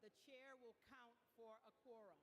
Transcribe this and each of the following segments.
The chair will count for a quorum.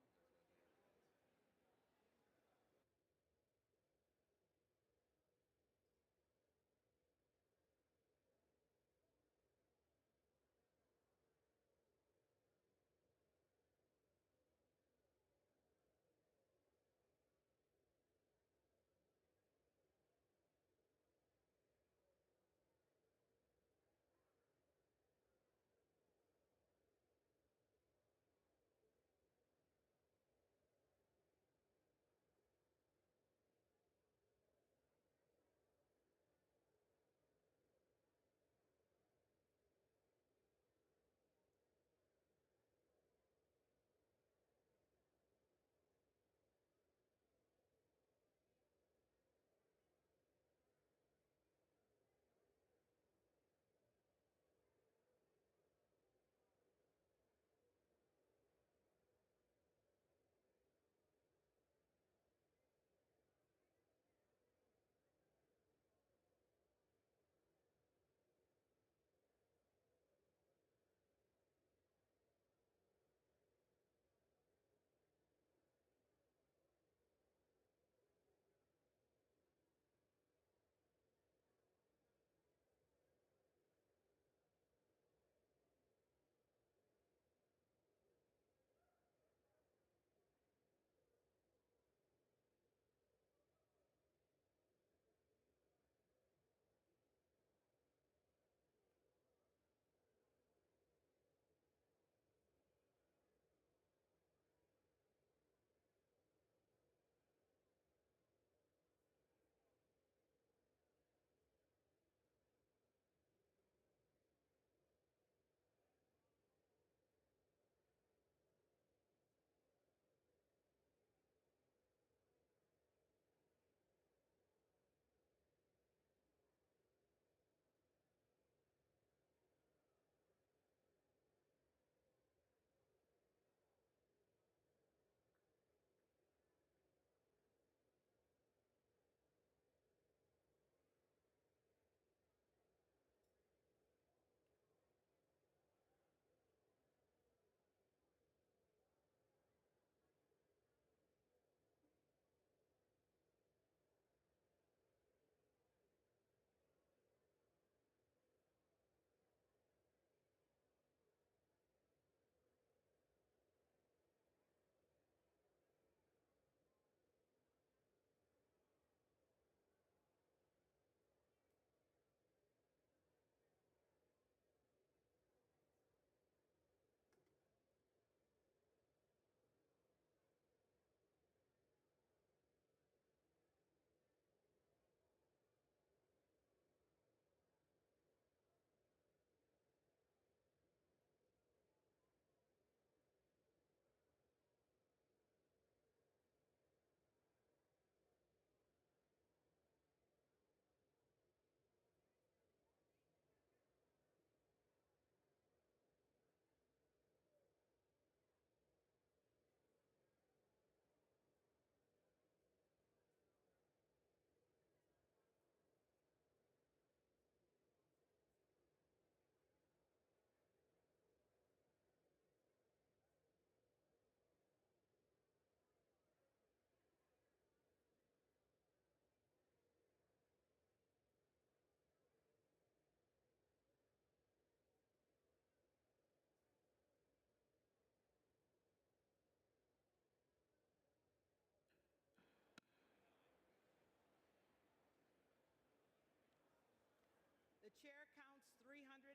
The chair counts 311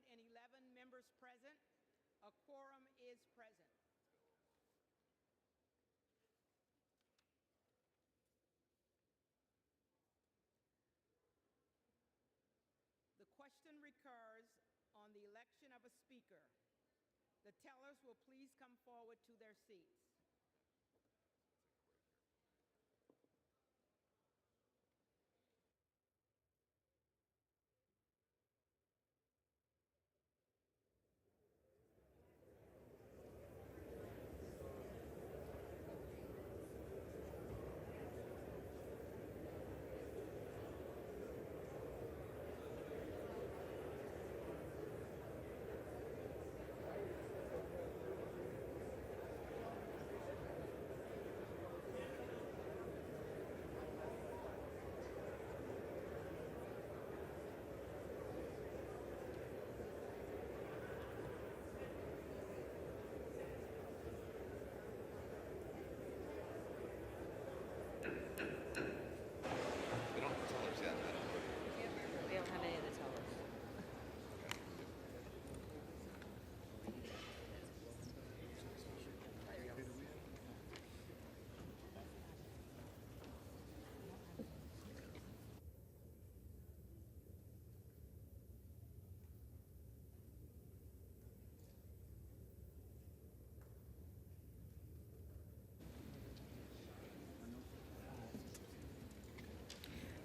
members present. A quorum is present. The question recurs on the election of a speaker. The tellers will please come forward to their seats.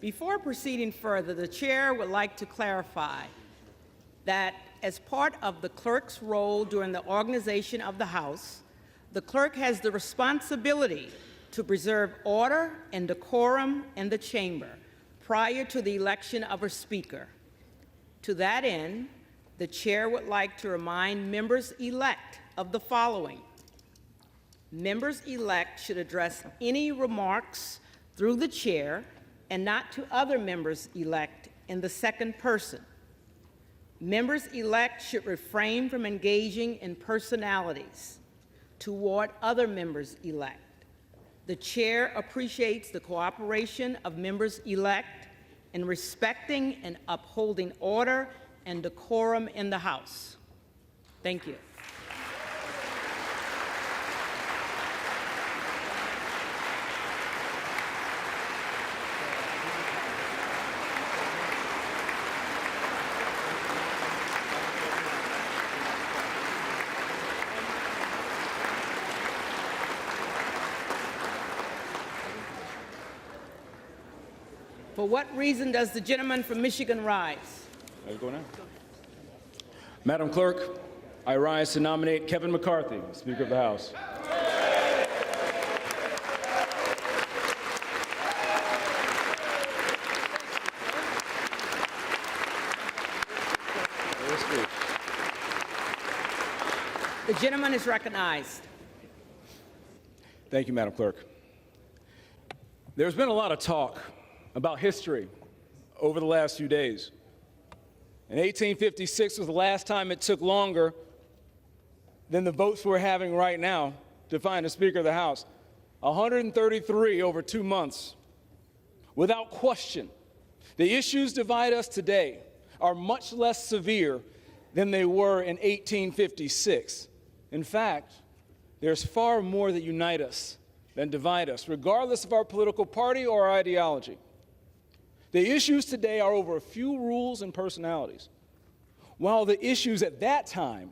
Before proceeding further, the chair would like to clarify that as part of the clerk's role during the organization of the House, the clerk has the responsibility to preserve order and decorum in the chamber prior to the election of a speaker. To that end, the chair would like to remind members-elect of the following. Members-elect should address any remarks through the chair and not to other members-elect in the second person. Members-elect should refrain from engaging in personalities toward other members-elect. The chair appreciates the cooperation of members-elect in respecting and upholding order and decorum in the House. Thank you. For what reason does the gentleman from Michigan rise? Madam Clerk, I rise to nominate Kevin McCarthy, Speaker of the House. The gentleman is recognized. Thank you, Madam Clerk. There's been a lot of talk about history over the last few days. And 1856 was the last time it took longer than the votes we're having right now to find a Speaker of the House. 133 over 2 months. Without question, the issues divide us today are much less severe than they were in 1856. In fact, there's far more that unite us than divide us, regardless of our political party or our ideology. The issues today are over a few rules and personalities, while the issues at that time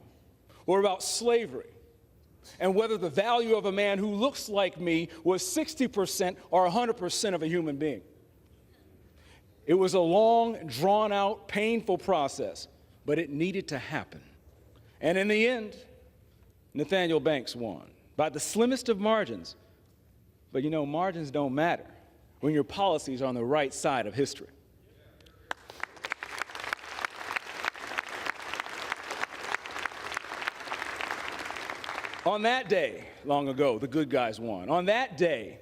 were about slavery and whether the value of a man who looks like me was 60% or 100% of a human being. It was a long, drawn-out, painful process, but it needed to happen. And in the end, Nathaniel Banks won by the slimmest of margins. But you know, margins don't matter when your policies are on the right side of history. On that day, long ago, the good guys won. On that day,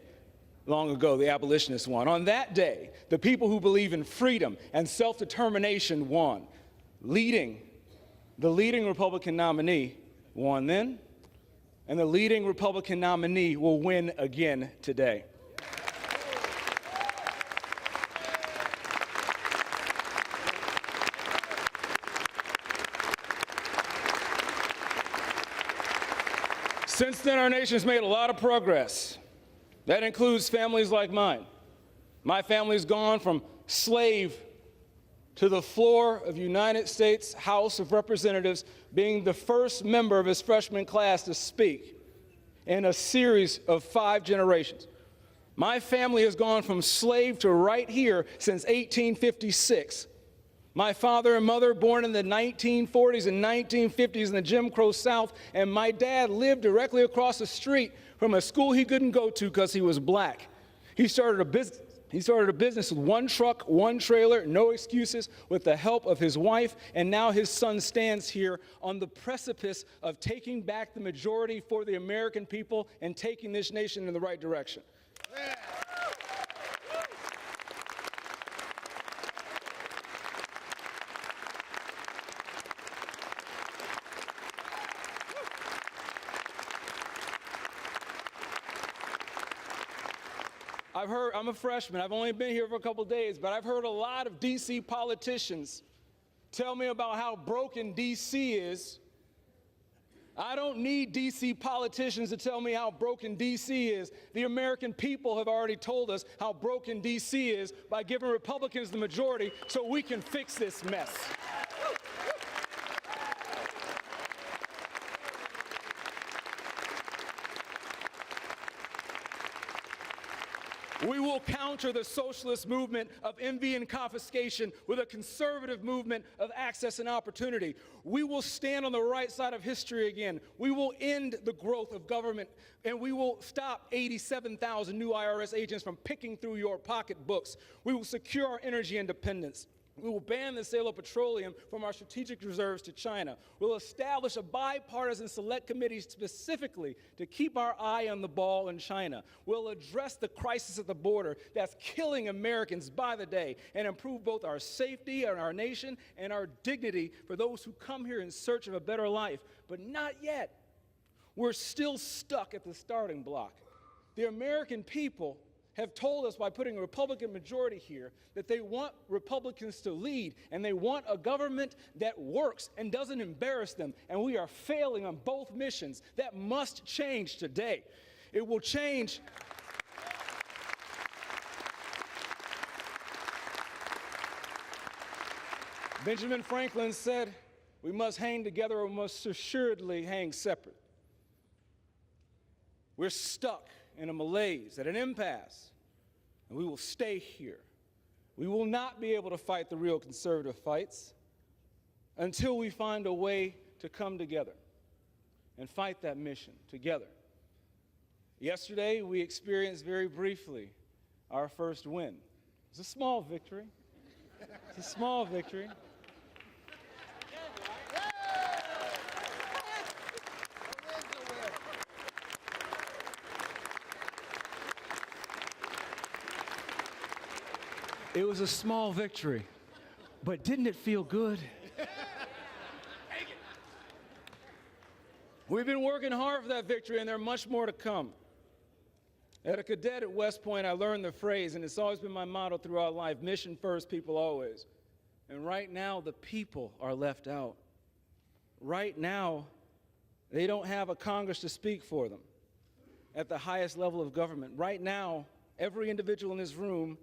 long ago, the abolitionists won. On that day, the people who believe in freedom and self-determination won. The leading Republican nominee won then, and the leading Republican nominee will win again today. Since then, our nation's made a lot of progress. That includes families like mine. My family's gone from slave to the floor of United States House of Representatives, being the first member of his freshman class to speak in a series of 5 generations. My family has gone from slave to right here since 1856. My father and mother born in the 1940s and 1950s in the Jim Crow South, and my dad lived directly across the street from a school he couldn't go to because he was black. He started a business with 1 truck, 1 trailer, no excuses, with the help of his wife, and now his son stands here on the precipice of taking back the majority for the American people and taking this nation in the right direction. Yeah. I'm a freshman. I've only been here for a couple days, but I've heard a lot of D.C. politicians tell me about how broken D.C. is. I don't need D.C. politicians to tell me how broken D.C. is. The American people have already told us how broken D.C. is by giving Republicans the majority so we can fix this mess. We will counter the socialist movement of envy and confiscation with a conservative movement of access and opportunity. We will stand on the right side of history again. We will end the growth of government, and we will stop 87,000 new IRS agents from picking through your pocketbooks. We will secure our energy independence. We will ban the sale of petroleum from our strategic reserves to China. We'll establish a bipartisan select committee specifically to keep our eye on the ball in China. We'll address the crisis at the border that's killing Americans by the day and improve both our safety and our nation and our dignity for those who come here in search of a better life. But not yet. We're still stuck at the starting block. The American people have told us by putting a Republican majority here that they want Republicans to lead, and they want a government that works and doesn't embarrass them, and we are failing on both missions. That must change today. It will change. Benjamin Franklin said, we must hang together or we must assuredly hang separate. We're stuck in a malaise, at an impasse, and we will stay here. We will not be able to fight the real conservative fights until we find a way to come together and fight that mission together. Yesterday, we experienced very briefly our first win. It's a small victory. It's a small victory. It was a small victory, but didn't it feel good? We've been working hard for that victory, and there's much more to come. As a cadet at West Point, I learned the phrase, and it's always been my motto throughout life, mission first, people always. And right now, the people are left out. Right now, they don't have a Congress to speak for them at the highest level of government. Right now, every individual in this room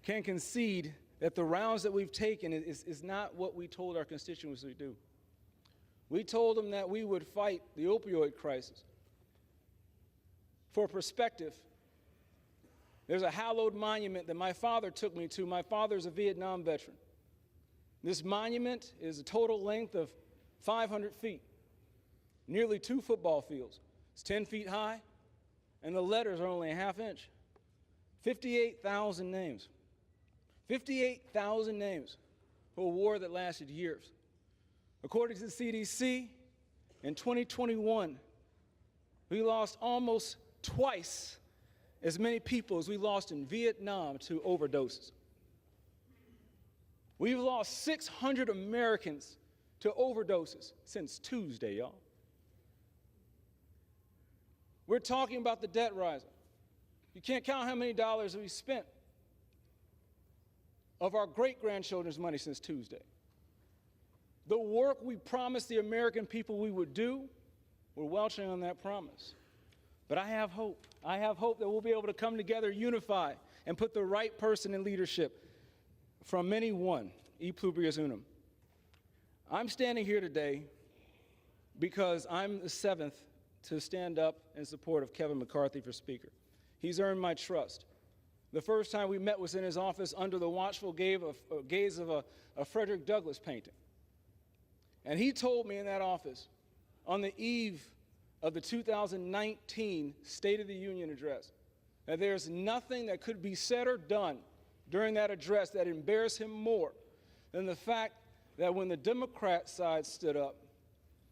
can concede that the rounds that we've taken is not what we told our constituents we'd do. We told them that we would fight the opioid crisis. For perspective, there's a hallowed monument that my father took me to. My father's a Vietnam veteran. This monument is a total length of 500 feet, nearly 2 football fields. It's 10 feet high, and the letters are only a ½ inch. 58,000 names. 58,000 names for a war that lasted years. According to the CDC, in 2021, we lost almost twice as many people as we lost in Vietnam to overdoses. We've lost 600 Americans to overdoses since Tuesday, y'all. We're talking about the debt rising. You can't count how many dollars we spent of our great-grandchildren's money since Tuesday. The work we promised the American people we would do, we're welching on that promise. But I have hope. I have hope that we'll be able to come together, unify, and put the right person in leadership. From many one, e pluribus unum. I'm standing here today because I'm the 7th to stand up in support of Kevin McCarthy for Speaker. He's earned my trust. The first time we met was in his office under the watchful gaze of a Frederick Douglass painting. And he told me in that office, on the eve of the 2019 State of the Union address, that there's nothing that could be said or done during that address that embarrassed him more than the fact that when the Democrat side stood up,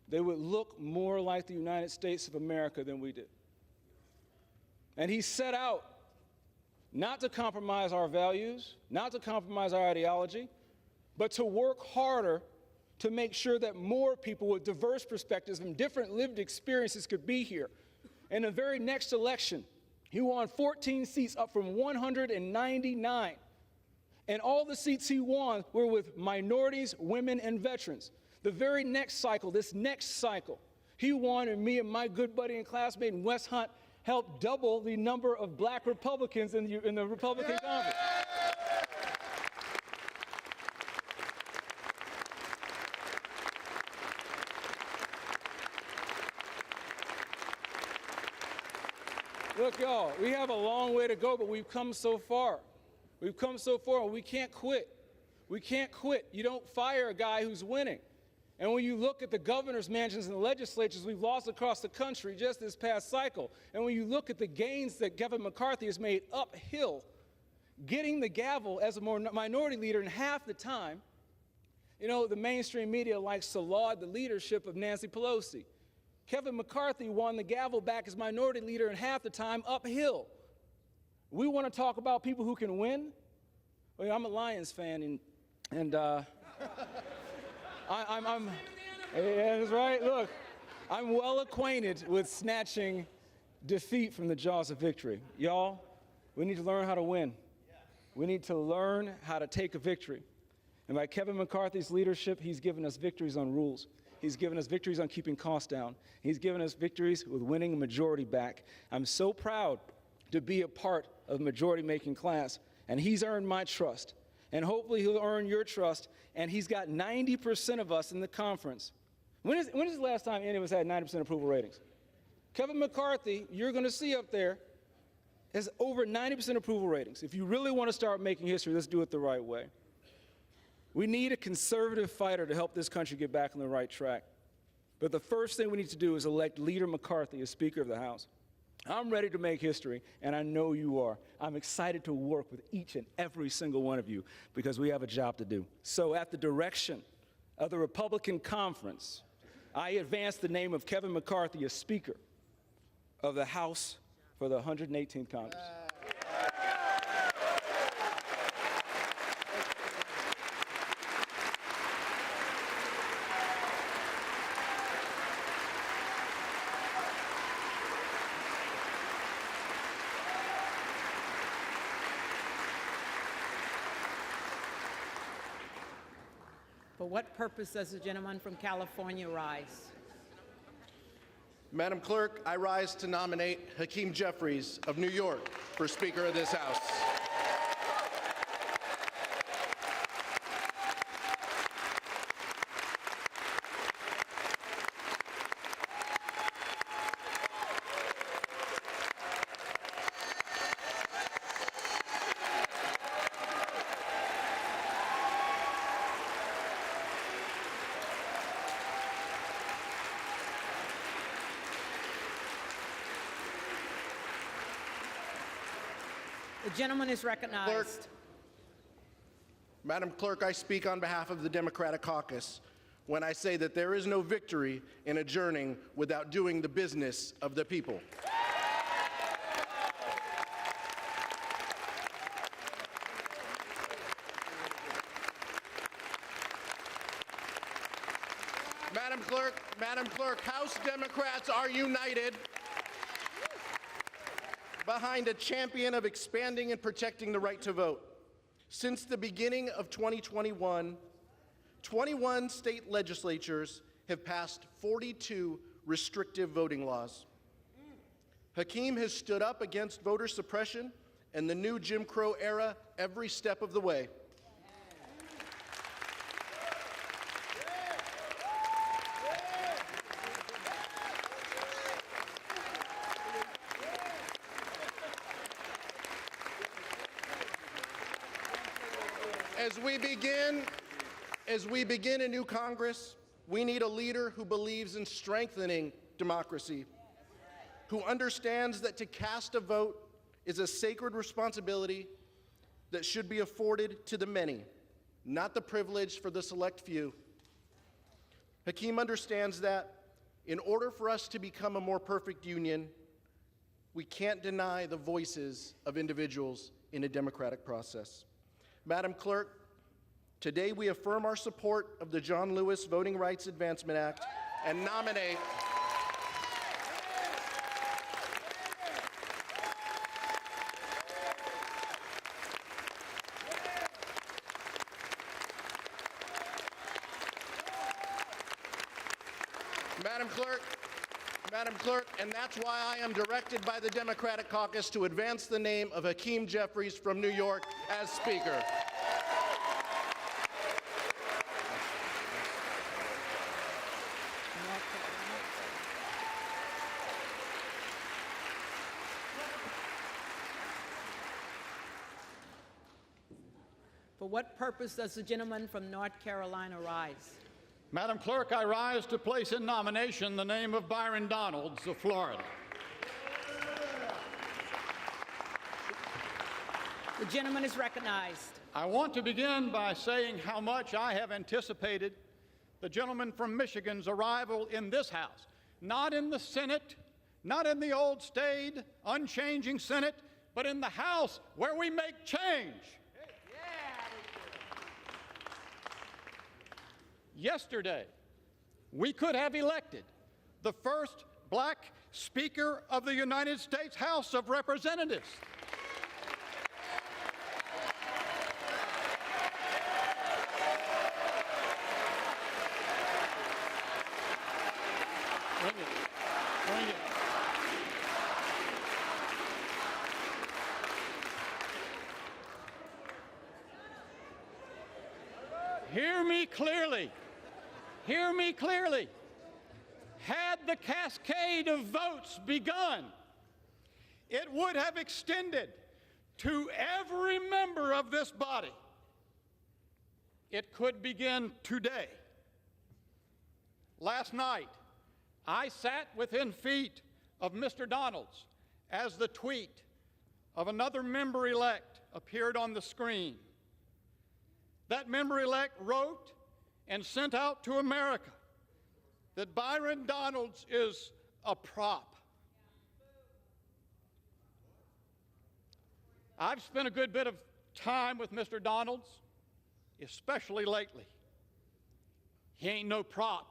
they would look more like the United States of America than we did. And he set out not to compromise our values, not to compromise our ideology, but to work harder to make sure that more people with diverse perspectives and different lived experiences could be here. In the very next election, he won 14 seats, up from 199. And all the seats he won were with minorities, women, and veterans. The very next cycle, this next cycle, he won, and me and my good buddy and classmate Wes Hunt helped double the number of black Republicans in the Republican Congress. Look, look, y'all, we have a long way to go, but we've come so far. We've come so far, and we can't quit. We can't quit. You don't fire a guy who's winning. And when you look at the governor's mansions and the legislatures we've lost across the country just this past cycle, and when you look at the gains that Kevin McCarthy has made uphill, getting the gavel as a minority leader in half the time, you know, the mainstream media likes to laud the leadership of Nancy Pelosi. Kevin McCarthy won the gavel back as minority leader in half the time uphill. We want to talk about people who can win? Well, I'm a Lions fan, and I'm yeah, that's right. Look, I'm well acquainted with snatching defeat from the jaws of victory. Y'all, we need to learn how to win. We need to learn how to take a victory. And by Kevin McCarthy's leadership, he's given us victories on rules. He's given us victories on keeping costs down. He's given us victories with winning a majority back. I'm so proud to be a part of the majority-making class, and he's earned my trust. And hopefully he'll earn your trust, and he's got 90% of us in the conference. When is the last time any of us had 90% approval ratings? Kevin McCarthy, you're going to see up there, has over 90% approval ratings. If you really want to start making history, let's do it the right way. We need a conservative fighter to help this country get back on the right track. But the first thing we need to do is elect Leader McCarthy as Speaker of the House. I'm ready to make history, and I know you are. I'm excited to work with each and every single one of you because we have a job to do. So at the direction of the Republican Conference, I advance the name of Kevin McCarthy as Speaker of the House for the 118th Congress. For what purpose does the gentleman from California rise? Madam Clerk, I rise to nominate Hakeem Jeffries of New York for Speaker of this House. The gentleman is recognized. Madam Clerk, I speak on behalf of the Democratic Caucus when I say that there is no victory in adjourning without doing the business of the people. Madam Clerk, House Democrats are united behind a champion of expanding and protecting the right to vote. Since the beginning of 2021, 21 state legislatures have passed 42 restrictive voting laws. Hakeem has stood up against voter suppression and the new Jim Crow era every step of the way. As we begin a new Congress, we need a leader who believes in strengthening democracy, who understands that to cast a vote is a sacred responsibility that should be afforded to the many, not the privilege for the select few. Hakeem understands that in order for us to become a more perfect union, we can't deny the voices of individuals in a democratic process. Madam Clerk, today we affirm our support of the John Lewis Voting Rights Advancement Act and nominate Madam Clerk, and that's why I am directed by the Democratic Caucus to advance the name of Hakeem Jeffries from New York as Speaker. For what purpose does the gentleman from North Carolina rise? Madam Clerk, I rise to place in nomination the name of Byron Donalds of Florida. The gentleman is recognized. I want to begin by saying how much I have anticipated the gentleman from Michigan's arrival in this House, not in the Senate, not in the old staid, unchanging Senate, but in the House where we make change. Yesterday, we could have elected the first black Speaker of the United States House of Representatives. Bring it. Bring it. Hear me clearly. Hear me clearly. Had the cascade of votes begun, it would have extended to every member of this body. It could begin today. Last night, I sat within feet of Mr. Donalds as the tweet of another member-elect appeared on the screen. That member-elect wrote and sent out to America that Byron Donalds is a prop. I've spent a good bit of time with Mr. Donalds, especially lately. He ain't no prop.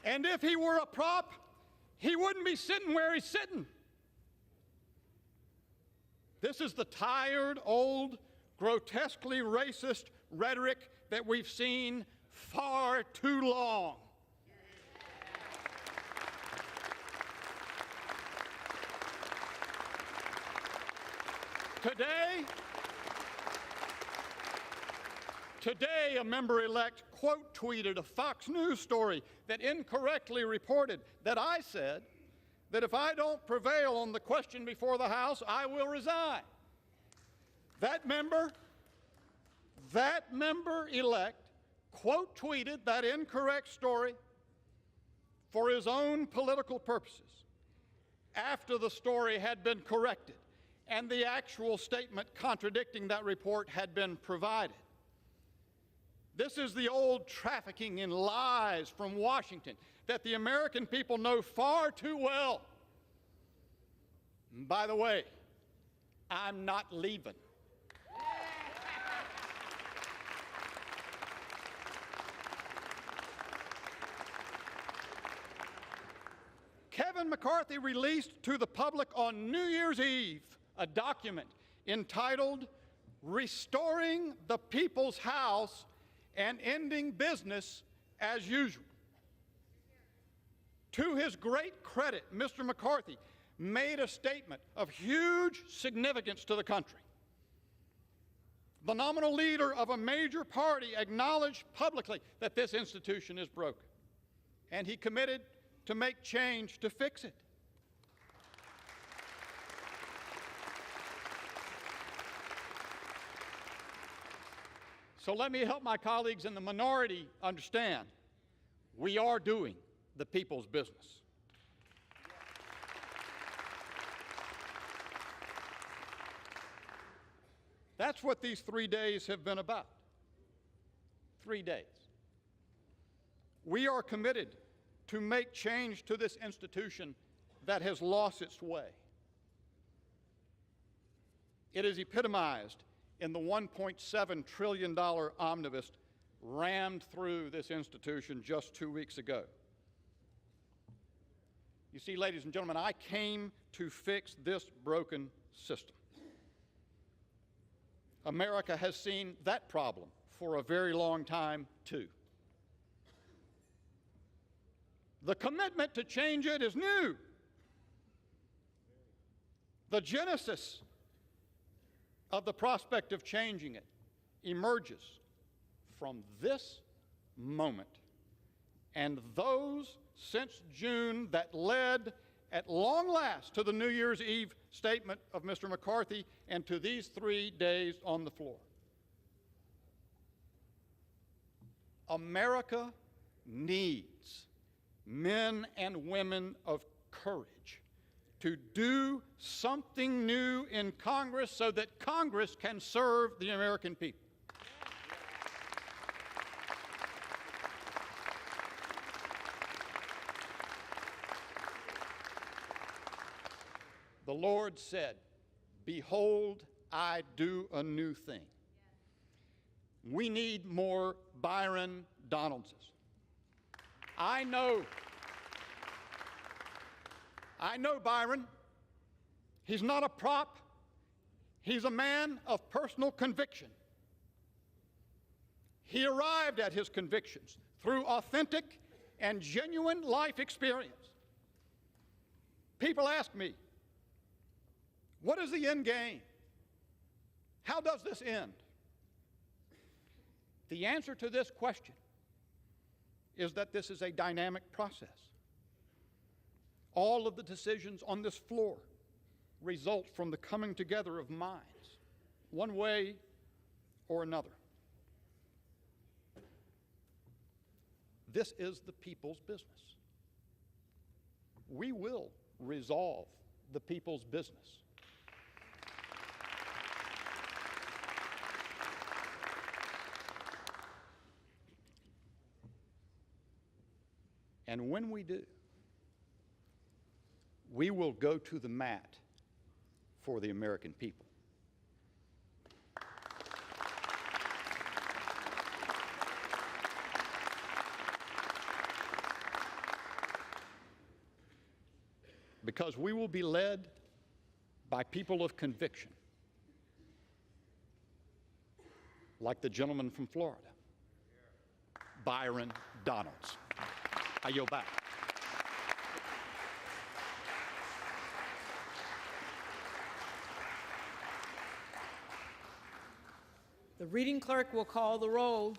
And if he were a prop, he wouldn't be sitting where he's sitting. This is the tired, old, grotesquely racist rhetoric that we've seen far too long. Today, a member-elect quote tweeted a Fox News story that incorrectly reported that I said that if I don't prevail on the question before the House, I will resign. That member-elect quote tweeted that incorrect story for his own political purposes after the story had been corrected and the actual statement contradicting that report had been provided. This is the old trafficking in lies from Washington that the American people know far too well. And by the way, I'm not leaving. Kevin McCarthy released to the public on New Year's Eve a document entitled Restoring the People's House and Ending Business as Usual. To his great credit, Mr. McCarthy made a statement of huge significance to the country. The nominal leader of a major party acknowledged publicly that this institution is broken, and he committed to make change to fix it. So let me help my colleagues in the minority understand we are doing the people's business. That's what these 3 days have been about. 3 days. We are committed to make change to this institution that has lost its way. It is epitomized in the $1.7 trillion omnibus rammed through this institution just 2 weeks ago. You see, ladies and gentlemen, I came to fix this broken system. America has seen that problem for a very long time, too. The commitment to change it is new. The genesis of the prospect of changing it emerges from this moment and those since June that led at long last to the New Year's Eve statement of Mr. McCarthy and to these 3 days on the floor. America needs men and women of courage to do something new in Congress so that Congress can serve the American people. The Lord said, "Behold, I do a new thing." We need more Byron Donaldses. I know Byron. He's not a prop. He's a man of personal conviction. He arrived at his convictions through authentic and genuine life experience. People ask me, what is the end game? How does this end? The answer to this question is that this is a dynamic process. All of the decisions on this floor result from the coming together of minds, one way or another. This is the people's business. We will resolve the people's business. And when we do, we will go to the mat for the American people. Because we will be led by people of conviction, like the gentleman from Florida, Byron Donalds. I yield back. The reading clerk will call the roll.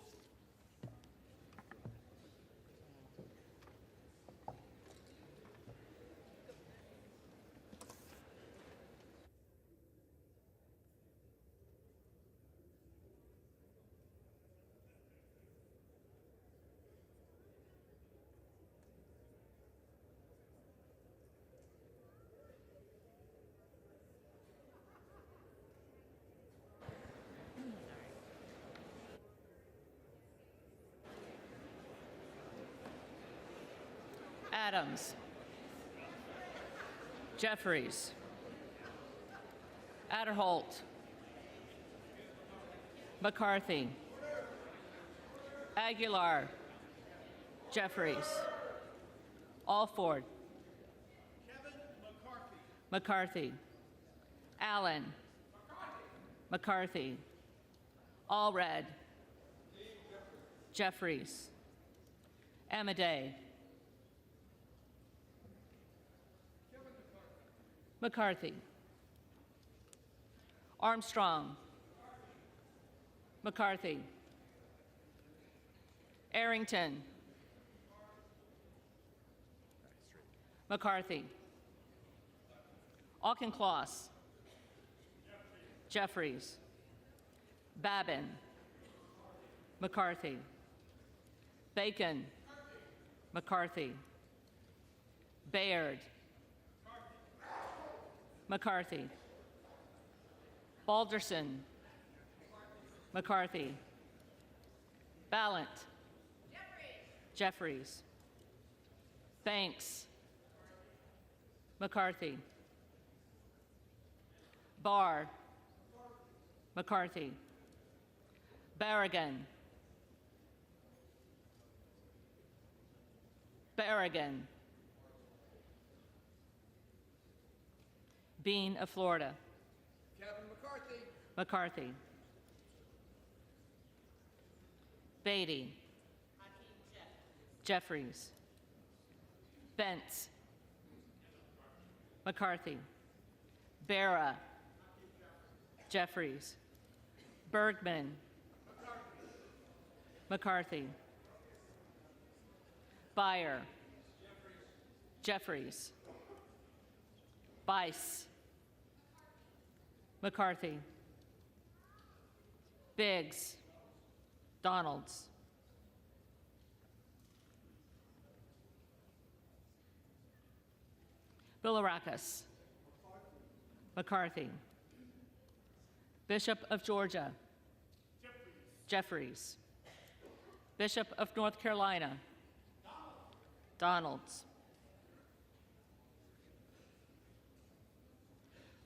Adams. Jeffries. Adderholt. McCarthy. Aguilar. Jeffries. Alford. Kevin McCarthy. McCarthy. Allen. McCarthy. Allred. Jeffries. Amadei. McCarthy. Armstrong. McCarthy. Arrington. McCarthy. Auchincloss. Jeffries. Babin. McCarthy. Bacon. McCarthy. Baird. McCarthy. Balderson. McCarthy. Ballant. Jeffries. Banks. McCarthy. Barr. McCarthy. Barragan. Barragan. Bean of Florida. Kevin McCarthy. McCarthy. Beatty. Jeffries. Bentz. McCarthy. Barra. Jeffries. Bergman. McCarthy. Byer. Jeffries. Bice. McCarthy. Biggs. Donalds. Bilirakis. McCarthy. Bishop of Georgia. Jeffries. Bishop of North Carolina. Donalds.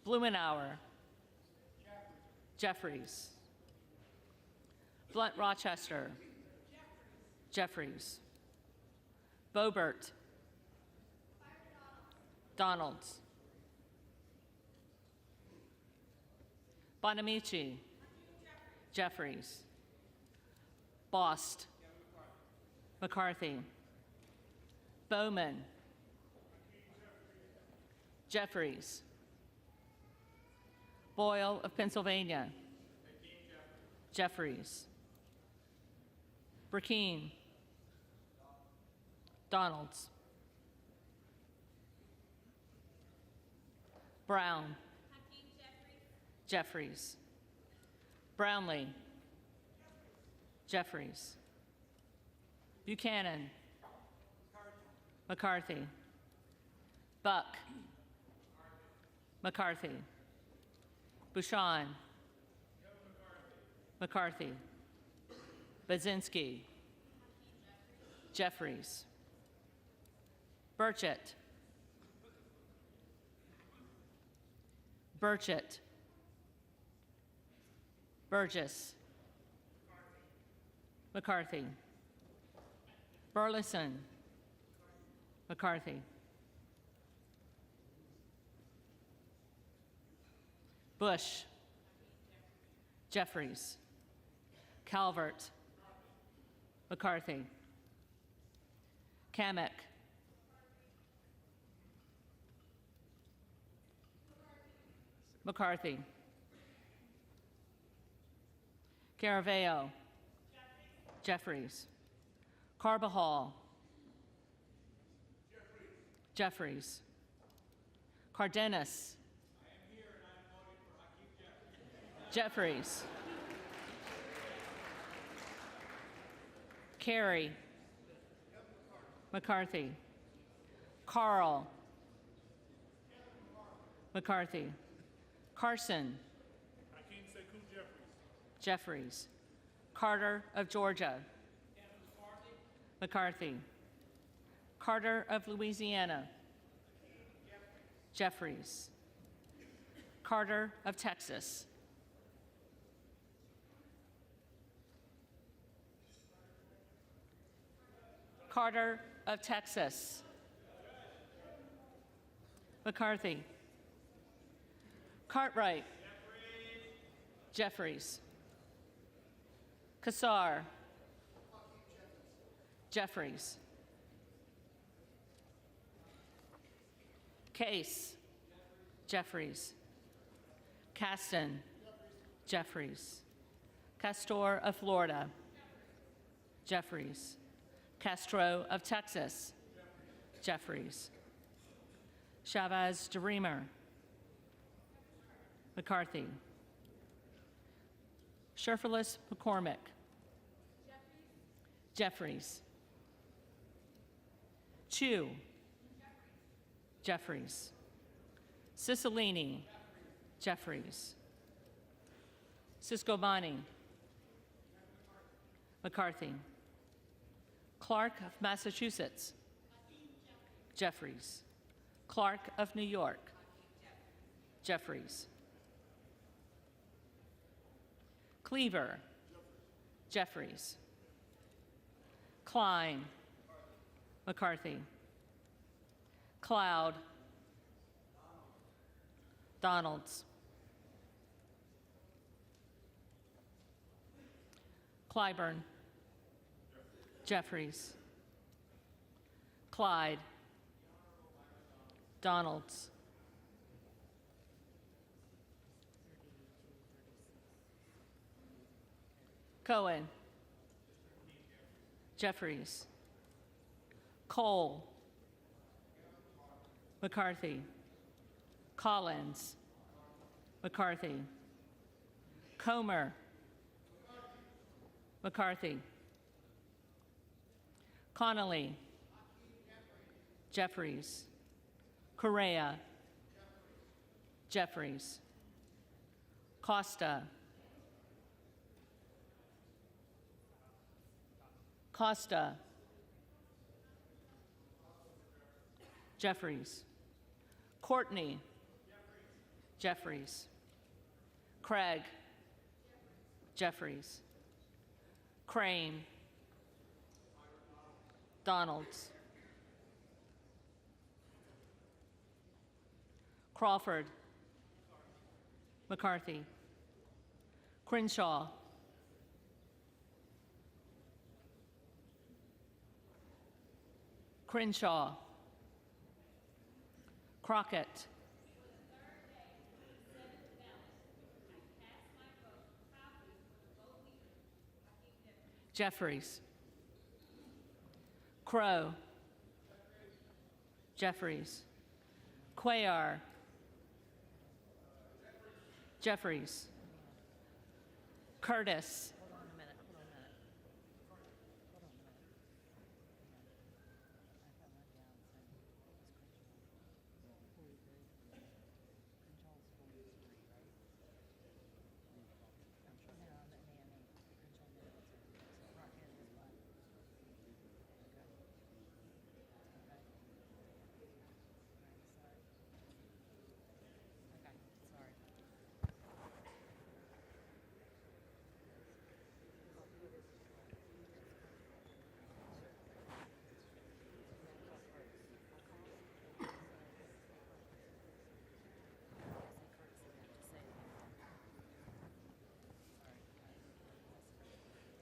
Blumenauer. Jeffries. Blunt Rochester. Jeffries. Boebert. Donalds. Bonamici. Jeffries. Bost. McCarthy. Bowman. Jeffries. Boyle of Pennsylvania. Jeffries. Burkeen. Donalds. Brown. Jeffries. Brownlee. Jeffries. Buchanan. McCarthy. Buck. McCarthy. Bouchon. McCarthy. Budzinski. Jeffries. Burchett. Burchett. Burgess. McCarthy. Burleson. McCarthy. Bush. Jeffries. Calvert. McCarthy. Kamek. McCarthy. Caraveo. Jeffries. Carbajal. Jeffries. Cardenas. Jeffries. Carey. McCarthy. Carl. McCarthy. Carson. Jeffries. Carter of Georgia. McCarthy. Carter of Louisiana. Jeffries. Carter of Texas. Carter of Texas. McCarthy. Cartwright. Jeffries. Kassar. Jeffries. Case. Jeffries. Caston. Jeffries. Castor of Florida. Jeffries. Castro of Texas. Jeffries. Chavez DeReamer. McCarthy. Sherfilis McCormick. Jeffries. Chu. Jeffries. Cicilline. Jeffries. Ciscobani. McCarthy. Clark of Massachusetts. Jeffries. Clark of New York. Jeffries. Cleaver. Jeffries. Klein. McCarthy. Cloud. Donalds. Clyburn. Jeffries. Clyde. Donalds. Cohen. Jeffries. Cole. McCarthy. Collins. McCarthy. Comer. McCarthy. Connolly. Jeffries. Correa. Jeffries. Costa. Costa. Jeffries. Courtney. Jeffries. Craig. Jeffries. Crane. Donalds. Crawford. McCarthy. Crenshaw. Crenshaw. Crockett. Jeffries. Crow. Jeffries. Cuellar. Jeffries. Curtis.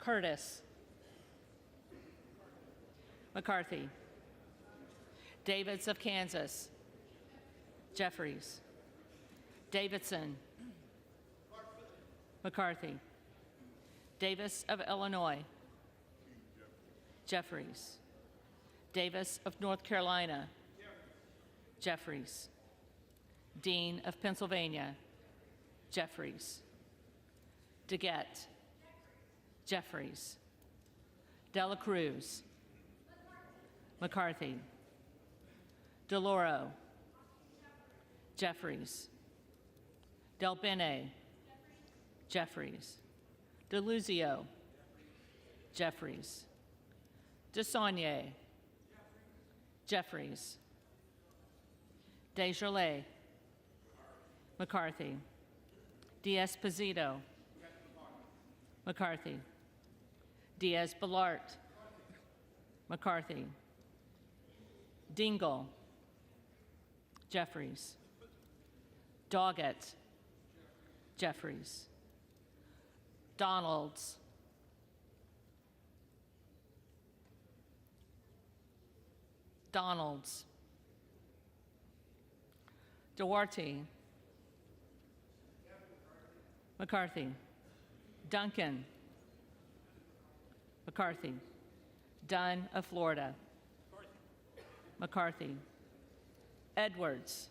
Curtis. McCarthy. Davids of Kansas. Jeffries. Davidson. McCarthy. Davis of Illinois. Jeffries. Davis of North Carolina. Jeffries. Dean of Pennsylvania. Jeffries. DeGette. Jeffries. Dela Cruz. McCarthy. DeLauro. Jeffries. Del Bene. Jeffries. DeLuzio. Jeffries. DeSaulnier. Jeffries. Desjardins. McCarthy. Diaz-Pizito. McCarthy. Diaz-Balart. McCarthy. Dingle. Jeffries. Doggett. Jeffries. Donalds. Donalds. Duarte. McCarthy. Duncan. McCarthy. Dunn of Florida. McCarthy. Edwards.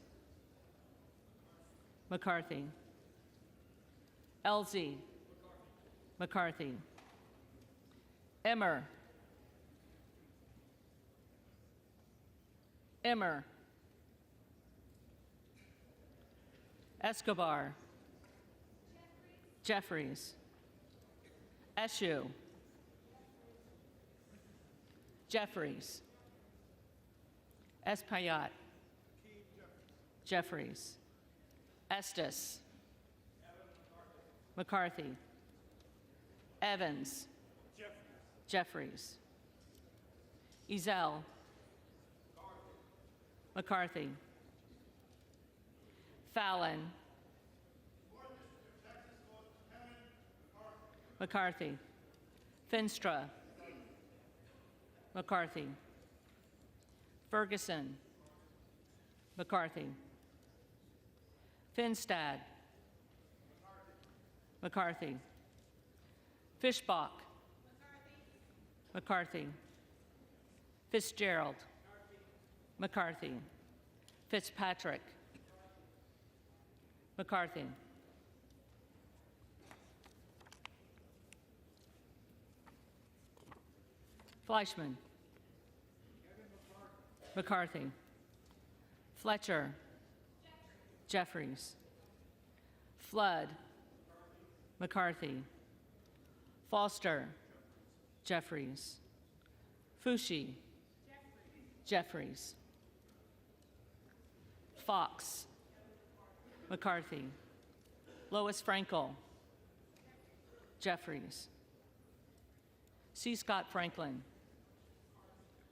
McCarthy. Elsie. McCarthy. Emmer. Emmer. Escobar. Jeffries. Eshoo. Jeffries. Espaillat. Jeffries. Estes. McCarthy. Evans. Jeffries. Ezell. McCarthy. Fallon. McCarthy. Finstra. McCarthy. Ferguson. McCarthy. Finstad. McCarthy. Fishbach. McCarthy. Fitzgerald. McCarthy. Fitzpatrick. McCarthy. Fleischman. McCarthy. Fletcher. Jeffries. Flood. McCarthy. Foster. Jeffries. Fushi. Jeffries. Fox. McCarthy. Lois Frankel. Jeffries. C. Scott Franklin.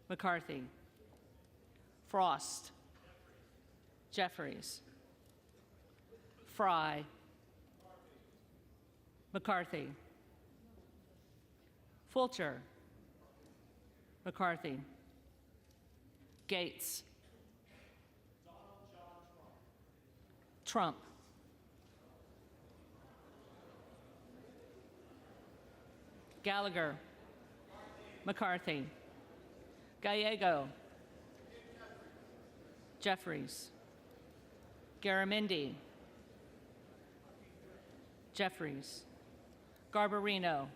McCarthy. Frost. Jeffries. Fry. McCarthy. Fulcher. McCarthy. Gates. Trump. Gallagher. McCarthy. Gallego. Jeffries. Garamendi. Jeffries. Garbarino.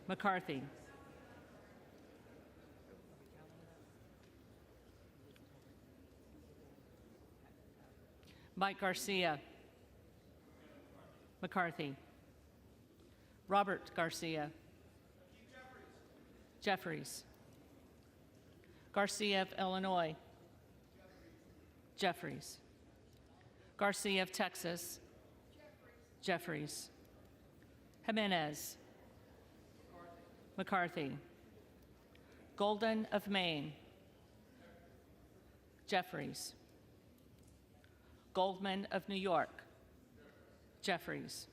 McCarthy. Mike Garcia. McCarthy. Robert Garcia. Jeffries. Garcia of Illinois. Jeffries. Garcia of Texas. Jeffries. Jimenez. McCarthy. Golden of Maine. Jeffries. Goldman of New York. Jeffries.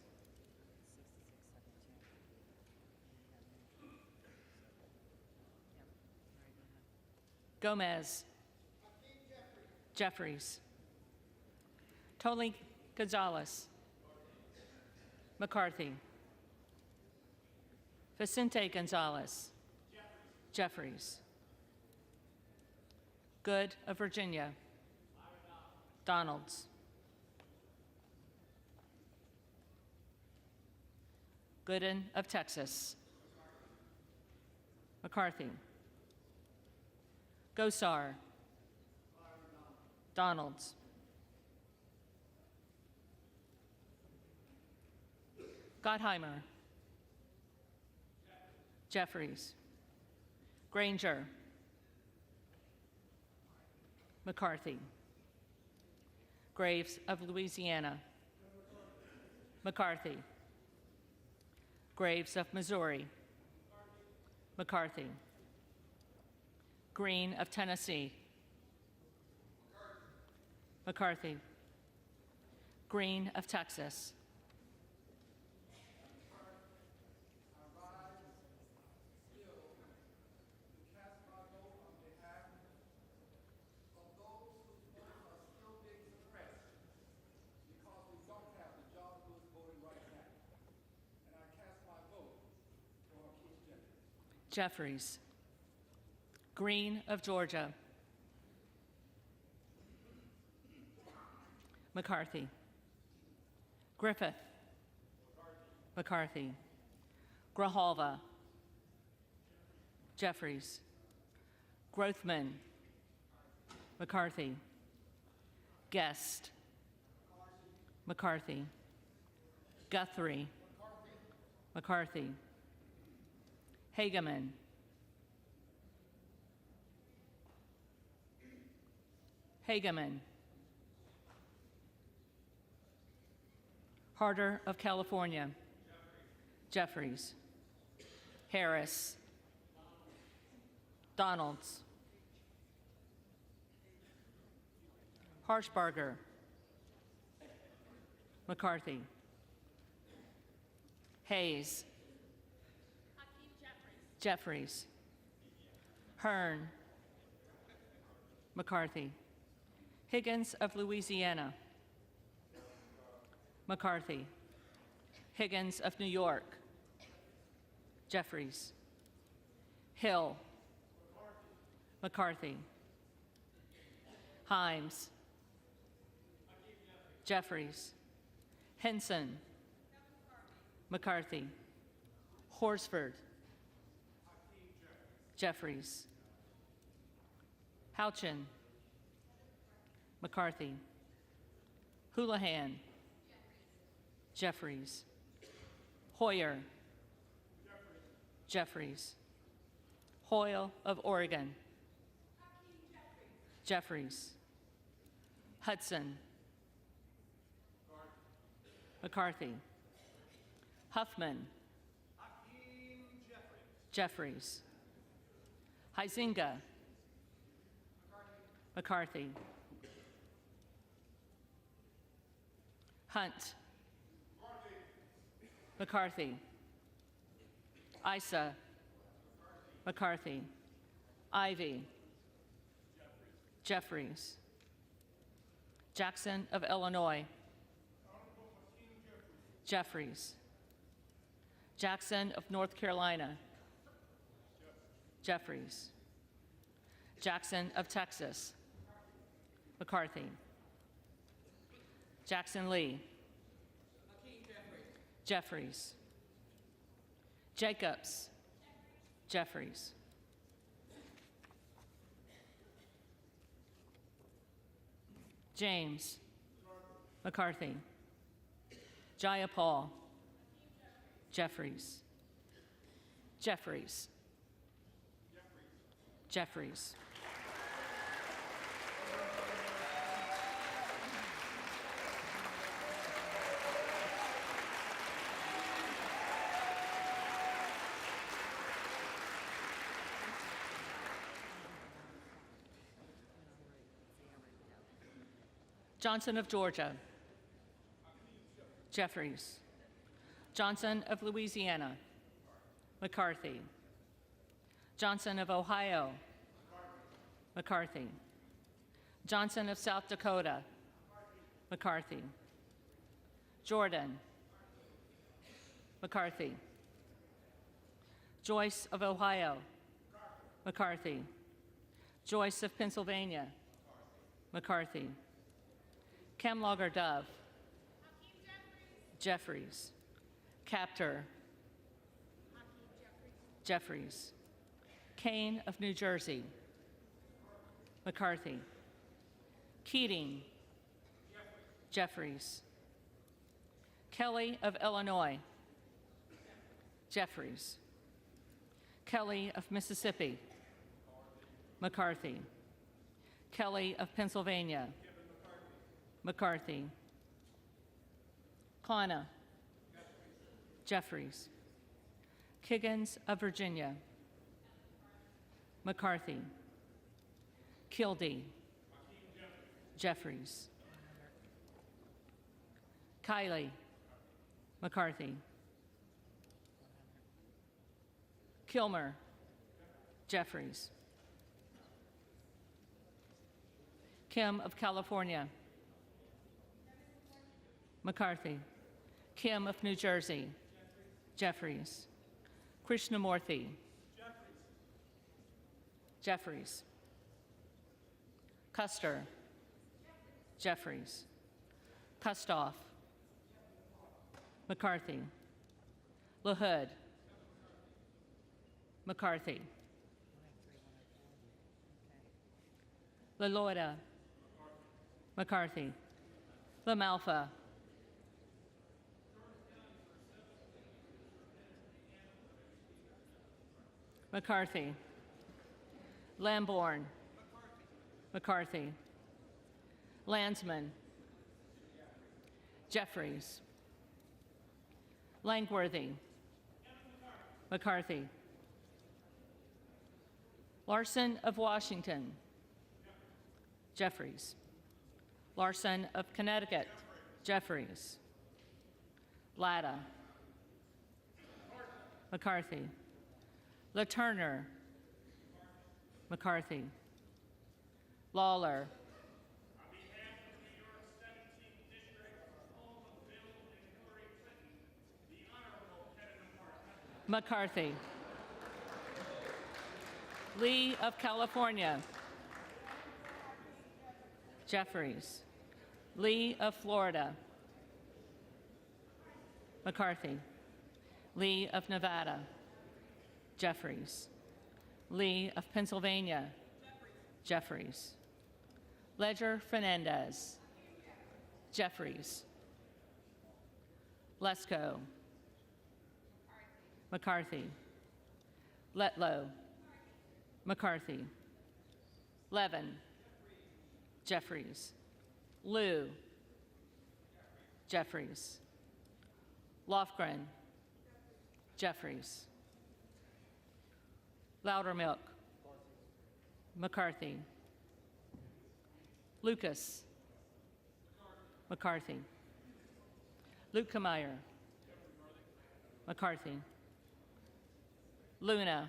Gomez. Jeffries. Tony Gonzalez. McCarthy. Vicente Gonzalez. Jeffries. Good of Virginia. Donalds. Gooden of Texas. McCarthy. Gosar. Donalds. Gottheimer. Jeffries. Granger. McCarthy. Graves of Louisiana. McCarthy. Graves of Missouri. McCarthy. Green of Tennessee. McCarthy. Green of Texas. Jeffries. Green of Georgia. McCarthy. Griffith. McCarthy. Grijalva. Jeffries. Grothman. McCarthy. Guest. McCarthy. Guthrie. McCarthy. Hageman. Hageman. Harder of California. Jeffries. Harris. Donalds. Harshbarger. McCarthy. Hayes. Jeffries. Hearn. McCarthy. Higgins of Louisiana. McCarthy. Higgins of New York. Jeffries. Hill. McCarthy. Himes. Jeffries. Henson. McCarthy. Horsford. Jeffries. Houchin. McCarthy. Houlihan. Jeffries. Hoyer. Jeffries. Hoyle of Oregon. Jeffries. Hudson. McCarthy. Huffman. Jeffries. Huizinga. McCarthy. Hunt. McCarthy. Issa. McCarthy. Ivy. Jeffries. Jackson of Illinois. Jeffries. Jackson of North Carolina. Jeffries. Jackson of Texas. McCarthy. Jackson Lee. Jeffries. Jacobs. Jeffries. James. McCarthy. Jayapal. Jeffries. Jeffries. Jeffries. Johnson of Georgia. Jeffries. Johnson of Louisiana. McCarthy. Johnson of Ohio. McCarthy. Johnson of South Dakota. McCarthy. Jordan. McCarthy. Joyce of Ohio. McCarthy. Joyce of Pennsylvania. McCarthy. Kemlogger Dove. Jeffries. Captor. Jeffries. Kane of New Jersey. McCarthy. Keating. Jeffries. Kelly of Illinois. Jeffries. Kelly of Mississippi. McCarthy. Kelly of Pennsylvania. McCarthy. Kana. Jeffries. Kiggins of Virginia. McCarthy. Kildee. Jeffries. Kiley. McCarthy. Kilmer. Jeffries. Kim of California. McCarthy. Kim of New Jersey. Jeffries. Krishnamurthy. Jeffries. Custer. Jeffries. Kustoff. McCarthy. LaHood. McCarthy. LaLorda. McCarthy. LaMalfa. McCarthy. Lamborn. McCarthy. Landsman. Jeffries. Langworthy. McCarthy. Larson of Washington. Jeffries. Larson of Connecticut. Jeffries. Latta. McCarthy. LaTurner. McCarthy. Lawler. McCarthy. Lee of California. Jeffries. Lee of Florida. McCarthy. Lee of Nevada. Jeffries. Lee of Pennsylvania. Jeffries. Ledger Fernandez. Jeffries. Lesko. McCarthy. Letlow. McCarthy. Levin. Jeffries. Liu. Jeffries. Lofgren. Jeffries. Loudermilk. McCarthy. Lucas. McCarthy. Lukemeyer. McCarthy. Luna.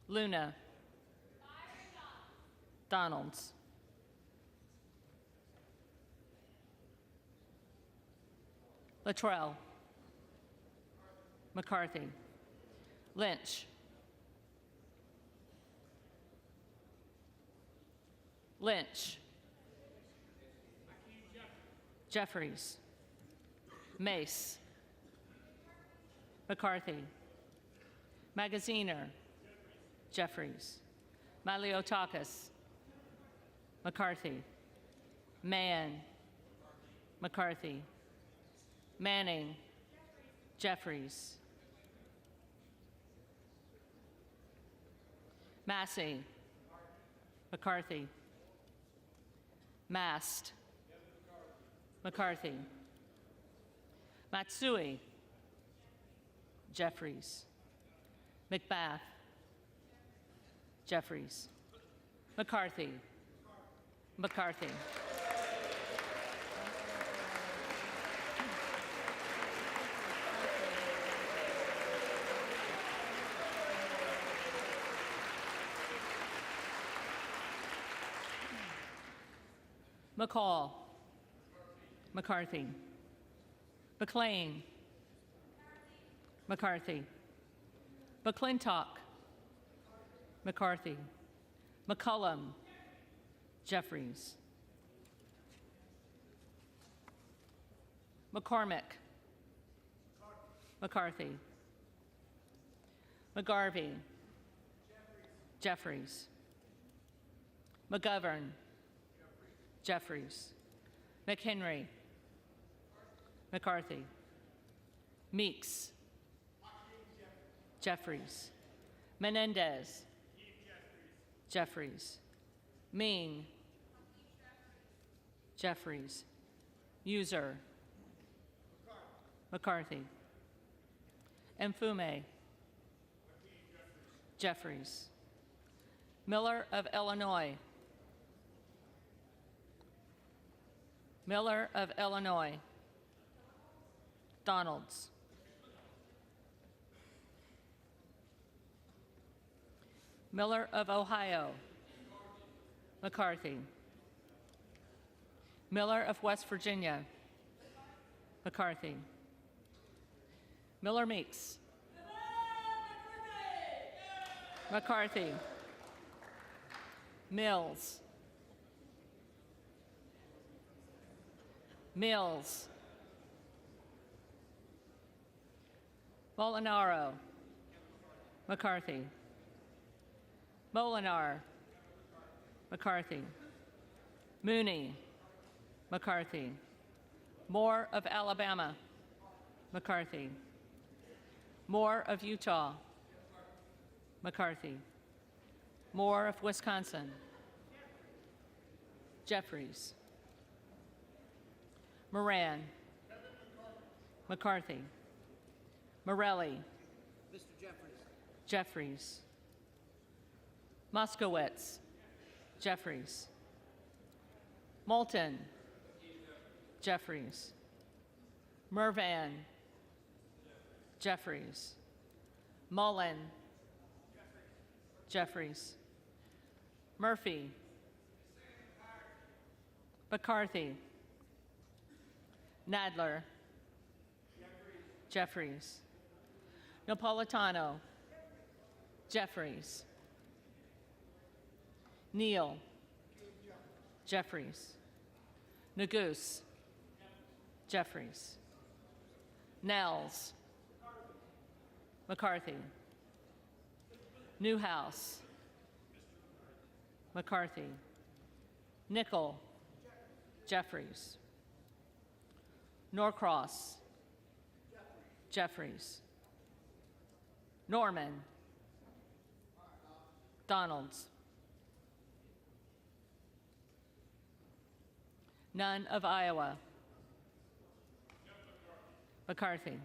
Luna. Donalds. Luttrell. McCarthy. Lynch. Lynch. Jeffries. Mace. McCarthy. Magaziner. Jeffries. Maliotakis. McCarthy. Mann. McCarthy. Manning. Jeffries. Massey. McCarthy. Mast. McCarthy. Matsui. Jeffries. McBath. Jeffries. McCarthy. McCarthy. McCall. McCarthy. McLean. McCarthy. McClintock. McCarthy. McCullum. Jeffries. McCormick. McCarthy. McGarvey. Jeffries. McGovern. Jeffries. McHenry. McCarthy. Meeks. Jeffries. Menendez. Jeffries. Ming. Jeffries. User. McCarthy. Mfume. Jeffries. Miller of Illinois. Miller of Illinois. Donalds. Miller of Ohio. McCarthy. Miller of West Virginia. McCarthy. Miller Meeks. McCarthy. Mills. Mills. Molinaro. McCarthy. Molinar. McCarthy. Mooney. McCarthy. Moore of Alabama. McCarthy. Moore of Utah. McCarthy. Moore of Wisconsin. Jeffries. Moran. McCarthy. Morelli. Mr. Jeffries. Jeffries. Moskowitz. Jeffries. Moulton. Jeffries. Mervan. Jeffries. Mullen. Jeffries. Murphy. McCarthy. Nadler. Jeffries. Napolitano. Jeffries. Neal. Jeffries. Neguse. Jeffries. Nels. McCarthy. Newhouse. McCarthy. Nickel. Jeffries. Norcross. Jeffries. Norman. Donalds. None of Iowa. McCarthy.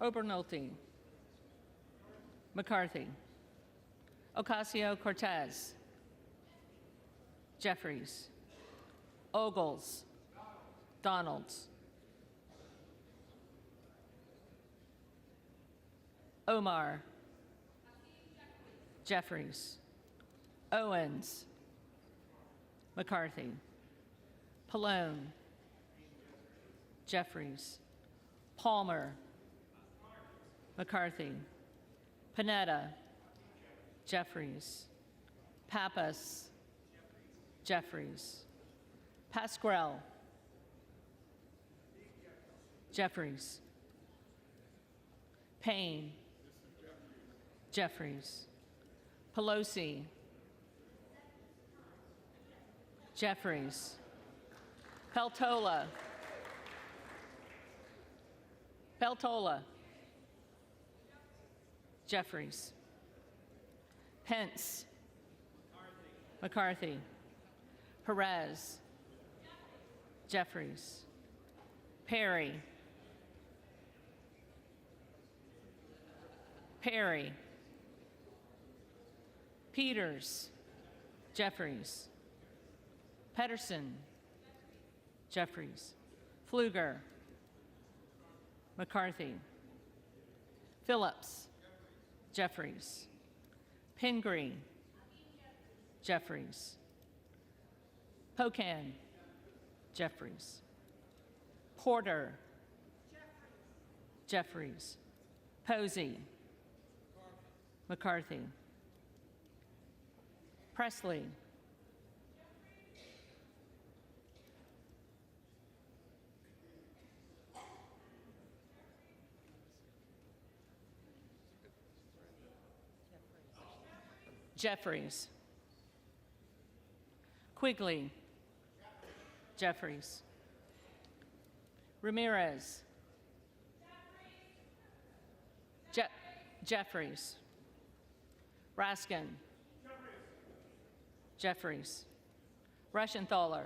Obernolte. McCarthy. Ocasio-Cortez. Jeffries. Ogles. Donalds. Omar. Jeffries. Owens. McCarthy. Pallone. Jeffries. Palmer. McCarthy. Panetta. Jeffries. Pappas. Jeffries. Pasquarel. Jeffries. Payne. Jeffries. Pelosi. Jeffries. Peltola. Peltola. Jeffries. Pence. McCarthy. Perez. Jeffries. Perry. Perry. Peters. Jeffries. Pedersen. Jeffries. Pfluger. McCarthy. Phillips. Jeffries. Pingree. Jeffries. Pocan. Jeffries. Porter. Jeffries. Posey. McCarthy. Presley. Jeffries. Quigley. Jeffries. Ramirez. Jeffries. Raskin. Jeffries. Reschenthaler.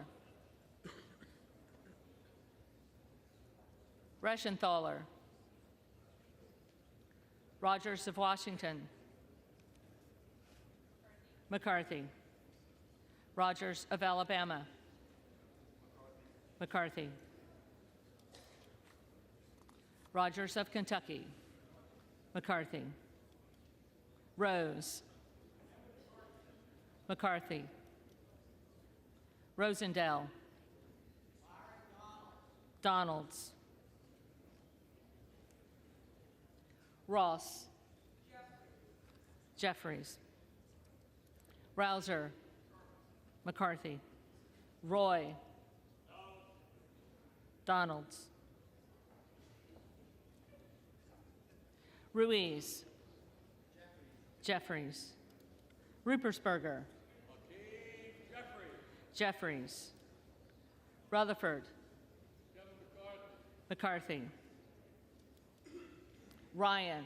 Reschenthaler. Rogers of Washington. McCarthy. Rogers of Alabama. McCarthy. Rogers of Kentucky. McCarthy. Rose. McCarthy. Rosendale. Donalds. Ross. Jeffries. Rouser. McCarthy. Roy. Donalds. Ruiz. Jeffries. Rupersberger. Jeffries. Rutherford. McCarthy. Ryan.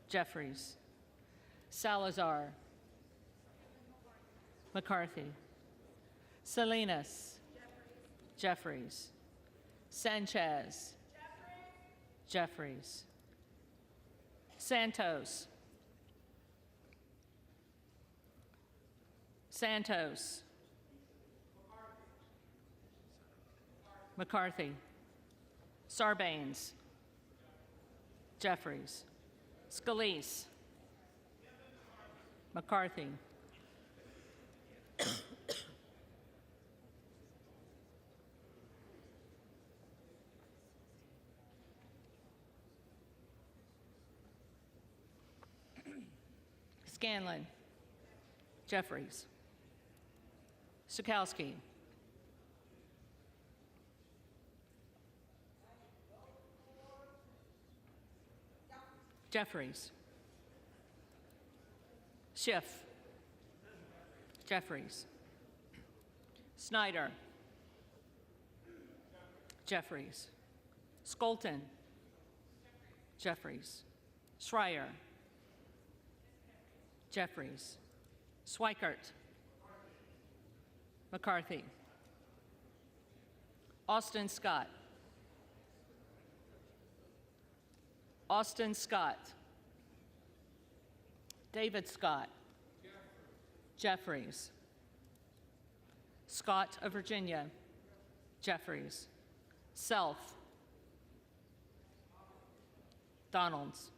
Jeffries. Salazar. McCarthy. Salinas. Jeffries. Sanchez. Jeffries. Santos. Santos. McCarthy. Sarbanes. Jeffries. Scalise. McCarthy. Scanlon. Jeffries. Stokowski. Jeffries. Schiff. Jeffries. Snyder. Jeffries. Skolton. Jeffries. Schreier. Jeffries. Swikert. McCarthy. Austin Scott. Austin Scott. David Scott. Jeffries. Scott of Virginia. Jeffries. Self. Donalds.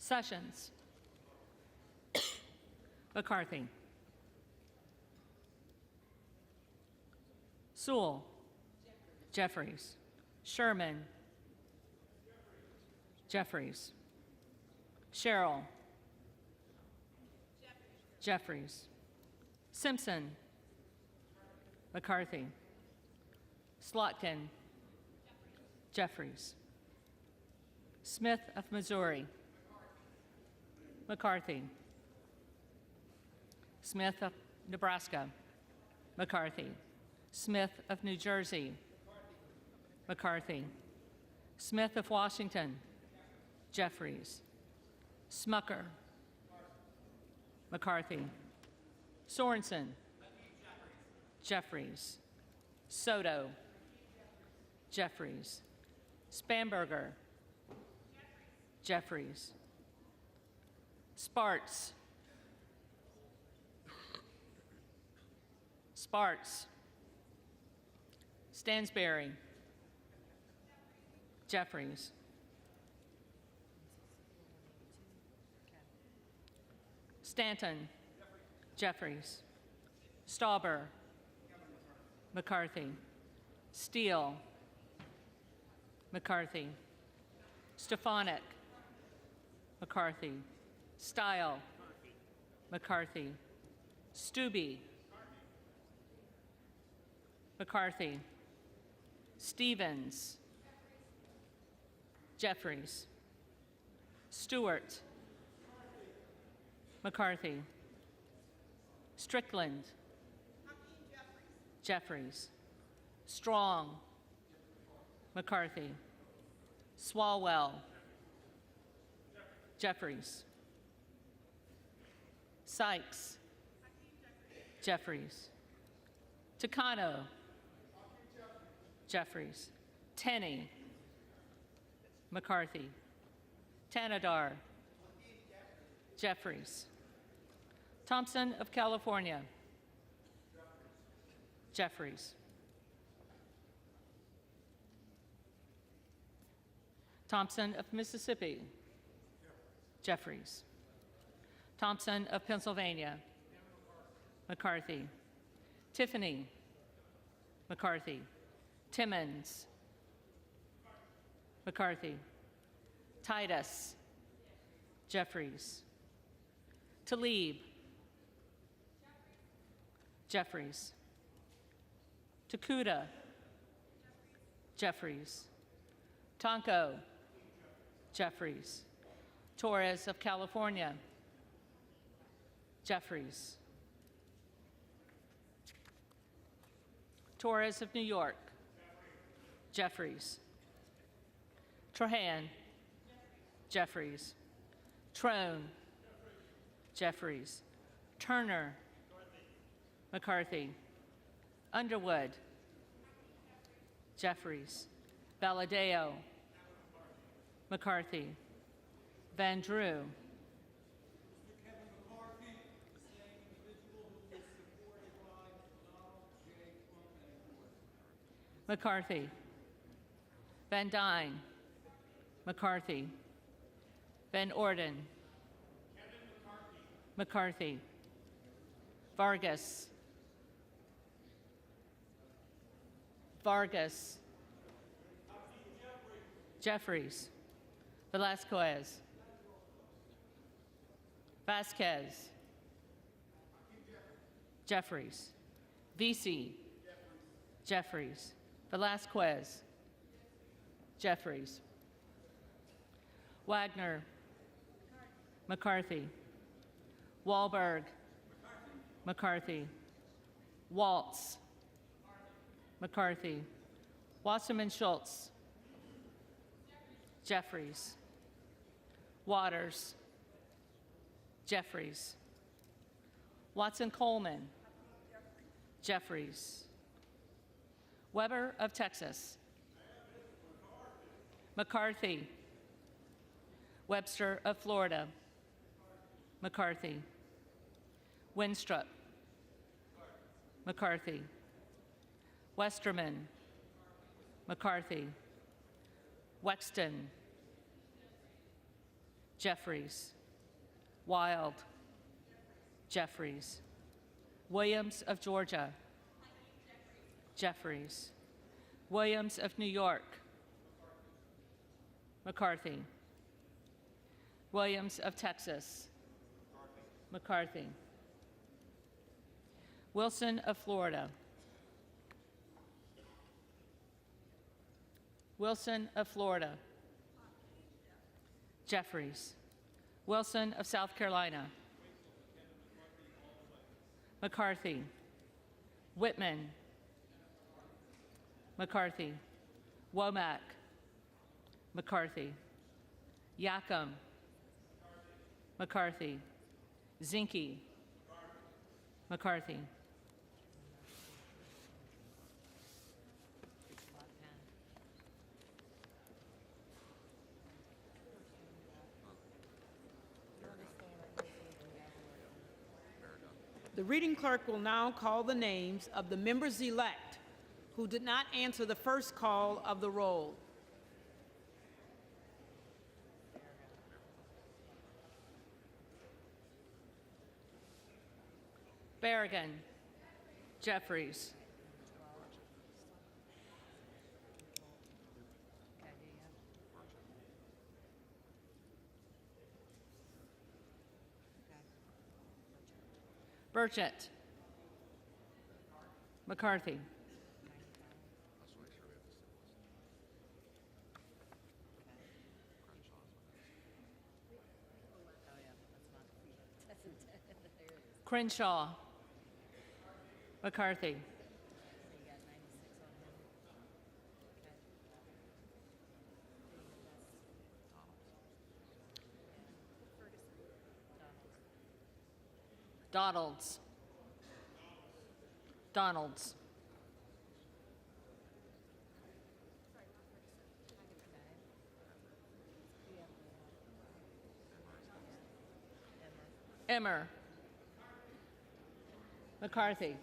Sessions. McCarthy. Sewell. Jeffries. Sherman. Jeffries. Sherrill. Jeffries. Simpson. McCarthy. Slotkin. Jeffries. Smith of Missouri. McCarthy. Smith of Nebraska. McCarthy. Smith of New Jersey. McCarthy. Smith of Washington. Jeffries. Smucker. McCarthy. Sorensen. Jeffries. Soto. Jeffries. Spanberger. Jeffries. Sparts. Sparts. Stansberry. Jeffries. Stanton. Jeffries. Stauber. McCarthy. Steele. McCarthy. Stefanik. McCarthy. Stile. McCarthy. Stubbe. McCarthy. Stevens. Jeffries. Stewart. McCarthy. Strickland. Jeffries. Strong. McCarthy. Swalwell. Jeffries. Sykes. Jeffries. Takano. Jeffries. Tenney. McCarthy. Tanadar. Jeffries. Thompson of California. Jeffries. Thompson of Mississippi. Jeffries. Thompson of Pennsylvania. McCarthy. Tiffany. McCarthy. Timmons. McCarthy. Titus. Jeffries. Tlaib. Jeffries. Takuda. Jeffries. Tonko. Jeffries. Torres of California. Jeffries. Torres of New York. Jeffries. Trahan. Jeffries. Trone. Jeffries. Turner. McCarthy. Underwood. Jeffries. Valadeo. McCarthy. Van Drew. Kevin McCarthy, the same individual who was supported by Donald J. Trump. McCarthy. Van Dyne. McCarthy. Van Orden. McCarthy. Vargas. Vargas. Jeffries. Velasquez. Vasquez. Jeffries. VC. Jeffries. Velasquez. Jeffries. Wagner. McCarthy. Wahlberg. McCarthy. Waltz. McCarthy. Wasserman Schultz. Jeffries. Waters. Jeffries. Watson Coleman. Jeffries. Weber of Texas. McCarthy. Webster of Florida. McCarthy. Winstrup. McCarthy. Westerman. McCarthy. Wexton. Jeffries. Wild. Jeffries. Williams of Georgia. Jeffries. Williams of New York. McCarthy. Williams of Texas. McCarthy. Wilson of Florida. Wilson of Florida. Jeffries. Wilson of South Carolina. McCarthy. Whitman. McCarthy. Womack. McCarthy. Yackham. McCarthy. Zinke. McCarthy. The reading clerk will now call the names of the members-elect who did not answer the first call of the roll. Berrigan. Jeffries. Burchett. McCarthy. Crenshaw. McCarthy. Donalds. Donalds. Emmer. McCarthy.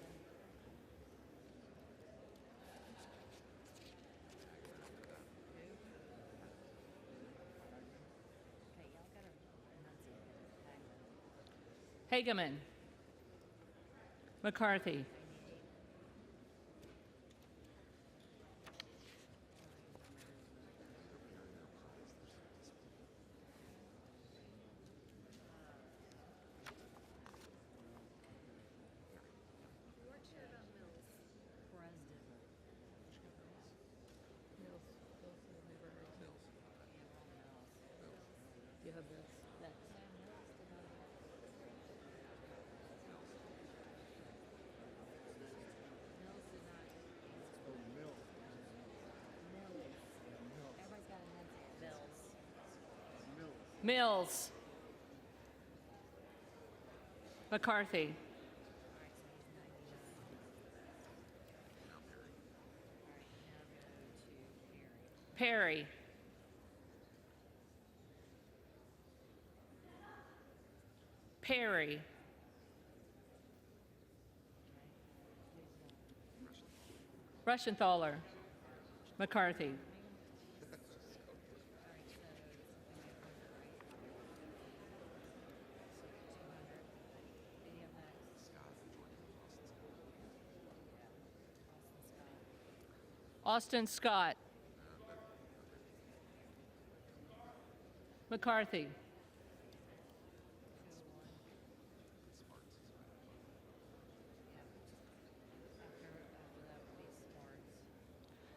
Hageman. McCarthy. Mills. McCarthy. Perry. Perry. Rushenthaler. McCarthy. Austin Scott. McCarthy.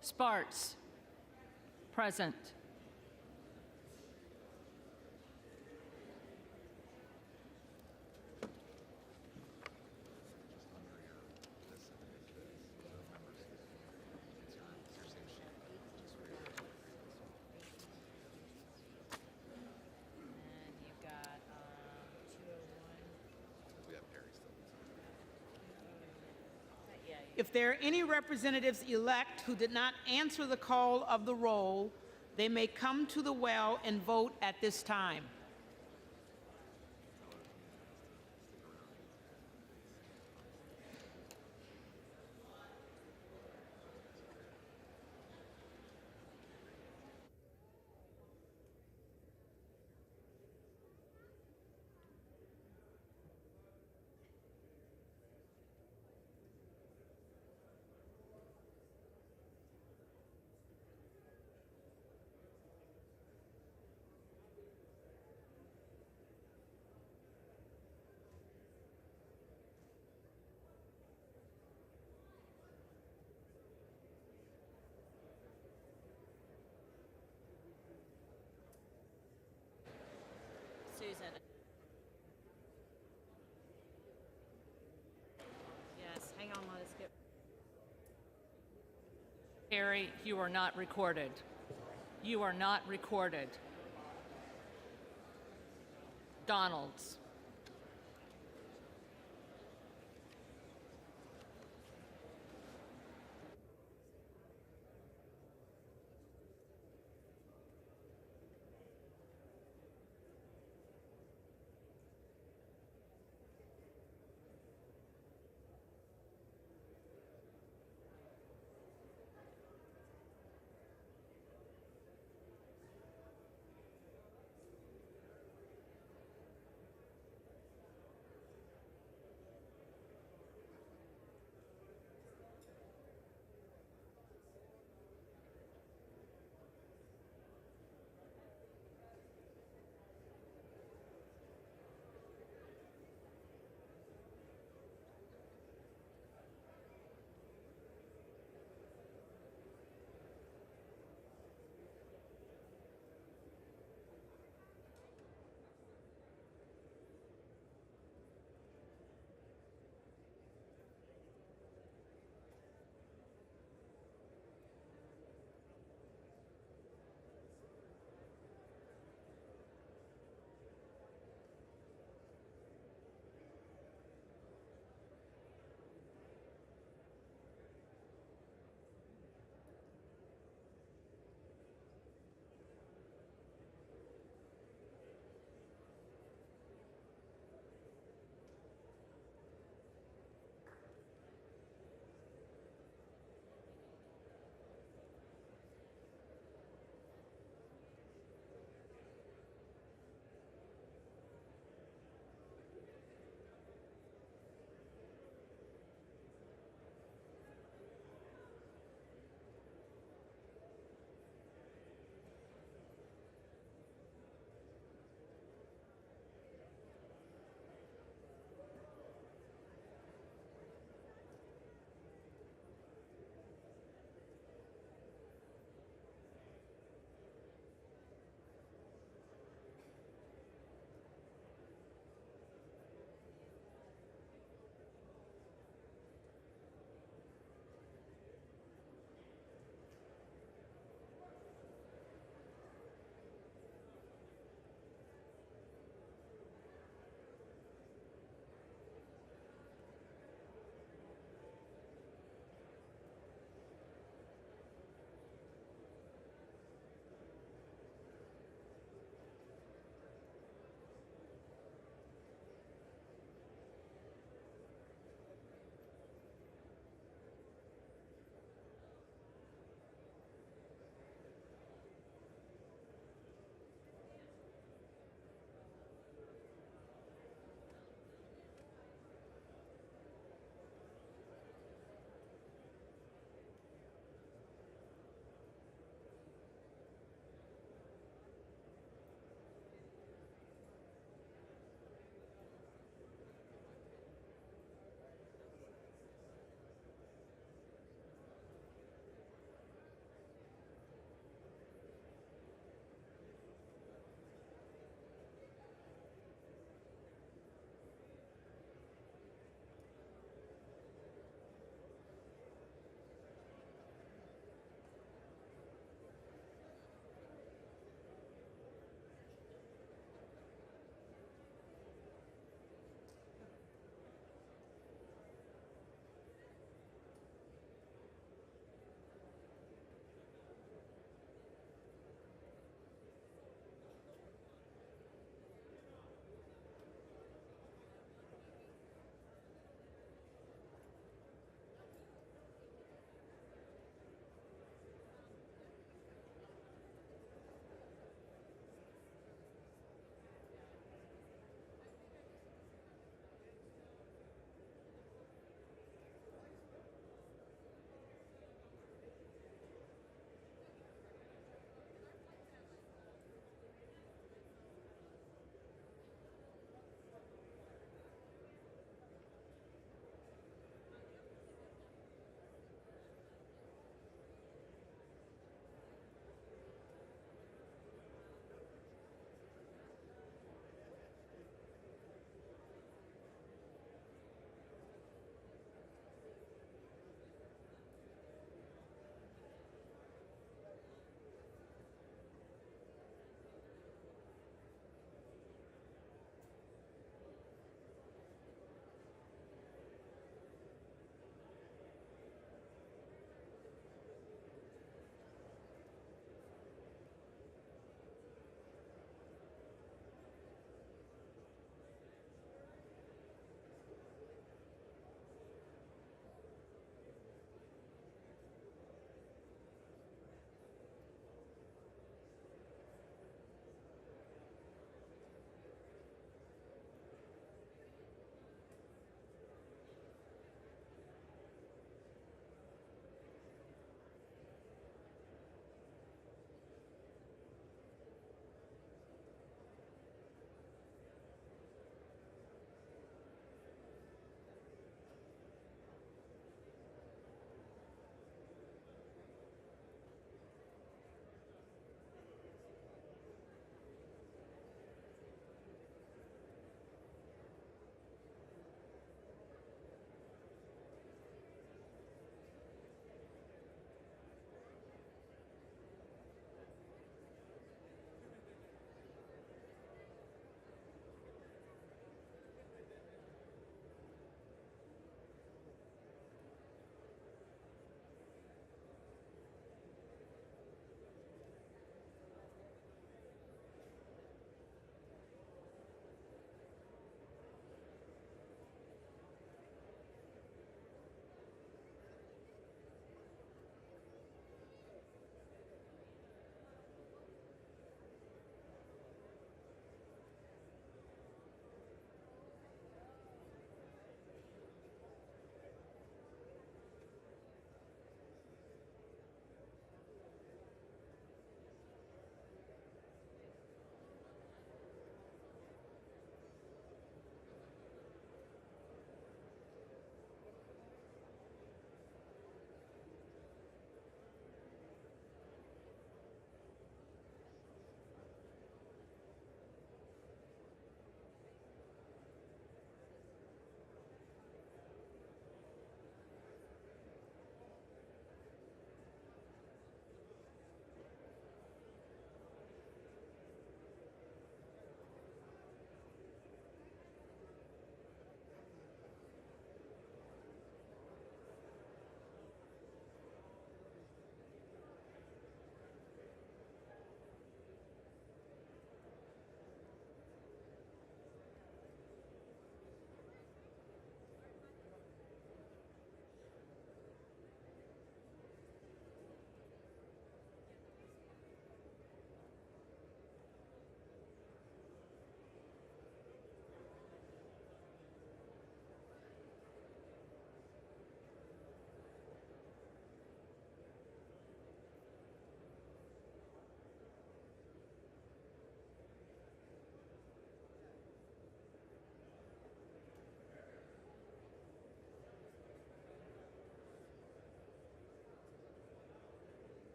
Sparts. Present. And you've got 201. Yeah, If there are any representatives-elect who did not answer the call of the roll, they may come to the well and vote at this time. Susan. Yes, hang on, let us get. Harry, you are not recorded. You are not recorded. Donalds.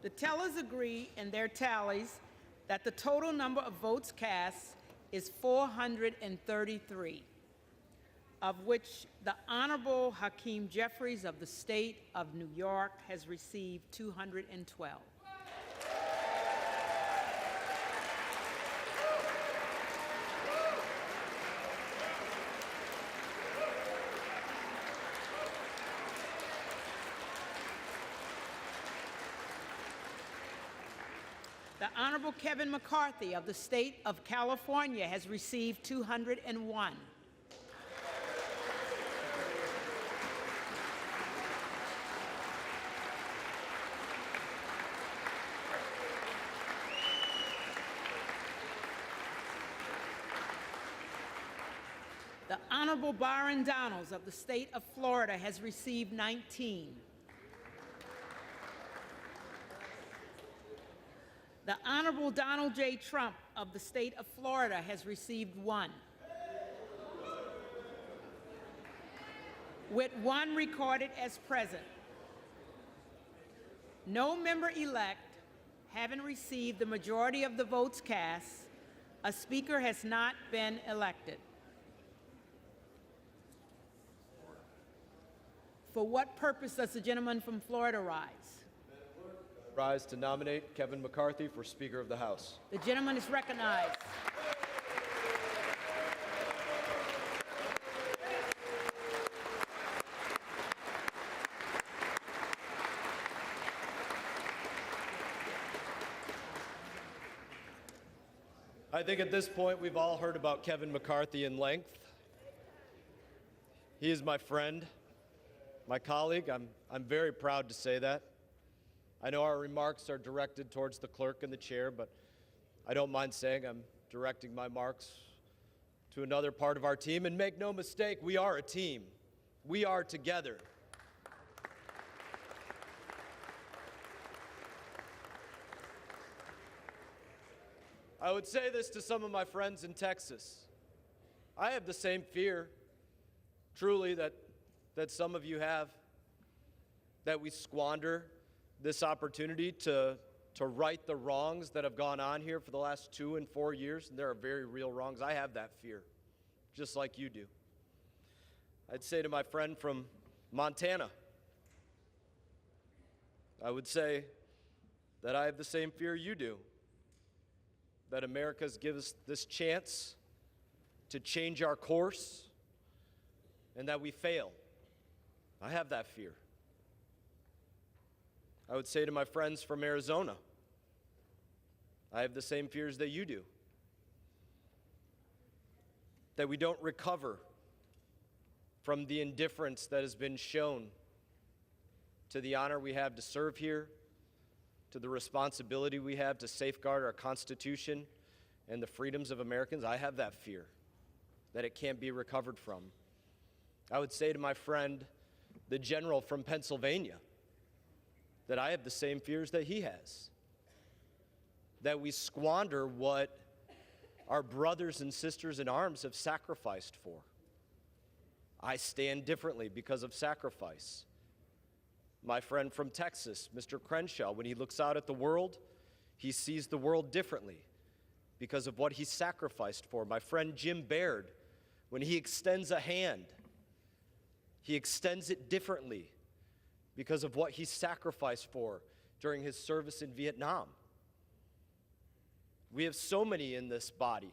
The tellers agree in their tallies that the total number of votes cast is 433, of which the Honorable Hakeem Jeffries of the state of New York has received 212. The Honorable Kevin McCarthy of the state of California has received 201. The Honorable Byron Donalds of the state of Florida has received 19. The Honorable Donald J. Trump of the state of Florida has received 1. With 1 recorded as present. No member-elect having received the majority of the votes cast, a speaker has not been elected. For what purpose does the gentleman from Florida rise? Rise to nominate Kevin McCarthy for Speaker of the House. The gentleman is recognized. I think at this point we've all heard about Kevin McCarthy in length. He is my friend, my colleague. I'm very proud to say that. I know our remarks are directed towards the clerk and the chair, but I don't mind saying I'm directing my remarks to another part of our team. And make no mistake, we are a team. We are together. I would say this to some of my friends in Texas. I have the same fear, truly, that some of you have, that we squander this opportunity to right the wrongs that have gone on here for the last 2 and 4 years, and there are very real wrongs. I have that fear, just like you do. I'd say to my friend from Montana, I would say that I have the same fear you do, that America's given us this chance to change our course and that we fail. I have that fear. I would say to my friends from Arizona, I have the same fears that you do. That we don't recover from the indifference that has been shown to the honor we have to serve here, to the responsibility we have to safeguard our Constitution and the freedoms of Americans. I have that fear, that it can't be recovered from. I would say to my friend, the general from Pennsylvania, that I have the same fears that he has, that we squander what our brothers and sisters in arms have sacrificed for. I stand differently because of sacrifice. My friend from Texas, Mr. Crenshaw, when he looks out at the world, he sees the world differently because of what he sacrificed for. My friend Jim Baird, when he extends a hand, he extends it differently because of what he sacrificed for during his service in Vietnam. We have so many in this body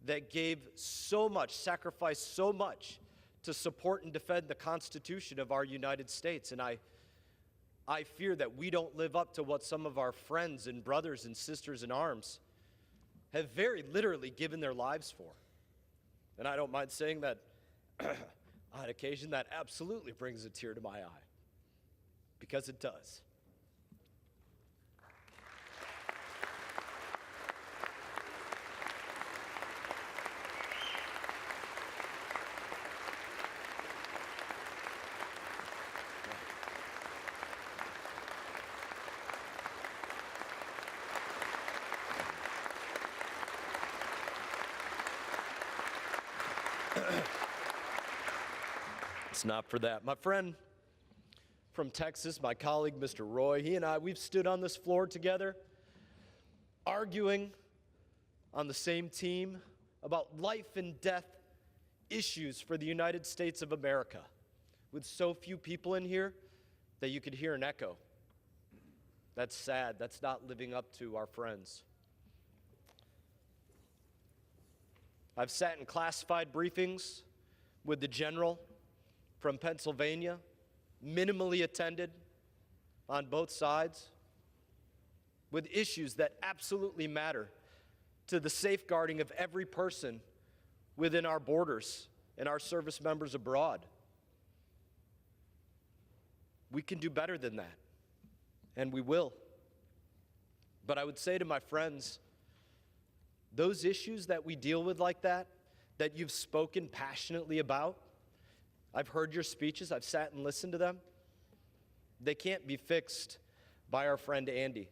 that gave so much, sacrificed so much to support and defend the Constitution of our United States. And I fear that we don't live up to what some of our friends and brothers and sisters in arms have very literally given their lives for. And I don't mind saying that on occasion that absolutely brings a tear to my eye, because it does. It's not for that. My friend from Texas, my colleague, Mr. Roy, he and I, we've stood on this floor together, arguing on the same team about life and death issues for the United States of America, with so few people in here that you could hear an echo. That's sad. That's not living up to our friends. I've sat in classified briefings with the general from Pennsylvania, minimally attended on both sides, with issues that absolutely matter to the safeguarding of every person within our borders and our service members abroad. We can do better than that, and we will. But I would say to my friends, those issues that we deal with like that you've spoken passionately about, I've heard your speeches, I've sat and listened to them, they can't be fixed by our friend Andy,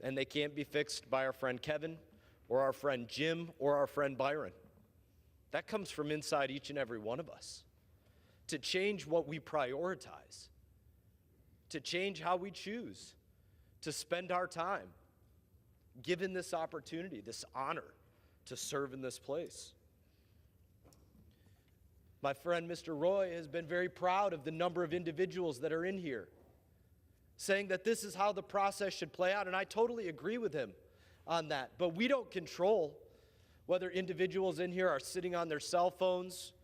and they can't be fixed by our friend Kevin, or our friend Jim, or our friend Byron. That comes from inside each and every one of us. To change what we prioritize, to change how we choose to spend our time, given this opportunity, this honor to serve in this place. My friend Mr. Roy has been very proud of the number of individuals that are in here, saying that this is how the process should play out, and I totally agree with him on that. But we don't control whether individuals in here are sitting on their cell phones,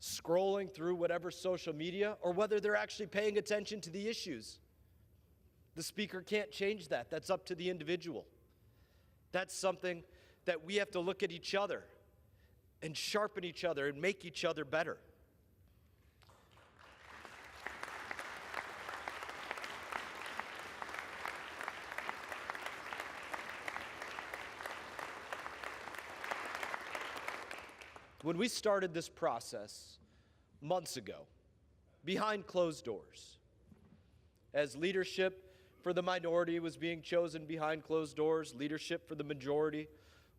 scrolling through whatever social media, or whether they're actually paying attention to the issues. The speaker can't change that. That's up to the individual. That's something that we have to look at each other and sharpen each other and make each other better. When we started this process months ago, behind closed doors, as leadership for the minority was being chosen behind closed doors, leadership for the majority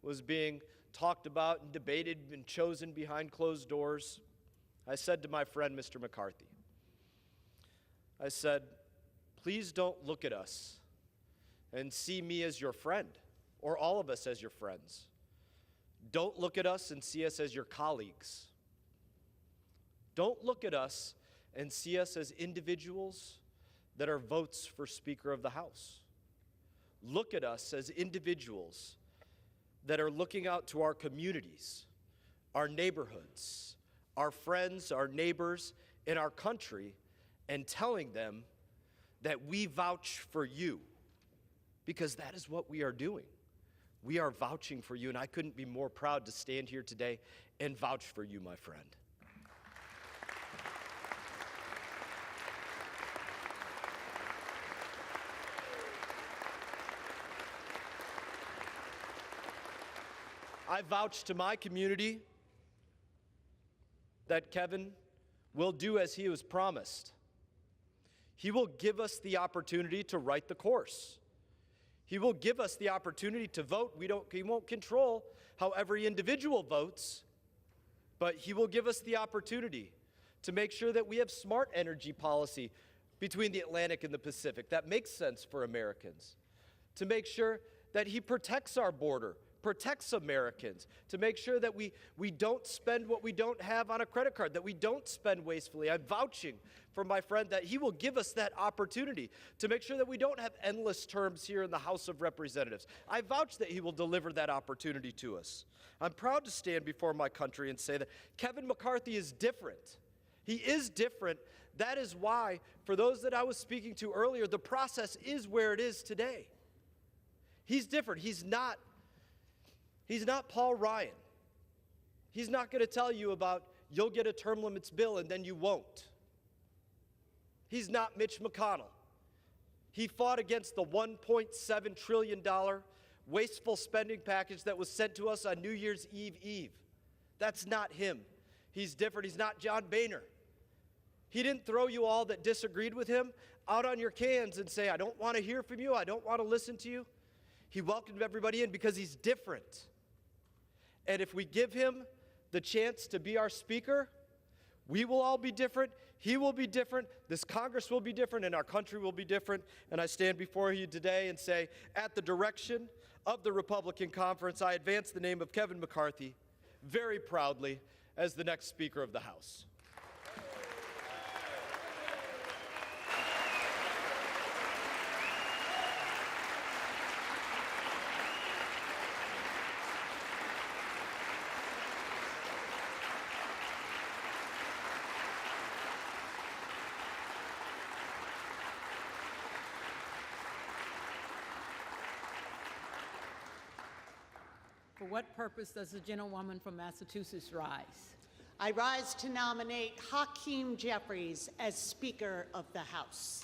was being talked about and debated and chosen behind closed doors, I said to my friend, Mr. McCarthy, I said, please don't look at us and see me as your friend or all of us as your friends. Don't look at us and see us as your colleagues. Don't look at us and see us as individuals that are votes for Speaker of the House. Look at us as individuals that are looking out to our communities, our neighborhoods, our friends, our neighbors, in our country, and telling them that we vouch for you, because that is what we are doing. We are vouching for you, and I couldn't be more proud to stand here today and vouch for you, my friend. I vouch to my community that Kevin will do as he was promised. He will give us the opportunity to write the course. He will give us the opportunity to vote. He won't control how every individual votes, but he will give us the opportunity to make sure that we have smart energy policy between the Atlantic and the Pacific that makes sense for Americans, to make sure that he protects our border, protects Americans, to make sure that we don't spend what we don't have on a credit card, that we don't spend wastefully. I'm vouching for my friend that he will give us that opportunity to make sure that we don't have endless terms here in the House of Representatives. I vouch that he will deliver that opportunity to us. I'm proud to stand before my country and say that Kevin McCarthy is different. He is different. That is why, for those that I was speaking to earlier, the process is where it is today. He's different. He's not Paul Ryan. He's not going to tell you about you'll get a term limits bill and then you won't. He's not Mitch McConnell. He fought against the $1.7 trillion wasteful spending package that was sent to us on New Year's Eve. That's not him. He's different. He's not John Boehner. He didn't throw you all that disagreed with him out on your cans and say, I don't want to hear from you. I don't want to listen to you. He welcomed everybody in because he's different. And if we give him the chance to be our speaker, we will all be different. he will be different, this Congress will be different, and our country will be different. And I stand before you today and say, at the direction of the Republican conference, I advance the name of Kevin McCarthy very proudly as the next Speaker of the House. For what purpose does the gentlewoman from Massachusetts rise? I rise to nominate Hakeem Jeffries as Speaker of the House.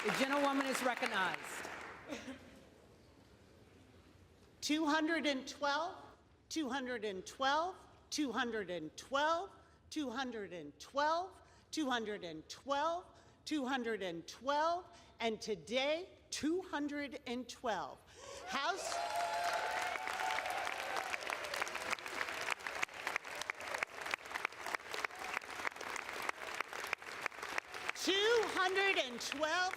The gentlewoman is recognized. 212, 212, 212, 212, 212, 212, and today, 212. House.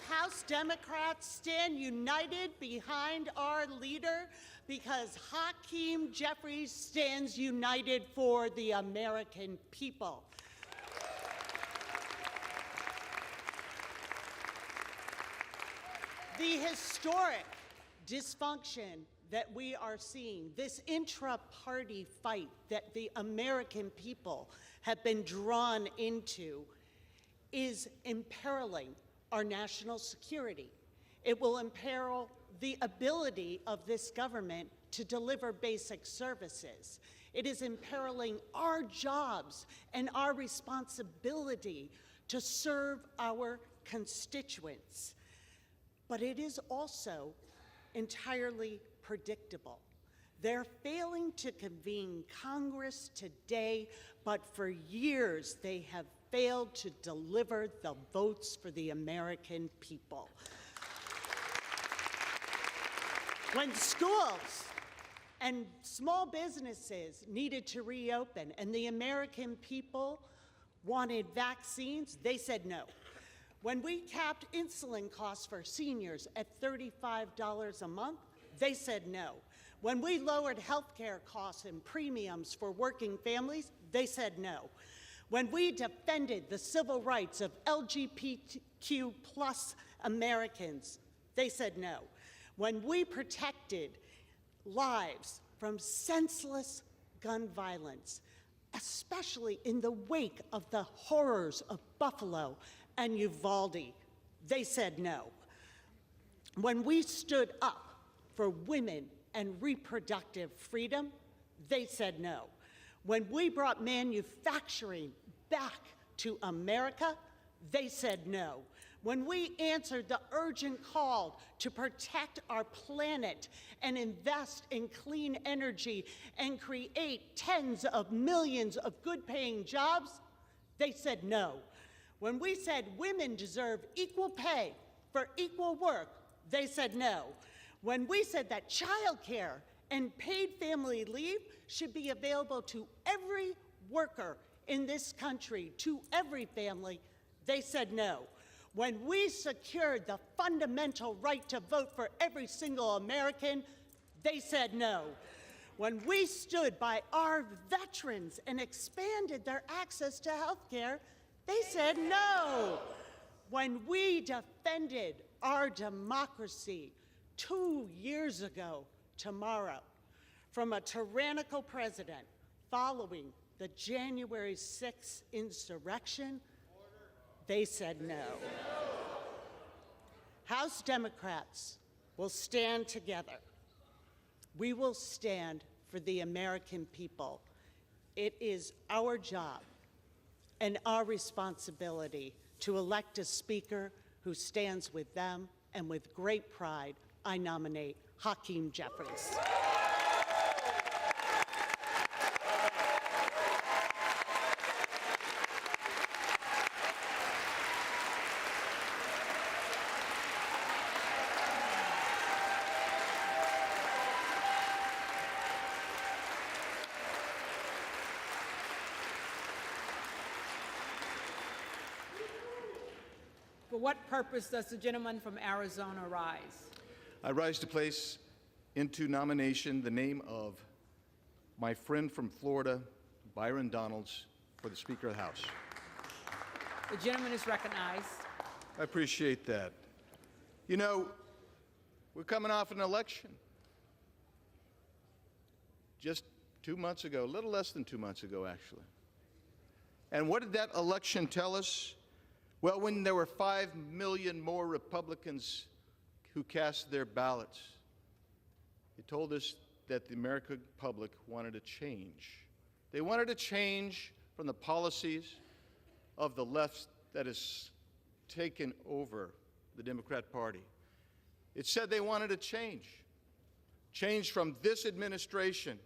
House Democrats stand united behind our leader because Hakeem Jeffries stands united for the American people. The historic dysfunction that we are seeing, this intra-party fight that the American people have been drawn into, is imperiling our national security. It will imperil the ability of this government to deliver basic services. It is imperiling our jobs and our responsibility to serve our constituents. But it is also entirely predictable. They're failing to convene Congress today, but for years they have failed to deliver the votes for the American people. When schools and small businesses needed to reopen and the American people wanted vaccines, they said no. When we capped insulin costs for seniors at $35 a month, they said no. When we lowered health care costs and premiums for working families, they said no. When we defended the civil rights of LGBTQ plus Americans, they said no. When we protected lives from senseless gun violence, especially in the wake of the horrors of Buffalo and Uvalde, they said no. When we stood up for women and reproductive freedom, they said no. When we brought manufacturing back to America, they said no. When we answered the urgent call to protect our planet and invest in clean energy and create tens of millions of good-paying jobs, they said no. When we said women deserve equal pay for equal work, they said no. When we said that childcare and paid family leave should be available to every worker in this country, to every family, they said no. When we secured the fundamental right to vote for every single American, they said no. When we stood by our veterans and expanded their access to health care, they said no. When we defended our democracy 2 years ago tomorrow from a tyrannical president following the January 6th insurrection, they said no. House Democrats will stand together. We will stand for the American people. It is our job and our responsibility to elect a speaker who stands with them, and with great pride, I nominate Hakeem Jeffries. For what purpose does the gentleman from Arizona rise? I rise to place into nomination the name of my friend from Florida, Byron Donalds, for the Speaker of the House. The gentleman is recognized. I appreciate that. You know, we're coming off an election. Just 2 months ago, a little less than 2 months ago, actually. And what did that election tell us? Well, when there were 5 million more Republicans who cast their ballots, it told us that the American public wanted a change. They wanted a change from the policies of the left that has taken over the Democrat Party. It said they wanted a change from this administration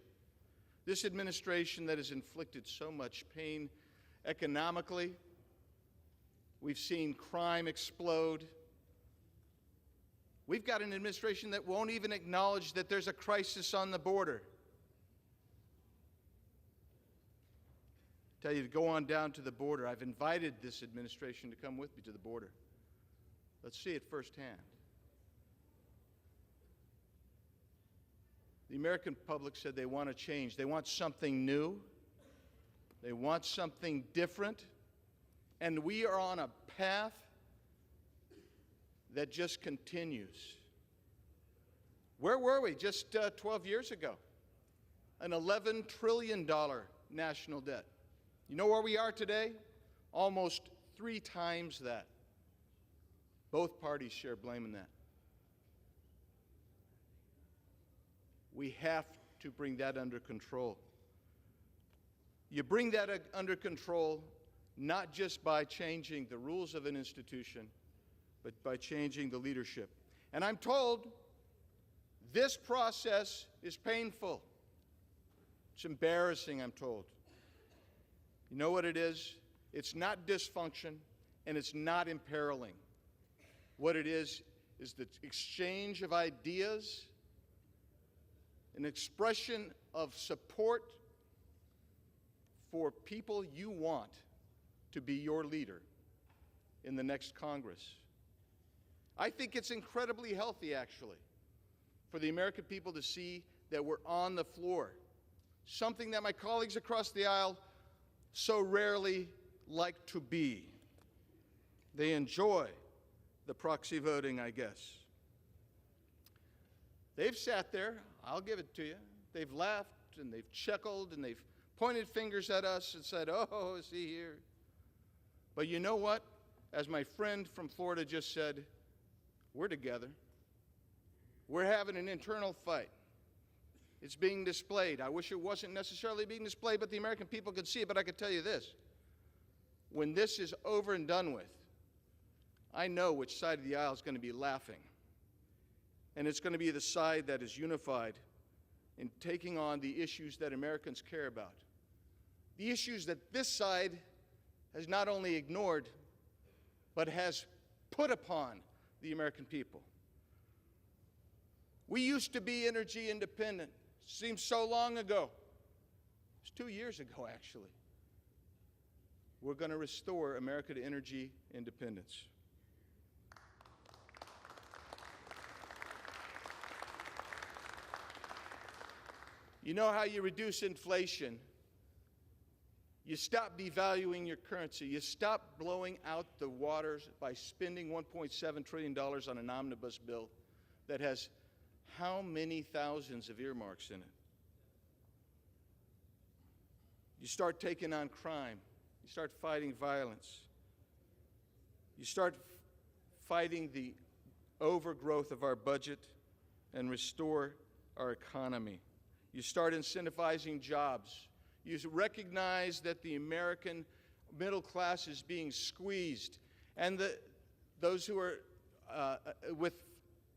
that has inflicted so much pain economically. We've seen crime explode. We've got an administration that won't even acknowledge that there's a crisis on the border. I tell you to go on down to the border. I've invited this administration to come with me to the border. Let's see it firsthand. The American public said they want to change. They want something new. They want something different. And we are on a path that just continues. Where were we just 12 years ago? An $11 trillion national debt. You know where we are today? Almost 3 times that. Both parties share blame in that. We have to bring that under control. You bring that under control not just by changing the rules of an institution, but by changing the leadership. And I'm told this process is painful. It's embarrassing, I'm told. You know what it is? It's not dysfunction, and it's not imperiling. What it is the exchange of ideas, an expression of support for people you want to be your leader in the next Congress. I think it's incredibly healthy, actually, for the American people to see that we're on the floor, something that my colleagues across the aisle so rarely like to be. They enjoy the proxy voting, I guess. They've sat there, I'll give it to you. They've laughed and they've chuckled and they've pointed fingers at us and said, oh, is he here? But you know what? As my friend from Florida just said, we're together. We're having an internal fight. It's being displayed. I wish it wasn't necessarily being displayed, but the American people could see it. But I can tell you this. When this is over and done with, I know which side of the aisle is going to be laughing. And it's going to be the side that is unified in taking on the issues that Americans care about. The issues that this side has not only ignored, but has put upon the American people. We used to be energy independent. Seems so long ago. It's 2 years ago, actually. We're going to restore America to energy independence. You know how you reduce inflation? You stop devaluing your currency. You stop blowing out the waters by spending $1.7 trillion on an omnibus bill that has how many thousands of earmarks in it? You start taking on crime. You start fighting violence. You start fighting the overgrowth of our budget and restore our economy. You start incentivizing jobs. You recognize that the American middle class is being squeezed, and those who are with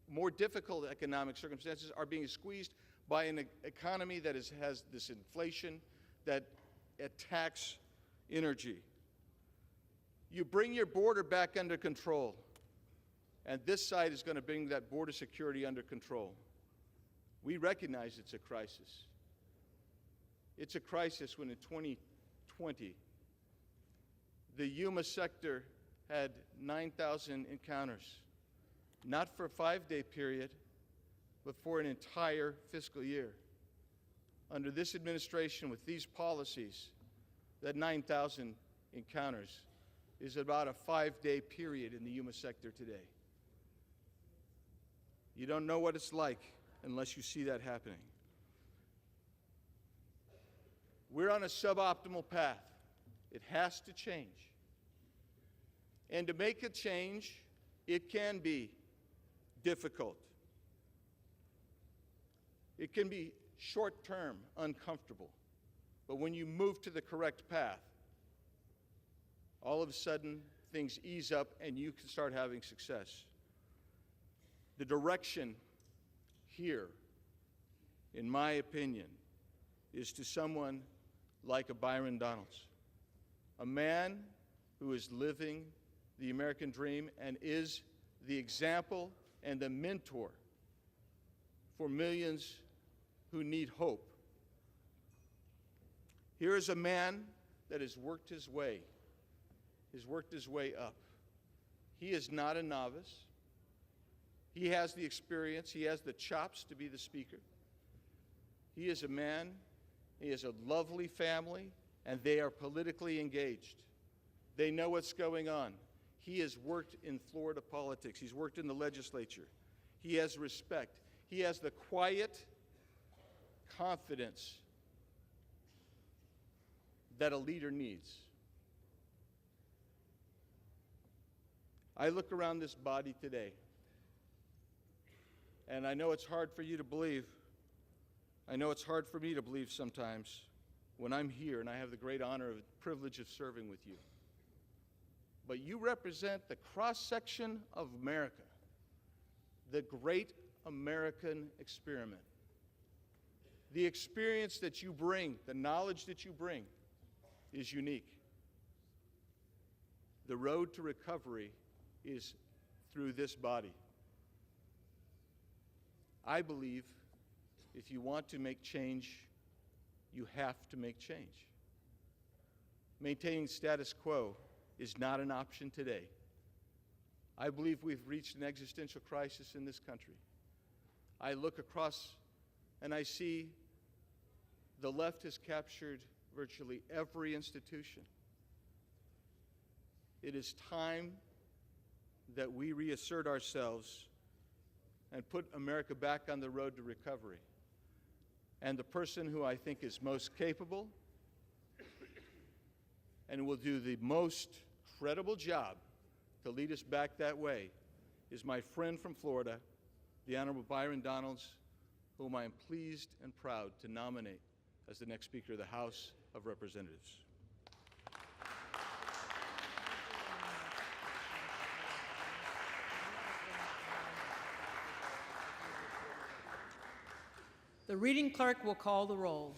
more difficult economic circumstances are being squeezed by an economy that has this inflation that attacks energy. You bring your border back under control, and this side is going to bring that border security under control. We recognize it's a crisis. It's a crisis when in 2020, the Yuma sector had 9,000 encounters, not for a 5-day period, but for an entire fiscal year. Under this administration, with these policies, that 9,000 encounters is about a 5-day period in the Yuma sector today. You don't know what it's like unless you see that happening. We're on a suboptimal path. It has to change. And to make a change, it can be difficult. It can be short-term, uncomfortable. But when you move to the correct path, all of a sudden things ease up and you can start having success. The direction here, in my opinion, is to someone like a Byron Donalds, a man who is living the American dream and is the example and the mentor for millions who need hope. Here is a man that has worked his way up. He is not a novice. He has the experience. He has the chops to be the speaker. He is a man. He has a lovely family, and they are politically engaged. They know what's going on. He has worked in Florida politics. He's worked in the legislature. He has respect. He has the quiet confidence that a leader needs. I look around this body today, and I know it's hard for you to believe. I know it's hard for me to believe sometimes when I'm here and I have the great honor and privilege of serving with you. But you represent the cross-section of America, the great American experiment. The experience that you bring, the knowledge that you bring, is unique. The road to recovery is through this body. I believe if you want to make change, you have to make change. Maintaining status quo is not an option today. I believe we've reached an existential crisis in this country. I look across and I see the left has captured virtually every institution. It is time that we reassert ourselves and put America back on the road to recovery. And the person who I think is most capable and will do the most credible job to lead us back that way is my friend from Florida, the Honorable Byron Donalds, whom I am pleased and proud to nominate as the next Speaker of the House of Representatives. The reading clerk will call the roll.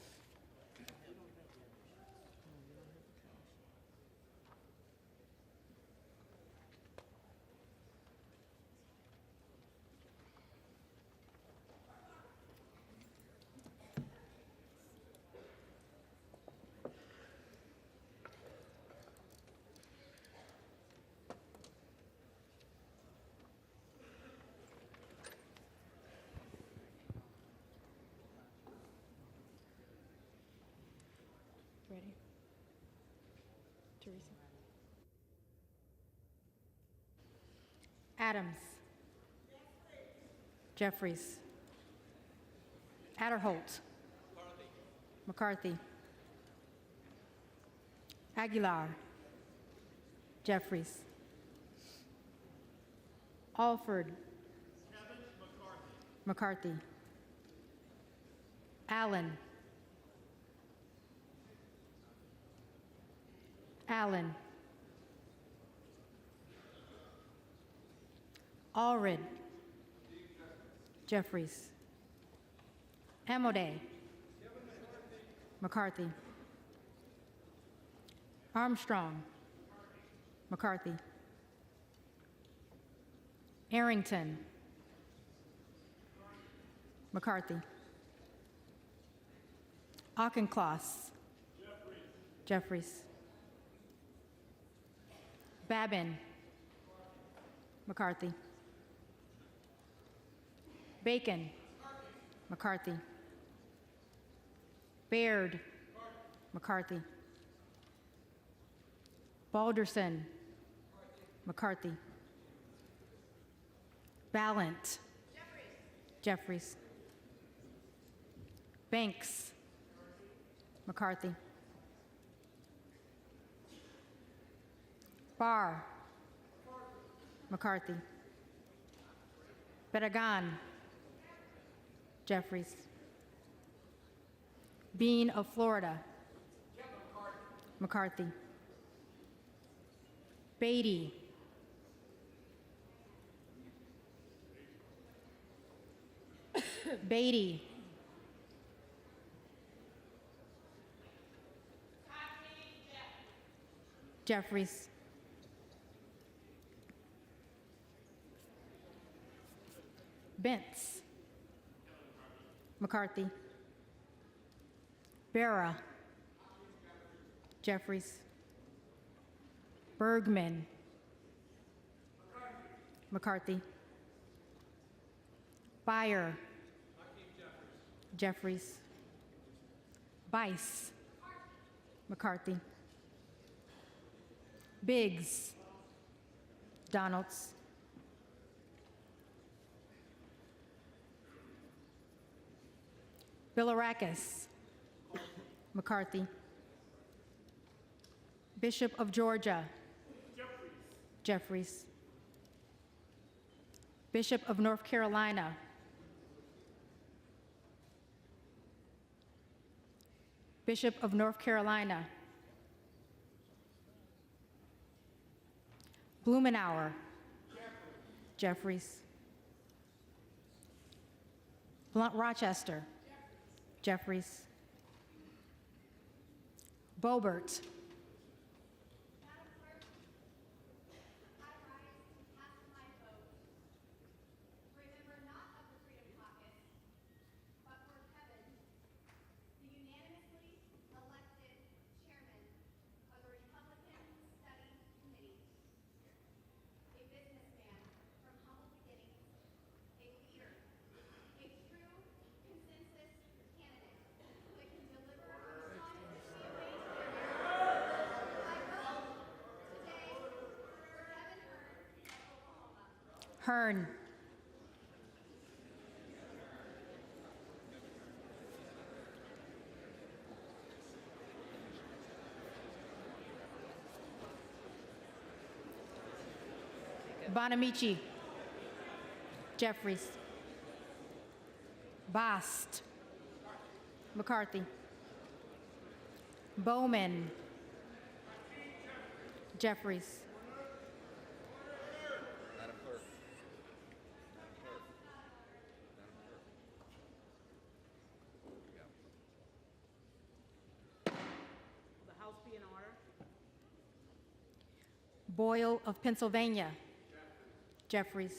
Ready? Teresa? Adams. Jeffries. Adderholt. McCarthy. Aguilar. Jeffries. Alford. Kevin McCarthy. Allen. Allen. Allred. Jeffries. Amodei. McCarthy. Armstrong. McCarthy. Arrington. McCarthy. Auchincloss. Jeffries. Babin. McCarthy. Bacon. McCarthy. Baird. McCarthy. Balderson. McCarthy. Ballant. Jeffries. Banks. McCarthy. Barr. McCarthy. Bedagan. Jeffries. Bean of Florida. McCarthy. Beatty. Beatty. Jeffries. Bentz. McCarthy. Barra. Jeffries. Bergman. McCarthy. Beyer. Jeffries. Bice. McCarthy. Biggs. Donalds. Bilirakis. McCarthy. Bishop of Georgia. Jeffries. Bishop of North Carolina. Bishop of North Carolina. Blumenauer. Jeffries. Blunt Rochester. Jeffries. Boebert. Remember not of the Freedom Caucus, but for Kevin, the unanimously elected chairman of the Republican Study Committee, a businessman from humble beginnings, a leader, a true consensus candidate that can deliver on his campaign promise. I vote today for Kevin Hearn of Oklahoma. Hearn. Bonamici. Jeffries. Bast. McCarthy. Bowman. Jeffries. Madam Clerk. The House be in order. Boyle of Pennsylvania. Jeffries.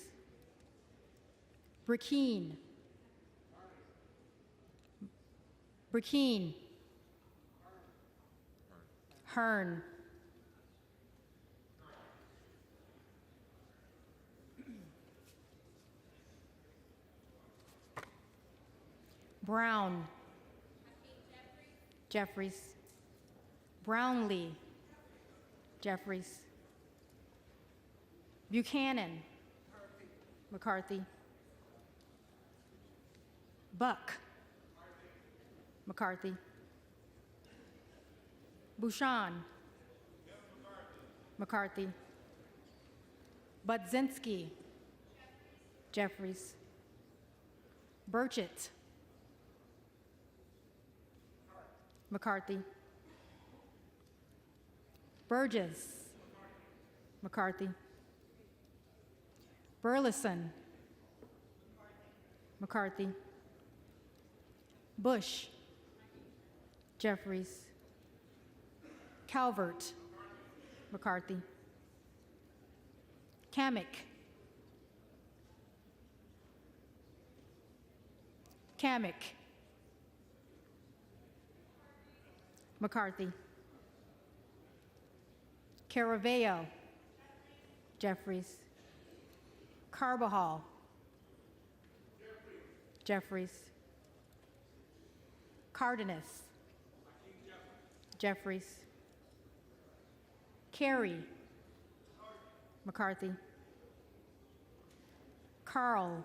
Burkeen. Burkeen. Hearn. Brown. Jeffries. Brownlee. Jeffries. Buchanan. McCarthy. Buck. McCarthy. Bouchon. McCarthy. Budzinski. Jeffries. Burchett. McCarthy. Burgess. McCarthy. Burleson. McCarthy. Bush. Jeffries. Calvert. McCarthy. Kamick. Kamick. McCarthy. Caraveo. Jeffries. Carbajal. Jeffries. Cardenas. Jeffries. Carey. McCarthy. Carl.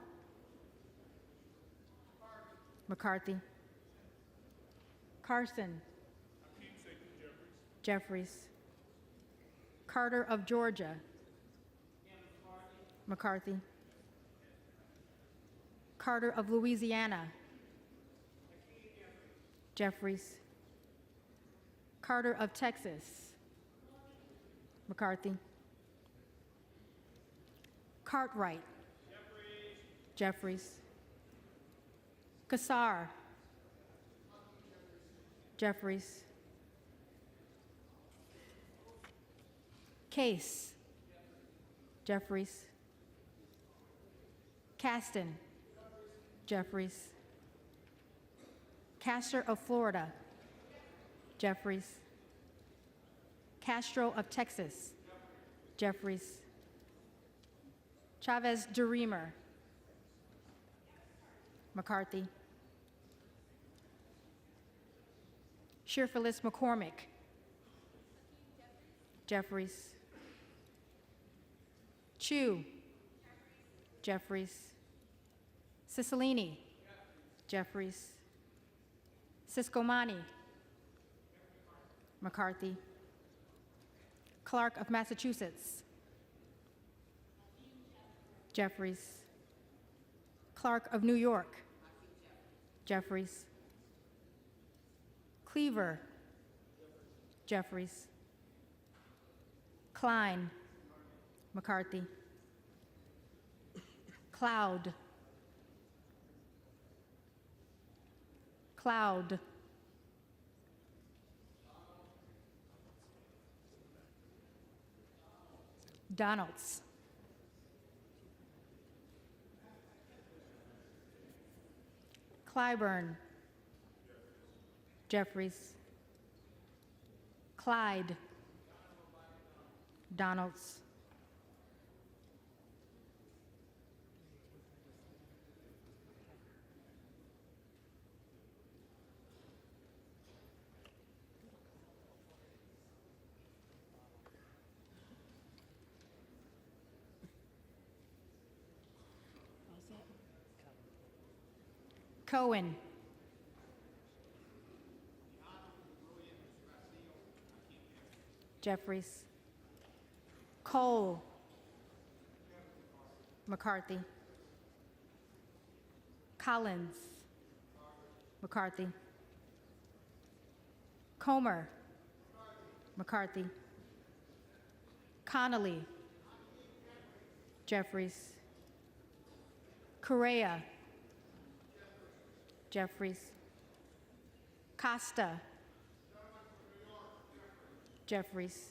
McCarthy. Carson. Jeffries. Carter of Georgia. McCarthy. Carter of Louisiana. Jeffries. Carter of Texas. McCarthy. Cartwright. Jeffries. Kassar. Jeffries. Case. Jeffries. Caston. Jeffries. Castor of Florida. Jeffries. Castro of Texas. Jeffries. Chavez DeReamer. McCarthy. Shearfilis McCormick. Jeffries. Chu. Jeffries. Cicilline. Jeffries. Siscomani. McCarthy. Clark of Massachusetts. Jeffries. Clark of New York. Jeffries. Cleaver. Jeffries. Klein. McCarthy. Cloud. Cloud. Donalds. Clyburn. Jeffries. Clyde. Donalds. Cohen. Jeffries. Cole. McCarthy. Collins. McCarthy. Comer. McCarthy. Connolly. Jeffries. Correa. Jeffries. Costa. Jeffries.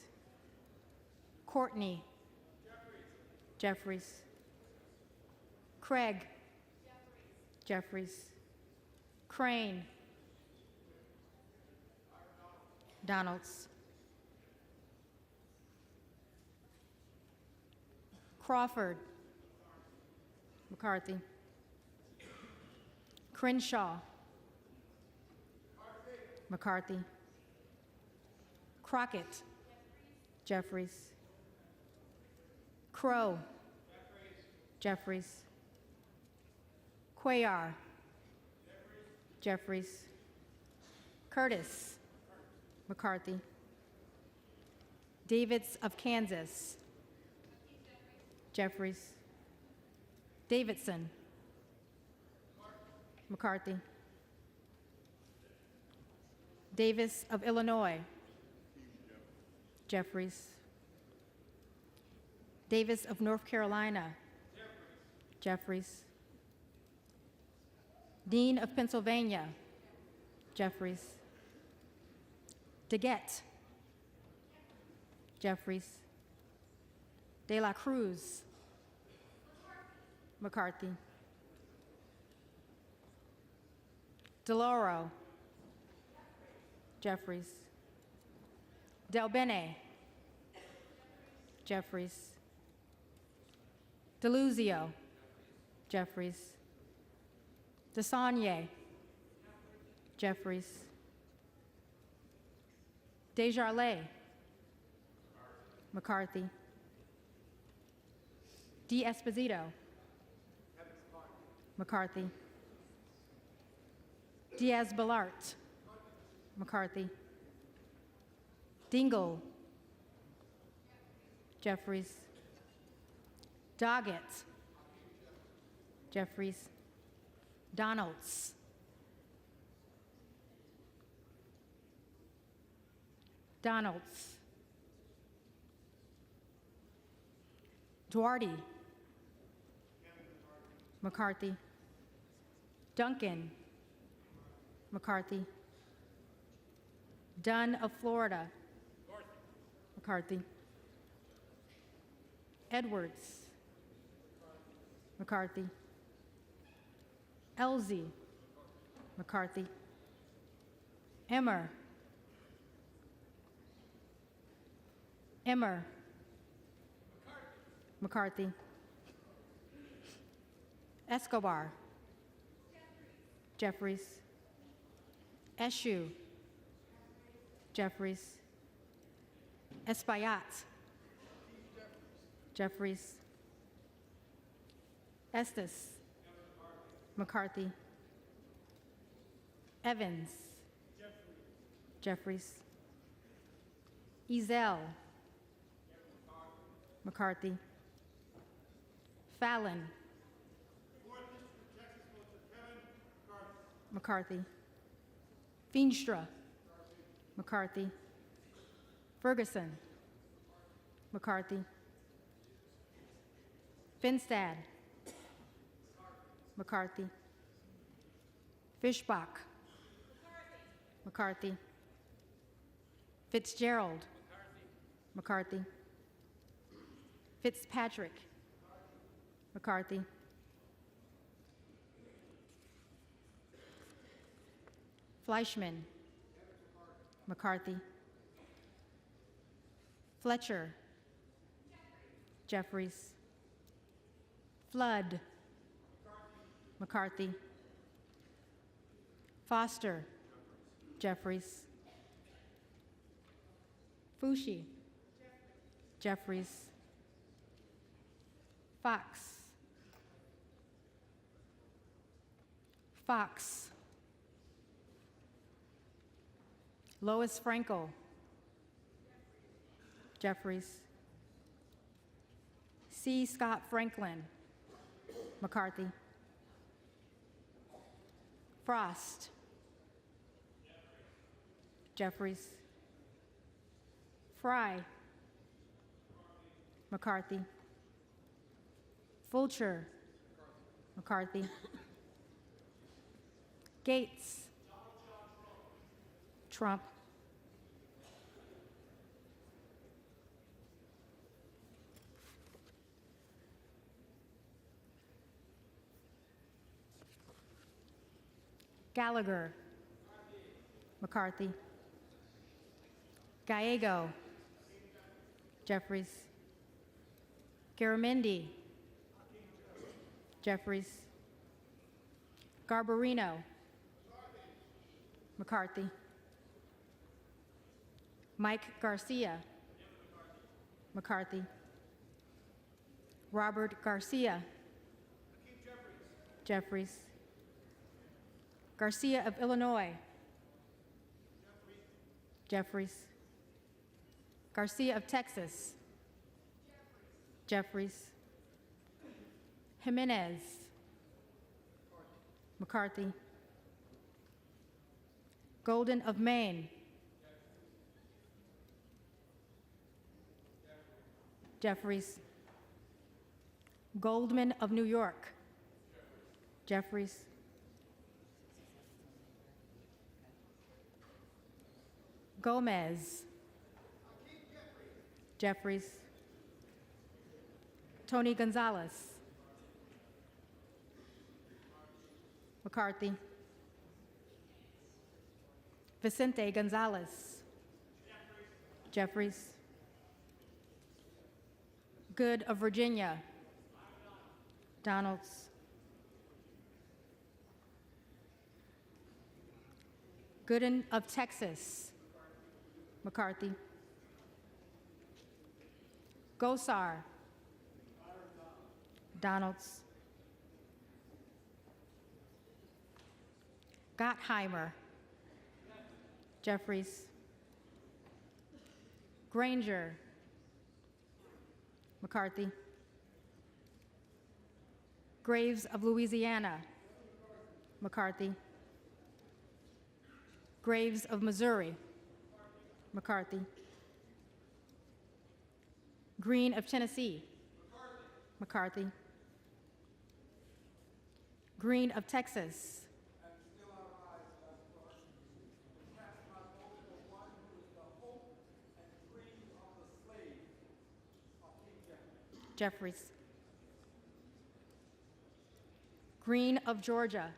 Courtney. Jeffries. Craig. Jeffries. Crane. Donalds. Crawford. McCarthy. Crenshaw. McCarthy. Crockett. Jeffries. Crow. Jeffries. Cuellar. Jeffries. Curtis. McCarthy. Davids of Kansas. Jeffries. Davidson. McCarthy. Davis of Illinois. Jeffries. Davis of North Carolina. Jeffries. Dean of Pennsylvania. Jeffries. DeGette. Jeffries. De la Cruz. McCarthy. DeLauro. Jeffries. Del Bene. Jeffries. DeLuzio. Jeffries. DeSaulnier. Jeffries. Desjardins. McCarthy. D'Esposito. McCarthy. Diaz-Balart. McCarthy. Dingle. Jeffries. Doggett. Jeffries. Donalds. Donalds. Duarte. McCarthy. Duncan. McCarthy. Dunn of Florida. McCarthy. Edwards. McCarthy. Elsie. McCarthy. Emmer. Emmer. McCarthy. Escobar. Jeffries. Eshue. Jeffries. Espaillat. Jeffries. Estes. McCarthy. Evans. Jeffries. Ezell. McCarthy. Fallon. McCarthy. Feenstra. McCarthy. Ferguson. McCarthy. Finstad. McCarthy. Fishbach. McCarthy. Fitzgerald. McCarthy. Fitzpatrick. McCarthy. Fleischman. McCarthy. Fletcher. Jeffries. Flood. McCarthy. Foster. Jeffries. Fushi. Jeffries. Fox. Fox. Lois Frankel. Jeffries. C. Scott Franklin. McCarthy. Frost. Jeffries. Fry. McCarthy. Fulcher. McCarthy. Gates. Trump. Gallagher. McCarthy. Gallego. Jeffries. Garamendi. Jeffries. Garbarino. McCarthy. Mike Garcia. McCarthy. Robert Garcia. Jeffries. Garcia of Illinois. Jeffries. Garcia of Texas. Jeffries. Jimenez. McCarthy. Golden of Maine. Jeffries. Goldman of New York. Jeffries. Gomez. Jeffries. Tony Gonzalez. McCarthy. Vicente Gonzalez. Jeffries. Good of Virginia. Donalds. Gooden of Texas. McCarthy. Gosar. Donalds. Gottheimer. Jeffries. Granger. McCarthy. Graves of Louisiana. McCarthy. Graves of Missouri. McCarthy. Green of Tennessee. McCarthy. Green of Texas. Jeffries. Green of Georgia.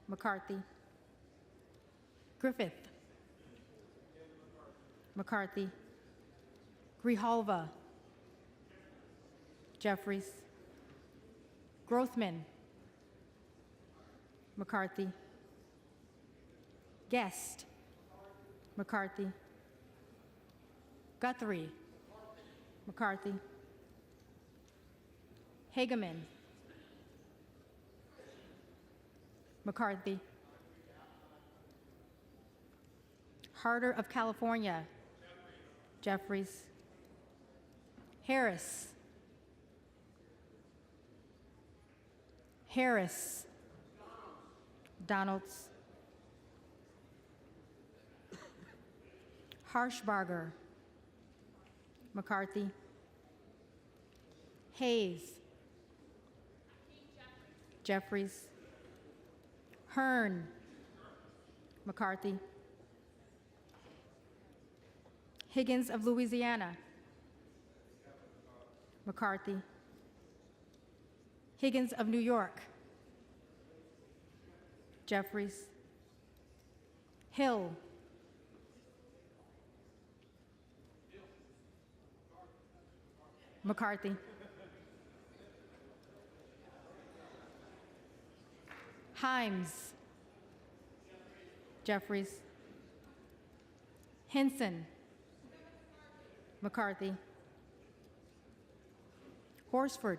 McCarthy. Griffith. McCarthy. Grijalva. Jeffries. Grothman. McCarthy. Guest. McCarthy. Guthrie. McCarthy. Hageman. McCarthy. Harder of California. Jeffries. Harris. Harris. Donalds. Harshbarger. McCarthy. Hayes. Jeffries. Hearn. McCarthy. Higgins of Louisiana. McCarthy. Higgins of New York. Jeffries. Hill. McCarthy. Himes. Jeffries. Henson. McCarthy. Horsford.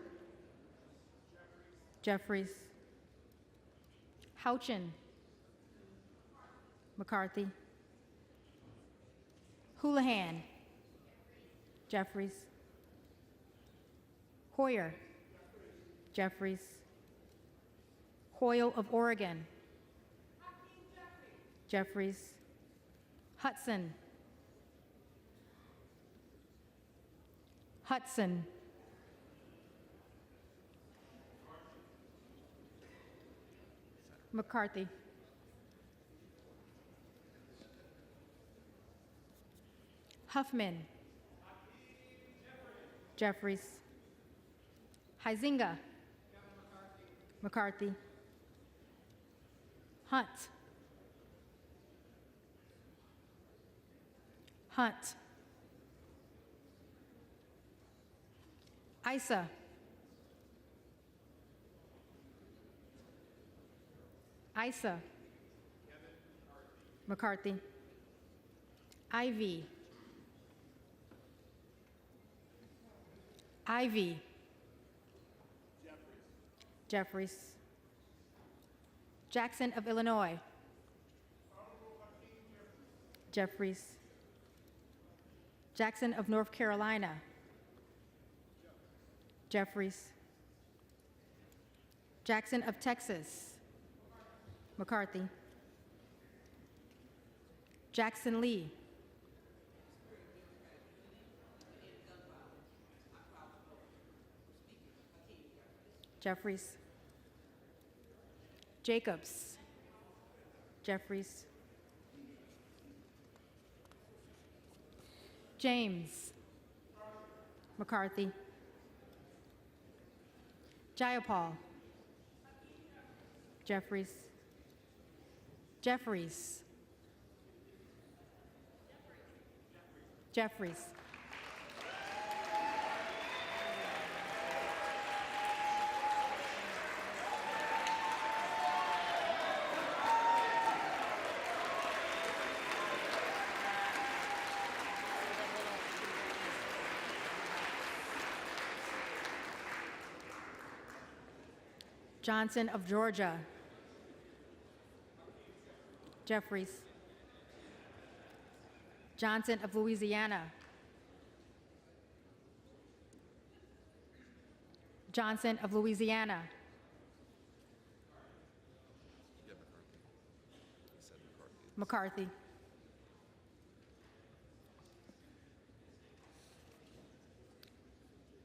Jeffries. Houchin. McCarthy. Houlihan. Jeffries. Hoyer. Jeffries. Hoyle of Oregon. Jeffries. Hudson. Hudson. McCarthy. Huffman. Jeffries. Huizinga. McCarthy. Hunt. Hunt. Isa. Isa. McCarthy. Ivy. Ivy. Jeffries. Jackson of Illinois. Jeffries. Jackson of North Carolina. Jeffries. Jackson of Texas. McCarthy. Jackson Lee. Jeffries. Jacobs. Jeffries. James. McCarthy. Jayapal. Jeffries. Jeffries. Jeffries. Johnson of Georgia. Jeffries. Johnson of Louisiana. Johnson of Louisiana. McCarthy.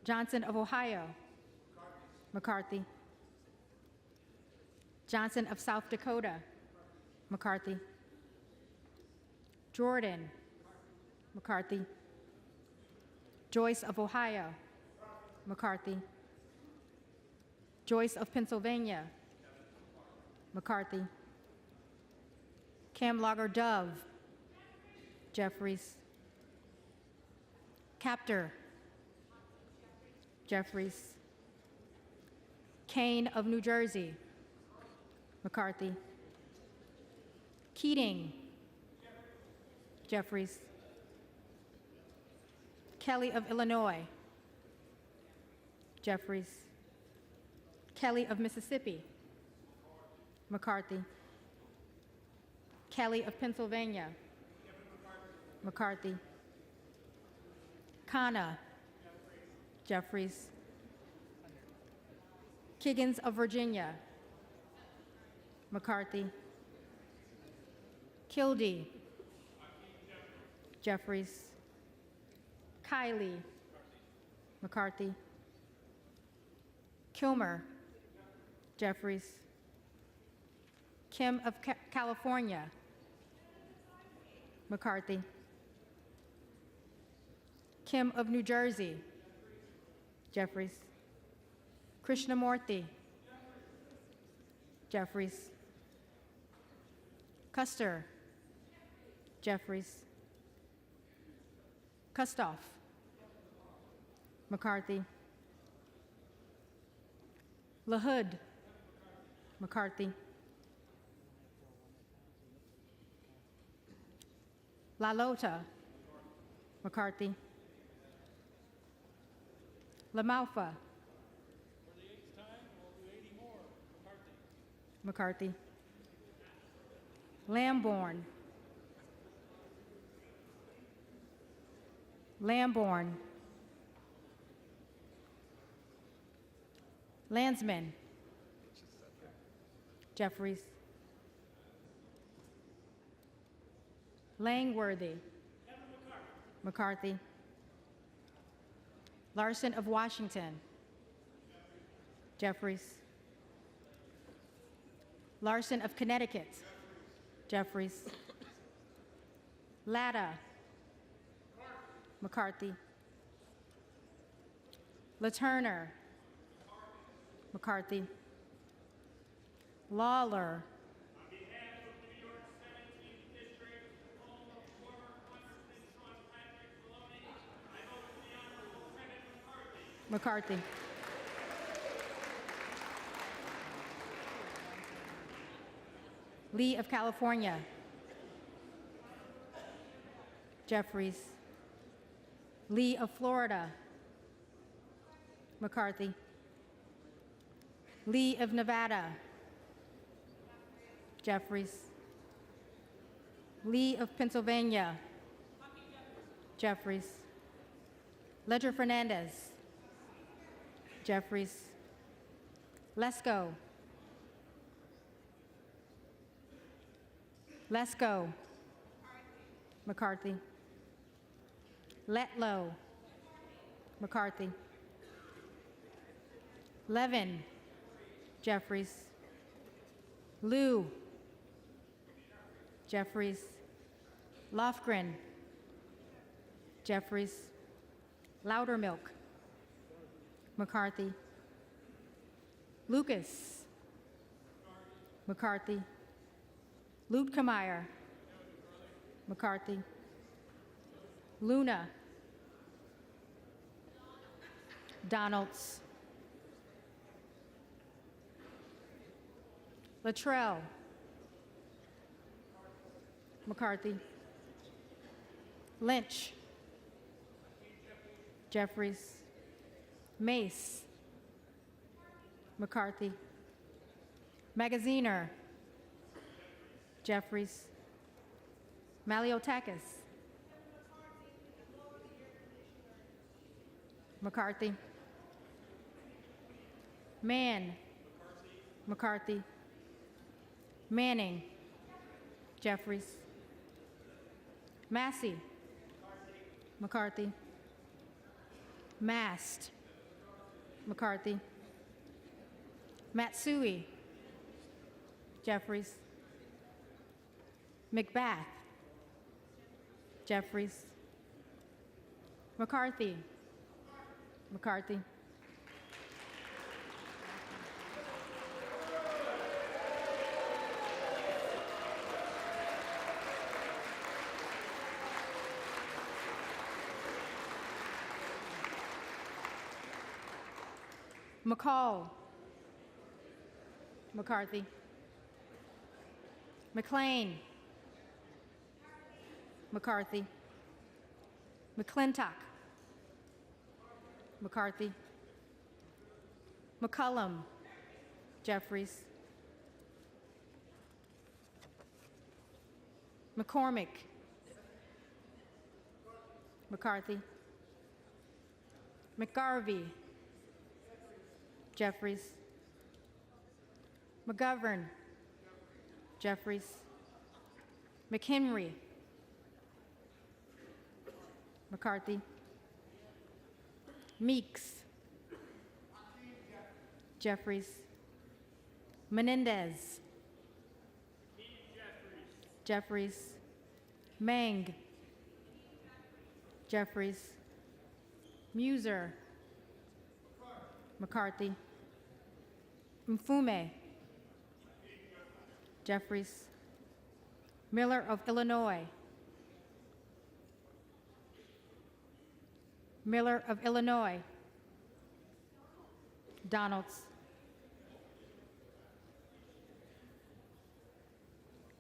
Johnson of Ohio. McCarthy. Johnson of South Dakota. McCarthy. Jordan. McCarthy. Joyce of Ohio. McCarthy. Joyce of Pennsylvania. McCarthy. Camlogger Dove. Jeffries. Captor. Jeffries. Kane of New Jersey. McCarthy. Keating. Jeffries. Kelly of Illinois. Jeffries. Kelly of Mississippi. McCarthy. Kelly of Pennsylvania. McCarthy. Khanna. Jeffries. Kiggins of Virginia. McCarthy. Kildee. Jeffries. Kiley. McCarthy. Kilmer. Jeffries. Kim of California. McCarthy. Kim of New Jersey. Jeffries. Krishnamurthy. Jeffries. Custer. Jeffries. Kustoff. McCarthy. LaHood. McCarthy. LaLota. McCarthy. LaMalfa. McCarthy. Lamborn. Lamborn. Landsman. Jeffries. Langworthy. McCarthy. Larson of Washington. Jeffries. Larson of Connecticut. Jeffries. Latta. McCarthy. LaTurner. McCarthy. Lawler. McCarthy. Lee of California. Jeffries. Lee of Florida. McCarthy. Lee of Nevada. Jeffries. Lee of Pennsylvania. Jeffries. Ledger Fernandez. Jeffries. Lesko. Lesko. McCarthy. Letlow. McCarthy. Levin. Jeffries. Liu. Jeffries. Lofgren. Jeffries. Loudermilk. McCarthy. Lucas. McCarthy. Luetkemeyer. McCarthy. Luna. Donalds. Luttrell. McCarthy. Lynch. Jeffries. Mace. McCarthy. Magaziner. Jeffries. Maliotakis. McCarthy. Mann. McCarthy. Manning. Jeffries. Massey. McCarthy. Mast. McCarthy. Matsui. Jeffries. Macbeth. Jeffries. McCarthy. McCarthy. McCall. McCarthy. McLean. McCarthy. McClintock. McCarthy. McCullum. Jeffries. McCormick. McCarthy. McGarvey. Jeffries. McGovern. Jeffries. McHenry. McCarthy. Meeks. Jeffries. Menendez. Jeffries. Meng. Jeffries. Muser. McCarthy. Mfume. Jeffries. Miller of Illinois. Miller of Illinois. Donalds.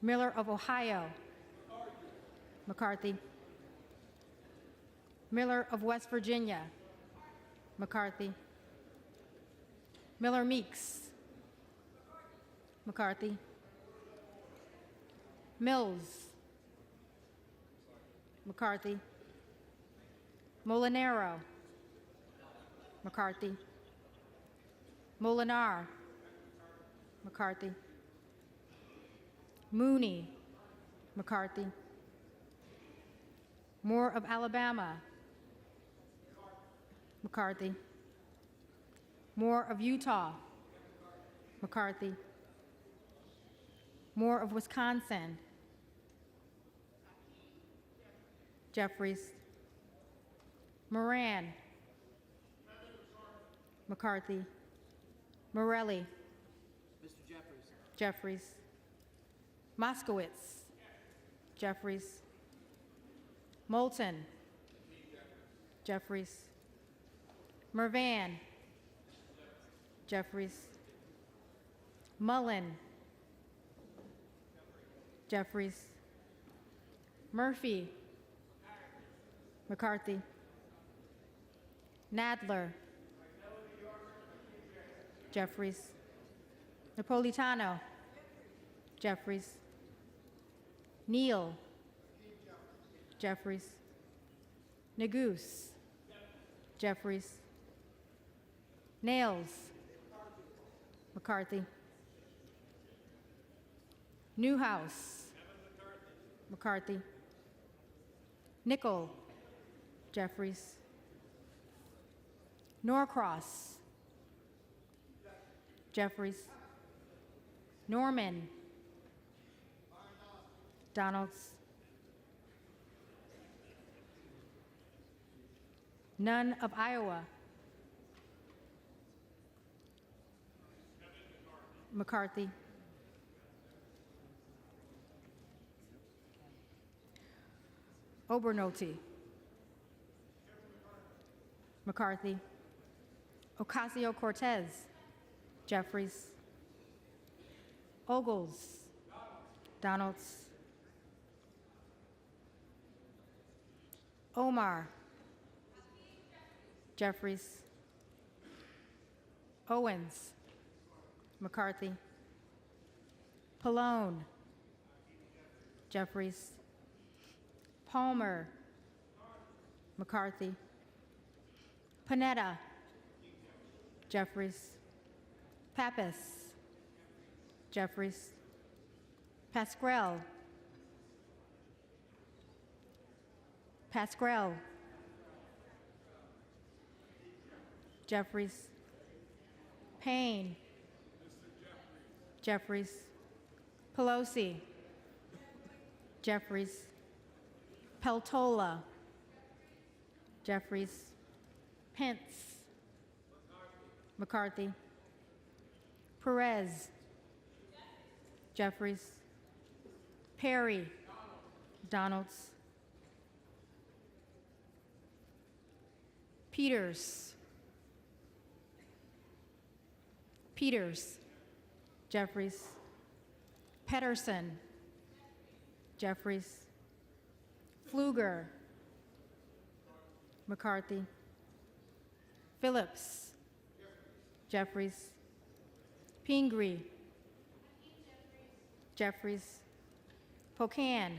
Miller of Ohio. McCarthy. Miller of West Virginia. McCarthy. Miller Meeks. McCarthy. Mills. McCarthy. Molinaro. McCarthy. Molinar. McCarthy. Mooney. McCarthy. Moore of Alabama. McCarthy. Moore of Utah. McCarthy. Moore of Wisconsin. Jeffries. Moran. McCarthy. Morelli. Mr. Jeffries. Jeffries. Moskowitz. Jeffries. Moulton. Jeffries. Mervan. Jeffries. Mullen. Jeffries. Murphy. McCarthy. Nadler. Jeffries. Napolitano. Jeffries. Neal. Jeffries. Neguse. Jeffries. Nails. McCarthy. Newhouse. McCarthy. Nickel. Jeffries. Norcross. Jeffries. Norman. Donalds. None of Iowa. McCarthy. Obernolte. McCarthy. Ocasio-Cortez. Jeffries. Ogles. Donalds. Omar. Jeffries. Owens. McCarthy. Pallone, Jeffries, Palmer, McCarthy, Panetta, Jeffries, Pappas, Jeffries, Pascrell, Pascrell, Jeffries, Payne, Jeffries, Pelosi, Jeffries, Peltola, Jeffries, Pence, McCarthy, Perez, Jeffries, Perry, Donalds, Peters, Jeffries, Pedersen, Jeffries, Pfluger, McCarthy, Phillips, Jeffries, Pingree, Jeffries, Pocan,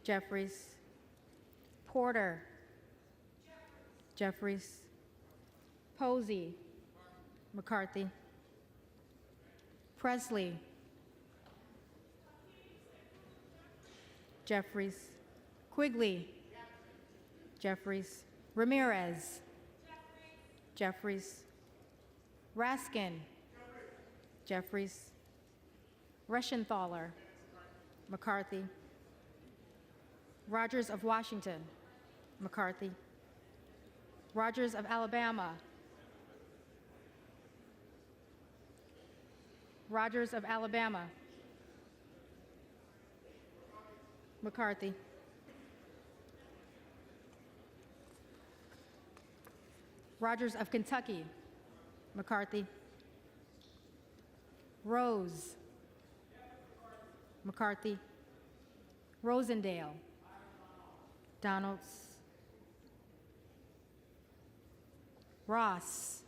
Jeffries, Porter, Jeffries, Posey, McCarthy, Presley, Jeffries, Quigley, Jeffries, Ramirez, Jeffries, Raskin, Jeffries, Reschenthaler, McCarthy, Rogers of Washington, McCarthy, Rogers of Alabama, Rogers of Alabama, McCarthy, Rogers of Kentucky, McCarthy, Rose, McCarthy, Rosendale, Donalds, Ross,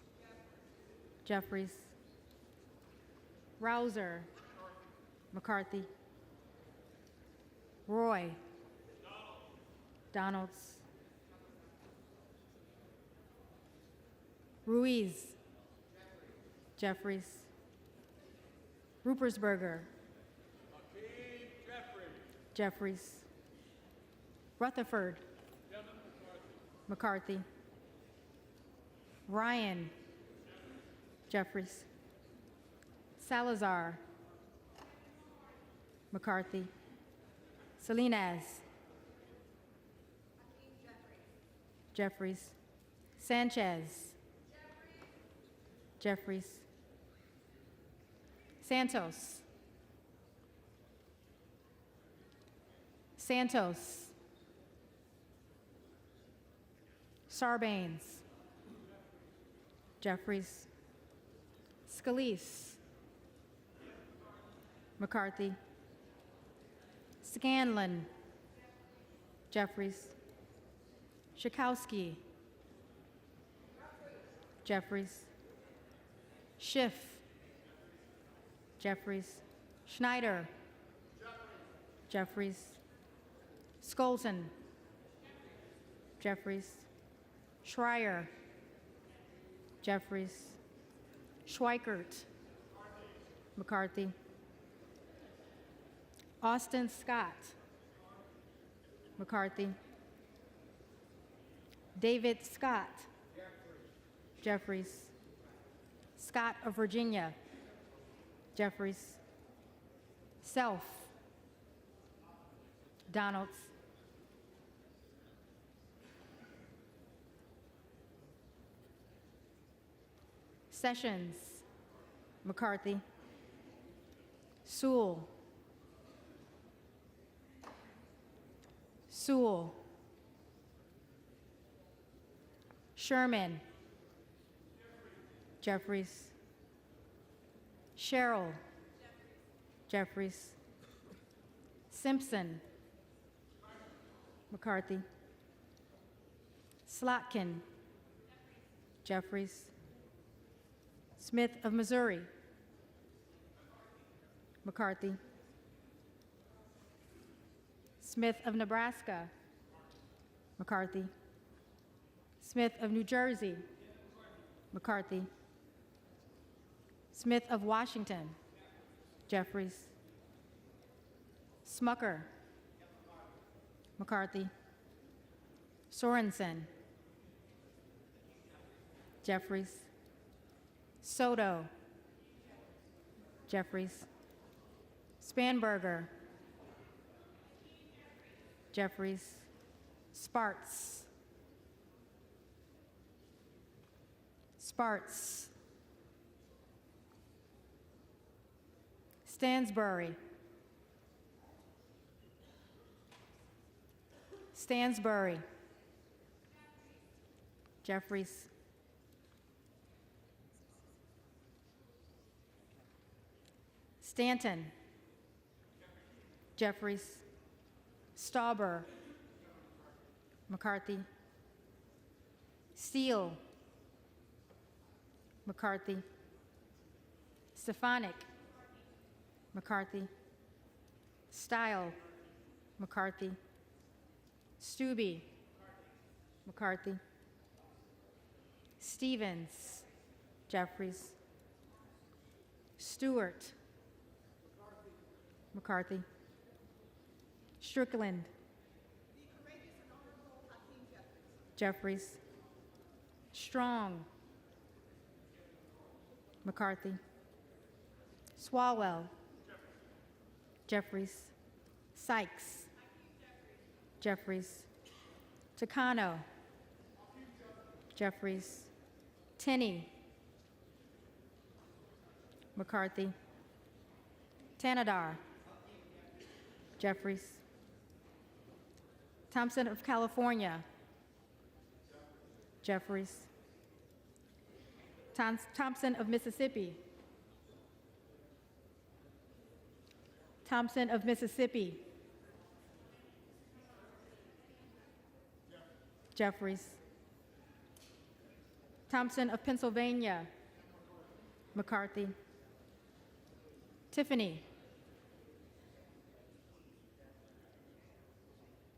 Jeffries, Rouser, McCarthy, Roy, Donalds, Ruiz, Jeffries, Rupersberger, Jeffries, Rutherford, McCarthy, Ryan, Jeffries, Salazar, McCarthy, Salinas, Jeffries, Sanchez, Jeffries, Santos, Sarbanes, Jeffries, Scalise, McCarthy, Scanlon, Jeffries, Schakowsky, Jeffries, Schiff, Jeffries, Schneider, Jeffries, Skolton, Jeffries, Schreier, Jeffries, Schweikert, McCarthy, Austin Scott, McCarthy, David Scott, Jeffries, Scott of Virginia, Jeffries, Self, Donalds, Sessions, McCarthy, Sewell, Sherman, Jeffries, Sherrill, Jeffries, Simpson, McCarthy, Slotkin, Jeffries, Smith of Missouri, McCarthy. Smith of Nebraska, McCarthy. Smith of New Jersey, McCarthy. Smith of Washington, Jeffries. Smucker, McCarthy. Sorensen, Jeffries. Soto, Jeffries. Spanberger, Jeffries. Sparts, Sparts. Stansbury, Stansbury. Jeffries. Stanton, Jeffries. Stauber, McCarthy. Steele, McCarthy. Stefanik, McCarthy. Style, McCarthy. Stube, McCarthy. Stevens, Jeffries. Stewart, McCarthy. Strickland, Jeffries. Strong, McCarthy. Swalwell, Jeffries. Sykes, Jeffries. Takano, Jeffries. Tenney, McCarthy. Tanadar, Jeffries. Thompson of California, Jeffries. Thompson of Mississippi, Thompson of Mississippi, Jeffries. Thompson of Pennsylvania, McCarthy. Tiffany,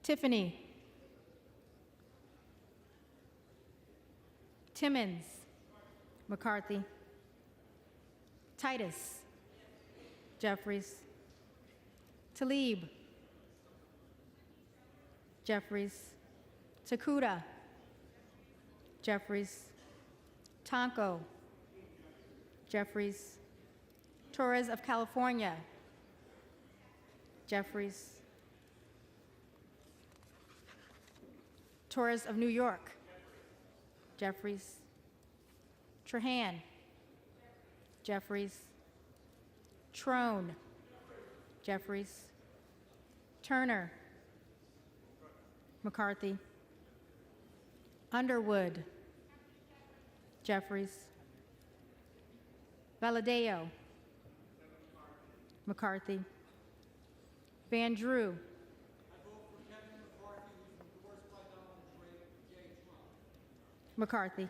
Tiffany. Timmons, McCarthy. Titus, Jeffries. Talib, Jeffries. Takuda, Jeffries. Tonko, Jeffries. Torres of California, Jeffries. Torres of New York, Jeffries. Trahan, Jeffries. Trone, Jeffries. Turner, McCarthy. Underwood, Jeffries. Valadeo, McCarthy. Van Drew, McCarthy.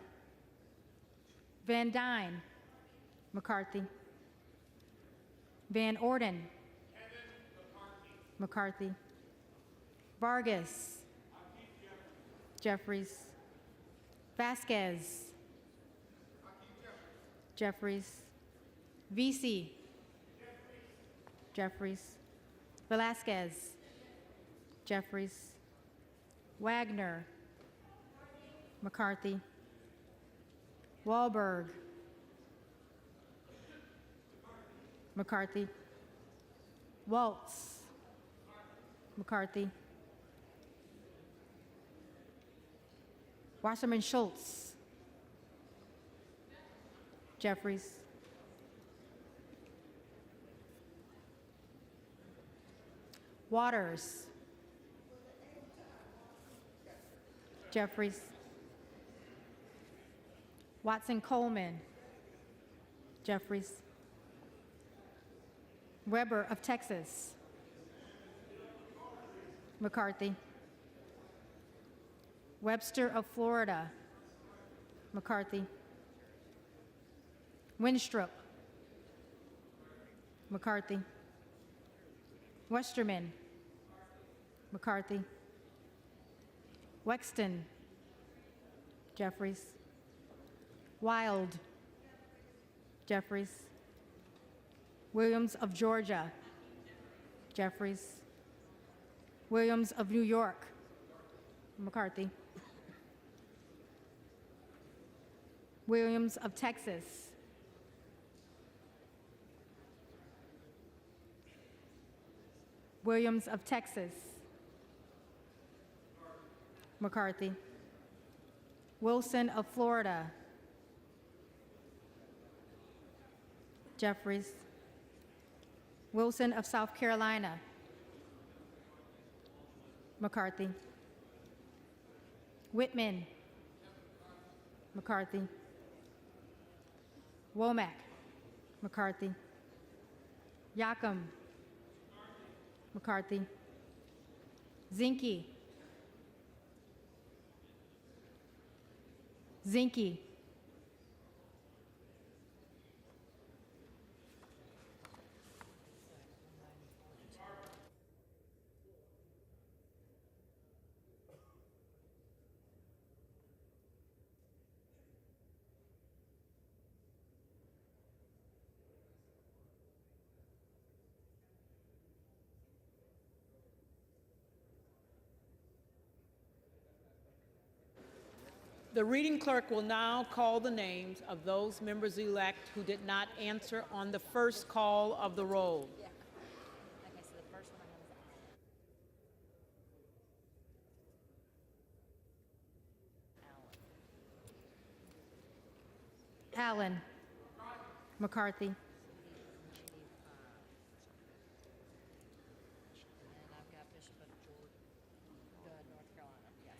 Van Dyne, McCarthy. Van Orden, McCarthy. Vargas, Jeffries. Vasquez, Jeffries. Vesey, Jeffries. Velasquez, Jeffries. Wagner, McCarthy. Wahlberg, McCarthy. Waltz, McCarthy. Wasserman Schultz, Jeffries. Waters, Jeffries. Watson Coleman, Jeffries. Weber of Texas, McCarthy. Webster of Florida, McCarthy. Winstrup, McCarthy. Westerman. McCarthy. Wexton. Jeffries. Wild. Jeffries. Williams of Georgia. Jeffries. Williams of New York. McCarthy. Williams of Texas. Williams of Texas. McCarthy. Wilson of Florida. Jeffries. Wilson of South Carolina. McCarthy. Whitman. McCarthy. Womack. McCarthy. Yacom. McCarthy. Zinke. Zinke. The reading clerk will now call the names of those members-elect who did not answer on the first call of the roll. Okay, so the first one I have is Allen. McCarthy. and I've got Bishop of North Carolina. Yes.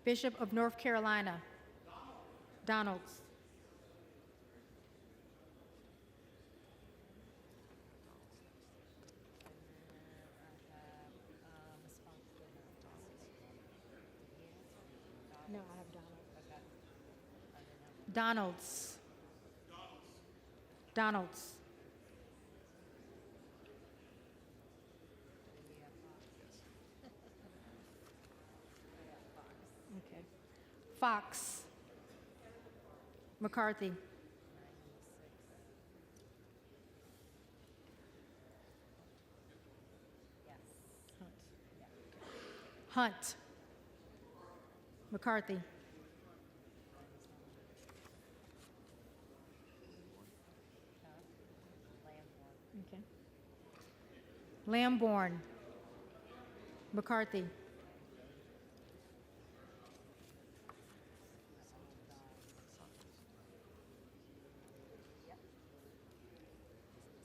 Bishop of North Carolina. Donalds. No, I have Donalds. Donalds. Okay. Fox. McCarthy. Hunt. McCarthy. Okay. Lamborn. McCarthy.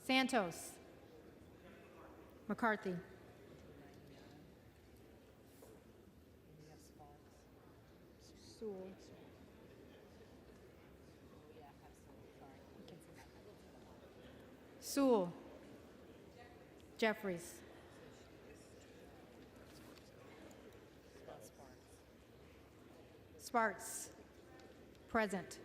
Santos. McCarthy. Sewell. Sewell. Jeffries. Sparks. Present.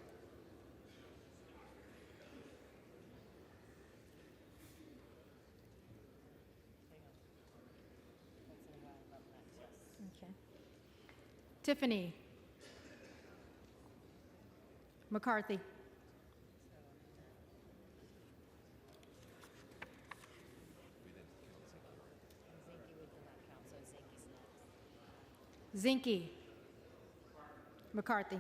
Okay. Tiffany. McCarthy. Zinke. McCarthy.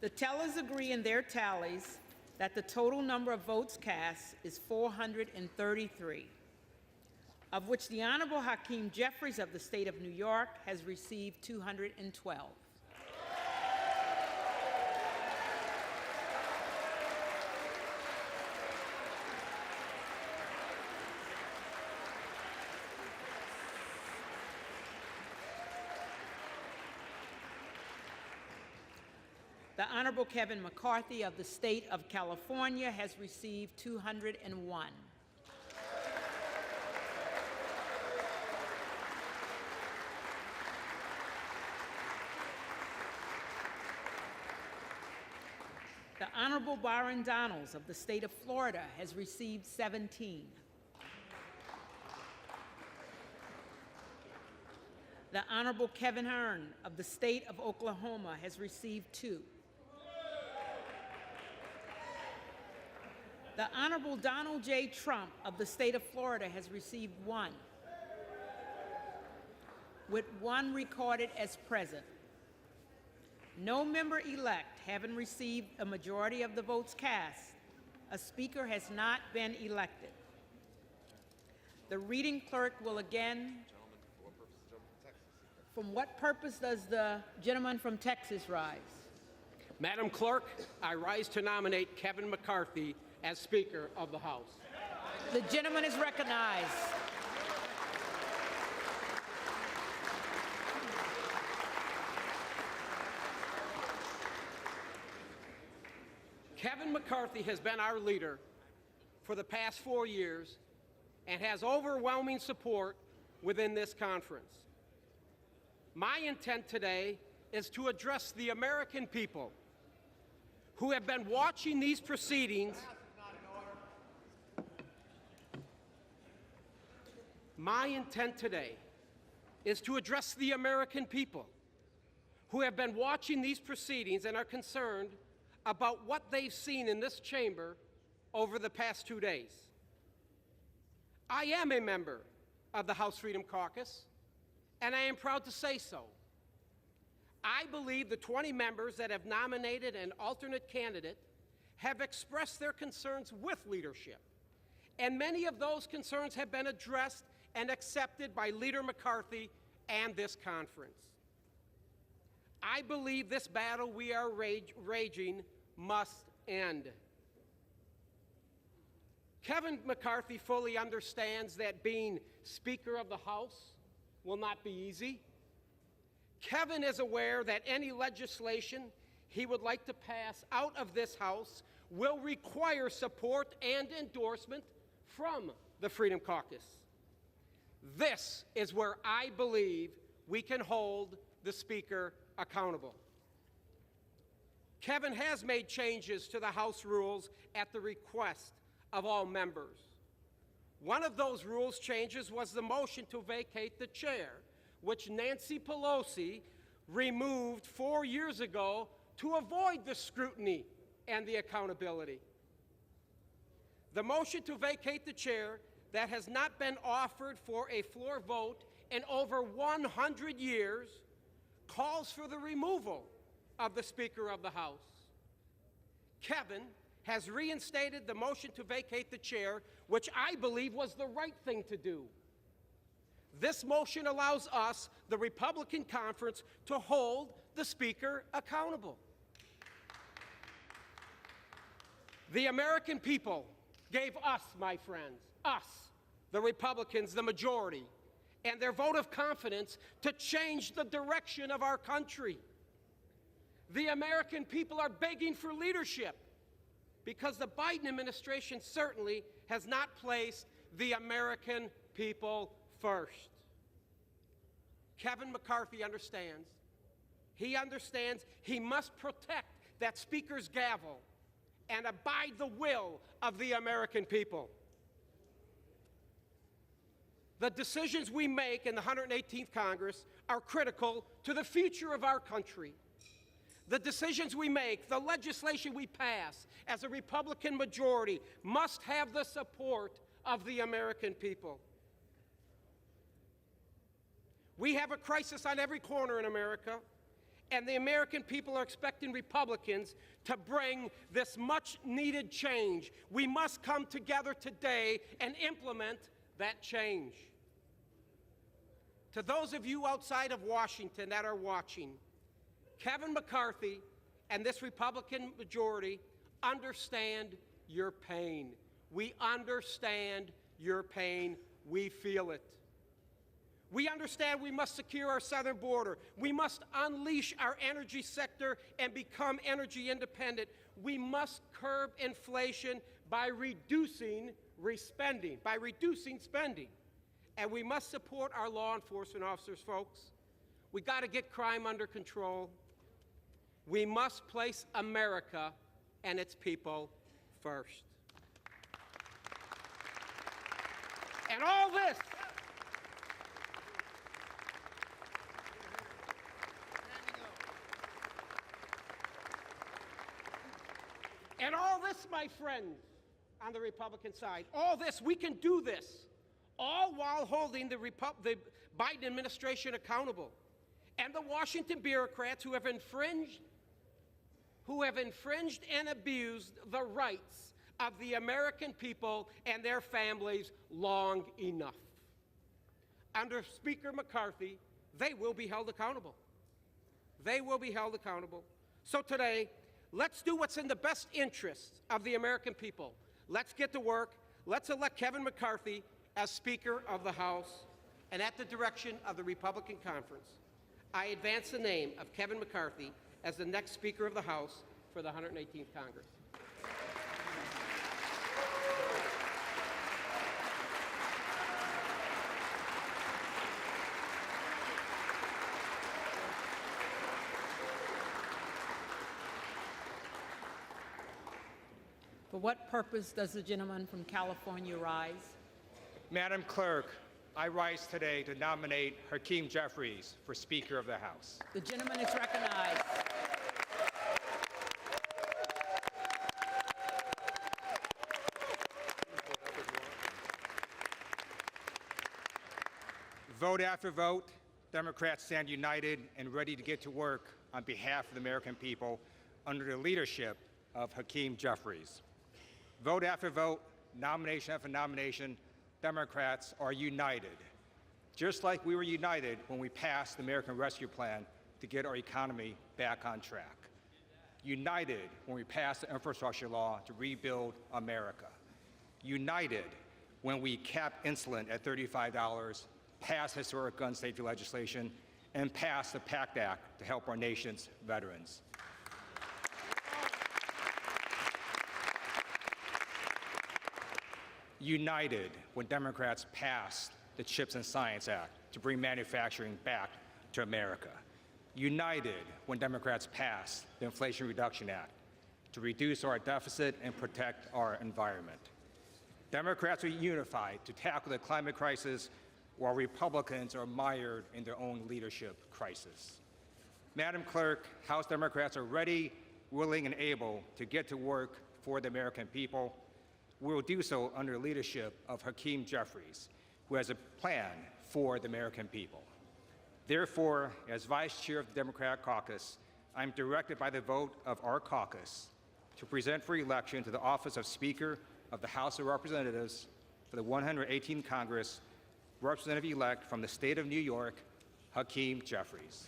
The tellers agree in their tallies that the total number of votes cast is 433, of which the Honorable Hakeem Jeffries of the State of New York has received 212. The Honorable Kevin McCarthy of the State of California has received 201. The Honorable Byron Donalds of the State of Florida has received 17. The Honorable Kevin Hearn of the State of Oklahoma has received 2. The Honorable Donald J. Trump of the State of Florida has received 1, with 1 recorded as present. No member-elect having received a majority of the votes cast, a speaker has not been elected. The reading clerk will again. From what purpose does the gentleman from Texas rise? Madam Clerk, I rise to nominate Kevin McCarthy as Speaker of the House. The gentleman is recognized. Kevin McCarthy has been our leader for the past 4 years and has overwhelming support within this conference. My intent today is to address the American people who have been watching these proceedings. My intent today is to address the American people who have been watching these proceedings and are concerned about what they've seen in this chamber over the past 2 days. I am a member of the House Freedom Caucus, and I am proud to say so. I believe the 20 members that have nominated an alternate candidate have expressed their concerns with leadership, and many of those concerns have been addressed and accepted by Leader McCarthy and this conference. I believe this battle we are raging must end. Kevin McCarthy fully understands that being Speaker of the House will not be easy. Kevin is aware that any legislation he would like to pass out of this House will require support and endorsement from the Freedom Caucus. This is where I believe we can hold the Speaker accountable. Kevin has made changes to the House rules at the request of all members. One of those rules changes was the motion to vacate the chair, which Nancy Pelosi removed 4 years ago to avoid the scrutiny and the accountability. The motion to vacate the chair that has not been offered for a floor vote in over 100 years calls for the removal of the Speaker of the House. Kevin has reinstated the motion to vacate the chair, which I believe was the right thing to do. This motion allows us, the Republican conference, to hold the Speaker accountable. The American people gave us, my friends, us, the Republicans, the majority, and their vote of confidence to change the direction of our country. The American people are begging for leadership because the Biden administration certainly has not placed the American people first. Kevin McCarthy understands. He understands he must protect that Speaker's gavel and abide the will of the American people. The decisions we make in the 118th Congress are critical to the future of our country. The decisions we make, the legislation we pass as a Republican majority must have the support of the American people. We have a crisis on every corner in America, And the American people are expecting Republicans to bring this much-needed change. We must come together today and implement that change. To those of you outside of Washington that are watching, Kevin McCarthy and this Republican majority understand your pain. We understand your pain. We feel it. We understand we must secure our southern border. We must unleash our energy sector and become energy independent. We must curb inflation by reducing spending. And we must support our law enforcement officers, folks. We got to get crime under control. We must place America and its people first. And all this my friends on the Republican side, all this, we can do this, all while holding the Biden administration accountable and the Washington bureaucrats who have infringed and abused the rights of the American people and their families long enough. Under Speaker McCarthy, they will be held accountable. They will be held accountable. So today, let's do what's in the best interest of the American people. Let's get to work. Let's elect Kevin McCarthy as Speaker of the House. And at the direction of the Republican Conference, I advance the name of Kevin McCarthy as the next Speaker of the House for the 118th Congress. For what purpose does the gentleman from California rise? Madam Clerk, I rise today to nominate Hakeem Jeffries for Speaker of the House. The gentleman is recognized. Vote after vote, Democrats stand united and ready to get to work on behalf of the American people under the leadership of Hakeem Jeffries. Vote after vote, nomination after nomination, Democrats are united, just like we were united when we passed the American Rescue Plan to get our economy back on track. United when we passed the infrastructure law to rebuild America. United when we capped insulin at $35, passed historic gun safety legislation, and passed the PACT Act to help our nation's veterans. United when Democrats passed the CHIPS and Science Act to bring manufacturing back to America. United when Democrats passed the Inflation Reduction Act to reduce our deficit and protect our environment. Democrats are unified to tackle the climate crisis while Republicans are mired in their own leadership crisis. Madam Clerk, House Democrats are ready, willing, and able to get to work for the American people. We will do so under the leadership of Hakeem Jeffries, who has a plan for the American people. Therefore, as Vice Chair of the Democratic Caucus, I am directed by the vote of our caucus to present for election to the office of Speaker of the House of Representatives for the 118th Congress, Representative-elect from the state of New York, Hakeem Jeffries.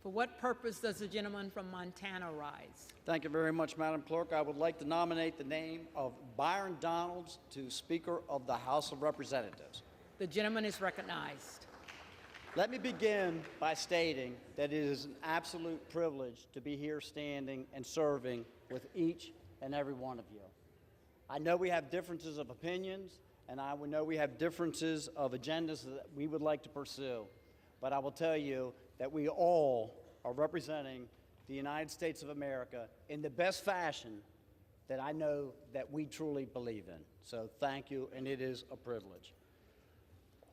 For what purpose does the gentleman from Montana rise? Thank you very much, Madam Clerk. I would like to nominate the name of Byron Donalds to Speaker of the House of Representatives. The gentleman is recognized. Let me begin by stating that it is an absolute privilege to be here standing and serving with each and every one of you. I know we have differences of opinions, and I know we have differences of agendas that we would like to pursue, but I will tell you that we all are representing the United States of America in the best fashion that I know that we truly believe in. So thank you, and it is a privilege.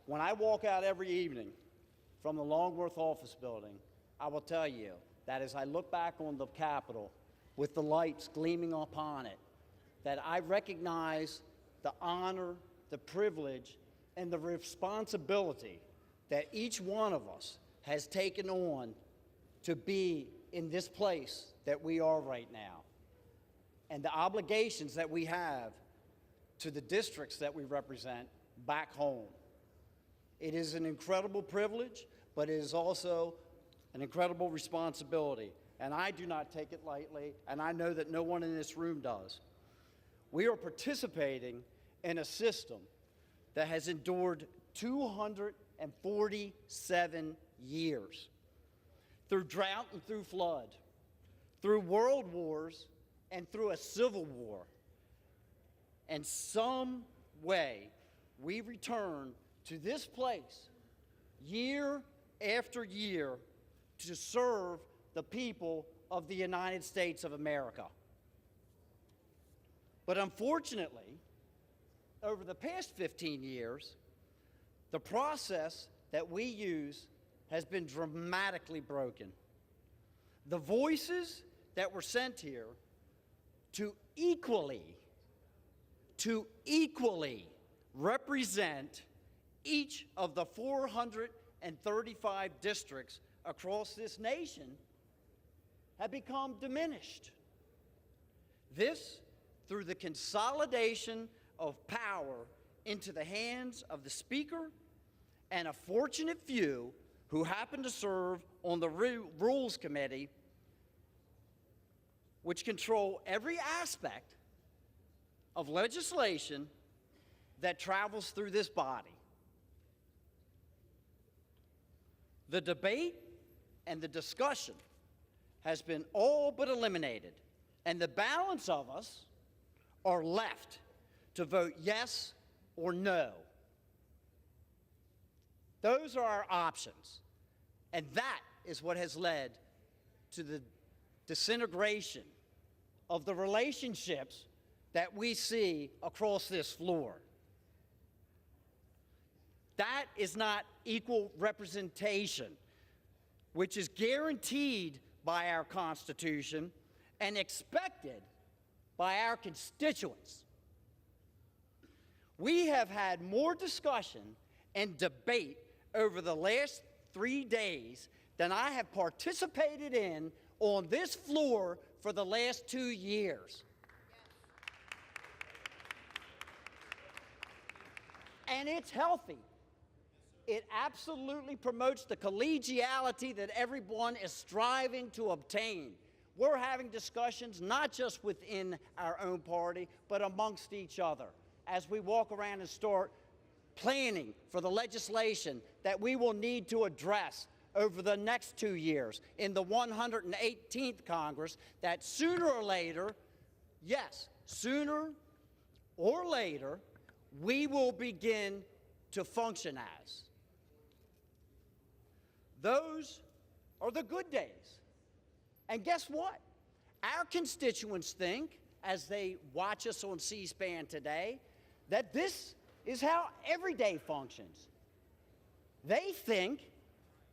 When I walk out every evening from the Longworth office building, I will tell you that as I look back on the Capitol with the lights gleaming upon it, that I recognize the honor, the privilege, and the responsibility that each one of us has taken on to be in this place that we are right now, and the obligations that we have to the districts that we represent back home. It is an incredible privilege, but it is also an incredible responsibility, and I do not take it lightly, and I know that no one in this room does. We are participating in a system that has endured 247 years, through drought and through flood, through world wars and through a civil war. And some way we return to this place year after year to serve the people of the United States of America. But unfortunately, over the past 15 years, the process that we use has been dramatically broken. The voices that were sent here to equally represent each of the 435 districts across this nation have become diminished. This through the consolidation of power into the hands of the Speaker and a fortunate few who happen to serve on the Rules Committee, which control every aspect of legislation that travels through this body. The debate and the discussion has been all but eliminated, and the balance of us are left to vote yes or no. Those are our options, and that is what has led to the disintegration of the relationships that we see across this floor. That is not equal representation, which is guaranteed by our Constitution and expected by our constituents. We have had more discussion and debate over the last 3 days than I have participated in on this floor for the last 2 years. And it's healthy. It absolutely promotes the collegiality that everyone is striving to obtain. We're having discussions not just within our own party, but amongst each other as we walk around and start planning for the legislation that we will need to address over the next 2 years in the 118th Congress, that sooner or later, yes, sooner or later, we will begin to function as. Those are the good days. And guess what? Our constituents think, as they watch us on C-SPAN today, that this is how every day functions. They think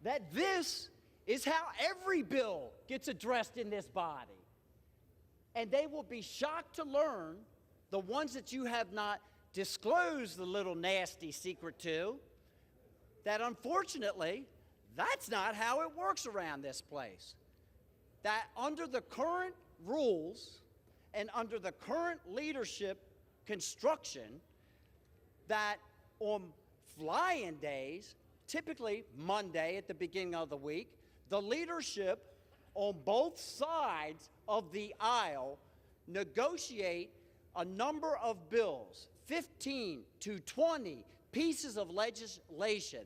that this is how every bill gets addressed in this body. And they will be shocked to learn, the ones that you have not disclosed the little nasty secret to, that unfortunately, that's not how it works around this place. That under the current rules and under the current leadership construction, that on fly-in days, typically Monday at the beginning of the week, the leadership on both sides of the aisle negotiate a number of bills, 15 to 20 pieces of legislation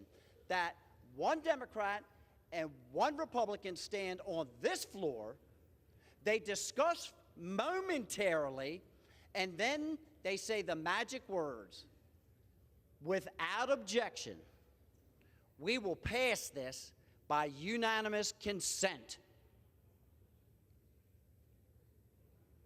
that one Democrat and one Republican stand on this floor, they discuss momentarily, and then they say the magic words, without objection, we will pass this by unanimous consent.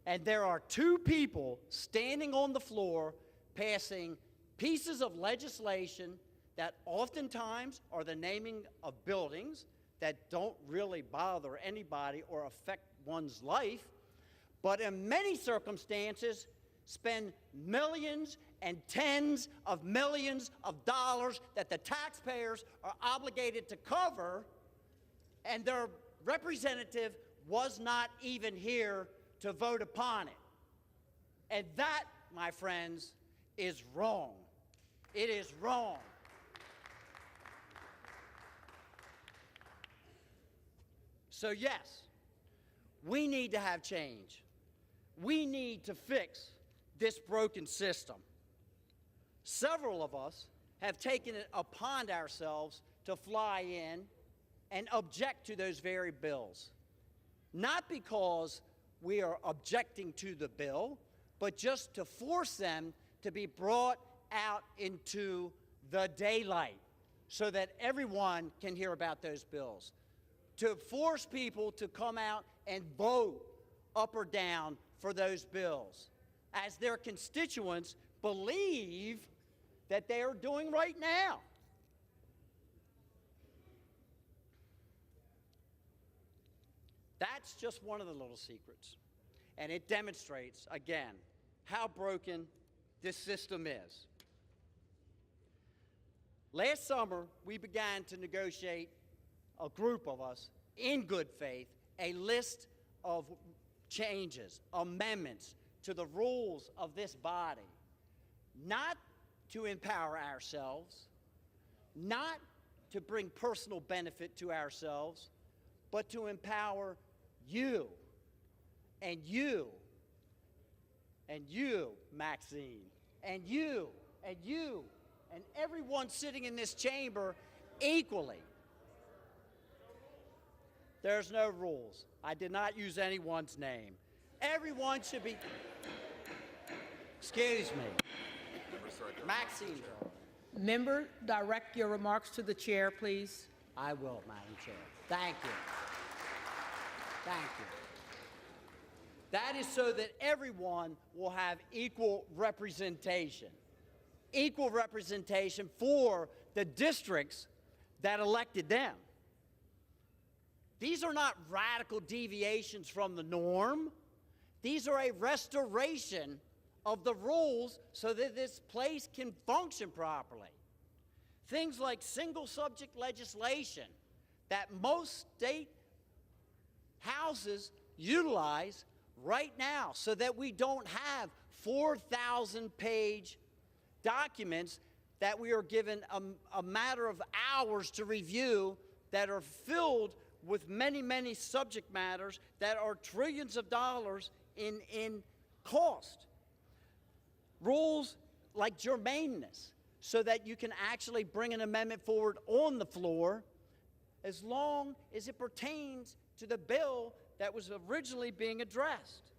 And there are two people standing on the floor passing pieces of legislation that oftentimes are the naming of buildings, that don't really bother anybody or affect one's life, but in many circumstances spend millions and tens of millions of dollars that the taxpayers are obligated to cover, and their representative was not even here to vote upon it. And that, my friends, is wrong. It is wrong. So yes, we need to have change. We need to fix this broken system. Several of us have taken it upon ourselves to fly in and object to those very bills. Not because we are objecting to the bill, but just to force them to be brought out into the daylight so that everyone can hear about those bills. To force people to come out and vote up or down for those bills, as their constituents believe that they are doing right now. That's just one of the little secrets. And it demonstrates, again, how broken this system is. Last summer, we began to negotiate, a group of us, in good faith, a list of changes, amendments to the rules of this body, not to empower ourselves, not to bring personal benefit to ourselves, but to empower you, and you, and you, Maxine, and you, and you, and everyone sitting in this chamber equally. There's no rules. I did not use anyone's name. Everyone should be... Excuse me. Maxine. Member, direct your remarks to the chair, please. I will, Madam Chair. Thank you. Thank you. That is so that everyone will have equal representation. Equal representation for the districts that elected them. These are not radical deviations from the norm. These are a restoration of the rules so that this place can function properly. Things like single subject legislation that most state houses utilize right now so that we don't have 4,000-page documents that we are given a matter of hours to review that are filled with many, many subject matters that are trillions of dollars in cost. Rules like germaneness, so that you can actually bring an amendment forward on the floor as long as it pertains to the bill that was originally being addressed.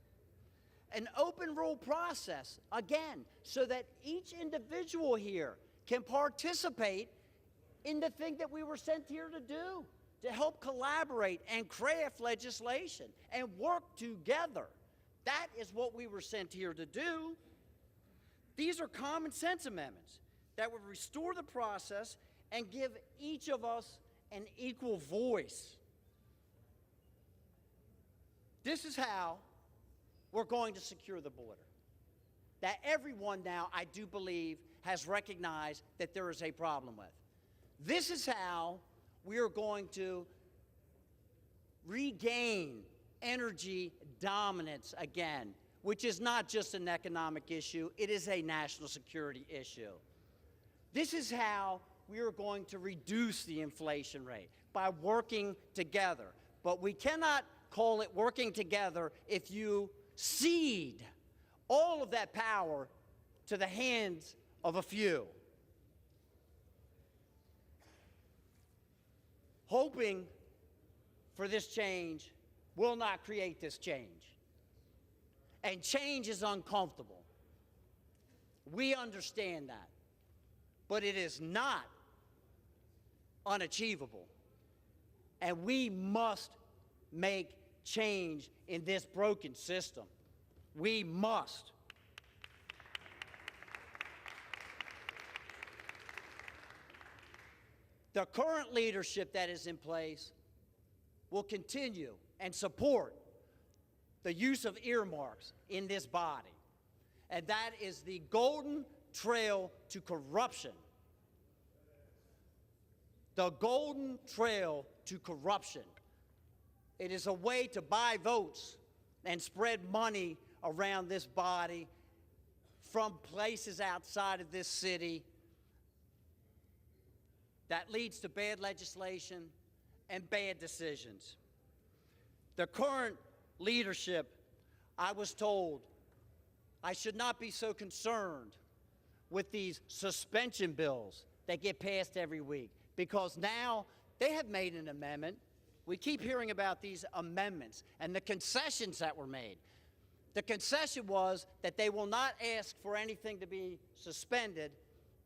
An open rule process, again, so that each individual here can participate in the thing that we were sent here to do, to help collaborate and craft legislation and work together. That is what we were sent here to do. These are common sense amendments that would restore the process and give each of us an equal voice. This is how we're going to secure the border. That everyone now, I do believe, has recognized that there is a problem with. This is how we are going to regain energy dominance again, which is not just an economic issue, it is a national security issue. This is how we are going to reduce the inflation rate, by working together. But we cannot call it working together if you cede all of that power to the hands of a few. Hoping for this change will not create this change. And change is uncomfortable. We understand that. But it is not unachievable. And we must make change in this broken system. We must. The current leadership that is in place will continue and support the use of earmarks in this body. And that is the golden trail to corruption. The golden trail to corruption. It is a way to buy votes and spread money around this body from places outside of this city that leads to bad legislation and bad decisions. The current leadership, I was told, I should not be so concerned with these suspension bills that get passed every week, because now they have made an amendment. We keep hearing about these amendments and the concessions that were made. The concession was that they will not ask for anything to be suspended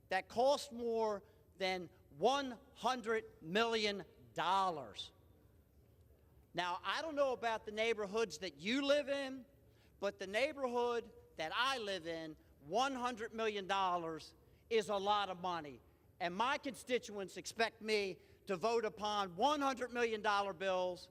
that costs more than $100 million. Now, I don't know about the neighborhoods that you live in, but the neighborhood that I live in, $100 million is a lot of money. And my constituents expect me to vote upon $100 million bills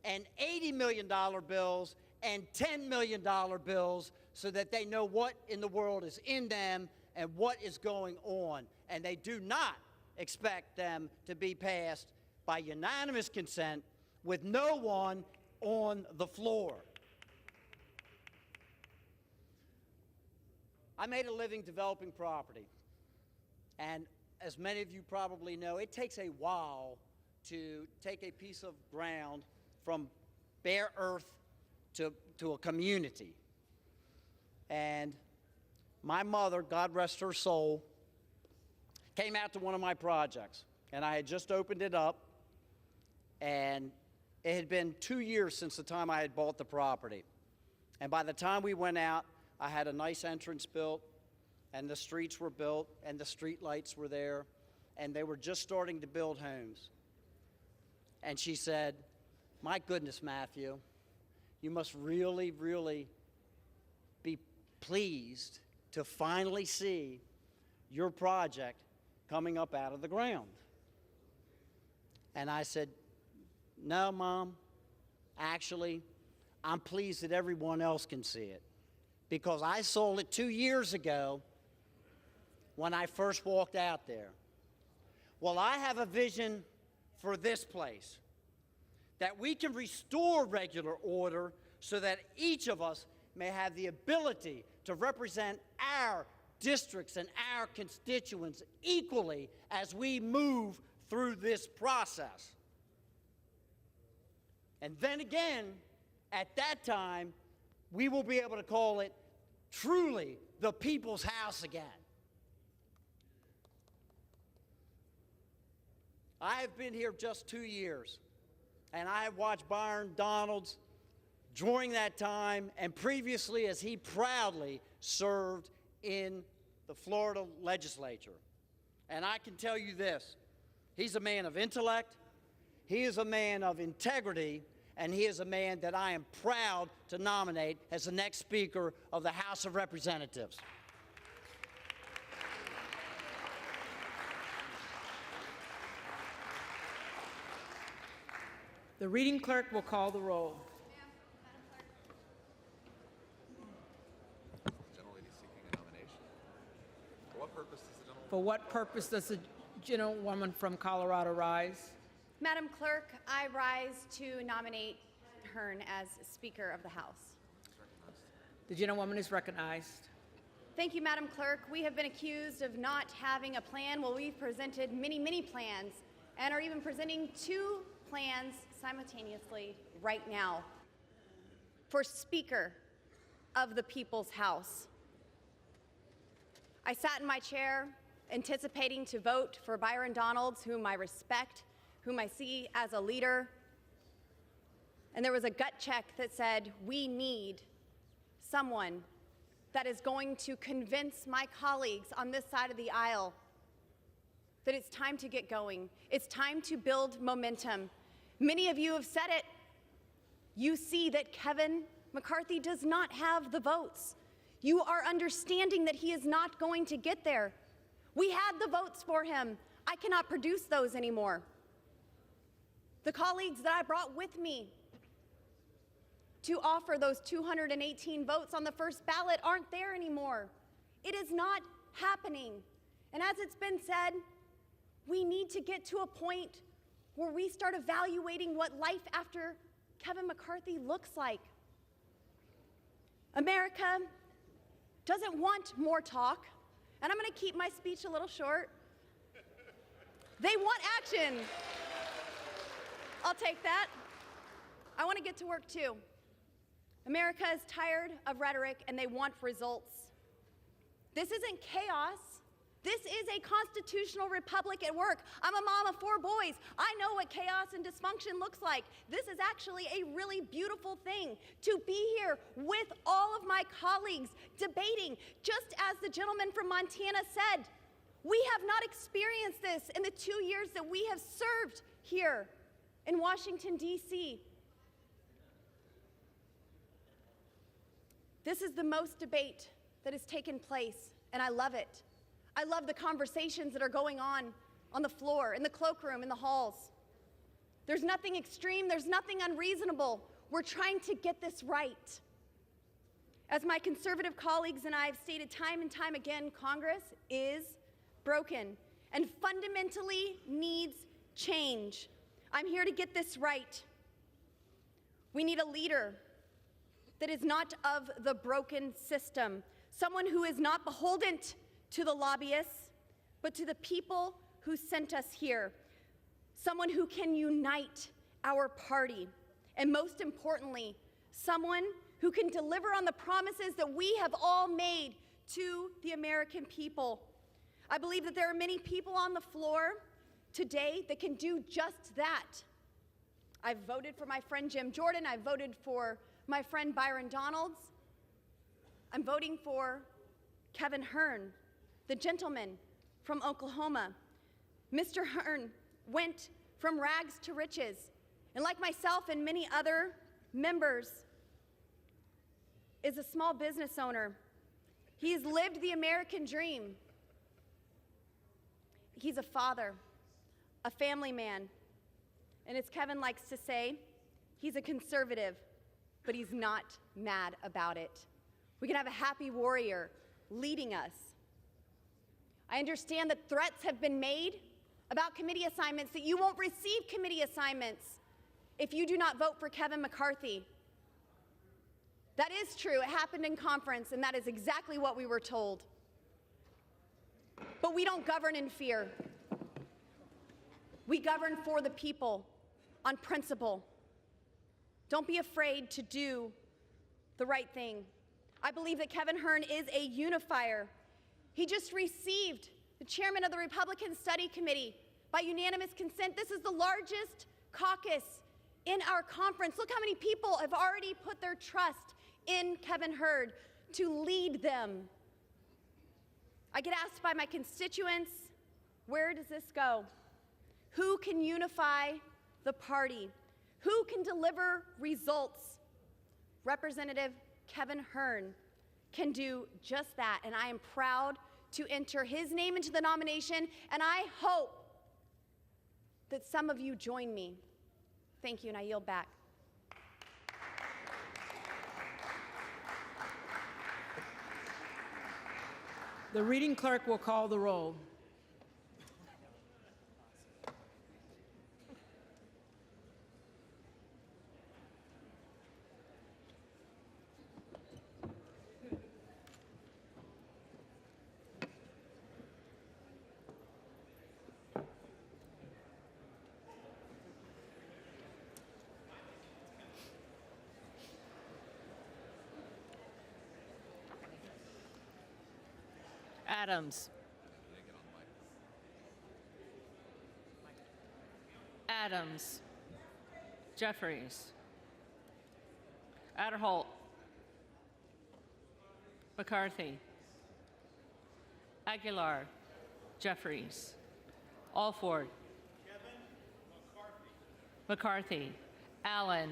and $80 million bills and $10 million bills so that they know what in the world is in them and what is going on. And they do not expect them to be passed by unanimous consent with no one on the floor. I made a living developing property, and as many of you probably know, it takes a while to take a piece of ground from bare earth to a community. And my mother, God rest her soul, came out to one of my projects, and I had just opened it up, and it had been 2 years since the time I had bought the property. And by the time we went out, I had a nice entrance built, and the streets were built, and the street lights were there, and they were just starting to build homes. And she said, "My goodness, Matthew, you must really, really be pleased to finally see your project coming up out of the ground." And I said, "No, Mom, actually, I'm pleased that everyone else can see it, because I sold it 2 years ago when I first walked out there. Well, I have a vision for this place, that we can restore regular order so that each of us may have the ability to represent our districts and our constituents equally as we move through this process. And then again, at that time, we will be able to call it truly the people's house again." I have been here just 2 years, and I have watched Byron Donalds during that time and previously as he proudly served in the Florida legislature. And I can tell you this, he's a man of intellect, he is a man of integrity, and he is a man that I am proud to nominate as the next Speaker of the House of Representatives. The reading clerk will call the roll. Gentlelady seeking a nomination. For what purpose does the gentleman? For what purpose does the gentlewoman from Colorado rise? Madam Clerk, I rise to nominate Hearn as Speaker of the House. The gentlewoman is recognized. Thank you, Madam Clerk. We have been accused of not having a plan. Well, we've presented many, many plans and are even presenting 2 plans simultaneously right now for Speaker of the People's House. I sat in my chair anticipating to vote for Byron Donalds, whom I respect, whom I see as a leader. And there was a gut check that said, we need someone that is going to convince my colleagues on this side of the aisle that it's time to get going. It's time to build momentum. Many of you have said it. You see that Kevin McCarthy does not have the votes. You are understanding that he is not going to get there. We had the votes for him. I cannot produce those anymore. The colleagues that I brought with me to offer those 218 votes on the first ballot aren't there anymore. It is not happening. And as it's been said, we need to get to a point where we start evaluating what life after Kevin McCarthy looks like. America doesn't want more talk, and I'm going to keep my speech a little short. They want action. I'll take that. I want to get to work too. America is tired of rhetoric and they want results. This isn't chaos. This is a constitutional republic at work. I'm a mom of 4 boys. I know what chaos and dysfunction looks like. This is actually a really beautiful thing to be here with all of my colleagues debating. Just as the gentleman from Montana said, we have not experienced this in the 2 years that we have served here in Washington, D.C. This is the most debate that has taken place, and I love it. I love the conversations that are going on the floor, in the cloakroom, in the halls. There's nothing extreme, there's nothing unreasonable. We're trying to get this right. As my conservative colleagues and I have stated time and time again, Congress is broken and fundamentally needs change. I'm here to get this right. We need a leader that is not of the broken system, someone who is not beholden to the lobbyists, but to the people who sent us here, someone who can unite our party, and most importantly, someone who can deliver on the promises that we have all made to the American people. I believe that there are many people on the floor today that can do just that. I've voted for my friend Jim Jordan. I've voted for my friend Byron Donalds. I'm voting for Kevin Hearn, the gentleman from Oklahoma. Mr. Hearn went from rags to riches, and like myself and many other members, is a small business owner. He has lived the American dream. He's a father, a family man, and as Kevin likes to say, he's a conservative, but he's not mad about it. We can have a happy warrior leading us. I understand that threats have been made about committee assignments, that you won't receive committee assignments if you do not vote for Kevin McCarthy. That is true. It happened in conference, and that is exactly what we were told. But we don't govern in fear. We govern for the people on principle. Don't be afraid to do the right thing. I believe that Kevin Hearn is a unifier. He just received the chairman of the Republican Study Committee by unanimous consent. This is the largest caucus in our conference. Look how many people have already put their trust in Kevin Hearn to lead them. I get asked by my constituents, where does this go? Who can unify the party? Who can deliver results? Representative Kevin Hearn can do just that, and I am proud to enter his name into the nomination, and I hope that some of you join me. Thank you, and I yield back. The reading clerk will call the roll. Adams. Adams. Jeffries. Adderholt. McCarthy. Aguilar. Jeffries. Alford. McCarthy. Allen.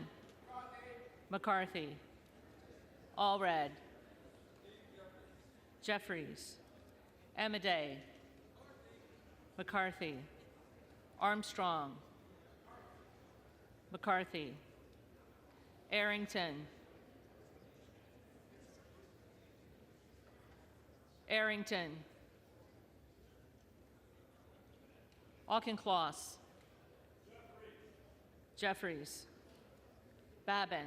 McCarthy. Allred. Jeffries. Amedee. McCarthy. Armstrong. McCarthy. Arrington. Arrington. Auchincloss. Jeffries. Babin.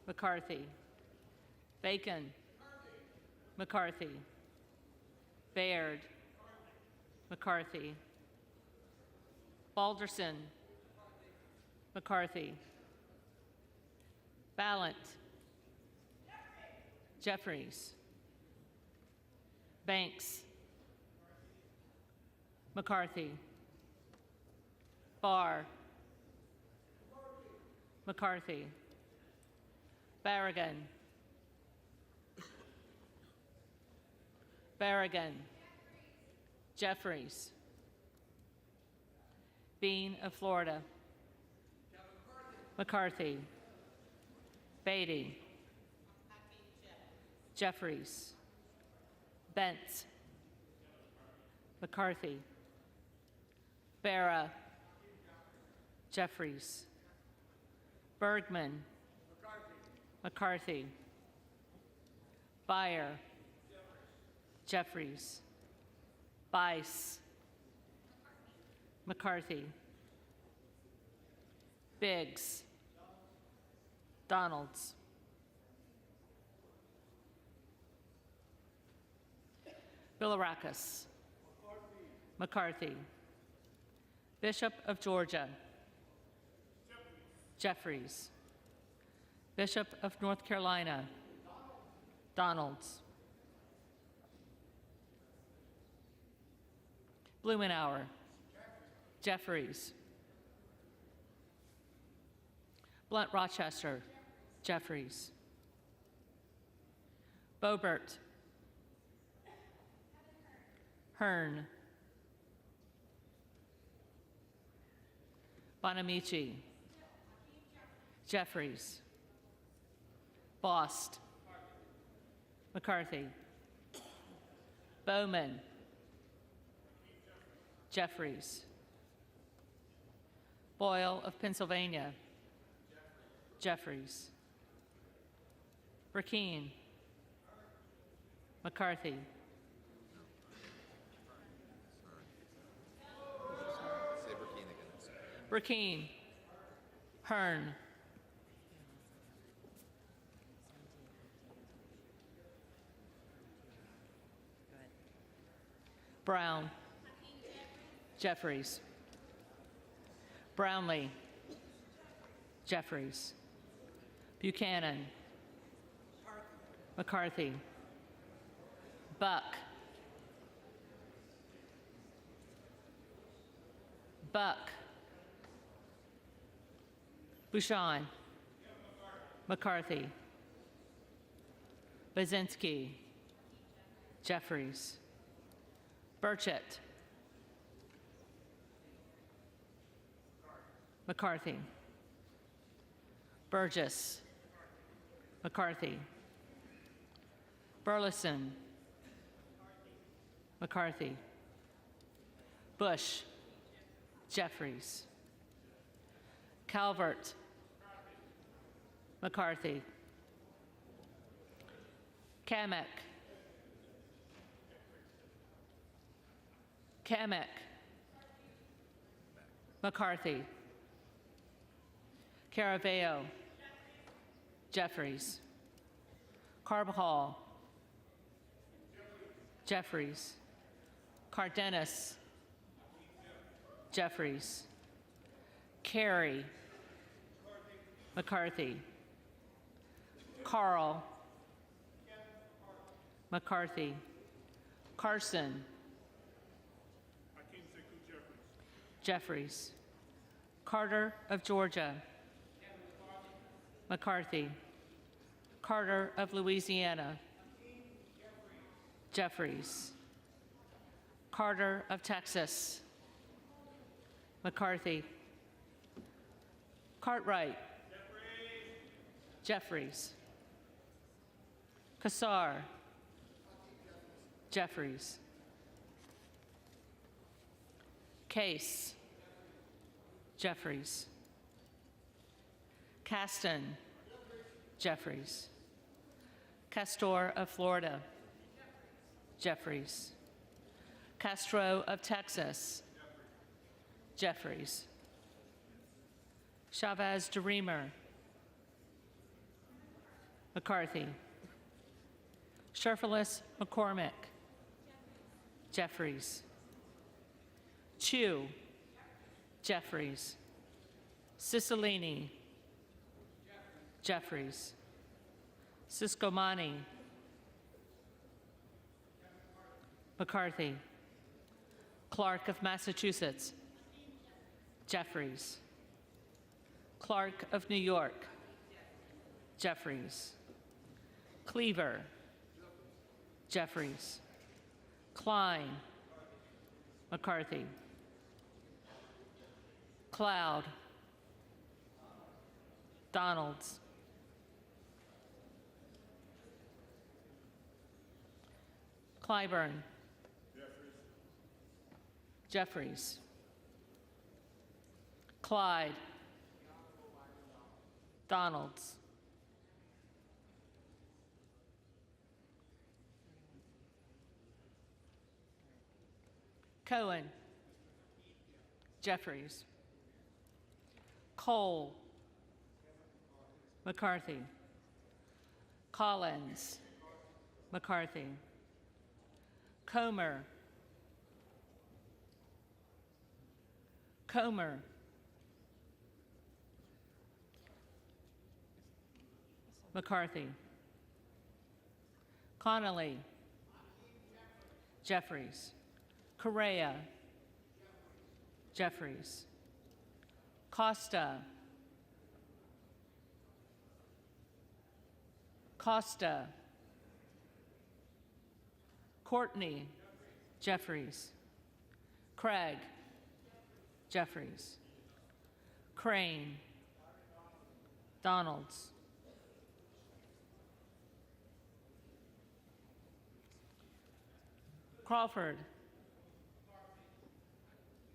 McCarthy. Bacon. McCarthy. Baird. McCarthy. Balderson. McCarthy. Ballant. Jeffries. Banks. McCarthy. Barr. McCarthy. Barragan. Barragan. Jeffries. Bean of Florida. McCarthy. Beatty. Jeffries. Bentz. McCarthy. Barra. Jeffries. Bergman. McCarthy. Beyer. Jeffries. Bice. McCarthy. Biggs. Donalds. Bilirakis. McCarthy. Bishop of Georgia. Jeffries. Bishop of North Carolina. Donalds. Blumenauer. Jeffries. Blunt Rochester. Jeffries. Boebert. Hearn. Bonamici. Jeffries. Bost. McCarthy. Bowman. Jeffries. Boyle of Pennsylvania. Jeffries. Burkeen. McCarthy. Say Burkeen again. Burkeen. Hearn. Brown. Jeffries. Brownlee. Jeffries. Buchanan. McCarthy. Buck. Buck. Bouchon. McCarthy. Bazinski. Jeffries. Burchett. McCarthy. Burgess. McCarthy. Burleson. McCarthy. Bush. Jeffries. Calvert. McCarthy. Kamek. Kamek. McCarthy. Caraveo. Jeffries. Carbajal. Jeffries. Cardenas. Jeffries. Carey. McCarthy. Carl. McCarthy. Carson. Jeffries. Carter of Georgia. McCarthy. Carter of Louisiana. Jeffries. Carter of Texas. McCarthy. Cartwright. Jeffries. Kassar. Jeffries. Case. Jeffries. Caston, Jeffries. Castor of Florida, Jeffries. Castro of Texas, Jeffries. Chavez DeReamer, McCarthy. Sherfilis McCormick, Jeffries. Chu, Jeffries. Cicilline, Jeffries. Siscomani, McCarthy. Clark of Massachusetts, Jeffries. Clark of New York, Jeffries. Cleaver, Jeffries. Klein, McCarthy. Cloud, Donalds. Clyburn, Jeffries. Clyde, Donalds. Cohen, Jeffries. Cole, McCarthy. Collins, McCarthy. Comer, McCarthy. Connolly, Jeffries. Correa, Jeffries. Costa, Courtney, Jeffries. Craig, Jeffries. Crane, Donalds. Crawford,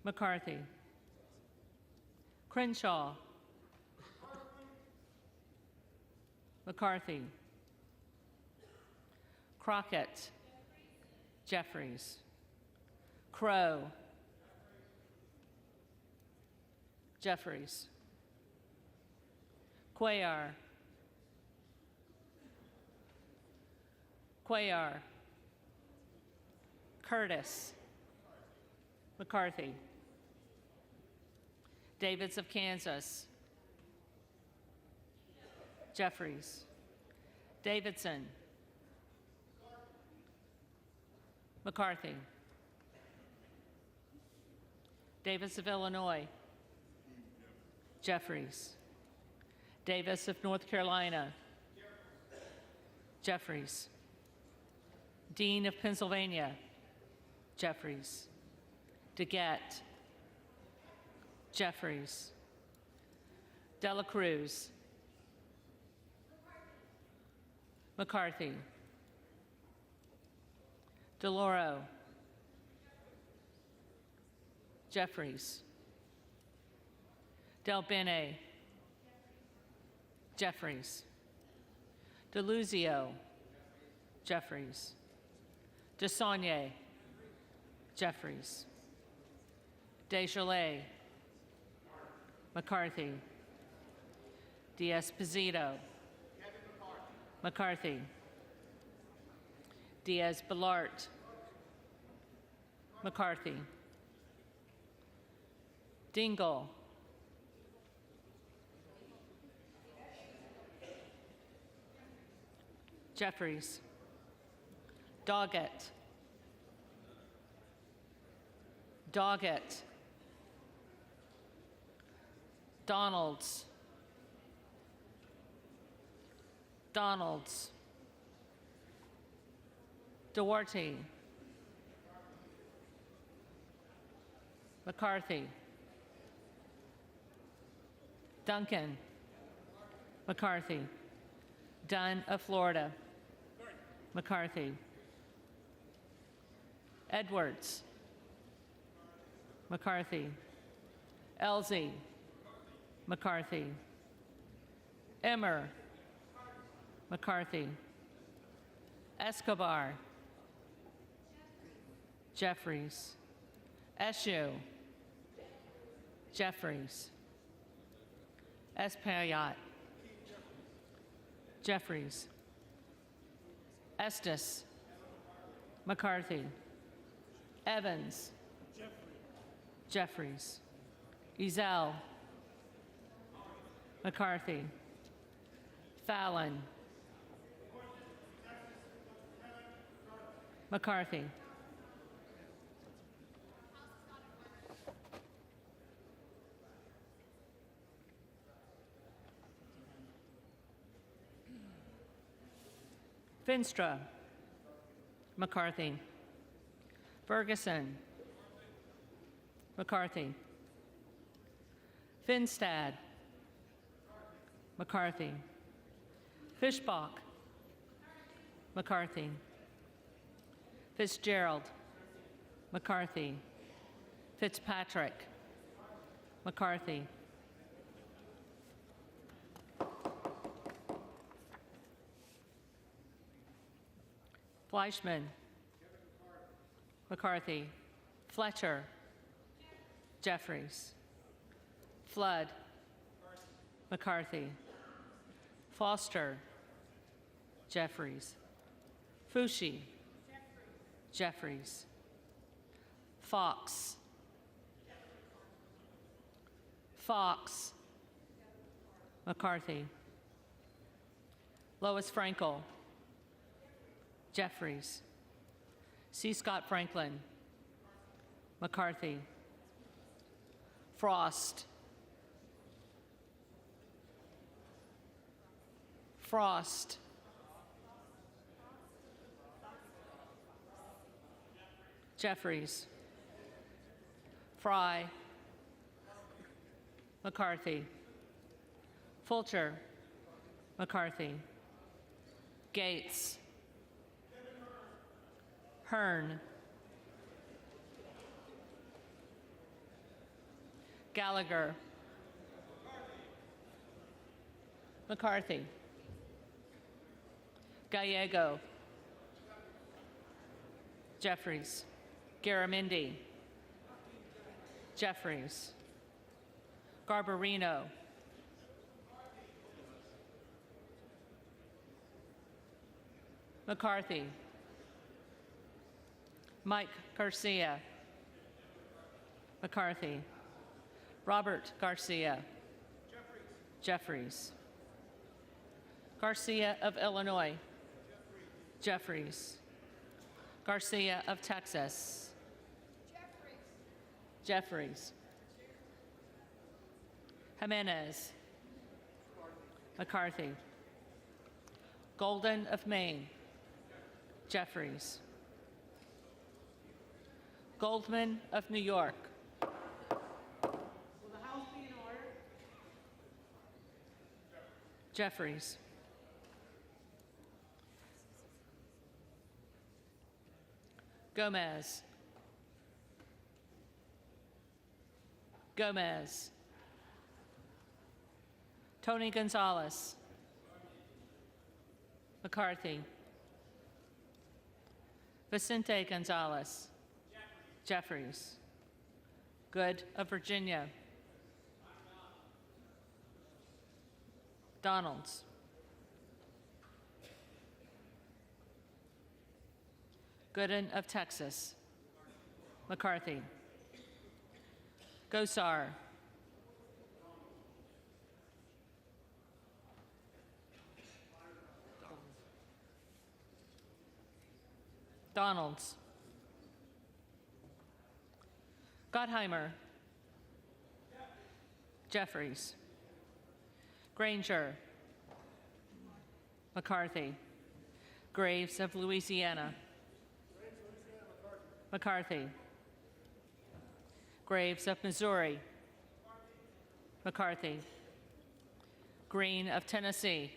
McCarthy. Crenshaw, McCarthy. Crockett, Jeffries. Crow, Jeffries. Cuellar, Curtis, McCarthy. Davids of Kansas, Jeffries. Davidson, McCarthy. Davis of Illinois, Jeffries. Davis of North Carolina, Jeffries. Dean of Pennsylvania, Jeffries. DeGette, Jeffries. Dela Cruz, McCarthy. DeLauro, Jeffries. Del Bene, Jeffries. DeLuzio, Jeffries. DeSaulnier, Jeffries. Desjardins, McCarthy. D'Esposito, McCarthy. Diaz-Balart, McCarthy. Dingell, Jeffries. Doggett, Donalds, Duarte, McCarthy. Duncan, McCarthy. Dunn of Florida, McCarthy. Edwards, McCarthy. Elsie, McCarthy. Emmer. McCarthy. Escobar. Jeffries. Eshoo. Jeffries. Espaillat. Jeffries. Estes. McCarthy. Evans. Jeffries. Ezell. McCarthy. Fallon. McCarthy. Finstra. McCarthy. Ferguson. McCarthy. Finstad. McCarthy. Fischbach. McCarthy. Fitzgerald. McCarthy. Fitzpatrick. McCarthy. Fleischman. McCarthy. Fletcher. Jeffries. Flood. McCarthy. Foster. Jeffries. Fushi. Jeffries. Fox. Fox. McCarthy. Lois Frankel. Jeffries. C. Scott Franklin. McCarthy. Frost. Frost. Jeffries. Fry. McCarthy. Fulcher. McCarthy. Gates. Hearn. Gallagher. McCarthy. Gallego. Jeffries. Garamendi. Jeffries. Garbarino. McCarthy. Mike Garcia. McCarthy. Robert Garcia. Jeffries. Garcia of Illinois. Jeffries. Garcia of Texas. Jeffries. Jimenez. McCarthy. Golden of Maine. Jeffries. Goldman of New York. Will the House be in order? Jeffries. Gomez. Gomez. Tony Gonzalez. McCarthy. Vicente Gonzalez. Jeffries. Good of Virginia. Donalds. Gooden of Texas. McCarthy. Gosar. Donalds. Gottheimer. Jeffries. Granger. McCarthy. Graves of Louisiana. McCarthy. Graves of Missouri. McCarthy. Green of Tennessee.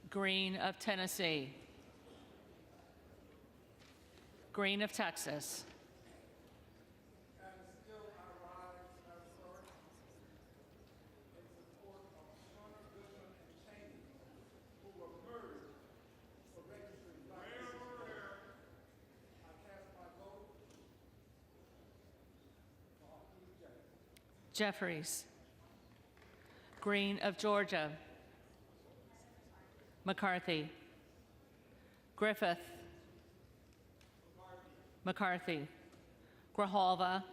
Green of Tennessee. Green of Texas. Jeffries. Green of Georgia. McCarthy. Griffith. McCarthy. Grijalva.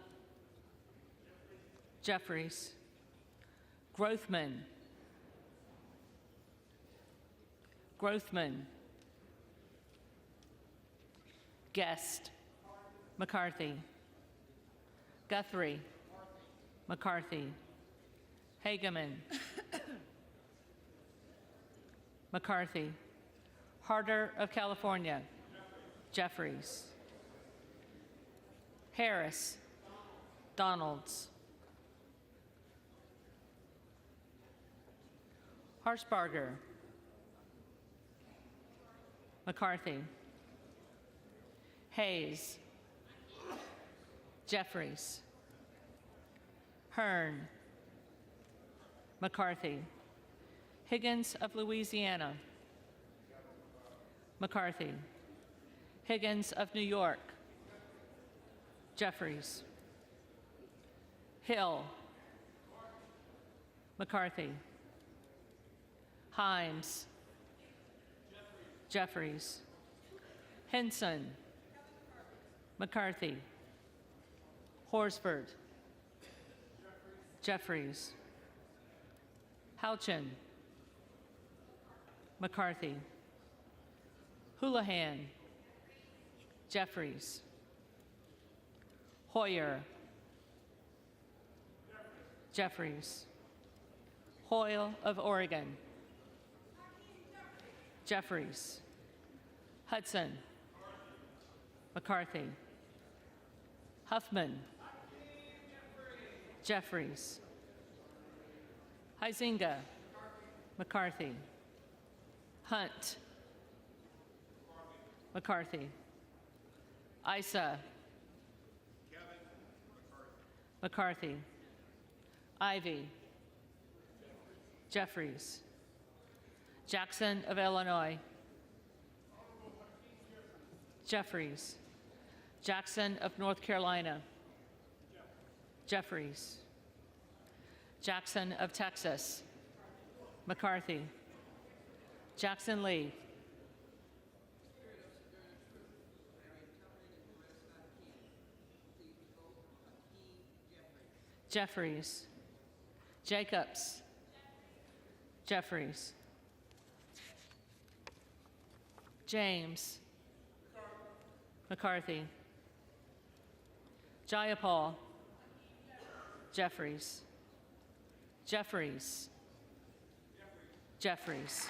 Jeffries. Grothman. Grothman. Guest. McCarthy. Guthrie. McCarthy. Hageman. McCarthy. Harder of California. Jeffries. Harris. Donalds. Harshbarger. McCarthy. Hayes. Jeffries. Hearn. McCarthy. Higgins of Louisiana. McCarthy. Higgins of New York. Jeffries. Hill. McCarthy. Himes. Jeffries. Henson. McCarthy. Horsford. Jeffries. Houchin. McCarthy. Houlihan. Jeffries. Hoyer. Jeffries. Hoyle of Oregon. Jeffries. Hudson. McCarthy. Huffman. Jeffries. Huizinga. McCarthy. Hunt. McCarthy. Issa. McCarthy. Ivy. Jeffries. Jackson of Illinois. Jeffries. Jackson of North Carolina. Jeffries. Jackson of Texas. McCarthy. Jackson Lee. Jeffries. Jacobs. Jeffries. James. McCarthy. Jayapal. Jeffries. Jeffries. Jeffries.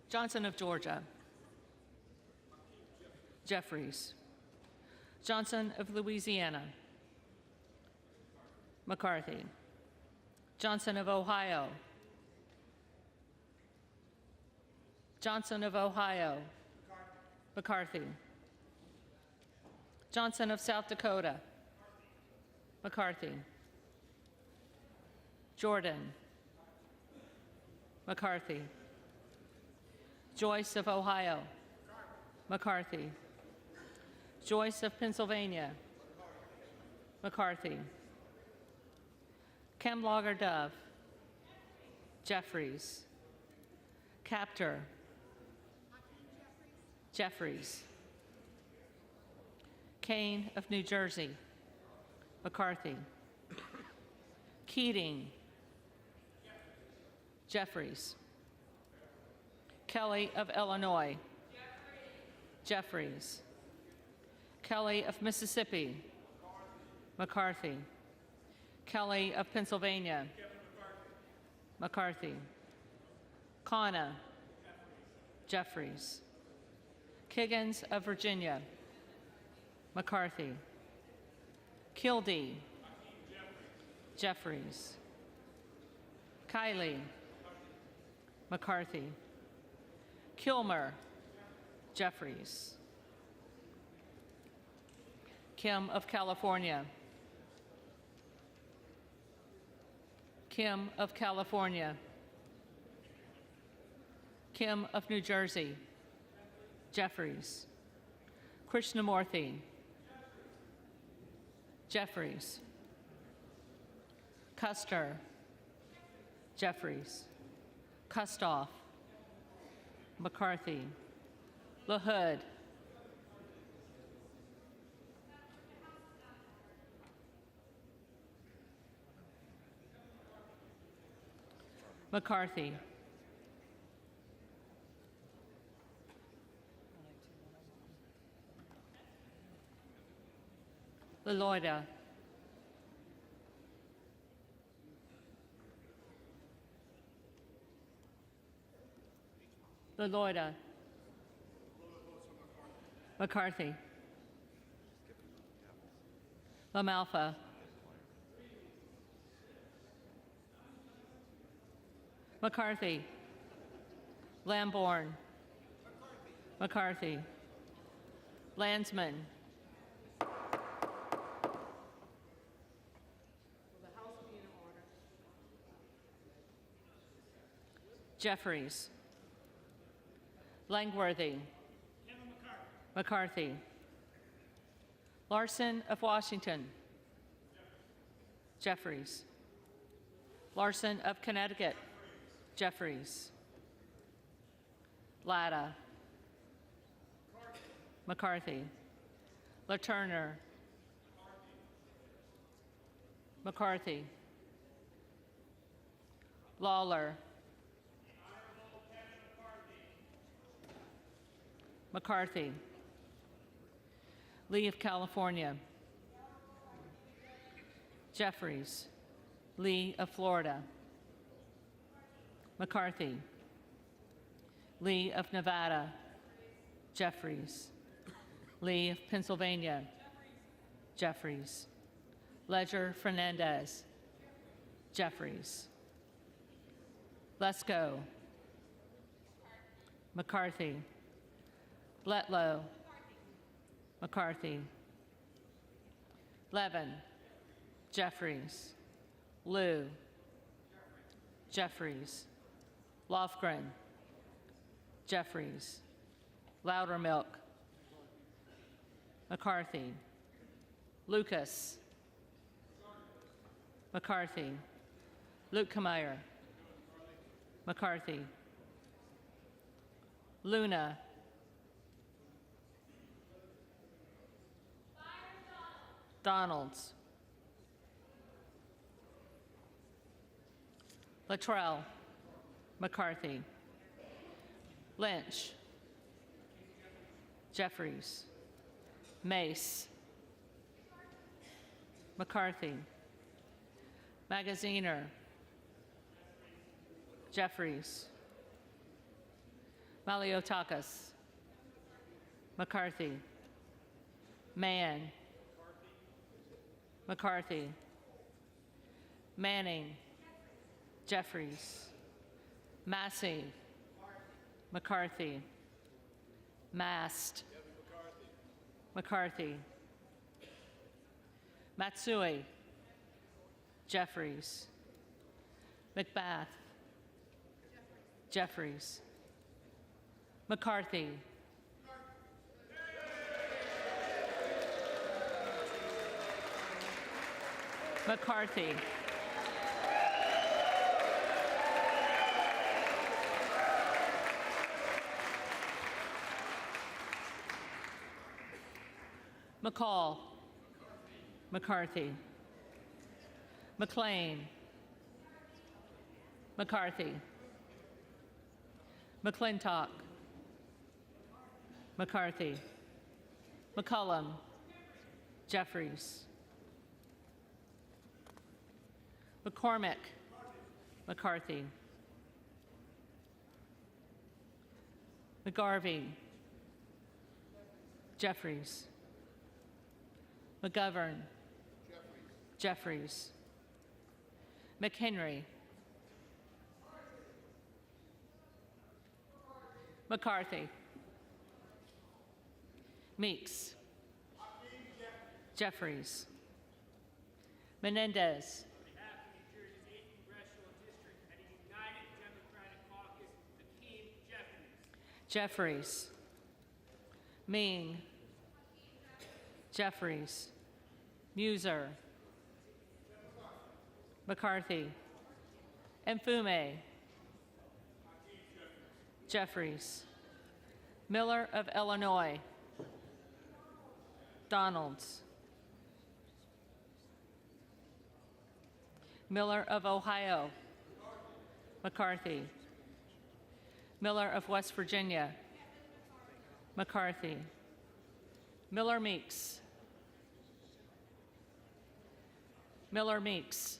Johnson of Georgia. Jeffries. Johnson of Louisiana. McCarthy. Johnson of Ohio. Johnson of Ohio. McCarthy. Johnson of South Dakota. McCarthy. Jordan. McCarthy. Joyce of Ohio. McCarthy. Joyce of Pennsylvania. McCarthy. Kemlager Dove. Jeffries. Captor. Jeffries. Kane of New Jersey. McCarthy. Keating. Jeffries. Kelly of Illinois. Jeffries. Kelly of Mississippi. McCarthy. Kelly of Pennsylvania. McCarthy. Kana. Jeffries. Kiggins of Virginia. McCarthy. Kildee. Jeffries. Kiley. McCarthy. Kilmer. Jeffries. Kim of California. Kim of California. Kim of New Jersey. Jeffries. Krishnamurthy. Jeffries. Custer. Jeffries. Kustoff. McCarthy. LaHood. McCarthy. LaLoida. LaLoida. McCarthy. LaMalfa. McCarthy. Lamborn. McCarthy. Landsman. Jeffries. Langworthy. McCarthy. Larson of Washington. Jeffries. Larson of Connecticut. Jeffries. Latta. McCarthy. LaTurner. McCarthy. Lawler. McCarthy. Lee of California. Jeffries. Lee of Florida. McCarthy. Lee of Nevada. Jeffries. Lee of Pennsylvania. Jeffries. Ledger Fernandez. Jeffries. Lesko. McCarthy. Letlow. McCarthy. Levin. Jeffries. Liu. Jeffries. Lofgren. Jeffries. Loudermilk. McCarthy. Lucas. McCarthy. Lukemeyer. McCarthy. Luna. Donalds. Luttrell. McCarthy. Lynch. Jeffries. Mace. McCarthy. Magaziner. Jeffries. Maliotakis. McCarthy. Mann. McCarthy. Manning. Jeffries. Massey. McCarthy. Mast. McCarthy. Matsui. Jeffries. McBath. Jeffries. McCarthy. McCarthy. McCall. McCarthy. McLean. McCarthy. McClintock. McCarthy. McCullum. Jeffries. McCormick. McCarthy. McGarvey. Jeffries. McGovern. Jeffries. McHenry. McCarthy. Meeks. Jeffries. Menendez. Jeffries. Ming. Jeffries. Muser. McCarthy. Mfume. Jeffries. Miller of Illinois. Donalds. Miller of Ohio. McCarthy. Miller of West Virginia. McCarthy. Miller Meeks. Miller Meeks.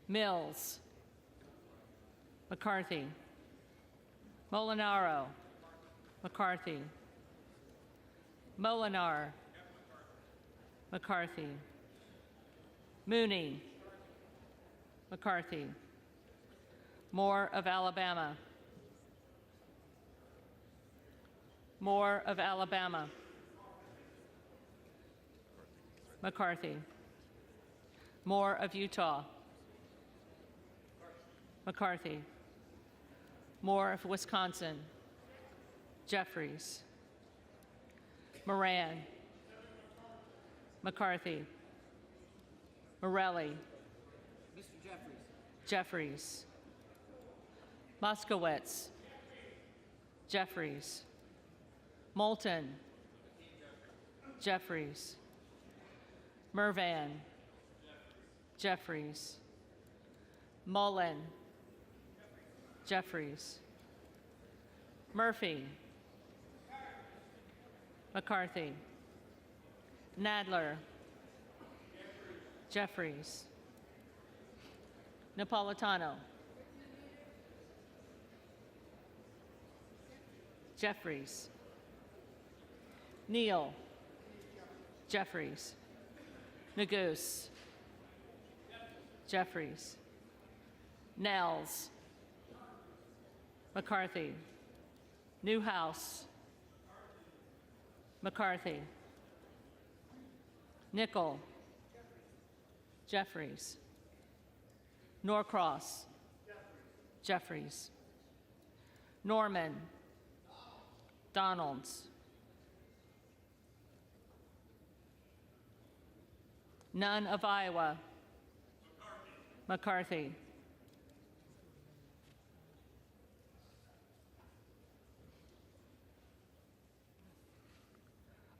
Mills. McCarthy. Molinaro. McCarthy. Molinar. McCarthy. Mooney. McCarthy. Moore of Alabama. Moore of Alabama. McCarthy. Moore of Utah. McCarthy. Moore of Wisconsin. Jeffries. Moran. McCarthy. Morelli. Mr. Jeffries. Jeffries. Moskowitz. Jeffries. Moulton. Jeffries. Mervan. Jeffries. Mullen. Jeffries. Murphy. McCarthy. Nadler. Jeffries. Napolitano. Jeffries. Neal. Jeffries. Neguse. Jeffries. Nels. McCarthy. Newhouse. McCarthy. Nickel. Jeffries. Norcross. Jeffries. Norman. Donalds. None of Iowa. McCarthy.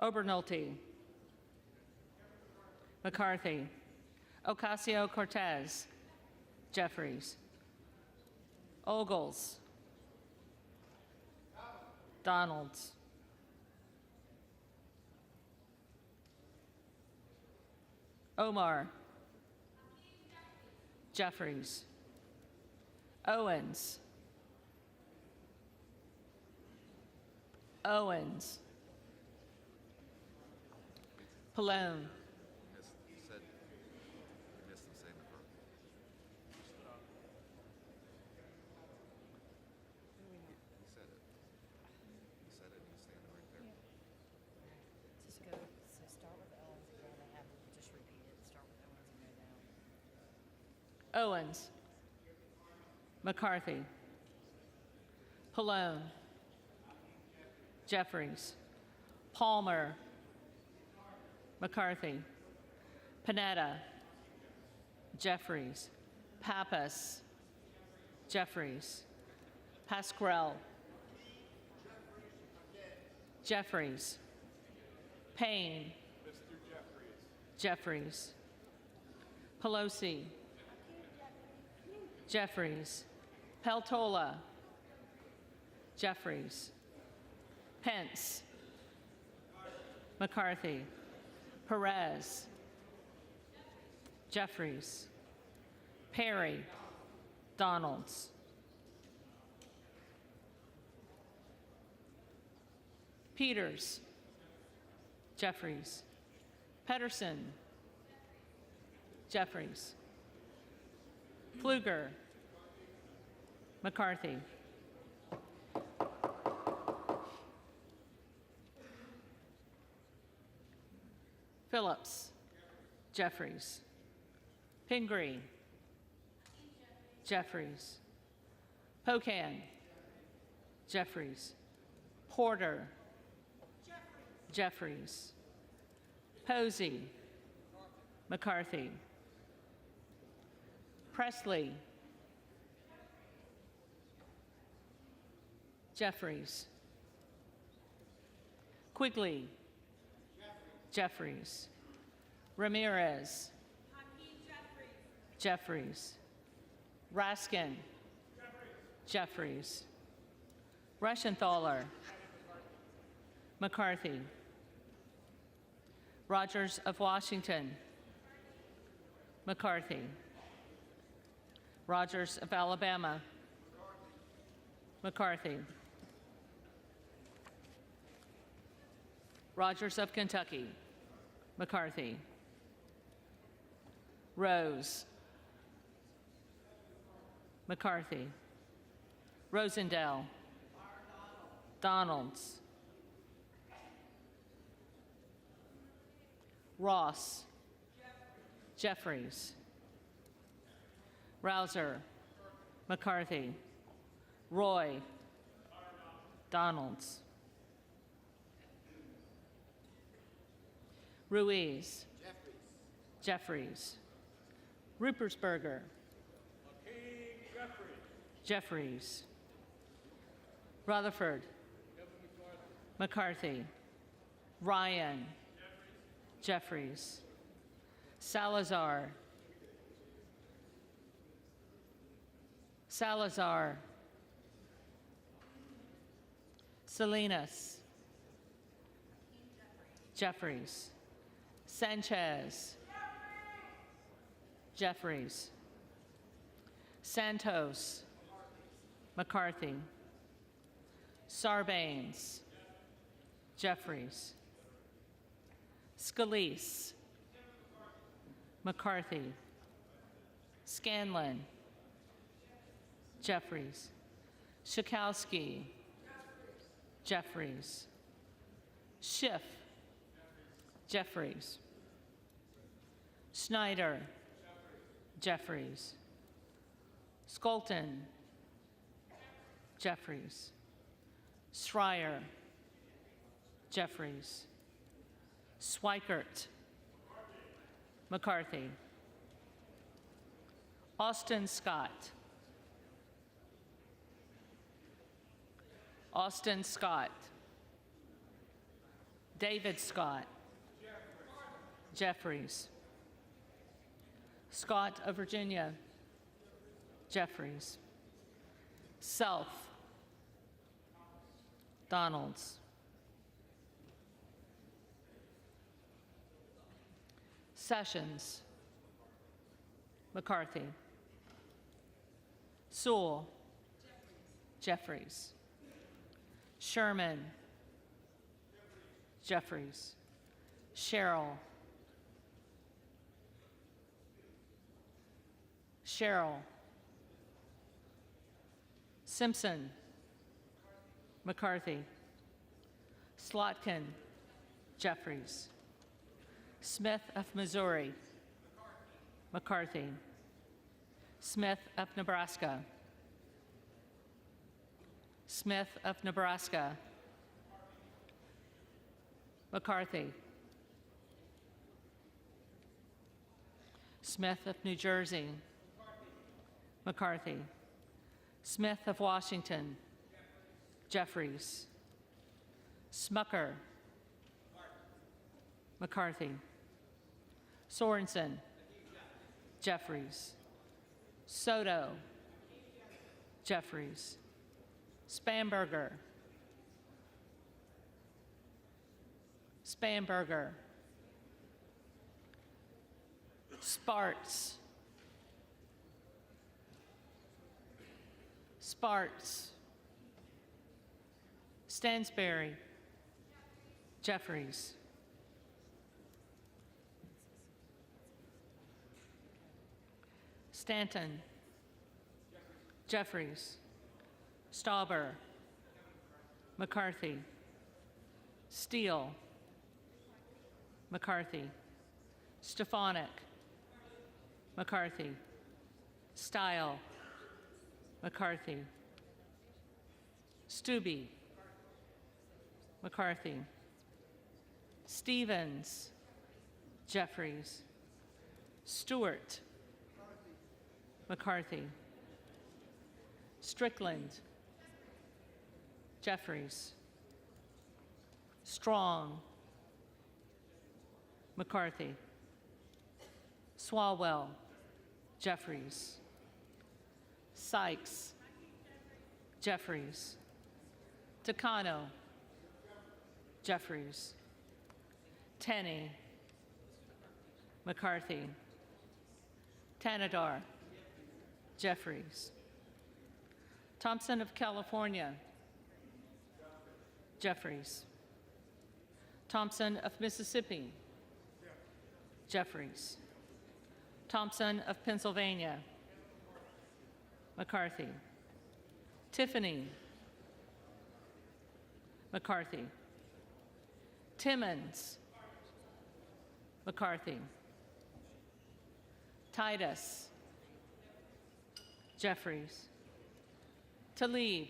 Obernolte. McCarthy. Ocasio-Cortez. Jeffries. Ogles. Donalds. Omar. Jeffries. Owens. Owens. Pallone. You missed him saying the verb. He said it. He said it and he's standing right there. Just go, so start with Owens again and have them just repeat it. Start with Owens and go down. Owens. McCarthy. Pallone. Jeffries. Palmer. McCarthy. Panetta. Jeffries. Pappas. Jeffries. Pasquarel. Jeffries. Payne. Jeffries. Pelosi. Jeffries. Peltola. Jeffries. Pence. McCarthy. Perez. Jeffries. Perry. Donalds. Peters. Jeffries. Pedersen. Jeffries. Pfluger. McCarthy. Phillips. Jeffries. Pingree. Jeffries. Pocan. Jeffries. Porter. Jeffries. Posey. McCarthy. Presley. Jeffries. Quigley. Jeffries. Ramirez. Jeffries. Raskin. Jeffries. Reschenthaler. McCarthy. Rogers of Washington. McCarthy. Rogers of Alabama. McCarthy. Rogers of Kentucky. McCarthy. Rose. McCarthy. Rosendale. Donalds. Ross. Jeffries. Rouser. McCarthy. Roy. Donalds. Ruiz. Jeffries. Rupersberger. Jeffries. Rutherford. McCarthy. Ryan. Jeffries. Salazar. Salazar. Salinas. Jeffries. Sanchez. Jeffries. Santos. McCarthy. Sarbanes. Jeffries. Scalise. McCarthy. Scanlon. Jeffries. Schakowsky. Jeffries. Schiff. Jeffries. Snyder. Jeffries. Skolton. Jeffries. Schreier. Jeffries. Swikert. McCarthy. Austin Scott. Austin Scott. David Scott. Jeffries. Scott of Virginia. Jeffries. Self. Donalds. Sessions. McCarthy. Sewell. Jeffries. Sherman. Jeffries. Sherrill. Sherrill. Simpson. McCarthy. Slotkin. Jeffries. Smith of Missouri. McCarthy. Smith of Nebraska. Smith of Nebraska. McCarthy. Smith of New Jersey. McCarthy. Smith of Washington. Jeffries. Smucker. McCarthy. Sorensen. Jeffries. Soto. Jeffries. Spanberger. Spanberger. Sparts. Sparts. Stansberry. Jeffries. Stanton. Jeffries. Stauber. McCarthy. Steele. McCarthy. Stefanik, McCarthy, Style, McCarthy, Stube, McCarthy, Stevens, Jeffries, Stewart, McCarthy, Strickland, Jeffries, Strong, McCarthy, Swalwell, Jeffries, Sykes, Jeffries, Takano, Jeffries, Tenney, McCarthy, Tanadar, Jeffries, Thompson of California, Jeffries, Thompson of Mississippi, Jeffries, Thompson of Pennsylvania, McCarthy, Tiffany, McCarthy, Timmons, McCarthy, Titus, Jeffries, Tlaib,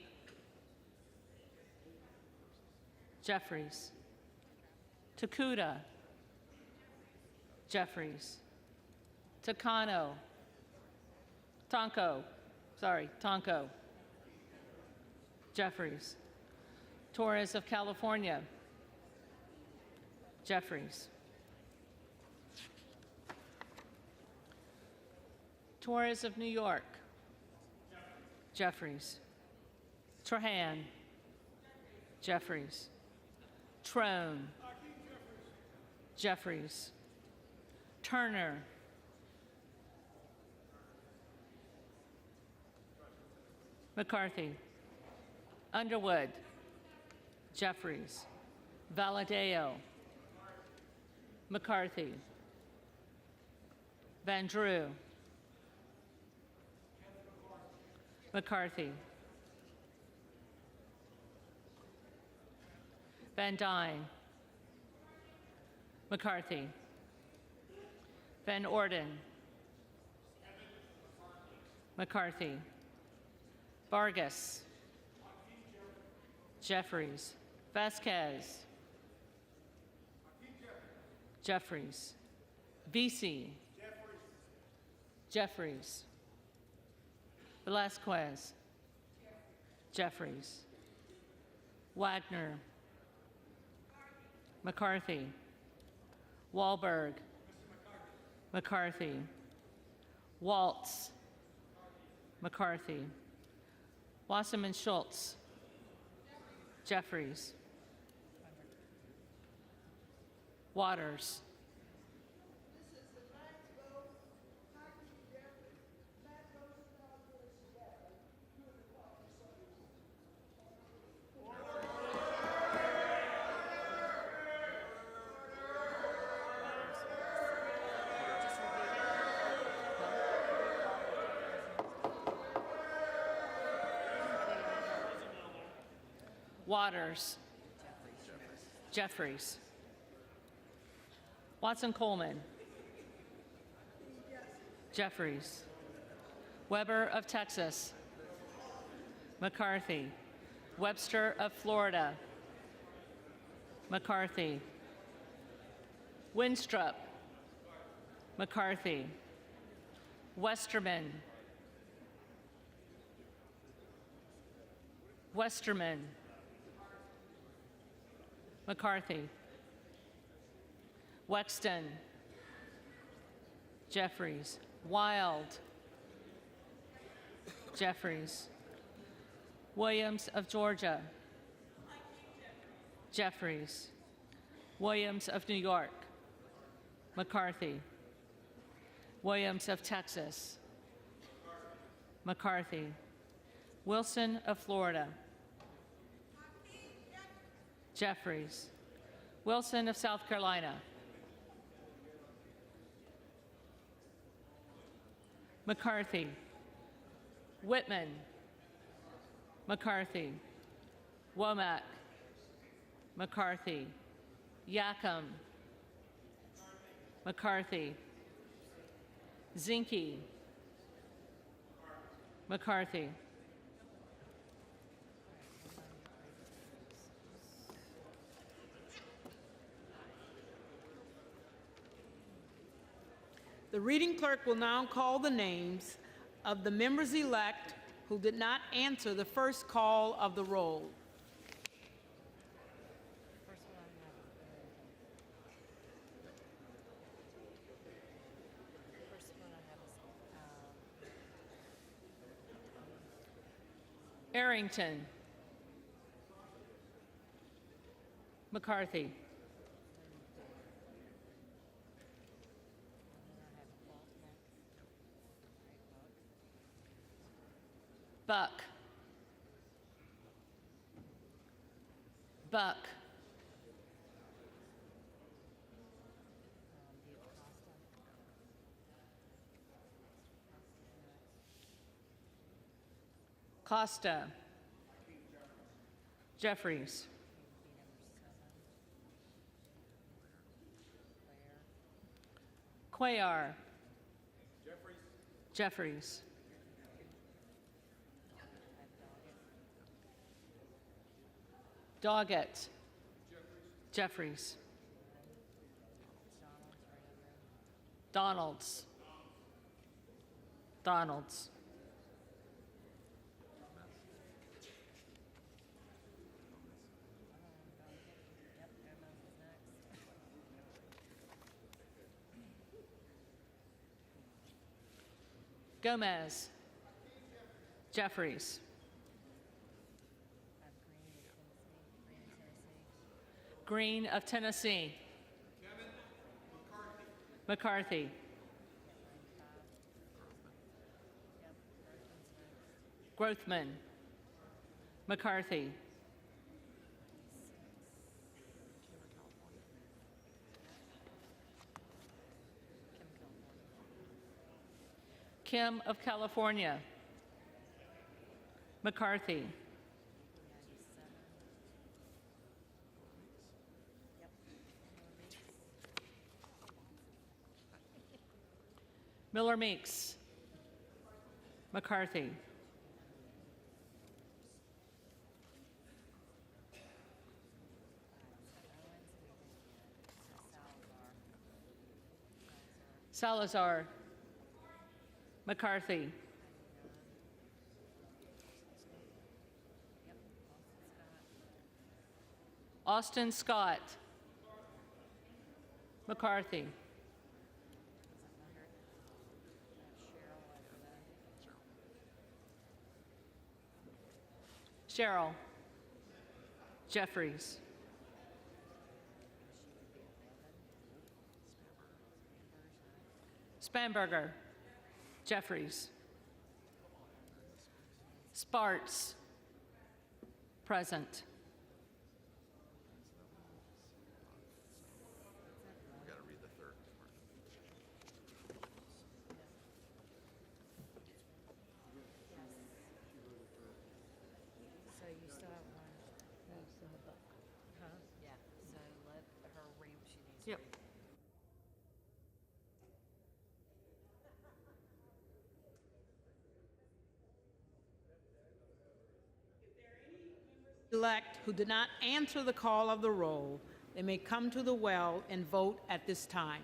Jeffries, Takuda, Jeffries, Takano, Tonko, Jeffries, Torres of California, Jeffries, Torres of New York, Jeffries, Trahan, Jeffries, Trone, Jeffries, Turner, McCarthy, Underwood, Jeffries, Valadeo, McCarthy, Van Drew, McCarthy, Van Dyne, McCarthy, Van Orden, McCarthy, Vargas, Jeffries, Vasquez, Jeffries, Vesey, Jeffries, Velasquez, Jeffries, Wagner, McCarthy, Wahlberg, McCarthy, Waltz, McCarthy, Wasserman Schultz, Jeffries, Waters, Waters, Jeffries, Watson Coleman, Jeffries, Weber of Texas, McCarthy, Webster of Florida, McCarthy, Winstrup, McCarthy, Westerman, McCarthy, Wexton, Jeffries, Wild, Jeffries, Williams of Georgia, Jeffries, Williams of New York, McCarthy, Williams of Texas, McCarthy, Wilson of Florida, Jeffries, Wilson of South Carolina, McCarthy, Whitman, McCarthy, Womack, McCarthy, Yacom, McCarthy. Zinke. McCarthy. The reading clerk will now call the names of the members-elect who did not answer the first call of the roll. First one I have, first one I have is, Arrington. McCarthy. Buck. Buck. Costa. Jeffries. Cuellar. Jeffries. Doggett. Jeffries. Donalds. Donalds. Gomez. Jeffries. Green of Tennessee. McCarthy. Grothman. McCarthy. Kim of California. McCarthy. Miller Meeks. McCarthy. Salazar. McCarthy. Austin Scott. McCarthy. Cheryl. Jeffries. Spanberger. Jeffries. Sparts. Present. We got to read the third part. so you still have one. Huh? Yeah, so let her read what she needs to Yep. read. Elect who did not answer the call of the roll, they may come to the well and vote at this time.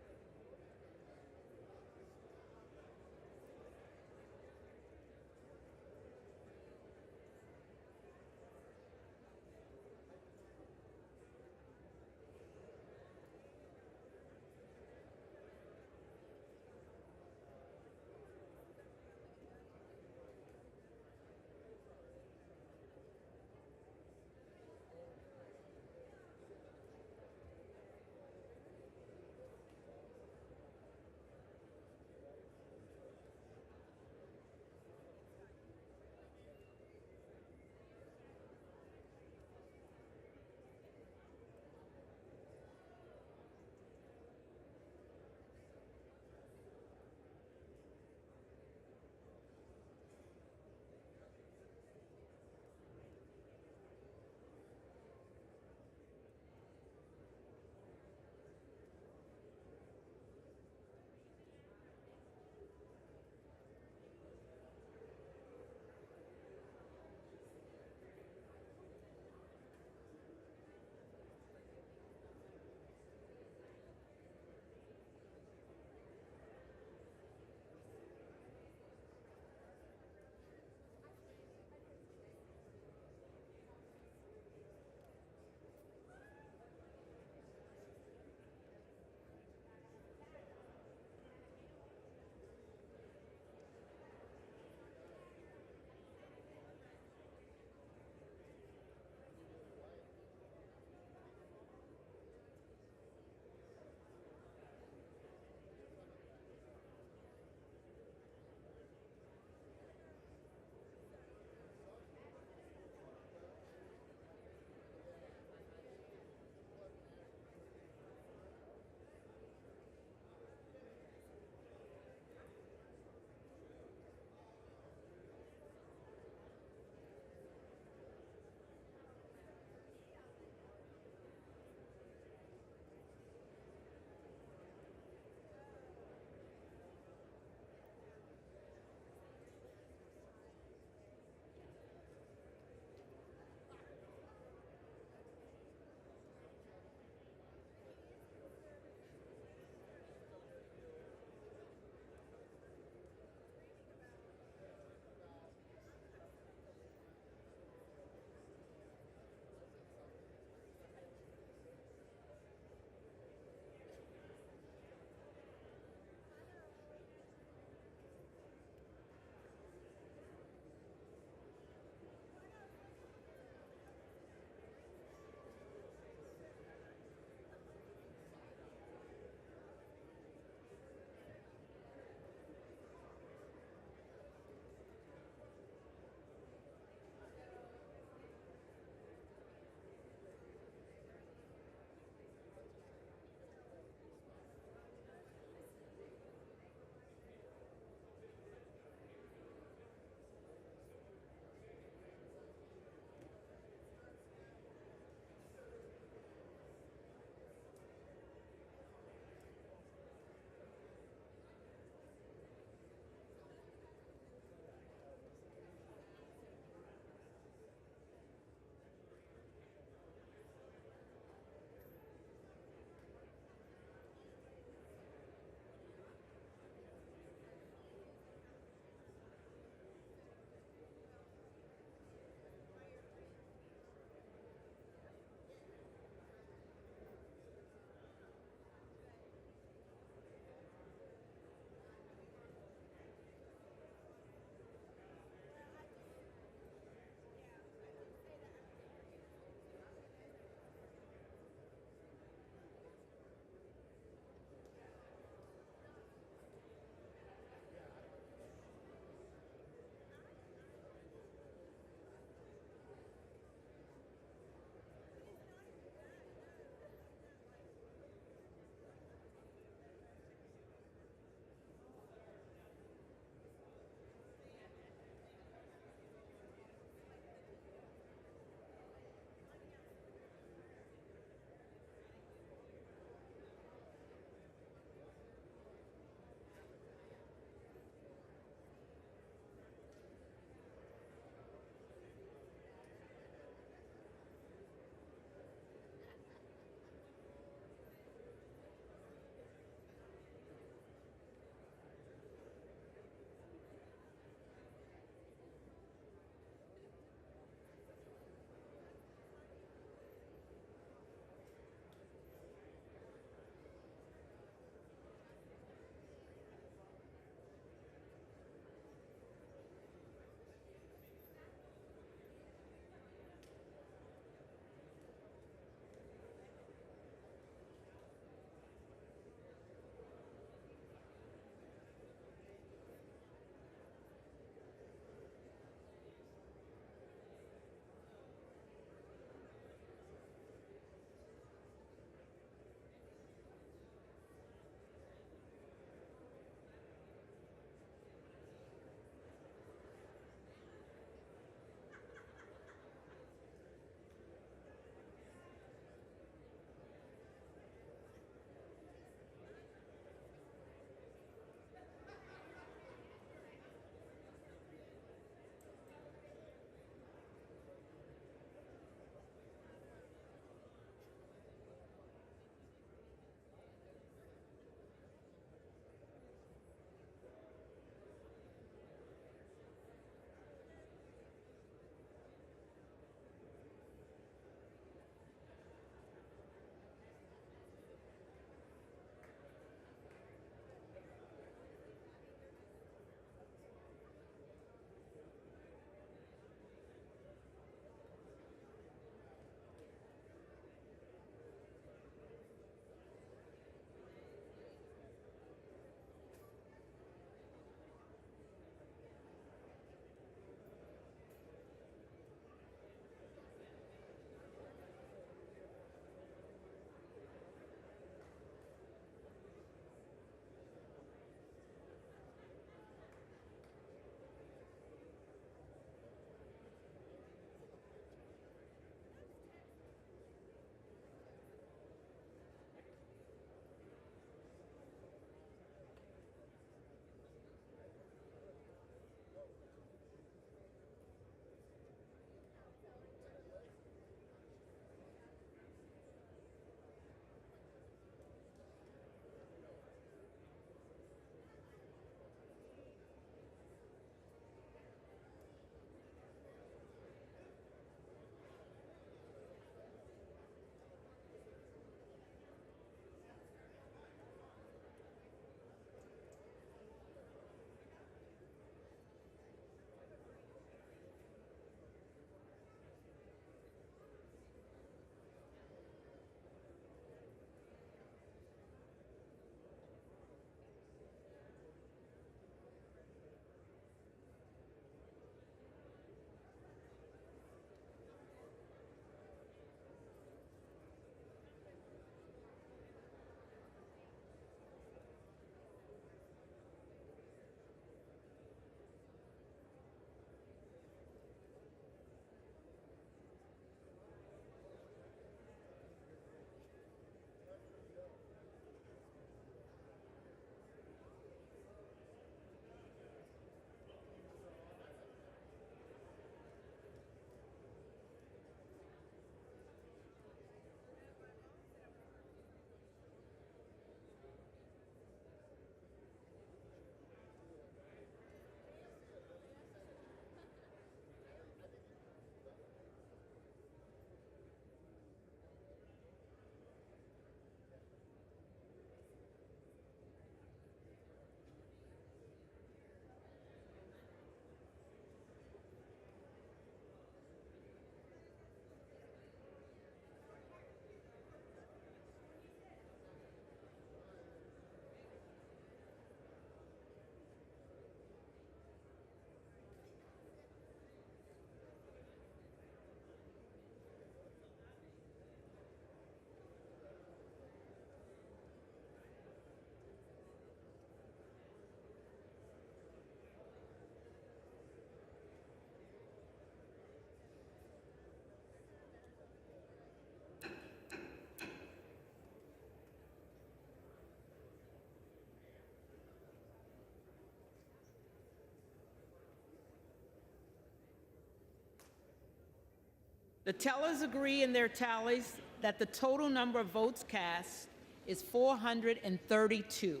The tellers agree in their tallies that the total number of votes cast is 432,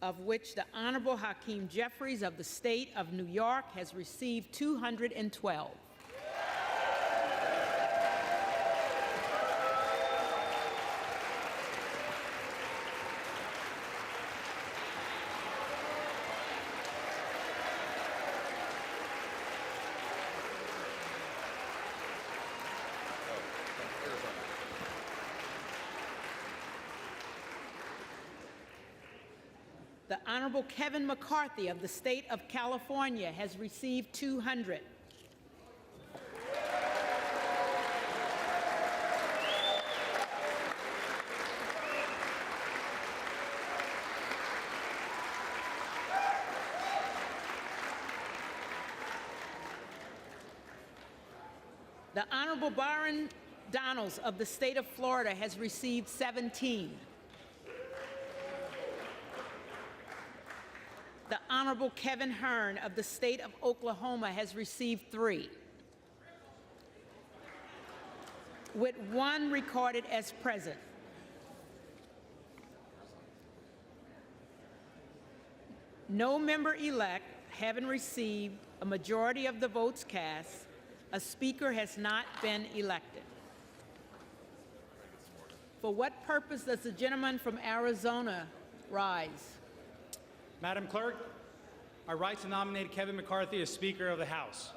of which the Honorable Hakeem Jeffries of the state of New York has received 212. The Honorable Kevin McCarthy of the state of California has received 200. The Honorable Byron Donalds of the state of Florida has received 17. The Honorable Kevin Hearn of the state of Oklahoma has received 3, with 1 recorded as present. No member-elect having received a majority of the votes cast, a speaker has not been elected. For what purpose does the gentleman from Arizona rise? Madam Clerk, I rise to nominate Kevin McCarthy as Speaker of the House.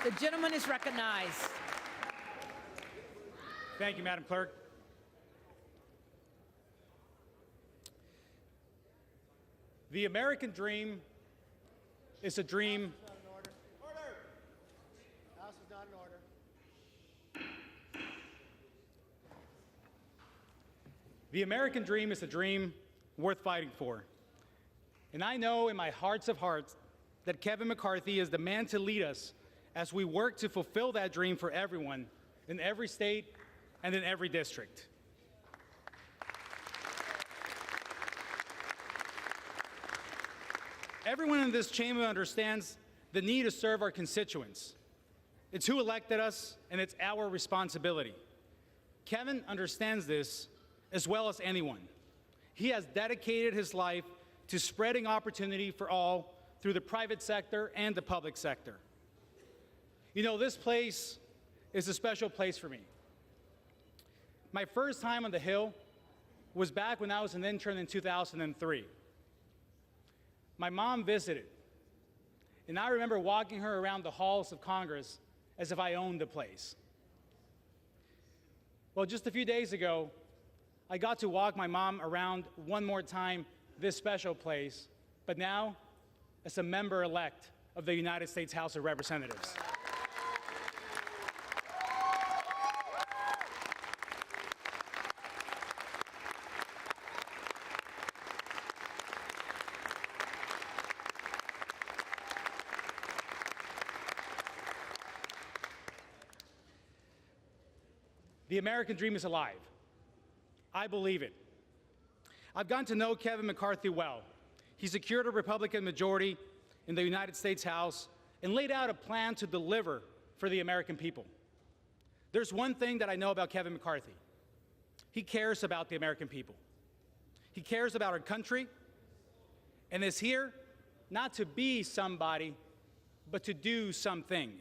The gentleman is recognized. Thank you, Madam Clerk. The American dream is a dream. Order. House is not in order. The American dream is a dream worth fighting for. And I know in my hearts of hearts that Kevin McCarthy is the man to lead us as we work to fulfill that dream for everyone in every state and in every district. Everyone in this chamber understands the need to serve our constituents. It's who elected us, and it's our responsibility. Kevin understands this as well as anyone. He has dedicated his life to spreading opportunity for all through the private sector and the public sector. You know, this place is a special place for me. My first time on the Hill was back when I was an intern in 2003. My mom visited, and I remember walking her around the halls of Congress as if I owned the place. Well, just a few days ago, I got to walk my mom around one more time this special place, but now as a member-elect of the United States House of Representatives. The American dream is alive. I believe it. I've gotten to know Kevin McCarthy well. He secured a Republican majority in the United States House and laid out a plan to deliver for the American people. There's one thing that I know about Kevin McCarthy. He cares about the American people. He cares about our country and is here not to be somebody, but to do something.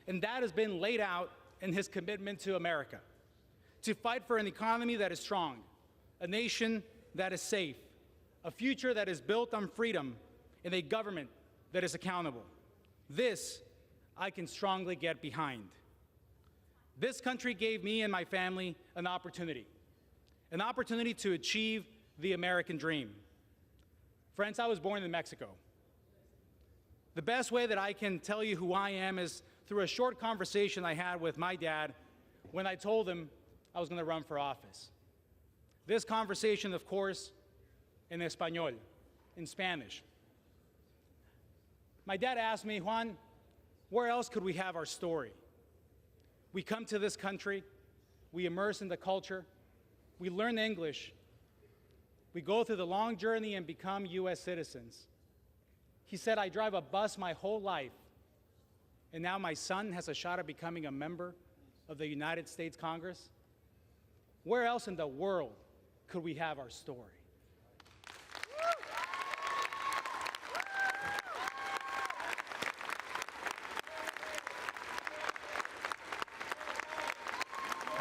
And that has been laid out in his commitment to America, to fight for an economy that is strong, a nation that is safe, a future that is built on freedom, and a government that is accountable. This I can strongly get behind. This country gave me and my family an opportunity to achieve the American dream. Friends, I was born in Mexico. The best way that I can tell you who I am is through a short conversation I had with my dad when I told him I was going to run for office. This conversation, of course, in Español, in Spanish. My dad asked me, Juan, where else could we have our story? We come to this country, we immerse in the culture, we learn English, we go through the long journey and become U.S. citizens. He said, I drive a bus my whole life, and now my son has a shot at becoming a member of the United States Congress. Where else in the world could we have our story?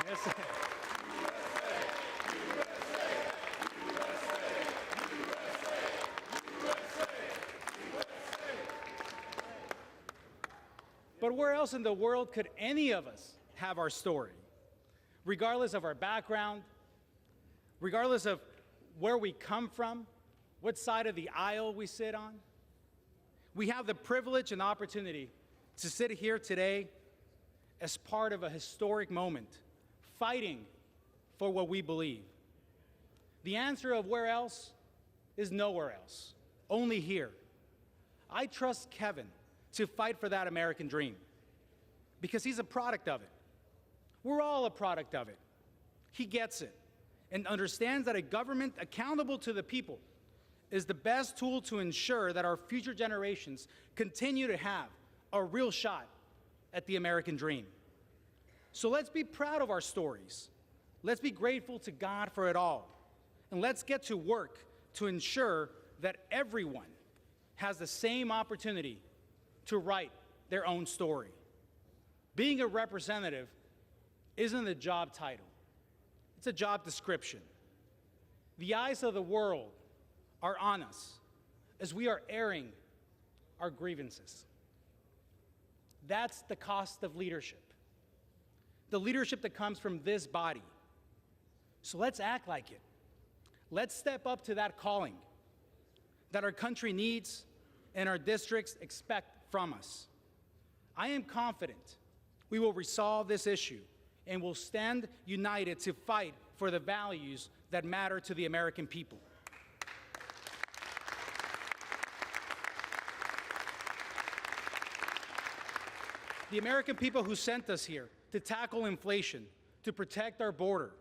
Yes. But where else in the world could any of us have our story? Regardless of our background, regardless of where we come from, what side of the aisle we sit on, we have the privilege and opportunity to sit here today as part of a historic moment, fighting for what we believe. The answer of where else is nowhere else, only here. I trust Kevin to fight for that American dream because he's a product of it. We're all a product of it. He gets it and understands that a government accountable to the people is the best tool to ensure that our future generations continue to have a real shot at the American dream. So let's be proud of our stories. Let's be grateful to God for it all. And let's get to work to ensure that everyone has the same opportunity to write their own story. Being a representative isn't a job title. It's a job description. The eyes of the world are on us as we are airing our grievances. That's the cost of leadership. The leadership that comes from this body. So let's act like it. Let's step up to that calling that our country needs and our districts expect from us. I am confident we will resolve this issue and will stand united to fight for the values that matter to the American people. The American people who sent us here to tackle inflation, to protect our border,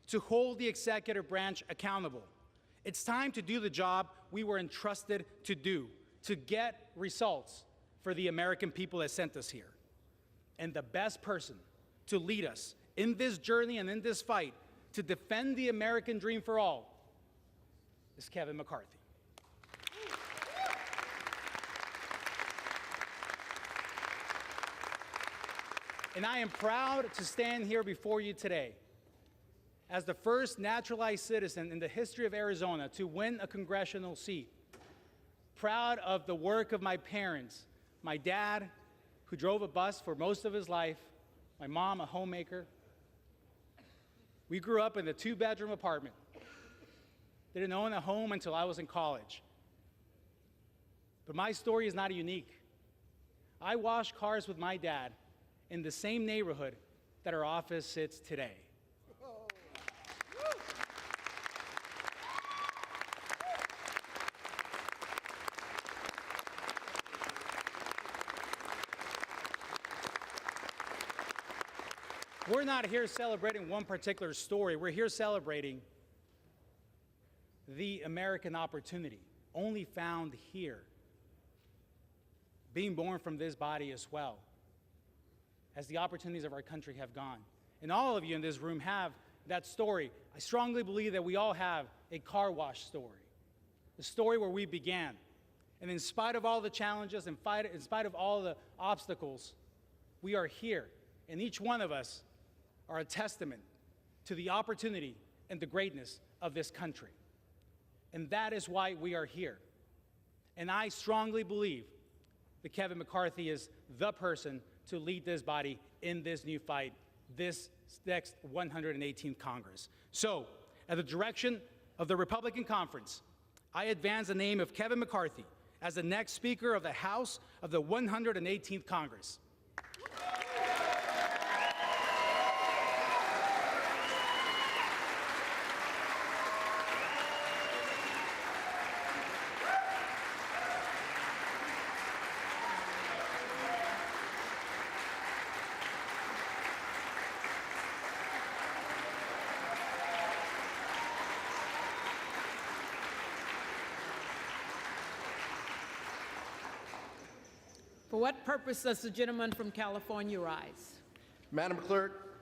to hold the executive branch accountable. It's time to do the job we were entrusted to do, to get results for the American people that sent us here. And the best person to lead us in this journey and in this fight to defend the American dream for all is Kevin McCarthy. And I am proud to stand here before you today as the first naturalized citizen in the history of Arizona to win a congressional seat. Proud of the work of my parents, my dad, who drove a bus for most of his life, my mom, a homemaker. We grew up in a 2-bedroom apartment. Didn't own a home until I was in college. But my story is not unique. I washed cars with my dad in the same neighborhood that our office sits today. We're not here celebrating one particular story. We're here celebrating the American opportunity, only found here. Being born from this body as well, as the opportunities of our country have gone. And all of you in this room have that story. I strongly believe that we all have a car wash story, the story where we began. And in spite of all the challenges, in spite of all the obstacles, we are here. And each one of us are a testament to the opportunity and the greatness of this country. And that is why we are here. And I strongly believe that Kevin McCarthy is the person to lead this body in this new fight, this next 118th Congress. So, at the direction of the Republican Conference, I advance the name of Kevin McCarthy as the next Speaker of the House of the 118th Congress. For what purpose does the gentleman from California rise? Madam Clerk,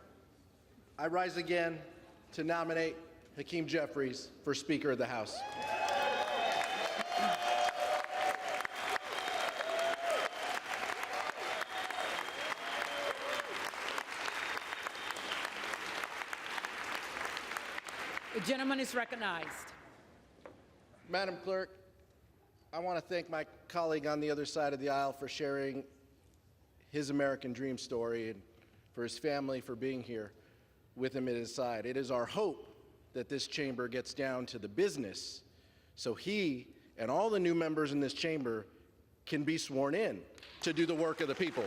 I rise again to nominate Hakeem Jeffries for Speaker of the House. The gentleman is recognized. Madam Clerk, I want to thank my colleague on the other side of the aisle for sharing his American dream story and for his family for being here with him at his side. It is our hope that this chamber gets down to the business so he and all the new members in this chamber can be sworn in to do the work of the people.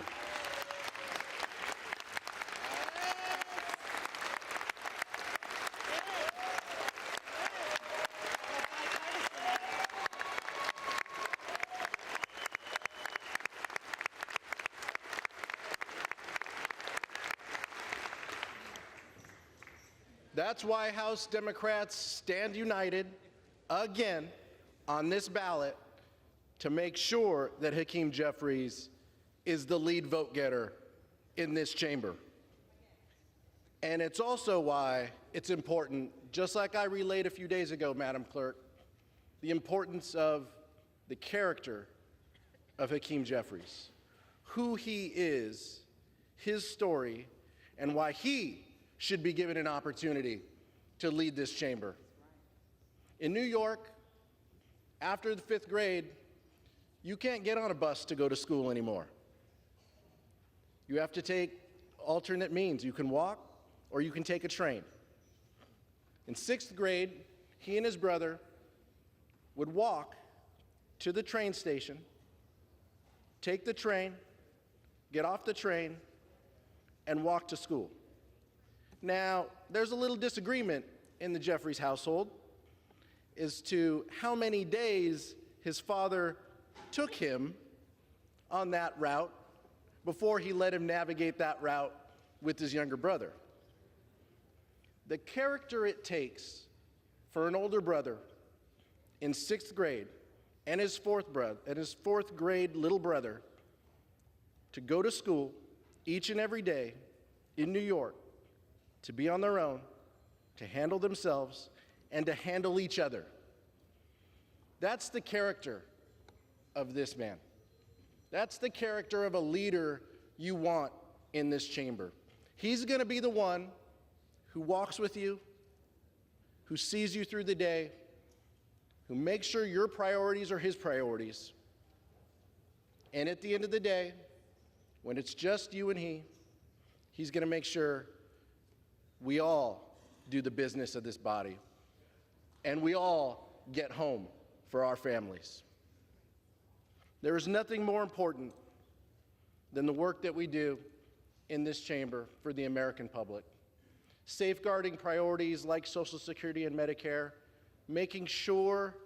That's why House Democrats stand united again on this ballot to make sure that Hakeem Jeffries is the lead vote getter in this chamber. And it's also why it's important, just like I relayed a few days ago, Madam Clerk, the importance of the character of Hakeem Jeffries, who he is, his story, and why he should be given an opportunity to lead this chamber. In New York, after the 5th grade, you can't get on a bus to go to school anymore. You have to take alternate means. You can walk or you can take a train. In 6th grade, he and his brother would walk to the train station, take the train, get off the train, and walk to school. Now, there's a little disagreement in the Jeffries household as to how many days his father took him on that route before he let him navigate that route with his younger brother. The character it takes for an older brother in 6th grade and his fourth grade little brother to go to school each and every day in New York, to be on their own, to handle themselves, and to handle each other. That's the character of this man. That's the character of a leader you want in this chamber. He's going to be the one who walks with you, who sees you through the day, who makes sure your priorities are his priorities. And at the end of the day, when it's just you and he's going to make sure we all do the business of this body, and we all get home for our families. There is nothing more important than the work that we do in this chamber for the American public. Safeguarding priorities like Social Security and Medicare, making sure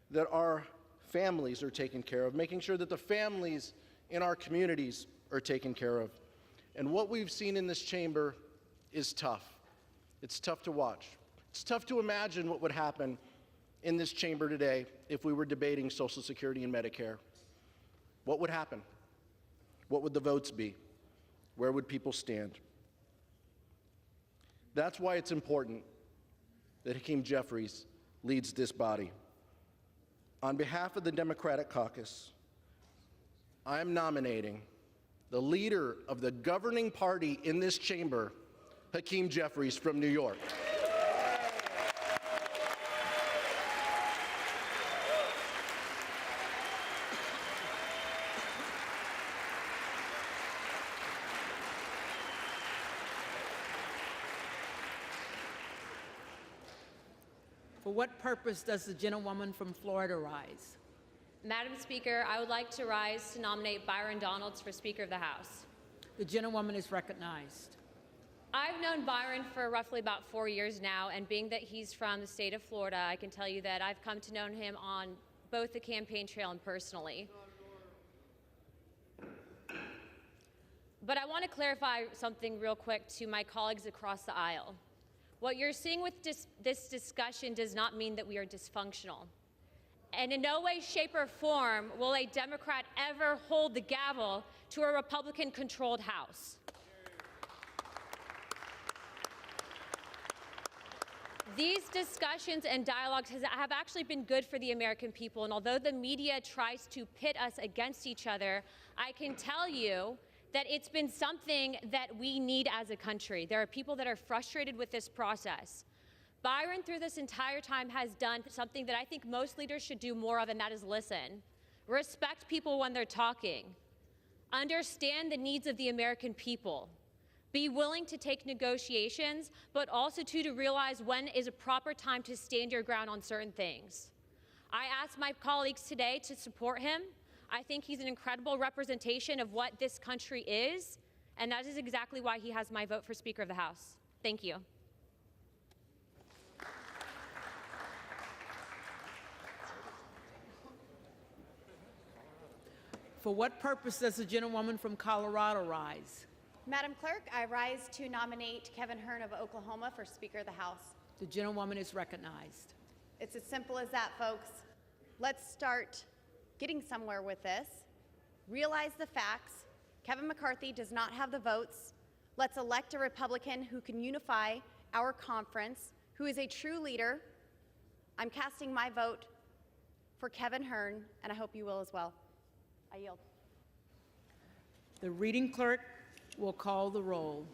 that our families are taken care of, making sure that the families in our communities are taken care of. And what we've seen in this chamber is tough. It's tough to watch. It's tough to imagine what would happen in this chamber today if we were debating Social Security and Medicare. What would happen? What would the votes be? Where would people stand? That's why it's important that Hakeem Jeffries leads this body. On behalf of the Democratic caucus, I am nominating the leader of the governing party in this chamber, Hakeem Jeffries from New York. For what purpose does the gentlewoman from Florida rise? Madam Speaker, I would like to rise to nominate Byron Donalds for Speaker of the House. The gentlewoman is recognized. I've known Byron for roughly about 4 years now, and being that he's from the state of Florida, I can tell you that I've come to know him on both the campaign trail and personally. But I want to clarify something real quick to my colleagues across the aisle. What you're seeing with this discussion does not mean that we are dysfunctional. And in no way, shape, or form will a Democrat ever hold the gavel to a Republican-controlled House. These discussions and dialogues have actually been good for the American people, and although the media tries to pit us against each other, I can tell you that it's been something that we need as a country. There are people that are frustrated with this process. Byron, through this entire time, has done something that I think most leaders should do more of, and that is listen. Respect people when they're talking. Understand the needs of the American people. Be willing to take negotiations, but also to realize when is a proper time to stand your ground on certain things. I asked my colleagues today to support him. I think he's an incredible representation of what this country is, and that is exactly why he has my vote for Speaker of the House. Thank you. For what purpose does the gentlewoman from Colorado rise? Madam Clerk, I rise to nominate Kevin Hearn of Oklahoma for Speaker of the House. The gentlewoman is recognized. It's as simple as that, folks. Let's start getting somewhere with this. Realize the facts. Kevin McCarthy does not have the votes. Let's elect a Republican who can unify our conference, who is a true leader. I'm casting my vote for Kevin Hearn, and I hope you will as well. I yield. The reading clerk will call the roll.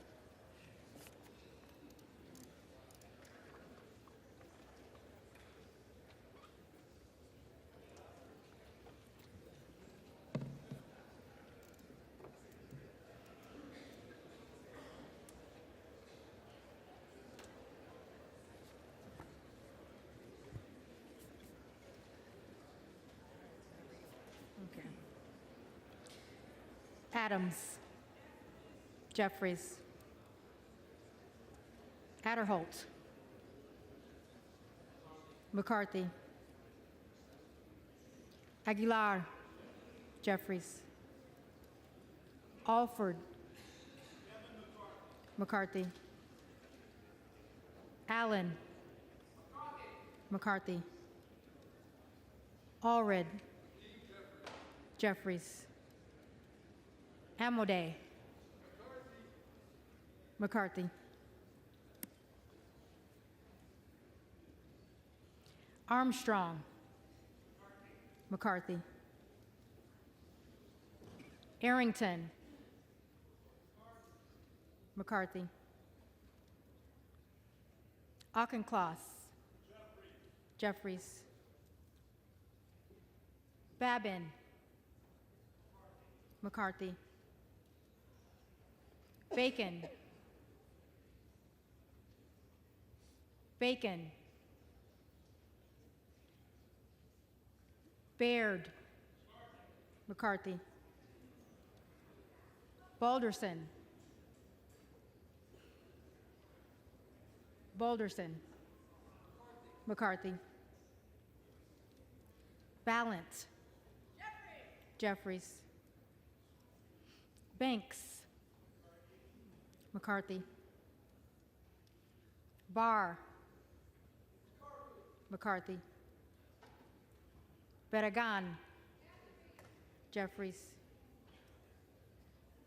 Okay. Adams. Jeffries. Adderholt. McCarthy. Aguilar. Jeffries. Alford. McCarthy. Allen. McCarthy. Allred. Jeffries. Amodei. McCarthy. Armstrong. McCarthy. Arrington. McCarthy. Auchincloss. Jeffries. Babin. McCarthy. Bacon. Bacon. Baird. McCarthy. Balderson. Balderson. McCarthy. Ballant. Jeffries. Banks. McCarthy. Barr. McCarthy. Barragan. Jeffries.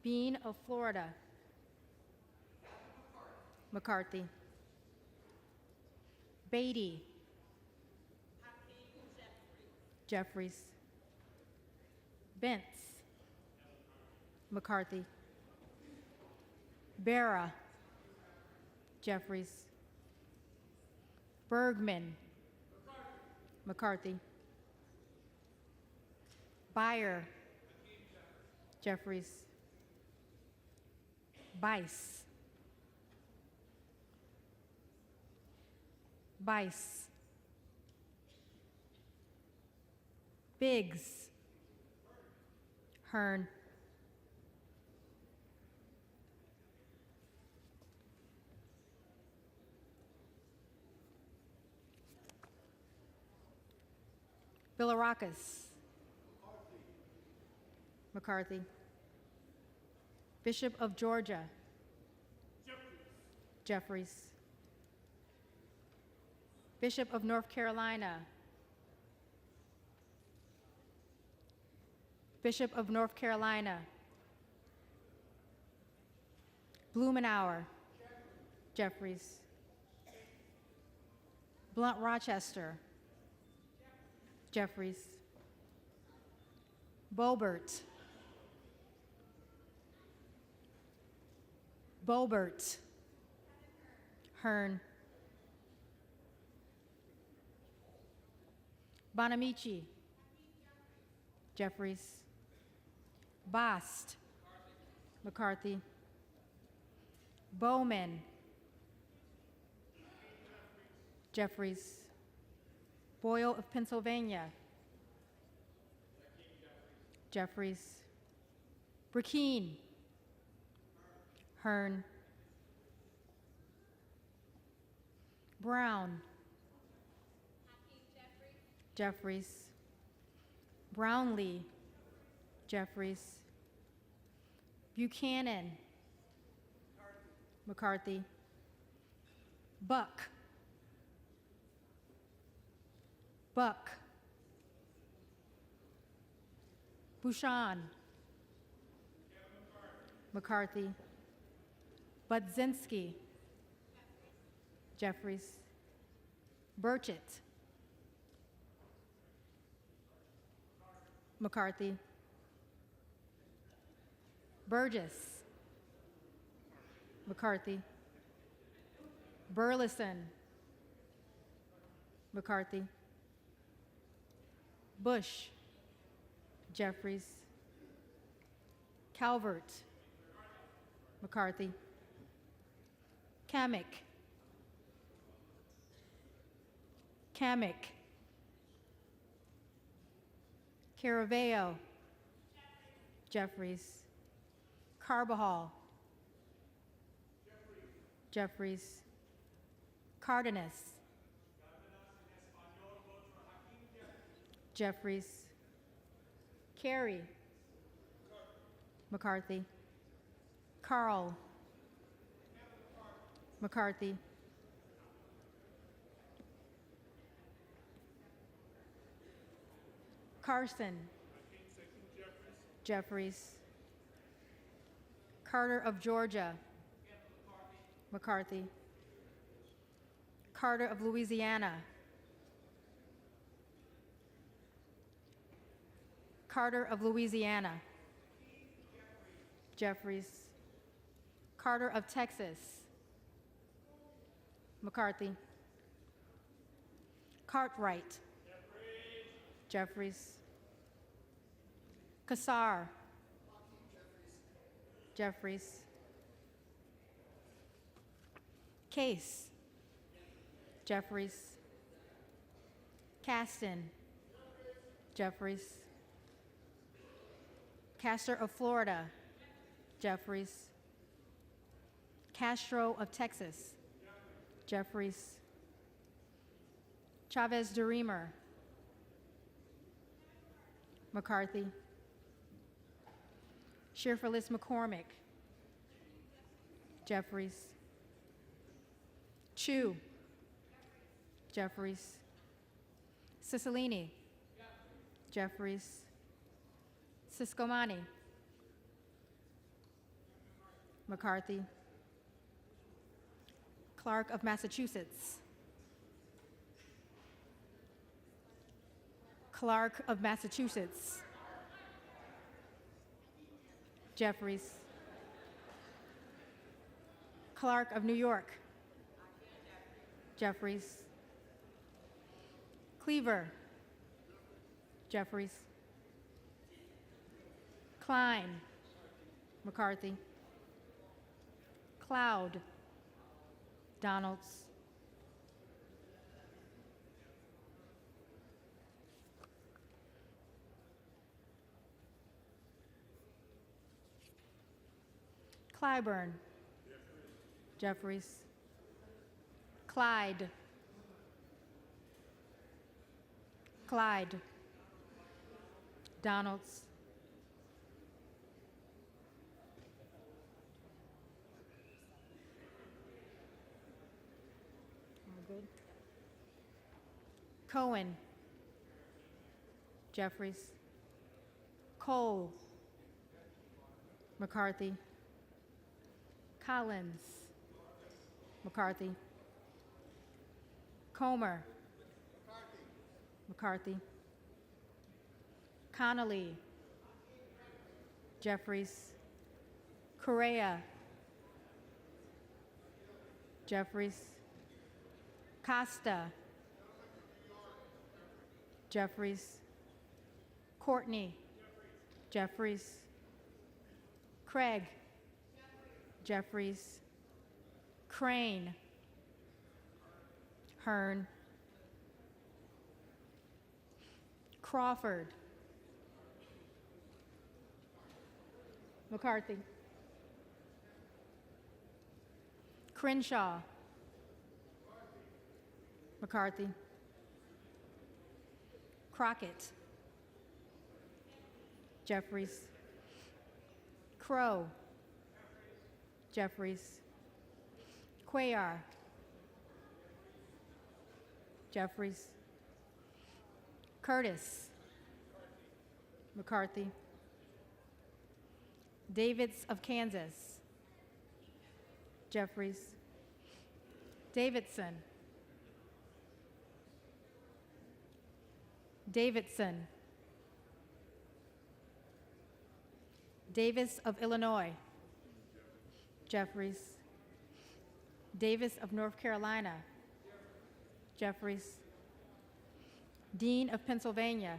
Bean of Florida. McCarthy. Beatty. Jeffries. Bentz. McCarthy. Barra. Jeffries. Bergman. McCarthy. Beyer. Jeffries. Bice. Bice. Biggs. Hearn. Bilirakis. McCarthy. Bishop of Georgia. Jeffries. Bishop of North Carolina. Bishop of North Carolina. Blumenauer. Jeffries. Blunt Rochester. Jeffries. Boebert. Boebert. Hearn. Bonamici. Jeffries. Bast. McCarthy. Bowman. Jeffries. Boyle of Pennsylvania. Jeffries. Burkeen. Hearn. Brown. Jeffries. Brownlee. Jeffries. Buchanan. McCarthy. Buck. Buck. Bouchon. McCarthy. Budzinski. Jeffries. Burchett. McCarthy. Burgess. McCarthy. Burleson. McCarthy. Bush. Jeffries. Calvert. McCarthy. Kamick. Kamick. Caraveo. Jeffries. Carbajal. Jeffries. Cardenas. Jeffries. Carey. McCarthy. Carl. McCarthy. Carson. Jeffries. Carter of Georgia. McCarthy. Carter of Louisiana. Carter of Louisiana. Jeffries. Carter of Texas. McCarthy. Cartwright. Jeffries. Kassar. Jeffries. Case. Jeffries. Caston. Jeffries. Castor of Florida. Jeffries. Castro of Texas. Jeffries. Chavez DeRemer. McCarthy. Sherferlis McCormick. Jeffries. Chu. Jeffries. Cicilline. Jeffries. Siscomani. McCarthy. Clark of Massachusetts. Clark of Massachusetts. Jeffries. Clark of New York. Jeffries. Cleaver. Jeffries. Klein. McCarthy. Cloud. Donalds. Clyburn. Jeffries. Clyde. Clyde. Donalds. All good. Cohen. Jeffries. Cole, McCarthy, Collins, McCarthy, Comer, McCarthy, Connolly, Jeffries, Correa, Jeffries, Costa, Jeffries, Courtney, Jeffries, Craig, Jeffries, Crane, Hearn, Crawford, McCarthy, Crenshaw, McCarthy, Crockett, Jeffries, Crow, Jeffries, Cuellar, Jeffries, Curtis, McCarthy, Davids of Kansas, Jeffries, Davidson, Davidson, Davis of Illinois, Jeffries, Davis of North Carolina, Jeffries, Dean of Pennsylvania,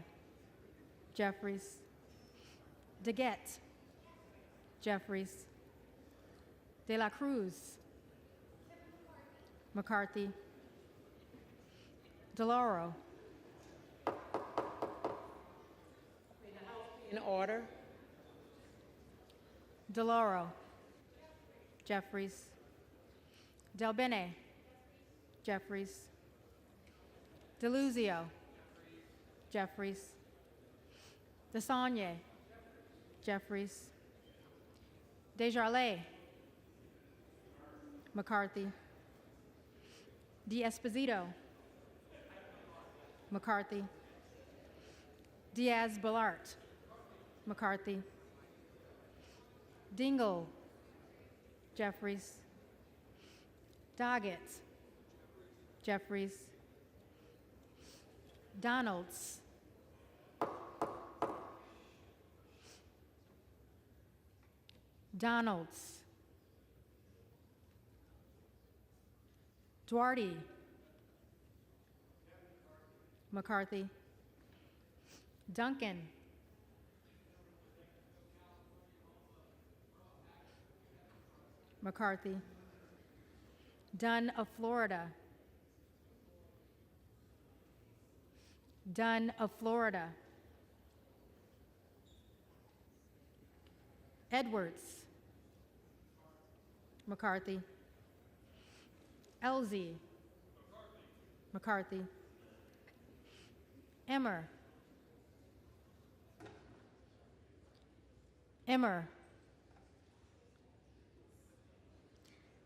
Jeffries, DeGette, Jeffries, De La Cruz, McCarthy, DeLauro. In order. DeLauro, Jeffries, Del Bene, Jeffries, DeLuzio, Jeffries, DeSaulnier, Jeffries, Desjardins, McCarthy, D'Esposito, McCarthy, Diaz-Balart, McCarthy, Dingle, Jeffries, Doggett, Jeffries, Donalds, Donalds, Duarte, McCarthy, Duncan, McCarthy, Dunn of Florida, Dunn of Florida, Edwards, McCarthy, Elzie, McCarthy, Emmer,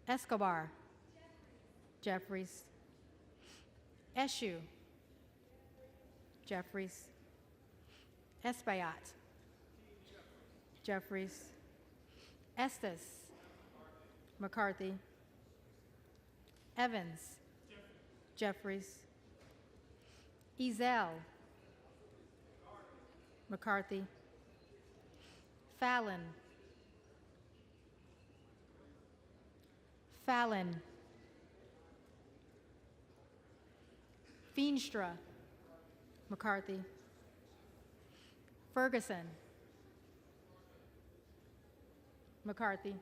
Escobar, Jeffries, Eshue, Jeffries, Espaillat, Jeffries, Estes, McCarthy, Evans, Jeffries, Ezell, McCarthy, Fallon, Feenstra, McCarthy, Ferguson, McCarthy,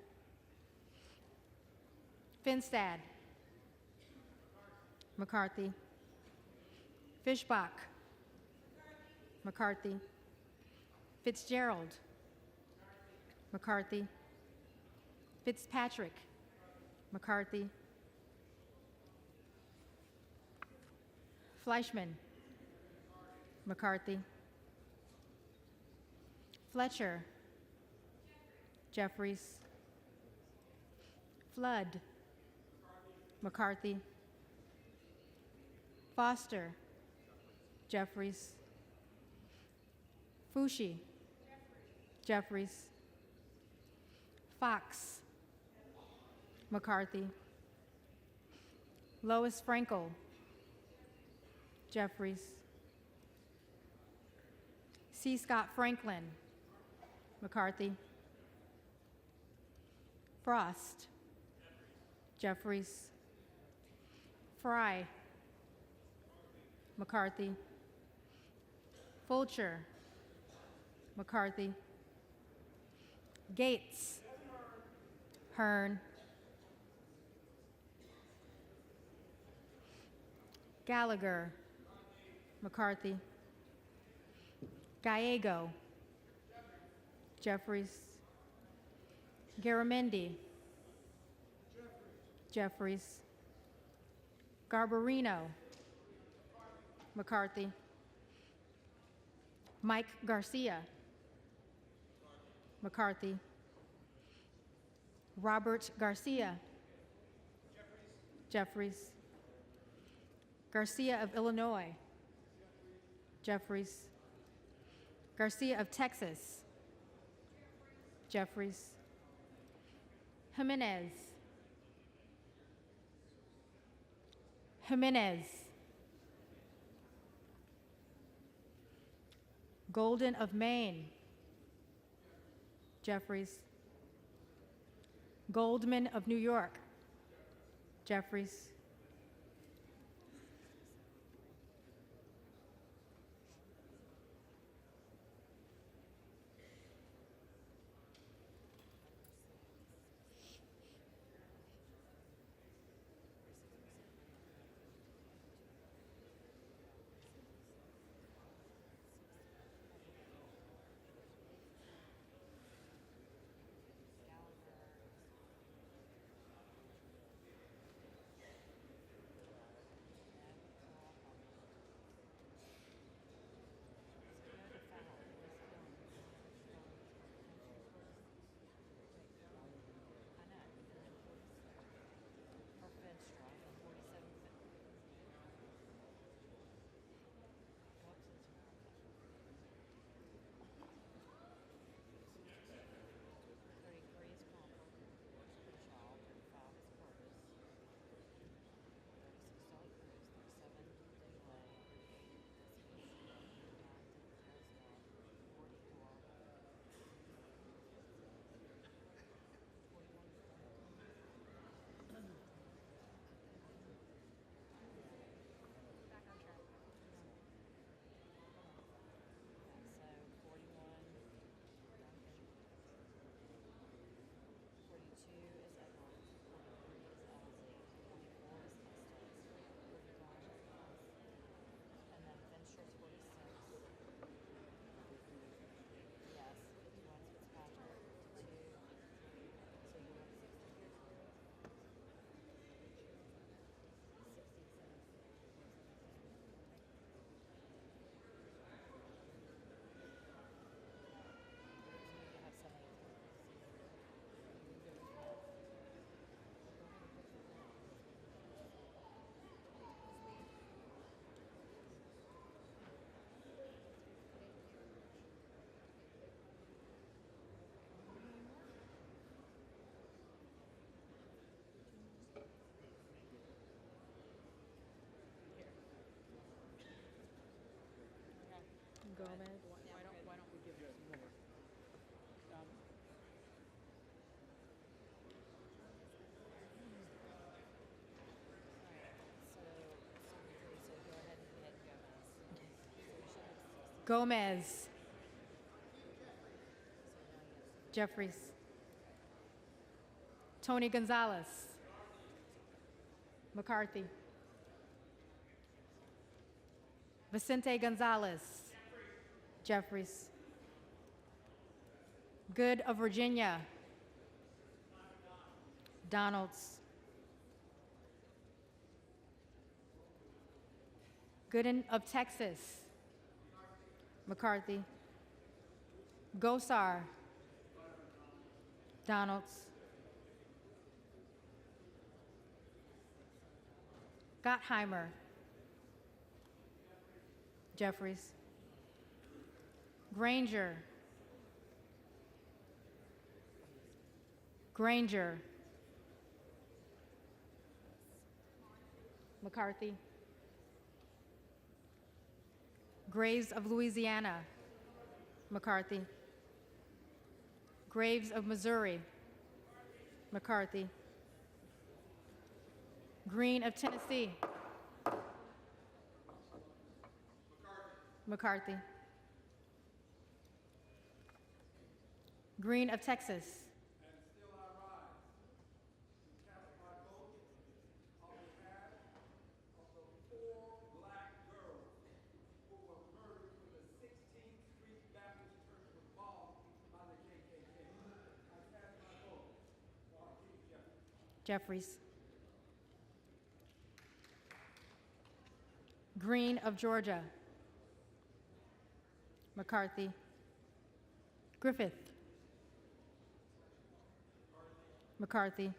Finstad, McCarthy, Fischbach, McCarthy, Fitzgerald, McCarthy, Fitzpatrick, McCarthy, Fleischman, McCarthy, Fletcher, Jeffries, Flood, McCarthy, Foster, Jeffries, Fushi, Jeffries. Fox. McCarthy. Lois Frankel. Jeffries. C. Scott Franklin. McCarthy. Frost. Jeffries. Fry. McCarthy. Fulcher. McCarthy. Gates. Hearn. Gallagher. McCarthy. Gallego. Jeffries. Garamendi. Jeffries. Garbarino. McCarthy. Mike Garcia. McCarthy. Robert Garcia. Jeffries. Garcia of Illinois. Jeffries. Garcia of Texas. Jeffries. Jimenez. Jimenez. Golden of Maine. Jeffries. Goldman of New York. Jeffries. Gomez. Why don't we give it some more? Gomez. Jeffries. Tony Gonzalez. McCarthy. Vicente Gonzalez. Jeffries. Good of Virginia. Donalds. Gooden of Texas. McCarthy. Gosar. Donalds. Gottheimer. Jeffries. Granger. Granger. McCarthy. Graves of Louisiana. McCarthy. Graves of Missouri. McCarthy. Green of Tennessee. McCarthy. Green of Texas. Jeffries. Green of Georgia. McCarthy. Griffith. McCarthy.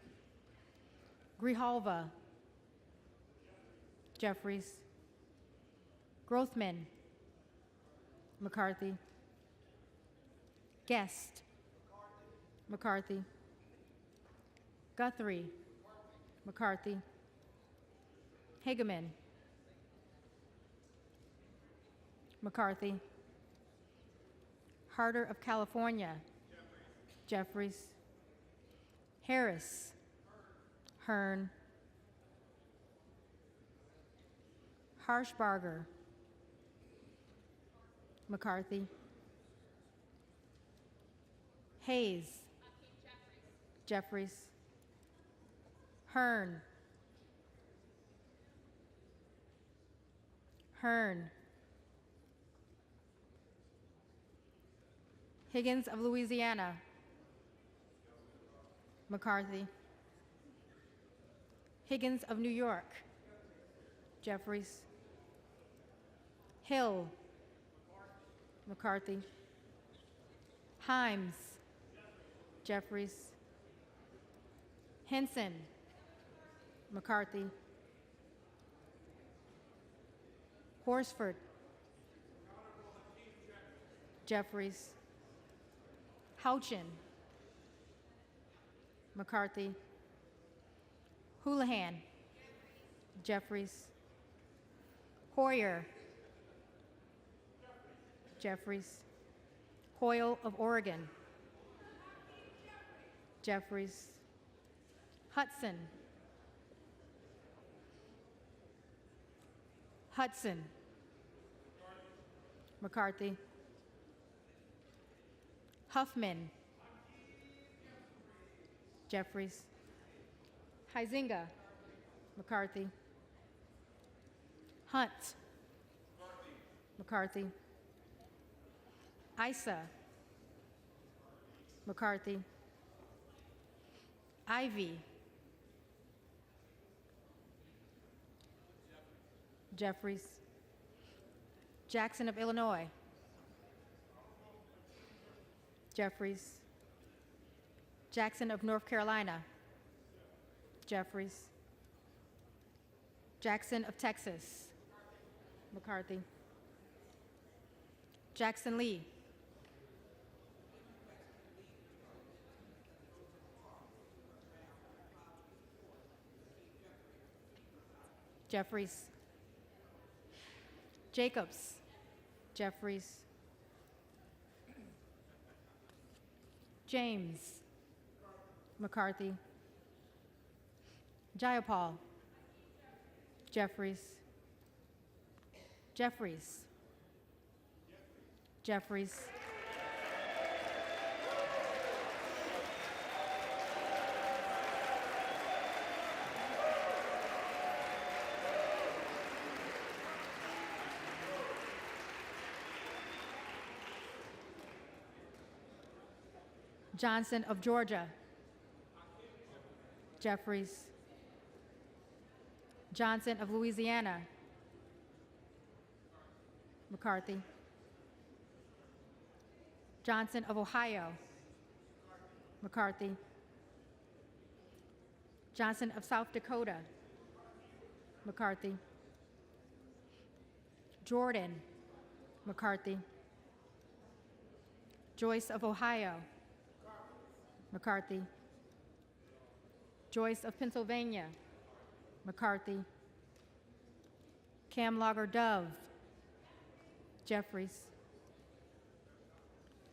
Grijalva. Jeffries. Grothman. McCarthy. Guest. McCarthy. Guthrie. McCarthy. Hageman. McCarthy. Harder of California. Jeffries. Harris. Hearn. Harshbarger. McCarthy. Hayes. Jeffries. Hearn. Hearn. Higgins of Louisiana. McCarthy. Higgins of New York. Jeffries. Hill. McCarthy. Himes. Jeffries. Henson. McCarthy. Horsford. Jeffries. Houchin. McCarthy. Houlihan. Jeffries. Hoyer. Jeffries. Hoyle of Oregon. Jeffries. Hudson. Hudson. McCarthy. Huffman. Jeffries. Huizinga. McCarthy. Hunt. McCarthy. Issa. McCarthy. Ivy. Jeffries. Jackson of Illinois. Jeffries. Jackson of North Carolina. Jeffries. Jackson of Texas. McCarthy. Jackson Lee. Jeffries. Jacobs. Jeffries. James. McCarthy. Jayapal. Jeffries. Jeffries. Jeffries. Johnson of Georgia. Jeffries. Johnson of Louisiana. McCarthy. Johnson of Ohio. McCarthy. Johnson of South Dakota. McCarthy. Jordan. McCarthy. Joyce of Ohio. McCarthy. Joyce of Pennsylvania, McCarthy. Camlogger Dove, Jeffries.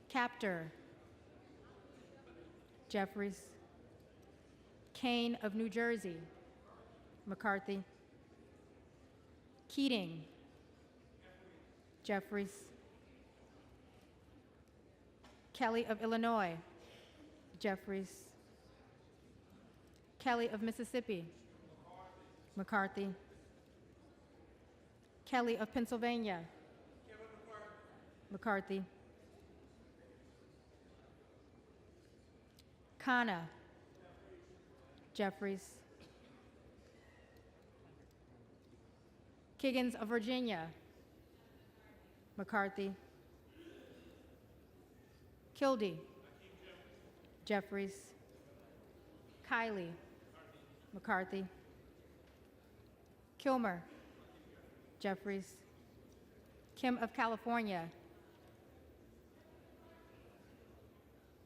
Captor, Jeffries. Kane of New Jersey, McCarthy. Keating, Jeffries. Kelly of Illinois, Jeffries. Kelly of Mississippi, McCarthy. Kelly of Pennsylvania, McCarthy. Khanna, Jeffries. Kiggins of Virginia, McCarthy. Kildee, Jeffries. Kiley, McCarthy. Kilmer, Jeffries. Kim of California,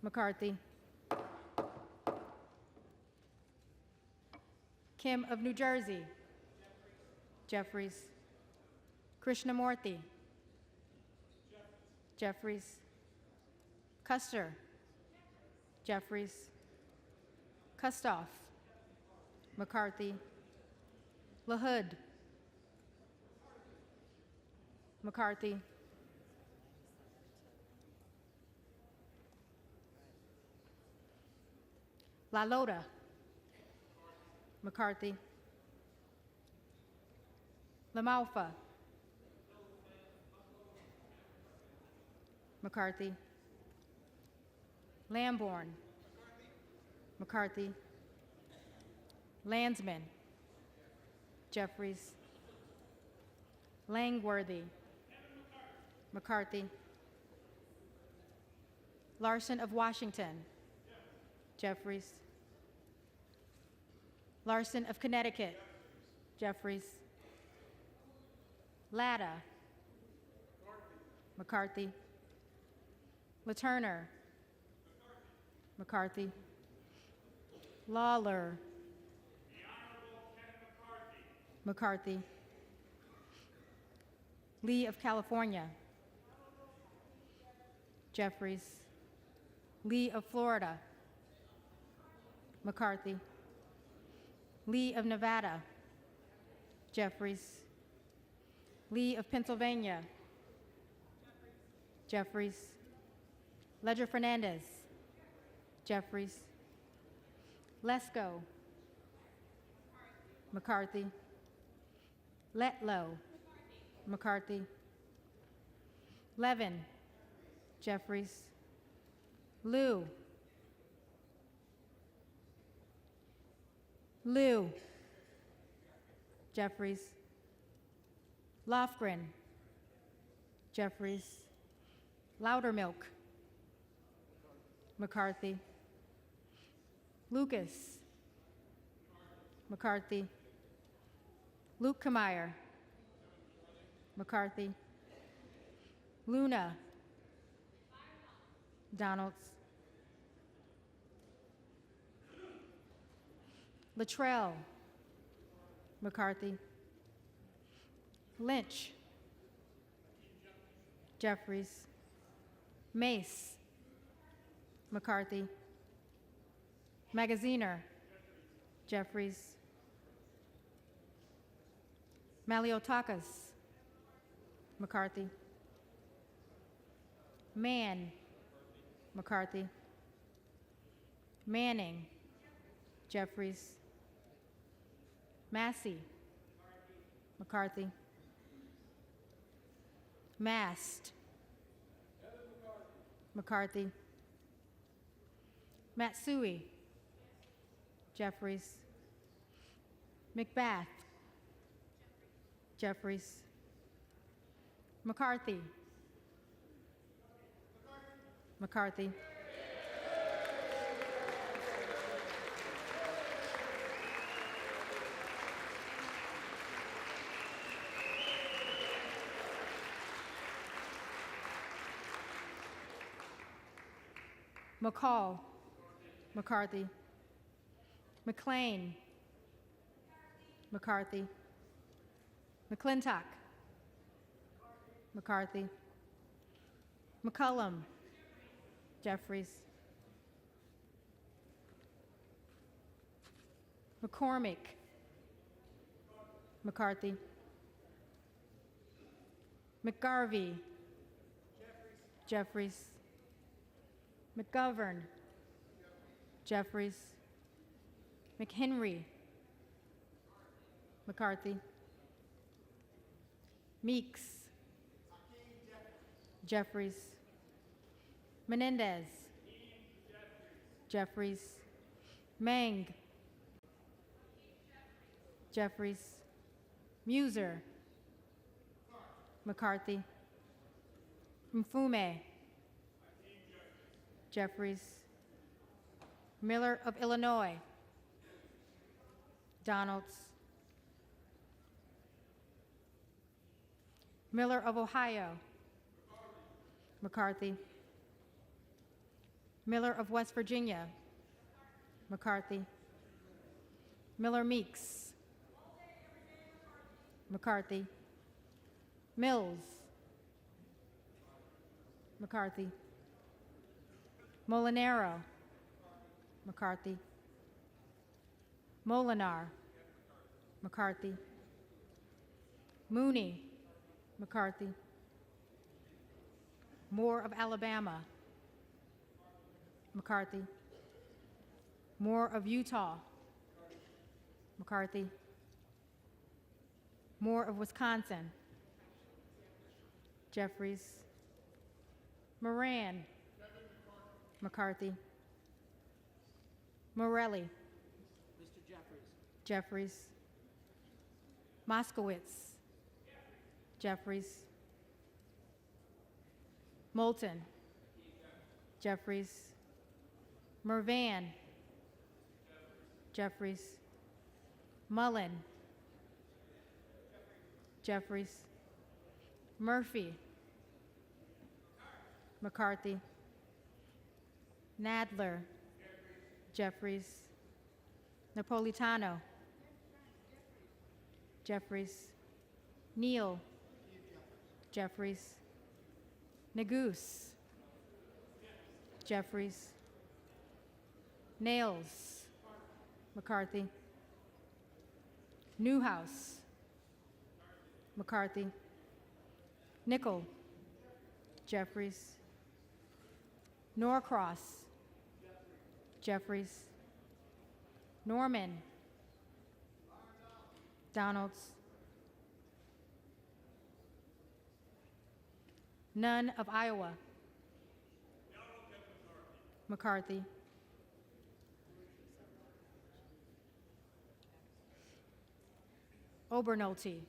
McCarthy. Kim of New Jersey, Jeffries. Krishnamurthy, Jeffries. Custer, Jeffries. Kustoff, McCarthy. LaHood, McCarthy. La Lota, McCarthy. LaMalfa, McCarthy. Lamborn, McCarthy. Landsman, Jeffries. Langworthy, McCarthy. Larson of Washington, Jeffries. Larson of Connecticut, Jeffries. Latta, McCarthy. LaTurner, McCarthy. Lawler, McCarthy. Lee of California, Jeffries. Lee of Florida, McCarthy. Lee of Nevada, Jeffries. Lee of Pennsylvania, Jeffries. Ledger Fernandez, Jeffries. Lesko, McCarthy. Letlow, McCarthy. Levin, Jeffries. Liu, Jeffries. Lofgren, Jeffries. Loudermilk, McCarthy. Lucas, McCarthy. Lukemeyer, McCarthy. Luna, Donalds. Luttrell, McCarthy. Lynch, Jeffries. Mace, McCarthy. Magaziner, Jeffries. Maliotakis, McCarthy. Mann, McCarthy. Manning, Jeffries. Massey, McCarthy. Mast, McCarthy. Matsui, Jeffries. Macbeth, Jeffries. McCarthy, McCarthy. McCall, McCarthy. McLean, McCarthy, McClintock, McCarthy, McCullum, Jeffries, McCormick, McCarthy, McGarvey, Jeffries, McGovern, Jeffries, McHenry, McCarthy, Meeks, Jeffries, Menendez, Jeffries, Mang, Jeffries, Muser, McCarthy, Mfume, Jeffries, Miller of Illinois, Donalds, Miller of Ohio, McCarthy, Miller of West Virginia, McCarthy, Miller Meeks, McCarthy, Mills, McCarthy, Molinaro, McCarthy, Molinar, McCarthy, Mooney, McCarthy, Moore of Alabama, McCarthy, Moore of Utah, McCarthy, Moore of Wisconsin, Jeffries, Moran, McCarthy, Morelli, Mr. Jeffries. Jeffries, Moskowitz, Jeffries, Moulton, Jeffries, Mervan, Jeffries, Mullen, Jeffries, Murphy, McCarthy, Nadler, Jeffries, Napolitano, Jeffries, Neal, Jeffries, Neguse, Jeffries, Nails, McCarthy, Newhouse, McCarthy, Nickel, Jeffries, Norcross, Jeffries, Norman, Donalds, None of Iowa, McCarthy, Obernolte,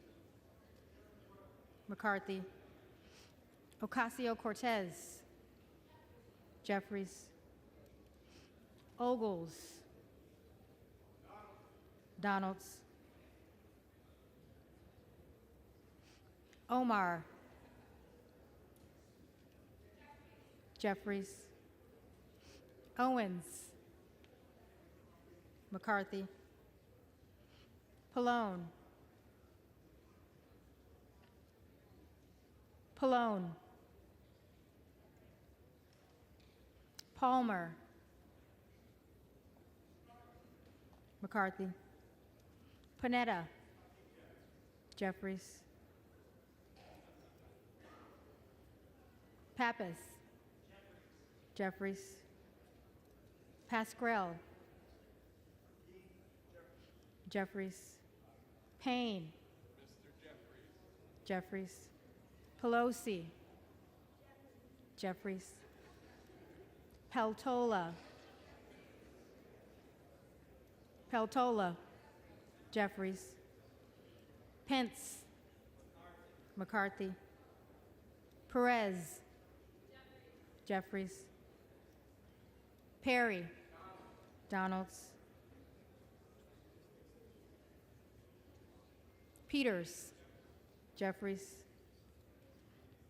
McCarthy, Ocasio-Cortez, Jeffries, Ogles, Donalds, Omar, Jeffries, Owens, McCarthy, Pallone, Pallone, Palmer, McCarthy, Panetta, Jeffries, Pappas, Jeffries, Pascrell, Jeffries, Payne, Jeffries, Pelosi, Jeffries, Peltola, Jeffries, Pence, McCarthy, Perez, Jeffries, Perry, Donalds, Peters, Jeffries,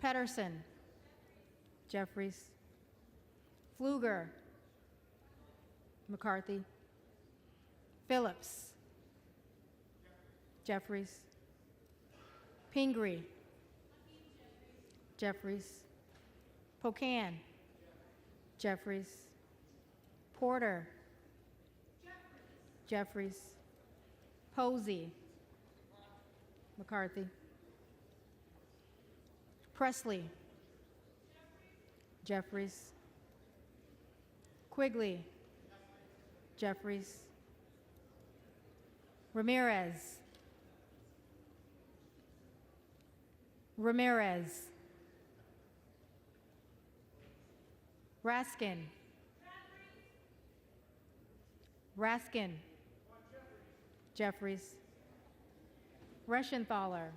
Pedersen, Jeffries, Pfluger, McCarthy, Phillips. Jeffries. Pingree. Jeffries. Pocan. Jeffries. Porter. Jeffries. Posey. McCarthy. Presley. Jeffries. Quigley. Jeffries. Ramirez. Ramirez. Raskin. Raskin. Jeffries. Reschenthaler.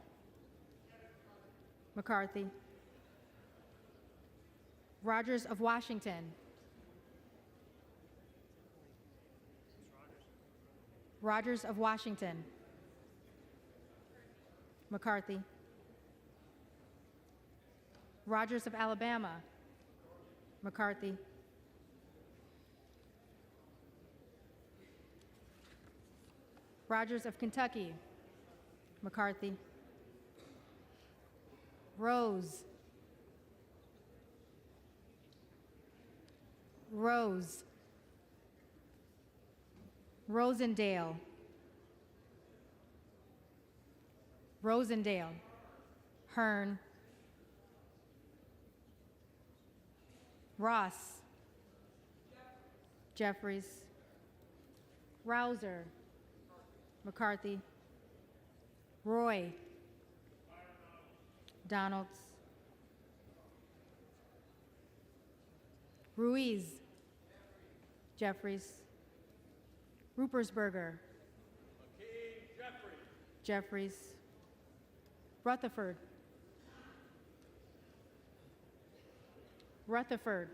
McCarthy. Rogers of Washington. Rogers of Washington. McCarthy. Rogers of Alabama. McCarthy. Rogers of Kentucky. McCarthy. Rose. Rose. Rosendale. Rosendale. Hearn. Ross. Jeffries. Rouser. McCarthy. Roy. Donalds. Ruiz. Jeffries. Rupersberger. Jeffries. Rutherford. Rutherford.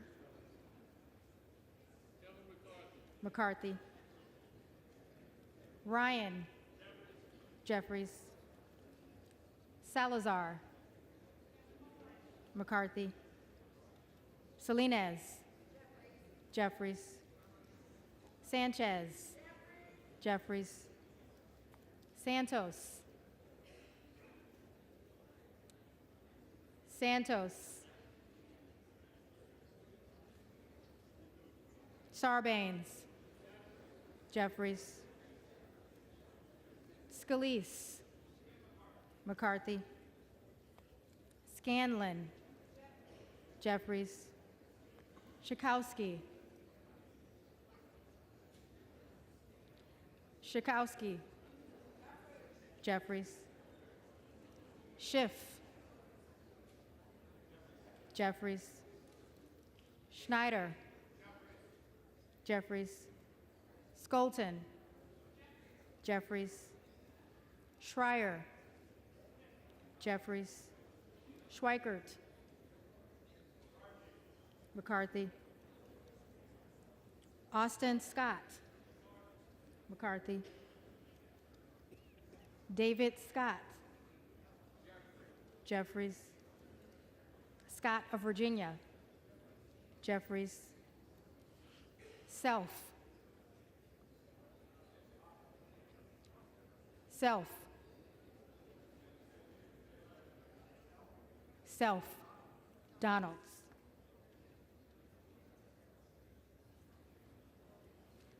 McCarthy. Ryan. Jeffries. Salazar. McCarthy. Salinas. Jeffries. Sanchez. Jeffries. Santos. Santos. Sarbanes. Jeffries. Scalise. McCarthy. Scanlon. Jeffries. Schakowsky. Schakowsky. Jeffries. Schiff. Jeffries. Schneider. Jeffries. Skolton. Jeffries. Schreier. Jeffries. Schweikert. McCarthy. Austin Scott. McCarthy. David Scott. Jeffries. Scott of Virginia. Jeffries. Self. Self. Self. Donalds.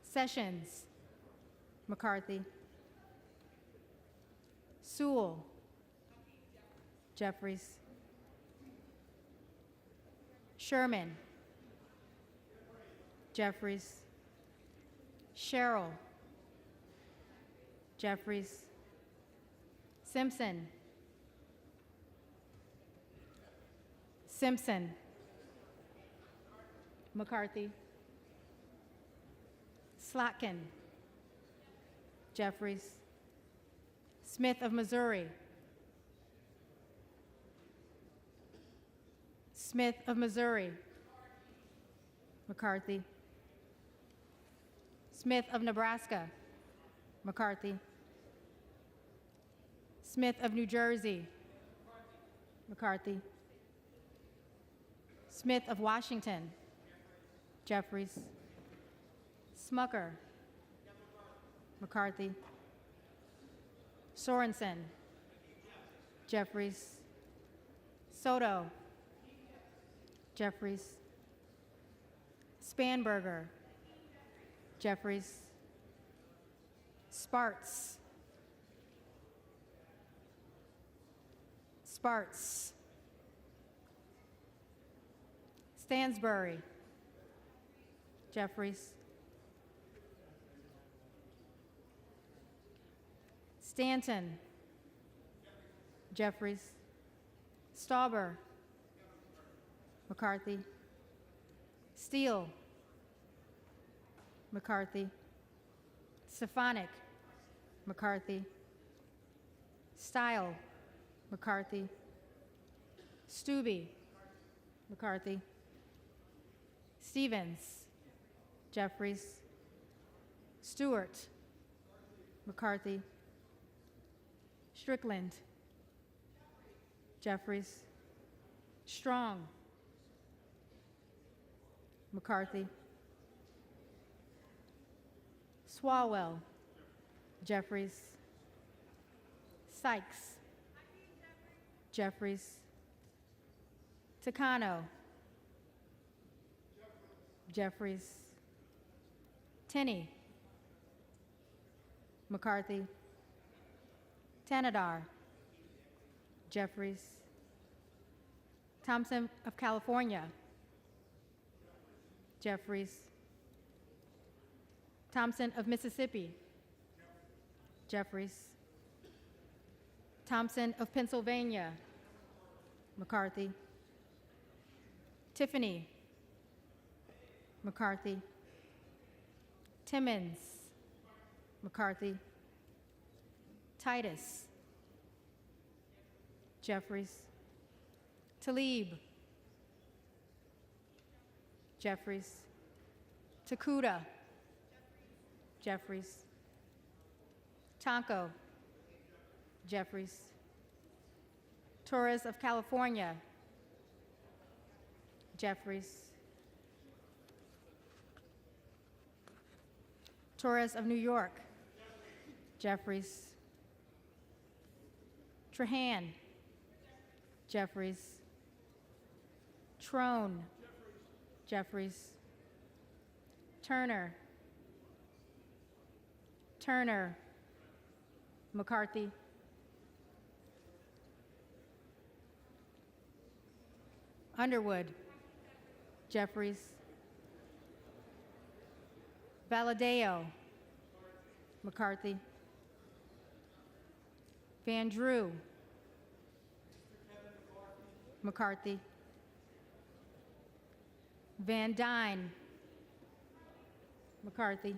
Sessions. McCarthy. Sewell. Jeffries. Sherman. Jeffries. Sherrill. Jeffries. Simpson. Simpson. McCarthy. Slotkin. Jeffries. Smith of Missouri. Smith of Missouri. McCarthy. Smith of Nebraska. McCarthy. Smith of New Jersey. McCarthy. Smith of Washington. Jeffries. Smucker. McCarthy. Sorensen. Jeffries. Soto. Jeffries. Spanberger. Jeffries. Sparts. Sparts. Stansbury. Jeffries. Stanton. Jeffries. Stauber. McCarthy. Steele. McCarthy. Stefanik. McCarthy. Style. McCarthy. Stube. McCarthy. Stevens. Jeffries. Stewart. McCarthy. Strickland. Jeffries. Strong. McCarthy. Swalwell. Jeffries. Sykes. Jeffries. Takano. Jeffries. Tenney. McCarthy. Tanadar. Jeffries. Thompson of California. Jeffries. Thompson of Mississippi. Jeffries. Thompson of Pennsylvania. McCarthy. Tiffany. McCarthy. Timmons. McCarthy. Titus. Jeffries. Talib. Jeffries. Takuda. Jeffries. Tonko. Jeffries. Torres of California. Jeffries. Torres of New York. Jeffries. Trahan. Jeffries. Trone. Jeffries. Turner. Turner. McCarthy. Underwood. Jeffries. Valadeo. McCarthy. Van Drew. McCarthy. Van Dyne. McCarthy.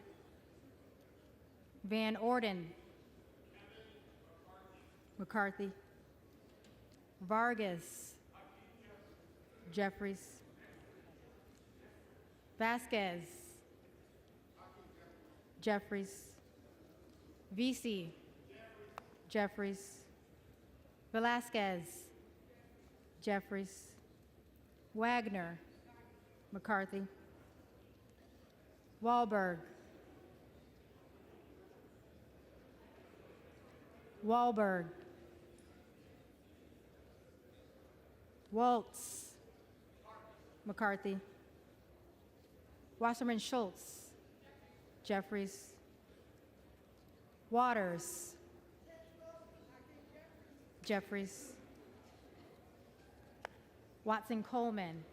Van Orden. McCarthy. Vargas. Jeffries. Vasquez. Jeffries. Vesey. Jeffries. Velasquez. Jeffries. Wagner. McCarthy. Wahlberg. Wahlberg. Waltz. McCarthy. Wasserman Schultz. Jeffries. Waters. Jeffries. Watson Coleman.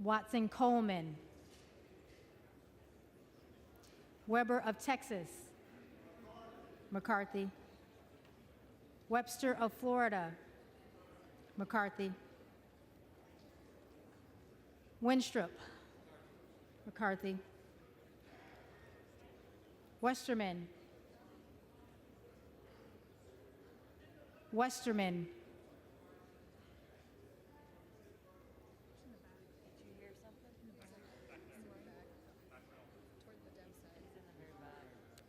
Watson Coleman. Weber of Texas. McCarthy. Webster of Florida. McCarthy. Winstrup. McCarthy. Westerman. Westerman.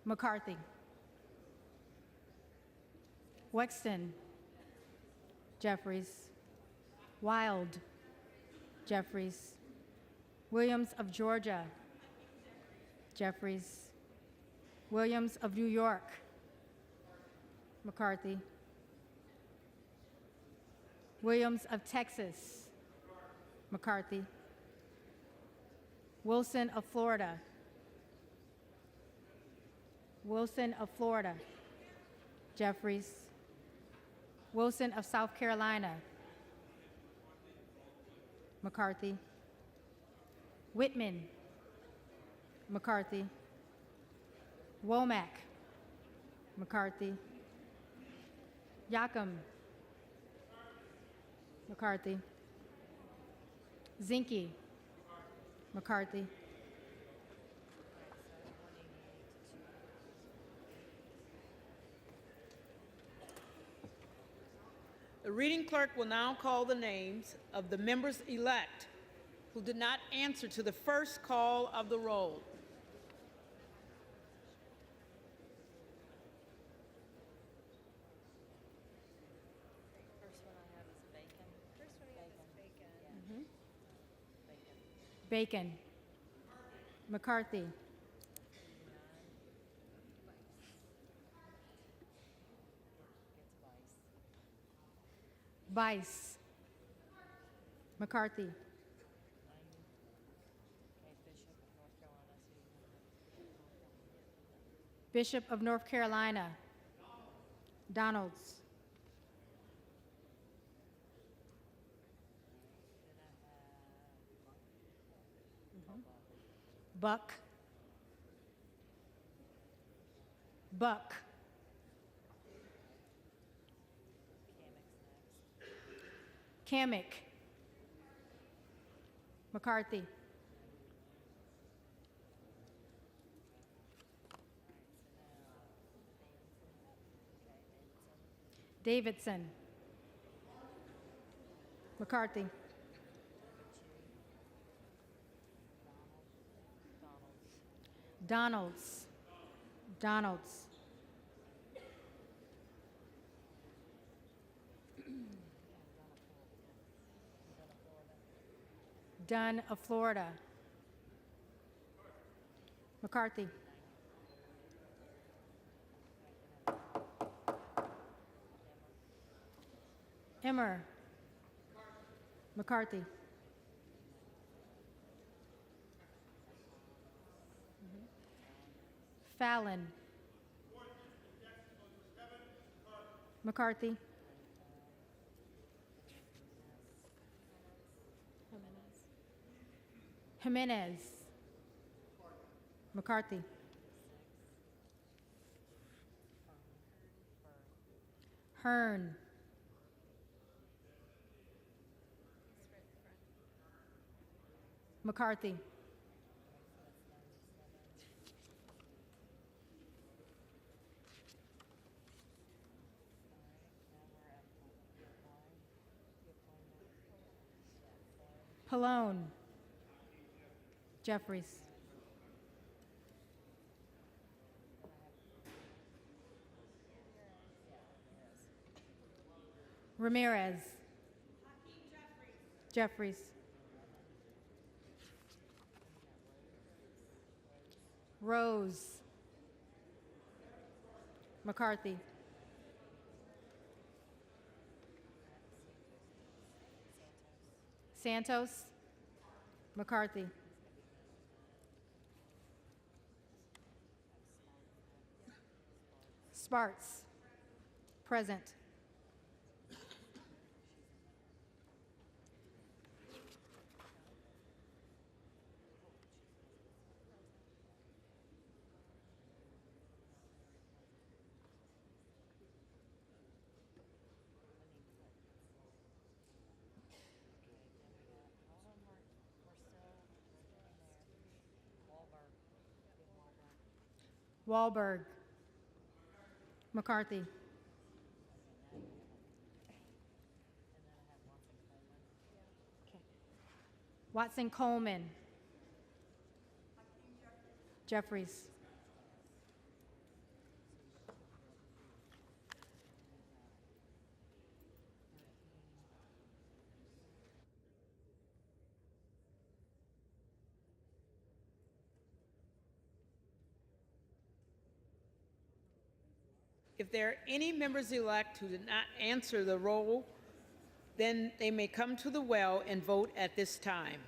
McCarthy. Wexton. Jeffries. Wild. Jeffries. Williams of Georgia. Jeffries. Williams of New York. McCarthy. Williams of Texas. McCarthy. Wilson of Florida. Wilson of Florida. Jeffries. Wilson of South Carolina. McCarthy. Whitman. McCarthy. Womack. McCarthy. Yacom. McCarthy. Zinke. McCarthy. The reading clerk will now call the names of the members-elect who did not answer to the first call of the roll. First one I have is Bacon. First one I have is Bacon. Bacon. McCarthy. Vice. McCarthy. Bishop of North Carolina. Donalds. Buck. Buck. Kamek. McCarthy. Davidson. McCarthy. Donalds. Donalds. Dunn of Florida. McCarthy. Emmer. McCarthy. Fallon. McCarthy. Jimenez. McCarthy. Hearn. McCarthy. Pallone. Jeffries. Ramirez. Jeffries. Rose. McCarthy. Santos. McCarthy. Sparts. Present. Wahlberg. McCarthy. Watson Coleman. Jeffries. If there are any members-elect who did not answer the roll, then they may come to the well and vote at this time.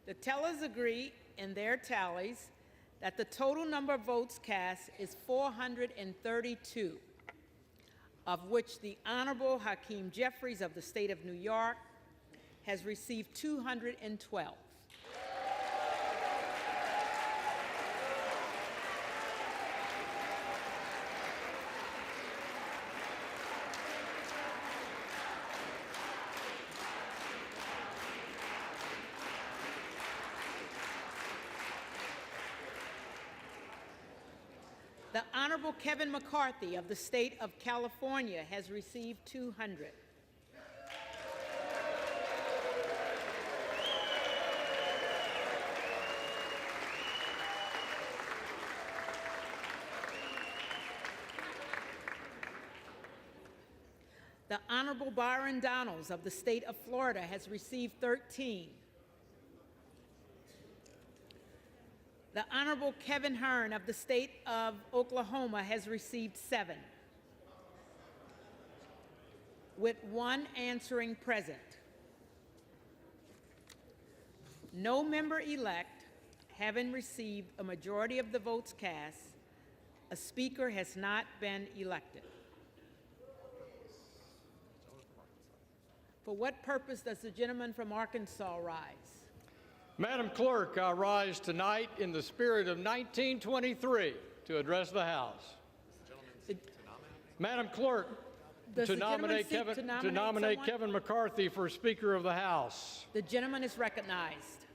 The tellers agree in their tallies that the total number of votes cast is 432, of which the Honorable Hakeem Jeffries of the state of New York has received 212. The Honorable Kevin McCarthy of the state of California has received 200. The Honorable Byron Donalds of the state of Florida has received 13. The Honorable Kevin Hearn of the state of Oklahoma has received 7, with 1 answering present. No member-elect having received a majority of the votes cast, a speaker has not been elected. For what purpose does the gentleman from Arkansas rise? Madam Clerk, I rise tonight in the spirit of 1923 to address the House. Madam Clerk, to nominate Kevin McCarthy for Speaker of the House. The gentleman is recognized.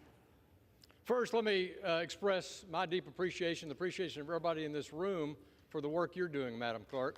First, let me express my deep appreciation, the appreciation of everybody in this room for the work you're doing, Madam Clerk.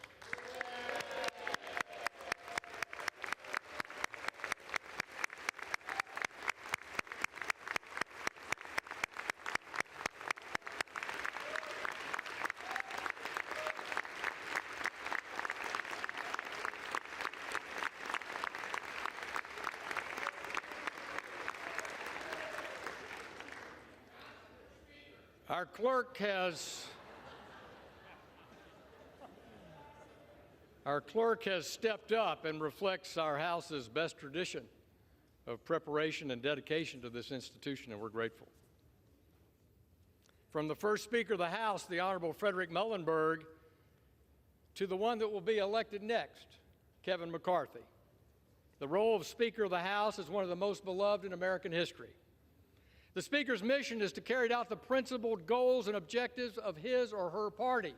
Our clerk has stepped up and reflects our House's best tradition of preparation and dedication to this institution, and we're grateful. From the first Speaker of the House, the Honorable Frederick Muhlenberg, to the one that will be elected next, Kevin McCarthy. The role of Speaker of the House is one of the most beloved in American history. The Speaker's mission is to carry out the principled goals and objectives of his or her party,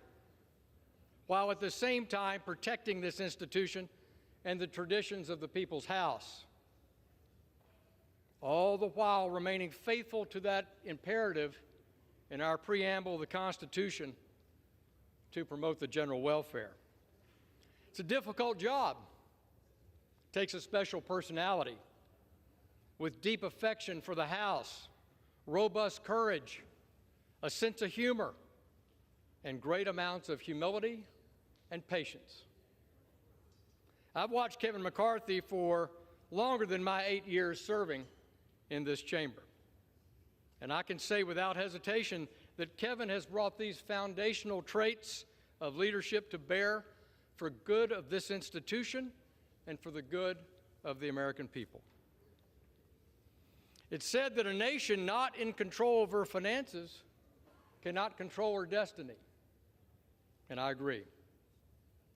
while at the same time protecting this institution and the traditions of the People's House, all the while remaining faithful to that imperative in our preamble of the Constitution to promote the general welfare. It's a difficult job. It takes a special personality with deep affection for the House, robust courage, a sense of humor, and great amounts of humility and patience. I've watched Kevin McCarthy for longer than my 8 years serving in this chamber. And I can say without hesitation that Kevin has brought these foundational traits of leadership to bear for good of this institution and for the good of the American people. It's said that a nation not in control of her finances cannot control her destiny. And I agree.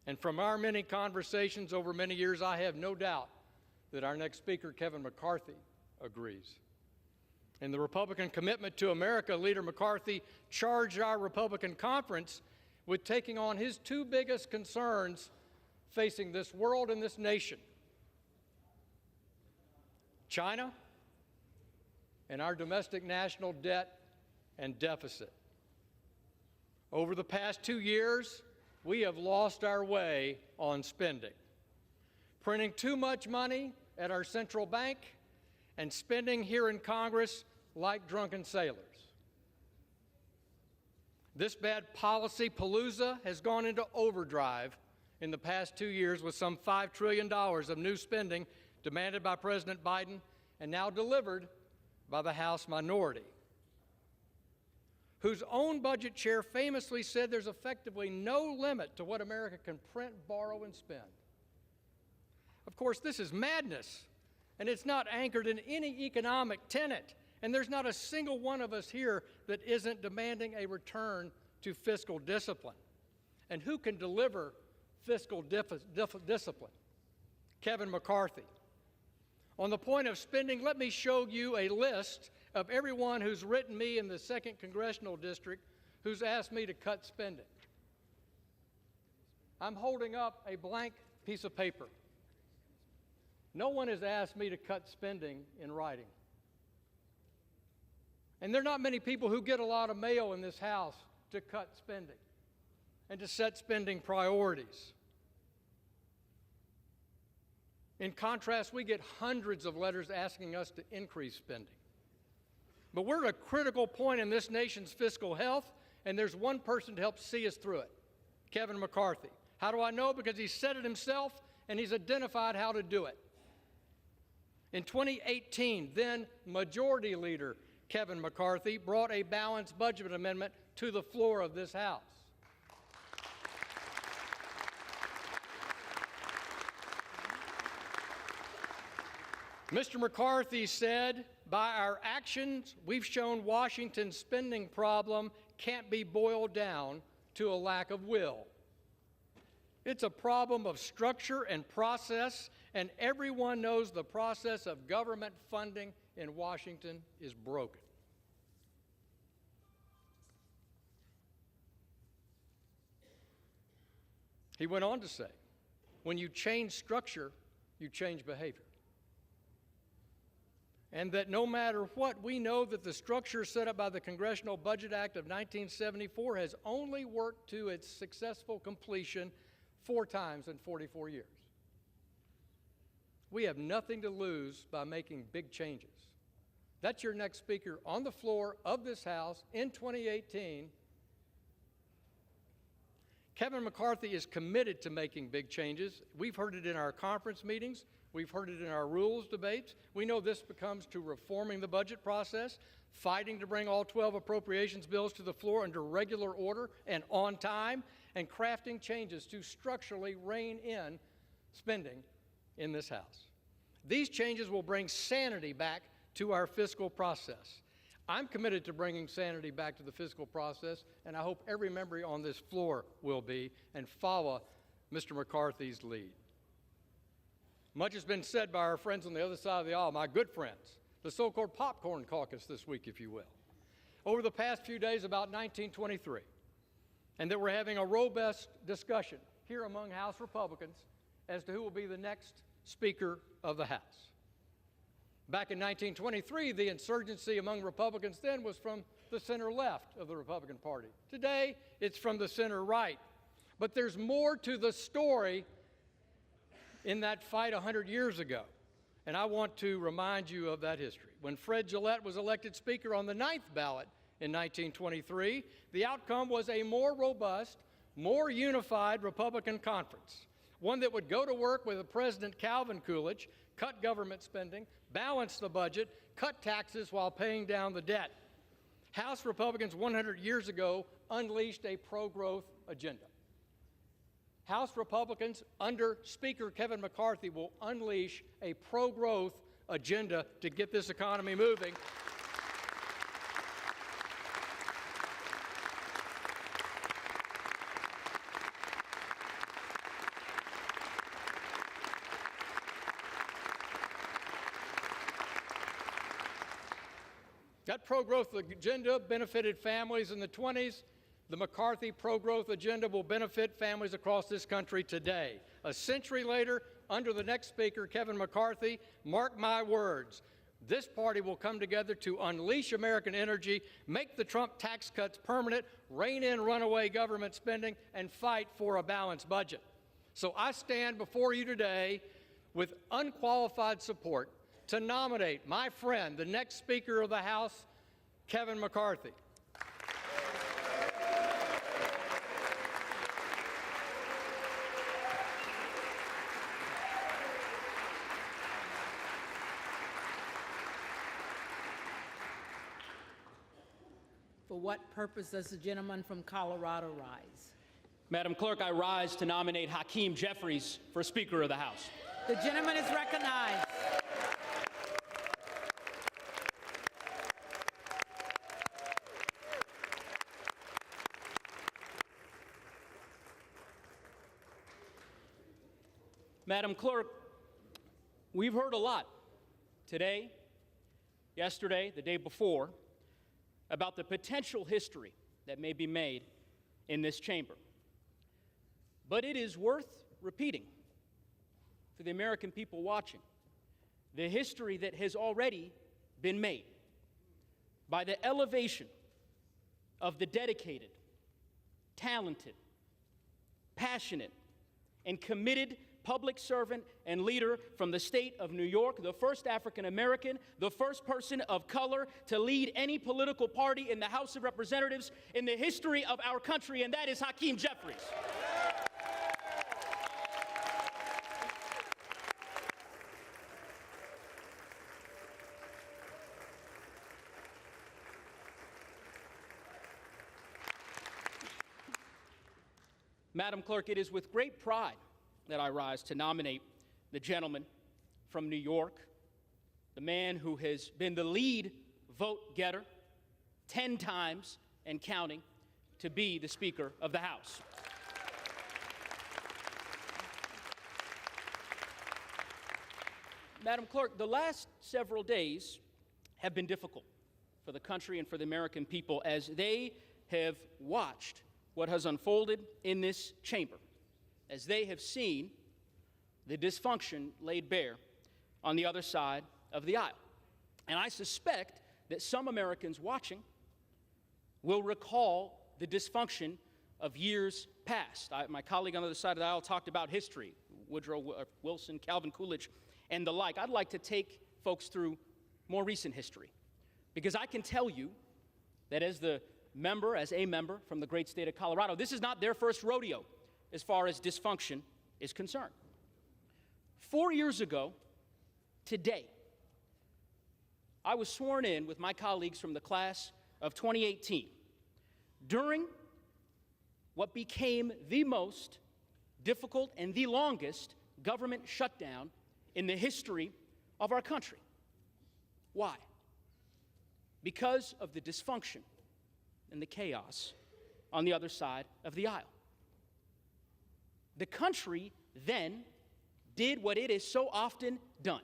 And from our many conversations over many years, I have no doubt that our next speaker, Kevin McCarthy, agrees. In the Republican Commitment to America, Leader McCarthy charged our Republican conference with taking on his 2 biggest concerns facing this world and this nation: China and our domestic national debt and deficit. Over the past 2 years, we have lost our way on spending, printing too much money at our central bank and spending here in Congress like drunken sailors. This bad policy palooza has gone into overdrive in the past 2 years with some $5 trillion of new spending demanded by President Biden and now delivered by the House minority, whose own budget chair famously said there's effectively no limit to what America can print, borrow, and spend. Of course, this is madness, and it's not anchored in any economic tenet, And there's not a single one of us here that isn't demanding a return to fiscal discipline. And who can deliver fiscal discipline? Kevin McCarthy. On the point of spending, let me show you a list of everyone who's written me in the 2nd Congressional District who's asked me to cut spending. I'm holding up a blank piece of paper. No one has asked me to cut spending in writing. And there are not many people who get a lot of mail in this House to cut spending and to set spending priorities. In contrast, we get hundreds of letters asking us to increase spending. But we're at a critical point in this nation's fiscal health, and there's one person to help see us through it, Kevin McCarthy. How do I know? Because he said it himself, and he's identified how to do it. In 2018, then Majority Leader Kevin McCarthy brought a balanced budget amendment to the floor of this House. Mr. McCarthy said, by our actions, we've shown Washington's spending problem can't be boiled down to a lack of will. It's a problem of structure and process, and everyone knows the process of government funding in Washington is broken. He went on to say, when you change structure, you change behavior. And that no matter what, we know that the structure set up by the Congressional Budget Act of 1974 has only worked to its successful completion 4 times in 44 years. We have nothing to lose by making big changes. That's your next speaker on the floor of this House in 2018. Kevin McCarthy is committed to making big changes. We've heard it in our conference meetings. We've heard it in our rules debates. We know this comes to reforming the budget process, fighting to bring all 12 appropriations bills to the floor under regular order and on time, and crafting changes to structurally rein in spending in this House. These changes will bring sanity back to our fiscal process. I'm committed to bringing sanity back to the fiscal process, and I hope every member on this floor will be and follow Mr. McCarthy's lead. Much has been said by our friends on the other side of the aisle, my good friends, the so-called popcorn caucus this week, if you will, over the past few days about 1923, and that we're having a robust discussion here among House Republicans as to who will be the next Speaker of the House. Back in 1923, the insurgency among Republicans then was from the center-left of the Republican Party. Today, it's from the center-right. But there's more to the story in that fight 100 years ago. And I want to remind you of that history. When Fred Gillette was elected Speaker on the 9th ballot in 1923, the outcome was a more robust, more unified Republican conference, one that would go to work with President Calvin Coolidge, cut government spending, balance the budget, cut taxes while paying down the debt. House Republicans 100 years ago unleashed a pro-growth agenda. House Republicans under Speaker Kevin McCarthy will unleash a pro-growth agenda to get this economy moving. That pro-growth agenda benefited families in the 20s. The McCarthy pro-growth agenda will benefit families across this country today. A century later, under the next Speaker, Kevin McCarthy, mark my words, this party will come together to unleash American energy, make the Trump tax cuts permanent, rein in runaway government spending, and fight for a balanced budget. So I stand before you today with unqualified support to nominate my friend, the next Speaker of the House, Kevin McCarthy. For what purpose does the gentleman from Colorado rise? Madam Clerk, I rise to nominate Hakeem Jeffries for Speaker of the House. The gentleman is recognized. Madam Clerk, we've heard a lot today, yesterday, the day before, about the potential history that may be made in this chamber. But it is worth repeating for the American people watching the history that has already been made by the elevation of the dedicated, talented, passionate, and committed public servant and leader from the state of New York, the first African American, the first person of color to lead any political party in the House of Representatives in the history of our country, and that is Hakeem Jeffries. Madam Clerk, it is with great pride that I rise to nominate the gentleman from New York, the man who has been the lead vote getter 10 times and counting, to be the Speaker of the House. Madam Clerk, the last several days have been difficult for the country and for the American people as they have watched what has unfolded in this chamber, as they have seen the dysfunction laid bare on the other side of the aisle. And I suspect that some Americans watching will recall the dysfunction of years past. My colleague on the other side of the aisle talked about history, Woodrow Wilson, Calvin Coolidge, and the like. I'd like to take folks through more recent history, because I can tell you that as a member from the great state of Colorado, this is not their first rodeo as far as dysfunction is concerned. 4 years ago, today, I was sworn in with my colleagues from the class of 2018 during what became the most difficult and the longest government shutdown in the history of our country. Why? Because of the dysfunction and the chaos on the other side of the aisle. The country then did what it has so often done.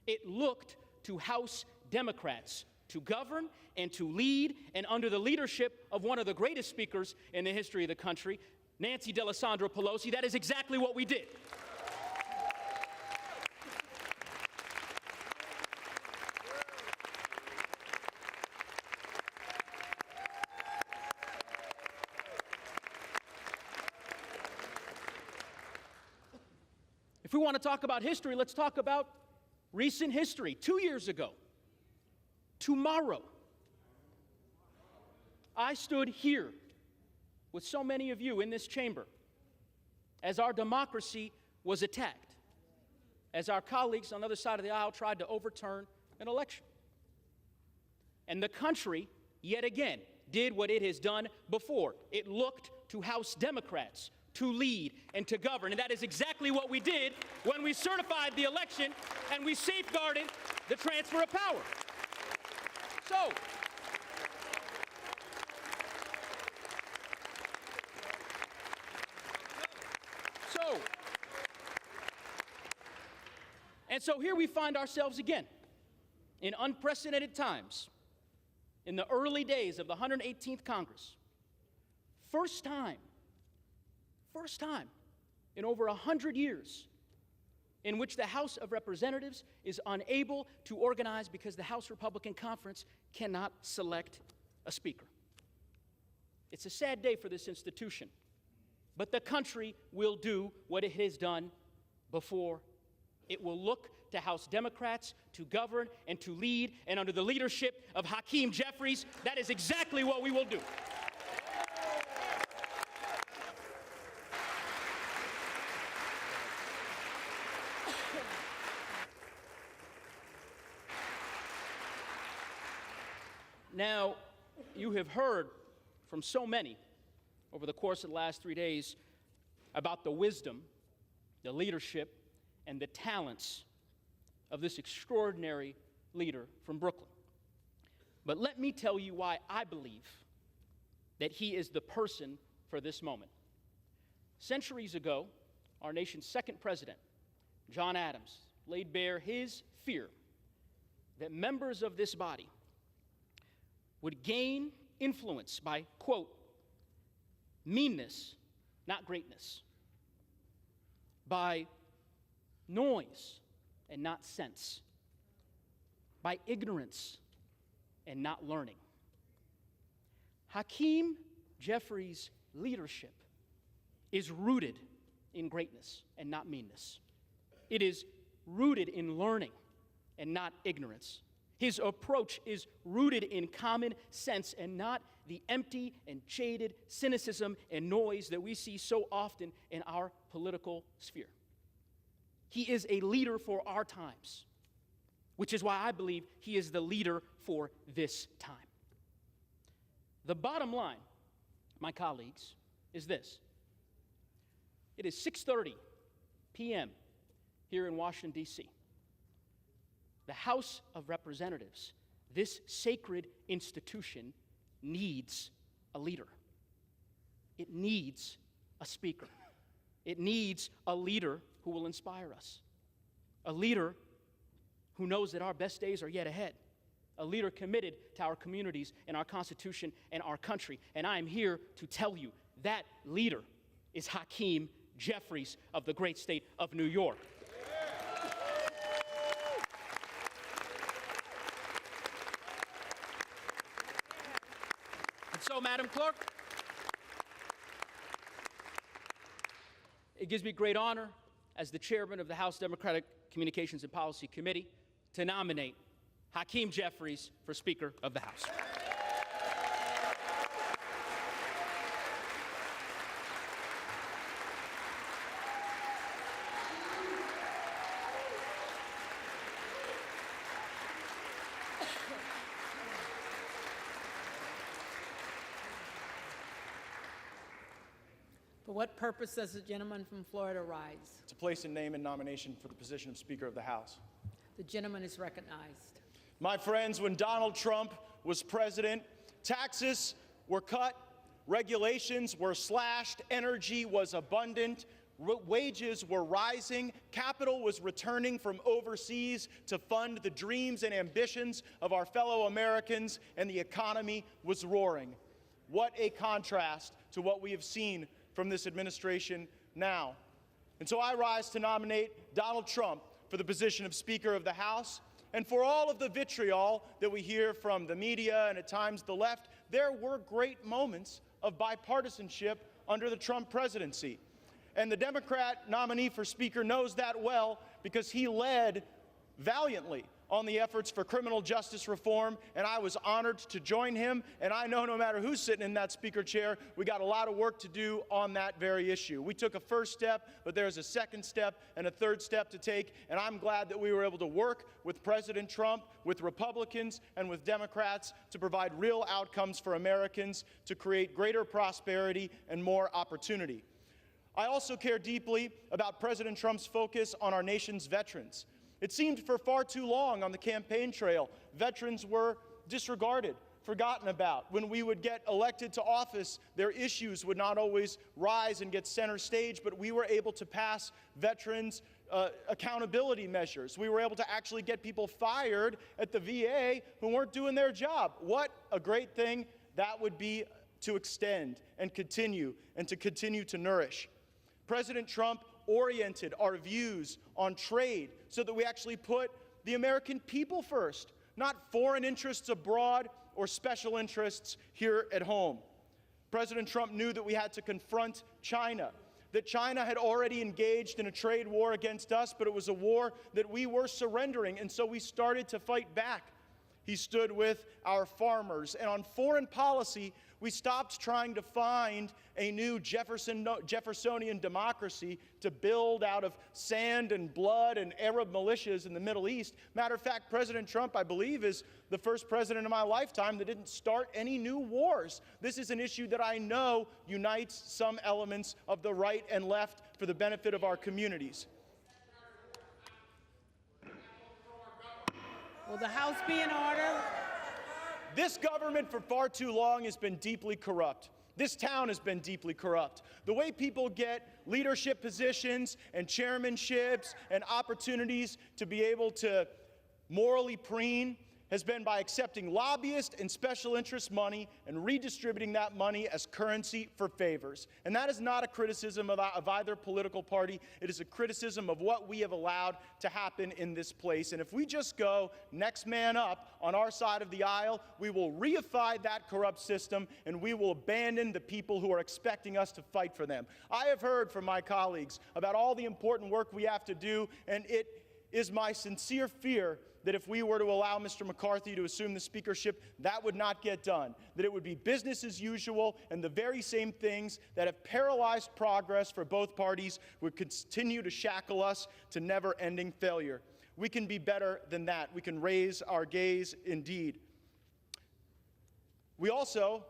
It looked to House Democrats to govern and to lead, and under the leadership of one of the greatest speakers in the history of the country, Nancy Pelosi, that is exactly what we did. If we want to talk about history, let's talk about recent history. 2 years ago, tomorrow, I stood here with so many of you in this chamber as our democracy was attacked, as our colleagues on the other side of the aisle tried to overturn an election. And the country, yet again, did what it has done before. It looked to House Democrats to lead and to govern. And that is exactly what we did when we certified the election and we safeguarded the transfer of power. So here we find ourselves again in unprecedented times in the early days of the 118th Congress. First time in over 100 years in which the House of Representatives is unable to organize because the House Republican Conference cannot select a speaker. It's a sad day for this institution, but the country will do what it has done before. It will look to House Democrats to govern and to lead, and under the leadership of Hakeem Jeffries, that is exactly what we will do. Now, you have heard from so many over the course of the last 3 days about the wisdom, the leadership, and the talents of this extraordinary leader from Brooklyn. But let me tell you why I believe that he is the person for this moment. Centuries ago, our nation's second president, John Adams, laid bare his fear that members of this body would gain influence by, quote, meanness, not greatness, by noise and not sense, by ignorance and not learning. Hakeem Jeffries' leadership is rooted in greatness and not meanness. It is rooted in learning and not ignorance. His approach is rooted in common sense and not the empty and jaded cynicism and noise that we see so often in our political sphere. He is a leader for our times, which is why I believe he is the leader for this time. The bottom line, my colleagues, is this. It is 6:30 p.m. here in Washington, D.C. The House of Representatives, this sacred institution, needs a leader. It needs a speaker. It needs a leader who will inspire us. A leader who knows that our best days are yet ahead. A leader committed to our communities and our Constitution and our country. And I am here to tell you that leader is Hakeem Jeffries of the great state of New York. And so, Madam Clerk, it gives me great honor as the chairman of the House Democratic Communications and Policy Committee to nominate Hakeem Jeffries for Speaker of the House. For what purpose does the gentleman from Florida rise? To place a name and nomination for the position of Speaker of the House. The gentleman is recognized. My friends, when Donald Trump was president, taxes were cut, regulations were slashed, energy was abundant, wages were rising, capital was returning from overseas to fund the dreams and ambitions of our fellow Americans, and the economy was roaring. What a contrast to what we have seen from this administration now. And so I rise to nominate Donald Trump for the position of Speaker of the House. And for all of the vitriol that we hear from the media and at times the left, there were great moments of bipartisanship under the Trump presidency. And the Democrat nominee for Speaker knows that well because he led valiantly on the efforts for criminal justice reform, and I was honored to join him. And I know no matter who's sitting in that speaker chair, we got a lot of work to do on that very issue. We took a first step, but there's a second step and a third step to take, and I'm glad that we were able to work with President Trump, with Republicans, and with Democrats to provide real outcomes for Americans, to create greater prosperity and more opportunity. I also care deeply about President Trump's focus on our nation's veterans. It seemed for far too long on the campaign trail, veterans were disregarded, forgotten about. When we would get elected to office, their issues would not always rise and get center stage, but we were able to pass veterans accountability measures. We were able to actually get people fired at the VA who weren't doing their job. What a great thing that would be to extend and continue to nourish. President Trump oriented our views on trade so that we actually put the American people first, not foreign interests abroad or special interests here at home. President Trump knew that we had to confront China, that China had already engaged in a trade war against us, but it was a war that we were surrendering, and so we started to fight back. He stood with our farmers, and on foreign policy, we stopped trying to find a new Jeffersonian democracy to build out of sand and blood and Arab militias in the Middle East. Matter of fact, President Trump, I believe, is the first president in my lifetime that didn't start any new wars. This is an issue that I know unites some elements of the right and left for the benefit of our communities. Will the House be in order? This government for far too long has been deeply corrupt. This town has been deeply corrupt. The way people get leadership positions and chairmanships and opportunities to be able to morally preen has been by accepting lobbyist and special interest money and redistributing that money as currency for favors. And that is not a criticism of either political party. It is a criticism of what we have allowed to happen in this place. And if we just go next man up on our side of the aisle, we will reify that corrupt system and we will abandon the people who are expecting us to fight for them. I have heard from my colleagues about all the important work we have to do, and it is my sincere fear that if we were to allow Mr. McCarthy to assume the speakership, that would not get done, that it would be business as usual, and the very same things that have paralyzed progress for both parties would continue to shackle us to never-ending failure. We can be better than that. We can raise our gaze indeed. We also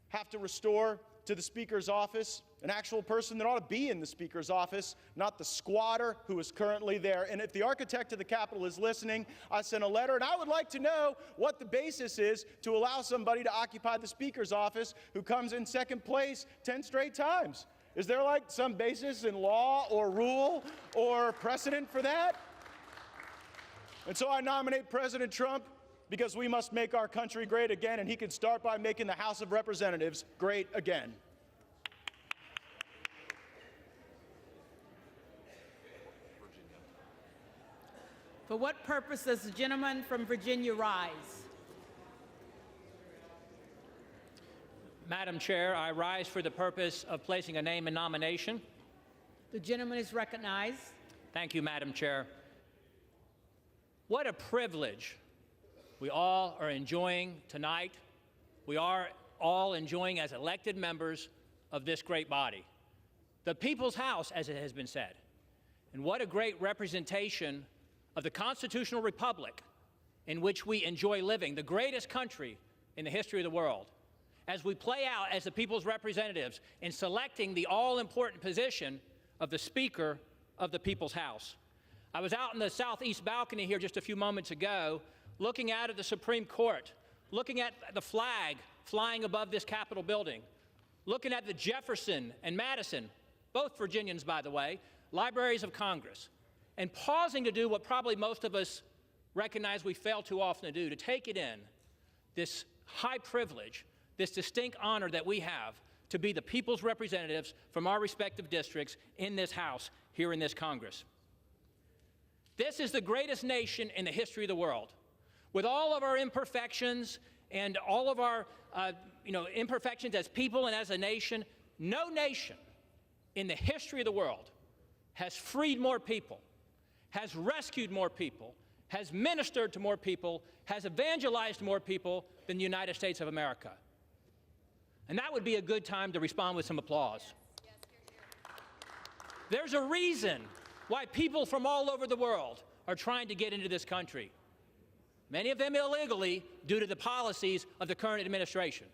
have to restore to the Speaker's office an actual person that ought to be in the Speaker's office, not the squatter who is currently there. And if the architect of the Capitol is listening, I sent a letter, and I would like to know what the basis is to allow somebody to occupy the Speaker's office who comes in second place 10 straight times. Is there like some basis in law or rule or precedent for that? And so I nominate President Trump because we must make our country great again, and he can start by making the House of Representatives great again. For what purpose does the gentleman from Virginia rise? Madam Chair, I rise for the purpose of placing a name in nomination. The gentleman is recognized. Thank you, Madam Chair. What a privilege we all are enjoying tonight. We are all enjoying as elected members of this great body. The People's House, as it has been said. And what a great representation of the constitutional republic in which we enjoy living, the greatest country in the history of the world, as we play out as the people's representatives in selecting the all-important position of the Speaker of the People's House. I was out in the southeast balcony here just a few moments ago, looking out at the Supreme Court, looking at the flag flying above this Capitol building, looking at the Jefferson and Madison, both Virginians, by the way, libraries of Congress, and pausing to do what probably most of us recognize we fail too often to do, to take it in, this high privilege, this distinct honor that we have to be the people's representatives from our respective districts in this House, here in this Congress. This is the greatest nation in the history of the world. With all of our imperfections and all of our imperfections as people and as a nation, no nation in the history of the world has freed more people, has rescued more people, has ministered to more people, has evangelized more people than the United States of America. And that would be a good time to respond with some applause. Yes, There's a reason why people from all over the world are trying to get into this country. Many of them illegally due to the policies of the current administration.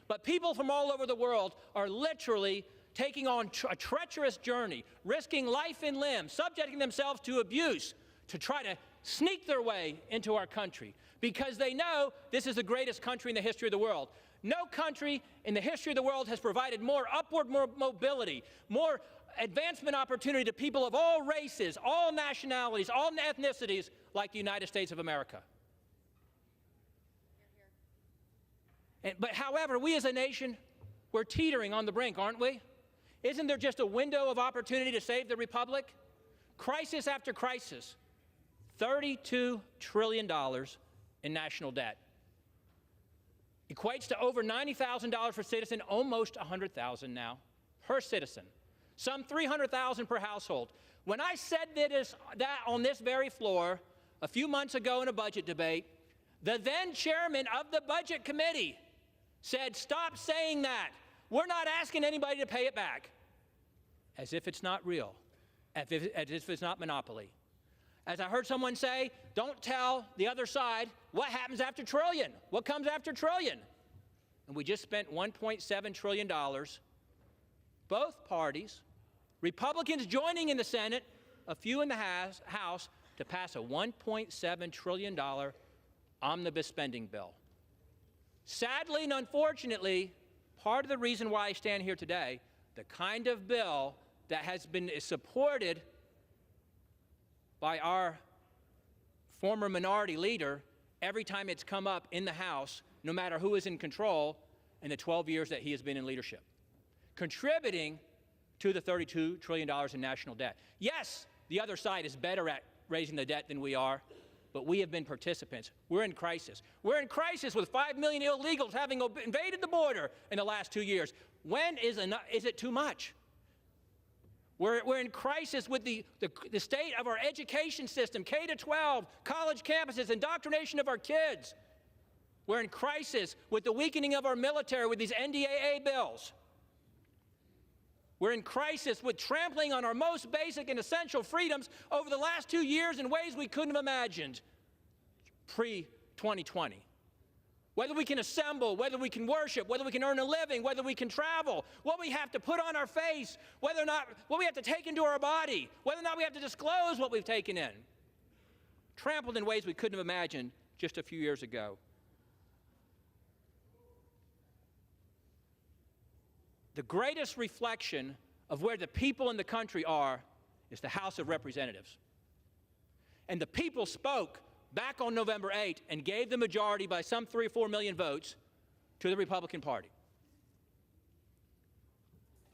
But people from all over the world are literally taking on a treacherous journey, risking life and limb, subjecting themselves to abuse to try to sneak their way into our country because they know this is the greatest country in the history of the world. No country in the history of the world has provided more upward mobility, more advancement opportunity to people of all races, all nationalities, all ethnicities like the United States of America. But however, we as a nation, we're teetering on the brink, aren't we? Isn't there just a window of opportunity to save the republic? Crisis after crisis, $32 trillion in national debt. Equates to over $90,000 per citizen, almost $100,000 now per citizen. Some $300,000 per household. When I said that on this very floor a few months ago in a budget debate, the then chairman of the Budget Committee said, "Stop saying that. We're not asking anybody to pay it back." As if it's not real, as if it's not monopoly. As I heard someone say, don't tell the other side what happens after trillion, what comes after trillion. And we just spent $1.7 trillion, both parties, Republicans joining in the Senate, a few in the House, to pass a $1.7 trillion omnibus spending bill. Sadly and unfortunately, part of the reason why I stand here today, the kind of bill that has been supported by our former minority leader every time it's come up in the House, no matter who is in control, in the 12 years that he has been in leadership, contributing to the $32 trillion in national debt. Yes, the other side is better at raising the debt than we are, but we have been participants. We're in crisis. We're in crisis with 5 million illegals having invaded the border in the last 2 years. When is it too much? We're in crisis with the state of our education system, K-12, college campuses, indoctrination of our kids. We're in crisis with the weakening of our military with these NDAA bills. We're in crisis with trampling on our most basic and essential freedoms over the last 2 years in ways we couldn't have imagined pre-2020. Whether we can assemble, whether we can worship, whether we can earn a living, whether we can travel, what we have to put on our face, whether or not what we have to take into our body, whether or not we have to disclose what we've taken in. Trampled in ways we couldn't have imagined just a few years ago. The greatest reflection of where the people in the country are is the House of Representatives. And the people spoke back on November 8 and gave the majority by some 3 or 4 million votes to the Republican Party.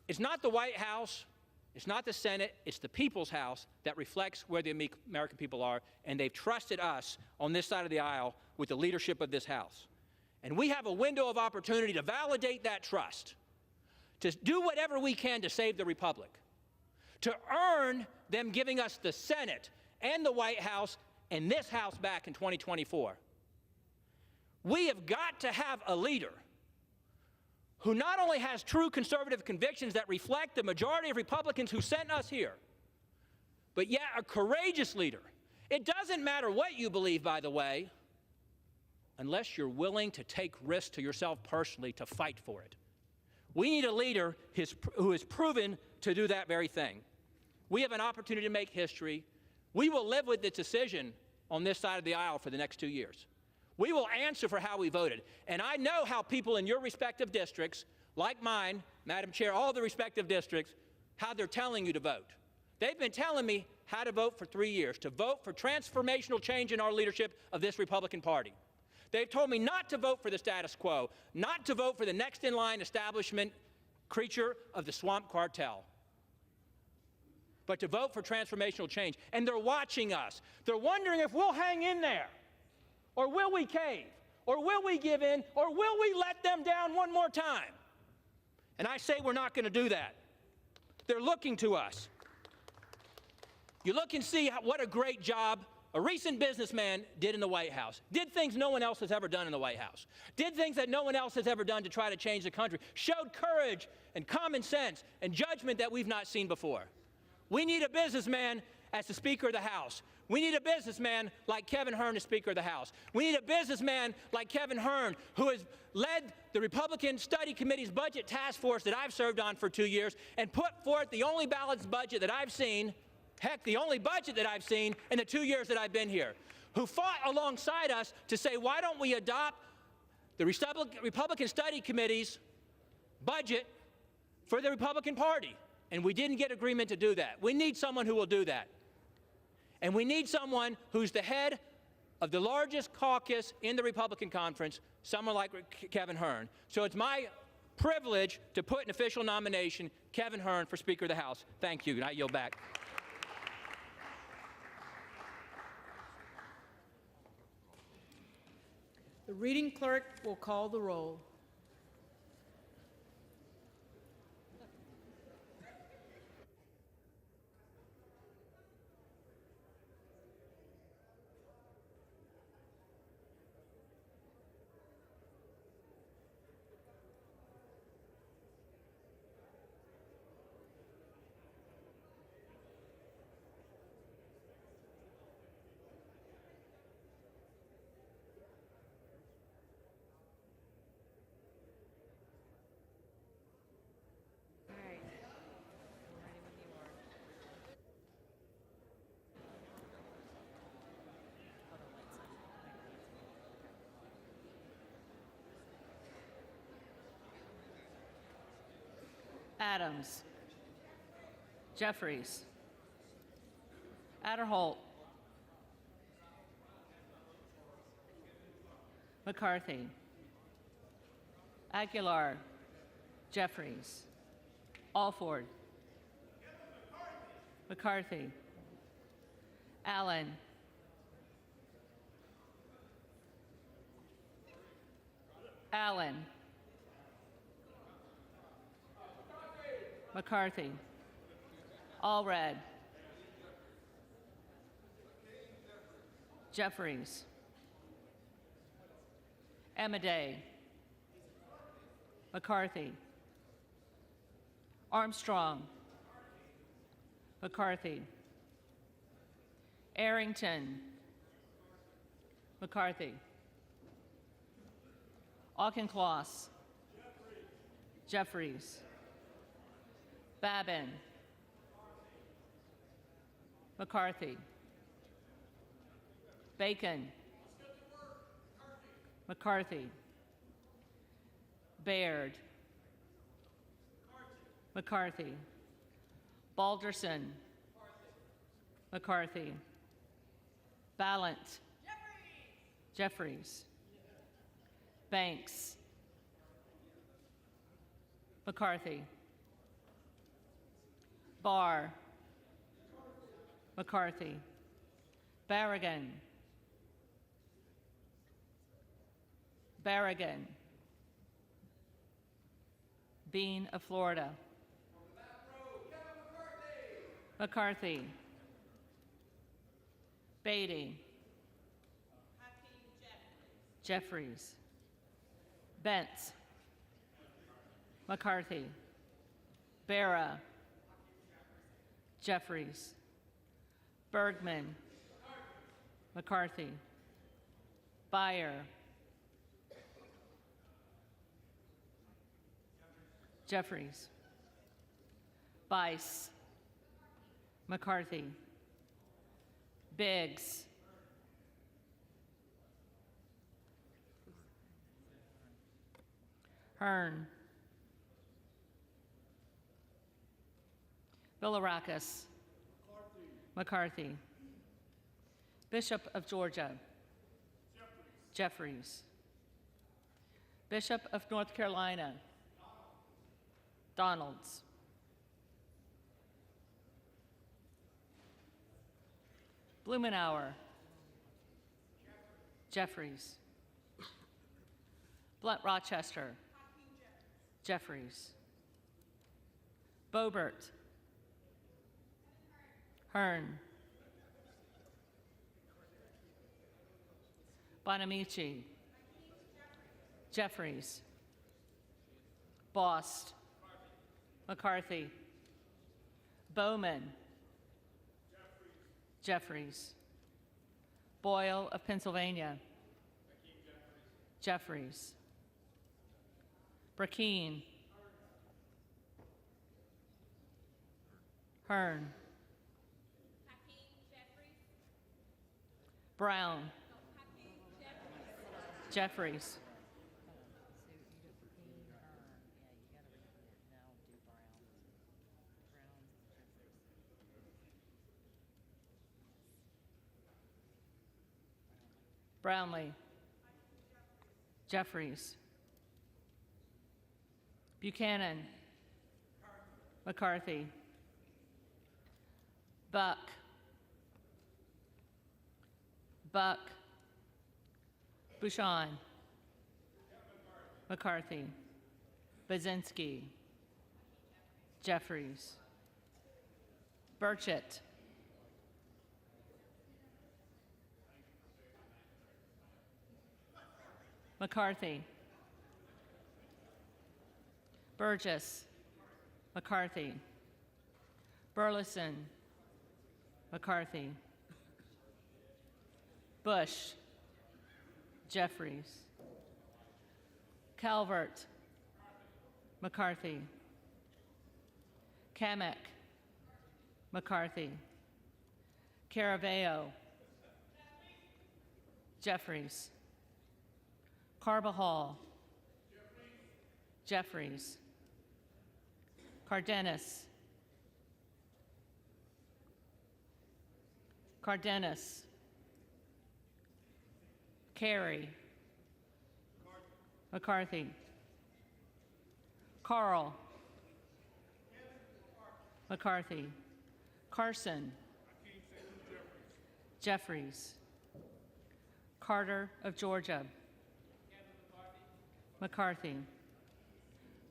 It's not the White House, it's not the Senate, it's the people's house that reflects where the American people are, and they've trusted us on this side of the aisle with the leadership of this House. And we have a window of opportunity to validate that trust, to do whatever we can to save the Republic, to earn them giving us the Senate and the White House and this House back in 2024. We have got to have a leader who not only has true conservative convictions that reflect the majority of Republicans who sent us here, but yet a courageous leader. It doesn't matter what you believe, by the way, unless you're willing to take risks to yourself personally to fight for it. We need a leader who is proven to do that very thing. We have an opportunity to make history. We will live with the decision on this side of the aisle for the next 2 years. We will answer for how we voted. And I know how people in your respective districts, like mine, Madam Chair, all the respective districts, how they're telling you to vote. They've been telling me how to vote for 3 years, to vote for transformational change in our leadership of this Republican Party. They've told me not to vote for the status quo, not to vote for the next in line establishment creature of the swamp cartel, but to vote for transformational change. And they're watching us. They're wondering if we'll hang in there, or will we cave, or will we give in, or will we let them down one more time? And I say we're not going to do that. They're looking to us. You look and see what a great job a recent businessman did in the White House, did things no one else has ever done in the White House, did things that no one else has ever done to try to change the country, showed courage and common sense and judgment that we've not seen before. We need a businessman as the Speaker of the House. We need a businessman like Kevin Hearn as Speaker of the House. We need a businessman like Kevin Hearn, who has led the Republican Study Committee's budget task force that I've served on for 2 years and put forth the only balanced budget that I've seen, heck, the only budget that I've seen in the 2 years that I've been here, who fought alongside us to say, why don't we adopt the Republican Study Committee's budget for the Republican Party? And we didn't get agreement to do that. We need someone who will do that. And we need someone who's the head of the largest caucus in the Republican conference, someone like Kevin Hearn. So it's my privilege to put an official nomination, Kevin Hearn, for Speaker of the House. Thank you, and I yield back. The reading clerk will call the roll. Adams. Jeffries. Adderholt. McCarthy. Aguilar. Jeffries. Alford. McCarthy. Allen. Allen. McCarthy. Allred. Jeffries. Amaday. McCarthy. Armstrong. McCarthy. Arrington. McCarthy. Auchincloss. Jeffries. Babin. McCarthy. Bacon. McCarthy. Baird. McCarthy. Balderson. McCarthy. Ballant. Jeffries. Banks. McCarthy. Barr. McCarthy. Barragan. Barragan. Bean of Florida. McCarthy. Beatty. Jeffries. Bentz. McCarthy. Barra. Jeffries. Bergman. McCarthy. Beyer. Jeffries. Bice. McCarthy. Biggs. Hearn. Bilirakis. McCarthy. Bishop of Georgia. Jeffries. Bishop of North Carolina. Donalds. Blumenauer. Jeffries. Blunt Rochester. Jeffries. Boebert. Hearn. Bonamici. Jeffries. Bost. McCarthy. Bowman. Jeffries. Boyle of Pennsylvania. Jeffries. Brackeen. Hearn. Brown. Jeffries. Brownlee. Jeffries. Buchanan. McCarthy. Buck. Buck. Bouchon. McCarthy. Bazinski. Jeffries. Burchett. McCarthy. Burgess. McCarthy. Burleson. McCarthy. Bush. Jeffries. Calvert. McCarthy. Kamek. McCarthy. Caraveo. Jeffries. Carbajal. Jeffries. Cardenas. Cardenas. Carey. McCarthy. Carl. McCarthy. Carson. Jeffries. Carter of Georgia. McCarthy.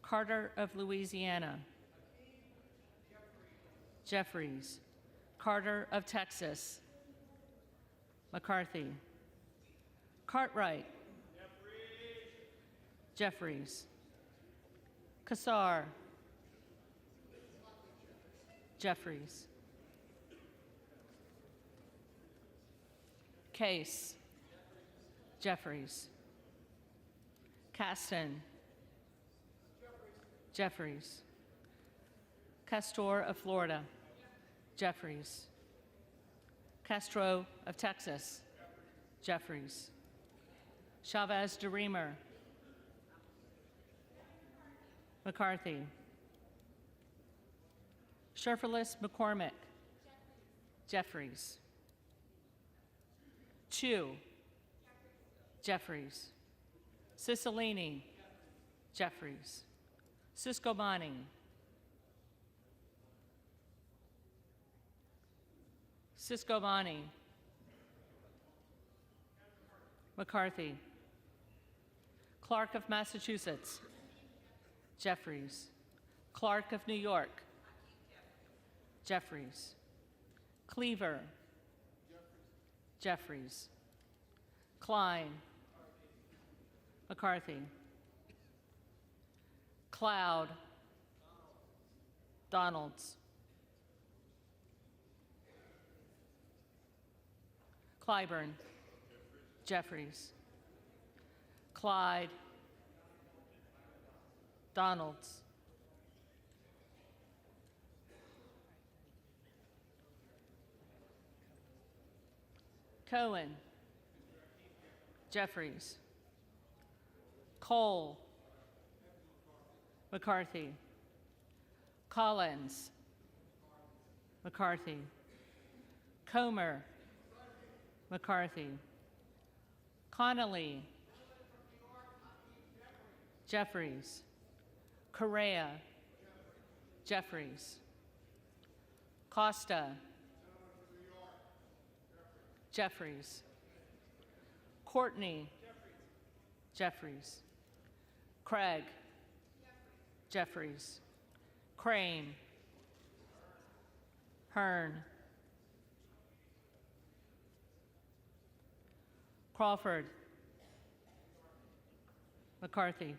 Carter of Louisiana. Jeffries. Carter of Texas. McCarthy. Cartwright. Jeffries. Kassar. Jeffries. Case. Jeffries. Caston. Jeffries. Castor of Florida. Jeffries. Castro of Texas. Jeffries. Chavez DeRemer. McCarthy. Sherferless McCormick. Jeffries. Chu. Jeffries. Cicilline. Jeffries. Siscobani. Siscobani. McCarthy. Clark of Massachusetts. Jeffries. Clark of New York. Jeffries. Cleaver. Jeffries. Klein. McCarthy. Cloud. Donalds. Clyburn. Jeffries. Clyde. Donalds. Cohen. Jeffries. Cole. McCarthy. Collins. McCarthy. Comer. McCarthy. Connolly. Jeffries. Correa. Jeffries. Costa. Jeffries. Courtney. Jeffries. Craig. Jeffries. Crane. Hearn. Crawford. McCarthy.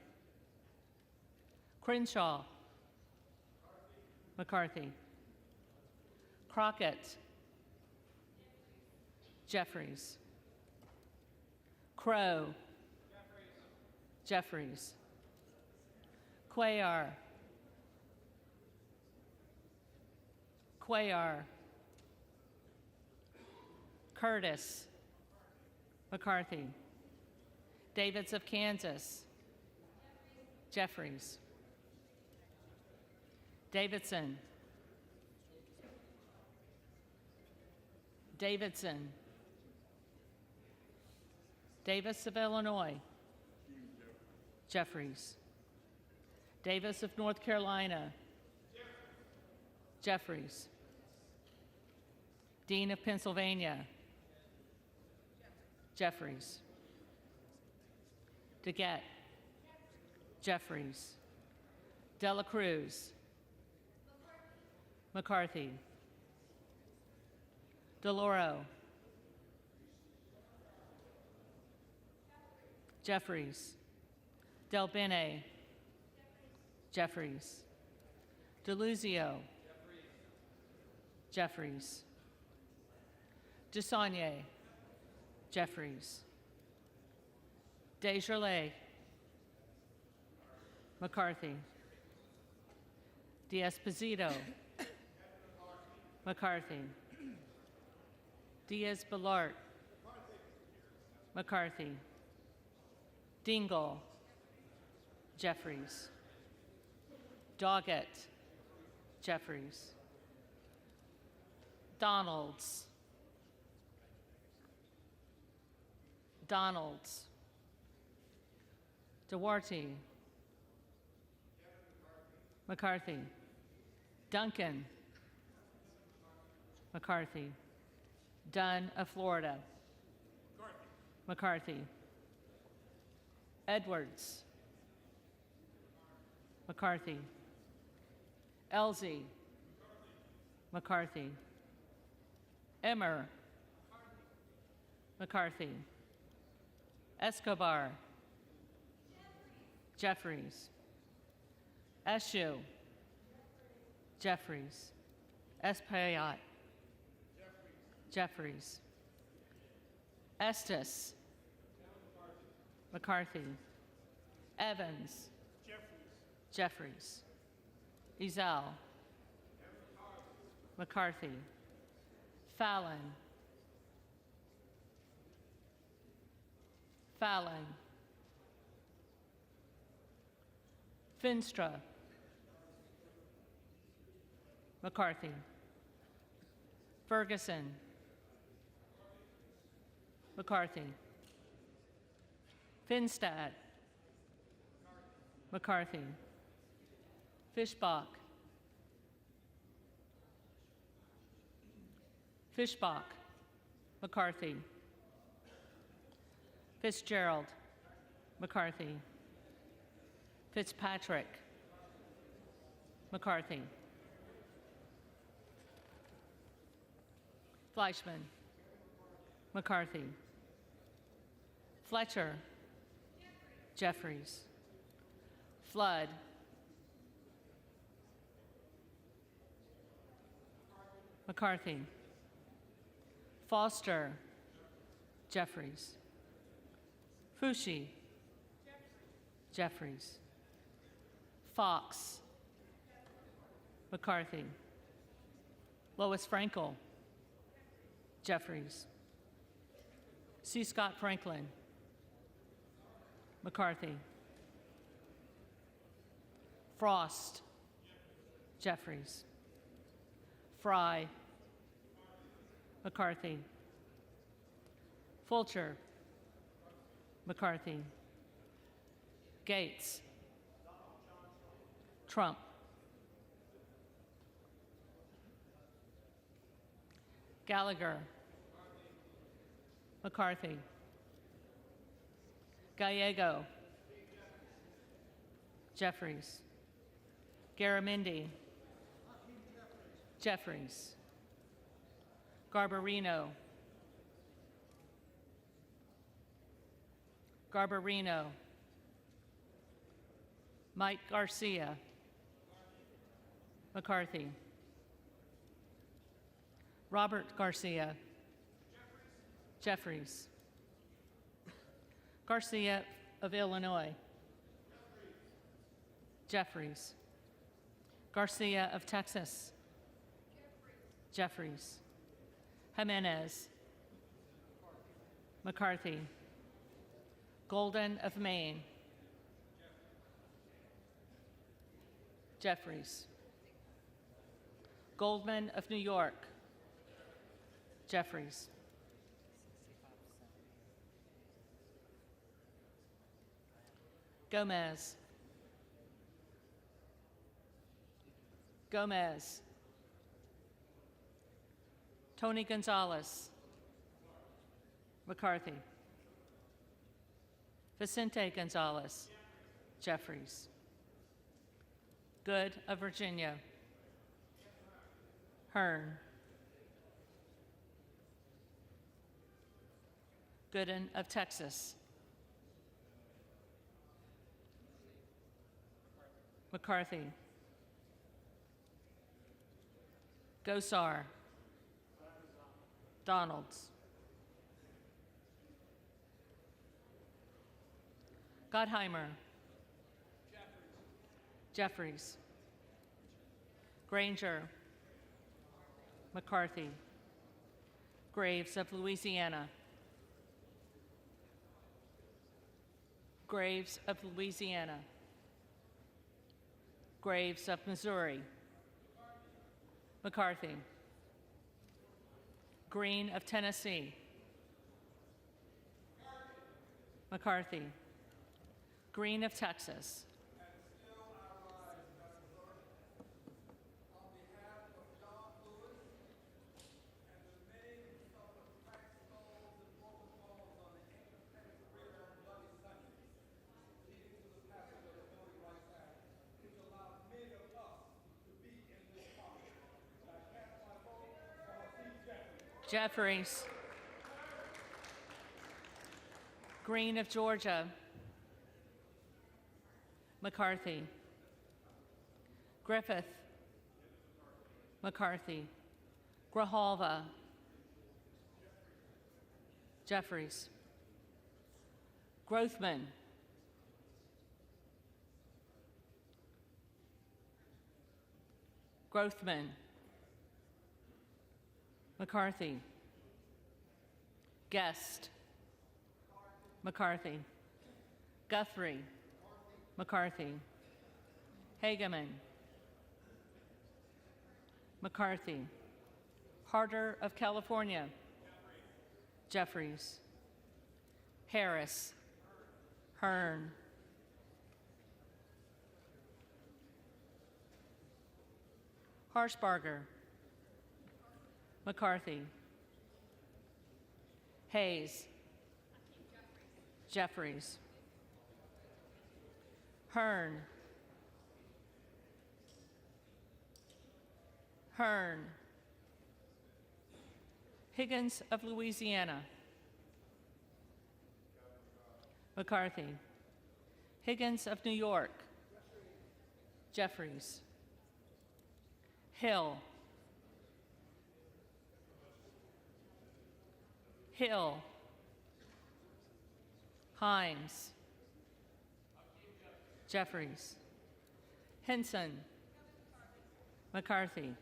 Crenshaw. McCarthy. Crockett. Jeffries. Crow. Jeffries. Cuellar. Cuellar. Curtis. McCarthy. Davids of Kansas. Jeffries. Davidson. Davidson. Davis of Illinois. Jeffries. Davis of North Carolina. Jeffries. Dean of Pennsylvania. Jeffries. DeGette. Jeffries. Dela Cruz. McCarthy. DeLauro. Jeffries. Del Bene. Jeffries. DeLuzio. Jeffries. DeSaulnier. Jeffries. Desjardins. McCarthy. D'Esposito. McCarthy. Diaz-Balart. McCarthy. Dingle. Jeffries. Doggett. Jeffries. Donalds. Donalds. Duarte. McCarthy. Duncan. McCarthy. Dunn of Florida. McCarthy. Edwards. McCarthy. Elsie. McCarthy. Emmer. McCarthy. Escobar. Jeffries. Eshoo. Jeffries. Espaillat. Jeffries. Estes. McCarthy. Evans. Jeffries. Ezell. McCarthy. Fallon. Fallon. Finstra. McCarthy. Ferguson. McCarthy. Finstad. McCarthy. Fischbach. Fischbach. McCarthy. Fitzgerald. McCarthy. Fitzpatrick. McCarthy. Fleischman. McCarthy. Fletcher. Jeffries. Flood. McCarthy. Foster. Jeffries. Fushi. Jeffries. Fox. McCarthy. Lois Frankel. Jeffries. C. Scott Franklin. McCarthy. Frost. Jeffries. Fry. McCarthy. Fulcher. McCarthy. Gates. Trump. Gallagher. McCarthy. Gallego. Jeffries. Garamendi. Jeffries. Garbarino. Garbarino. Mike Garcia. McCarthy. Robert Garcia. Jeffries. Garcia of Illinois. Jeffries. Garcia of Texas. Jeffries. Jimenez. McCarthy. Golden of Maine. Jeffries. Goldman of New York. Jeffries. Gomez. Gomez. Tony Gonzalez. McCarthy. Vicente Gonzalez. Jeffries. Good of Virginia. Hearn. Gooden of Texas. McCarthy. Gosar. Donalds. Gottheimer. Jeffries. Granger. McCarthy. Graves of Louisiana. Graves of Louisiana. Graves of Missouri. McCarthy. Green of Tennessee. McCarthy. Green of Texas. Jeffries. Green of Georgia. McCarthy. Griffith. McCarthy. Grijalva. Jeffries. Grothman. Grothman. McCarthy. Guest. McCarthy. Guthrie. McCarthy. Hageman. McCarthy. Harder of California. Jeffries. Harris. Hearn. Harshbarger. McCarthy. Hayes. Jeffries. Hearn. Hearn. Higgins of Louisiana. McCarthy. Higgins of New York. Jeffries. Hill. Hill. Himes. Jeffries. Henson. McCarthy.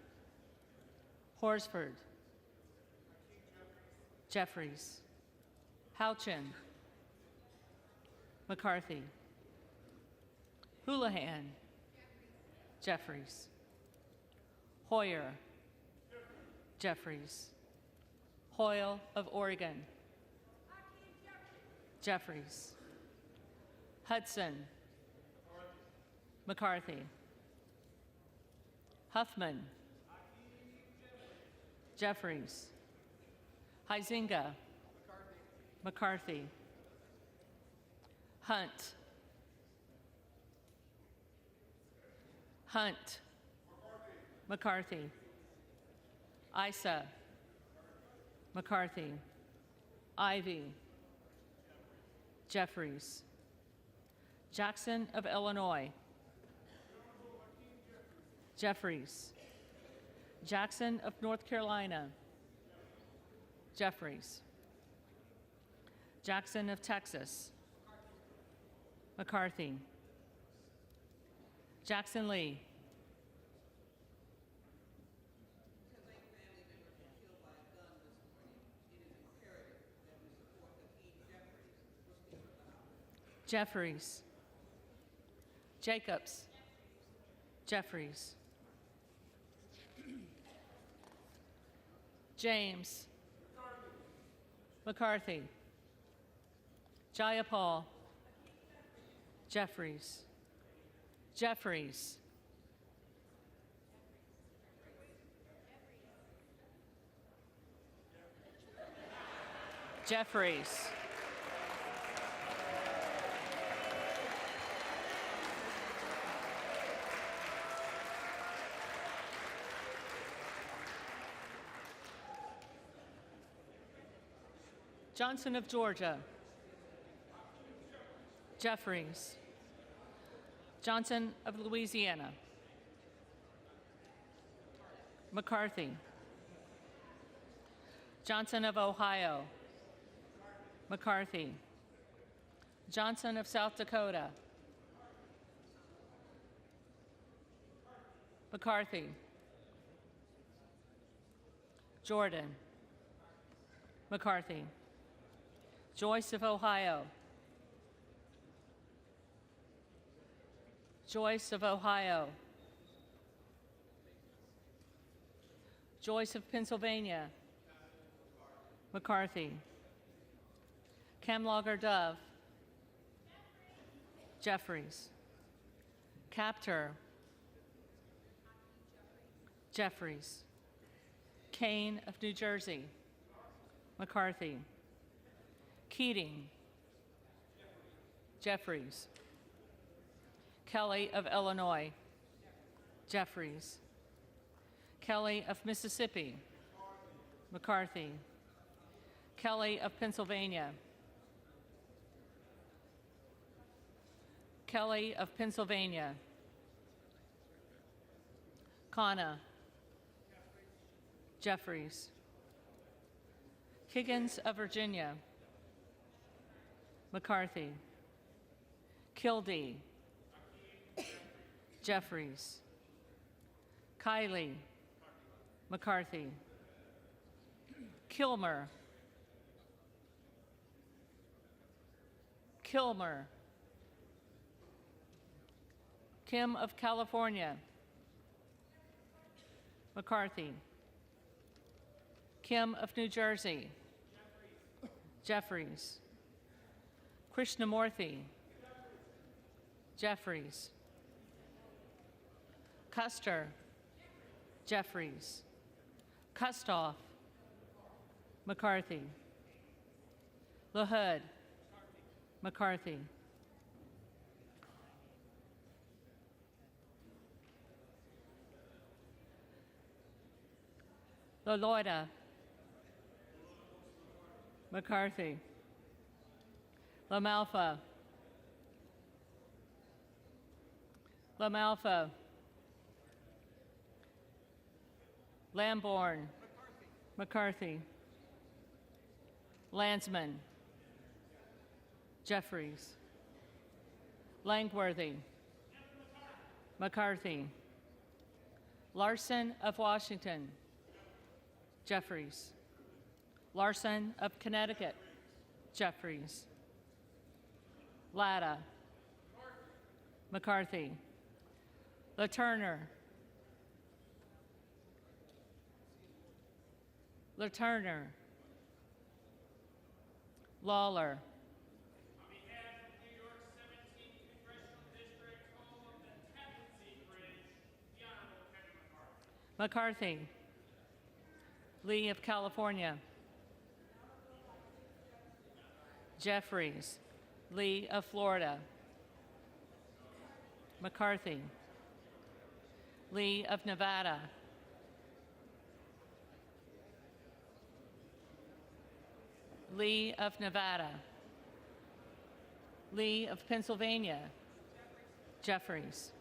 Horsford. Jeffries. Houchin. McCarthy. Houlihan. Jeffries. Hoyer. Jeffries. Hoyle of Oregon. Jeffries. Hudson. McCarthy. Huffman. Jeffries. Huizinga. McCarthy. Hunt. Hunt. McCarthy. Issa. McCarthy. Ivy. Jeffries. Jackson of Illinois. Jeffries. Jackson of North Carolina. Jeffries. Jackson of Texas. McCarthy. Jackson Lee. Jeffries. Jacobs. Jeffries. James. McCarthy. Jayapal. Jeffries. Jeffries. Jeffries. Johnson of Georgia. Jeffries. Johnson of Louisiana. McCarthy. Johnson of Ohio. McCarthy. Johnson of South Dakota. McCarthy. Jordan. McCarthy. Joyce of Ohio. Joyce of Ohio. Joyce of Pennsylvania. McCarthy. Camlogger Dove. Jeffries. Capter. Jeffries. Kane of New Jersey. McCarthy. Keating. Jeffries. Kelly of Illinois. Jeffries. Kelly of Mississippi. McCarthy. Kelly of Pennsylvania. Kelly of Pennsylvania. Khanna. Jeffries. Higgins of Virginia. McCarthy. Kildee. Jeffries. Kiley. McCarthy. Kilmer. Kilmer. Kim of California. McCarthy. Kim of New Jersey. Jeffries. Krishnamurthy. Jeffries. Custer. Jeffries. Kustoff. McCarthy. LaHood. McCarthy. LaLoida. McCarthy. LaMalfa. LaMalfa. Lamborn. McCarthy. Landsman. Jeffries. Langworthy. McCarthy. Larson of Washington. Jeffries. Larson of Connecticut. Jeffries. Latta. McCarthy. LaTurner. LaTurner. Lawler. McCarthy. Lee of California. Jeffries. Lee of Florida. McCarthy. Lee of Nevada. Lee of Nevada. Lee of Pennsylvania. Jeffries.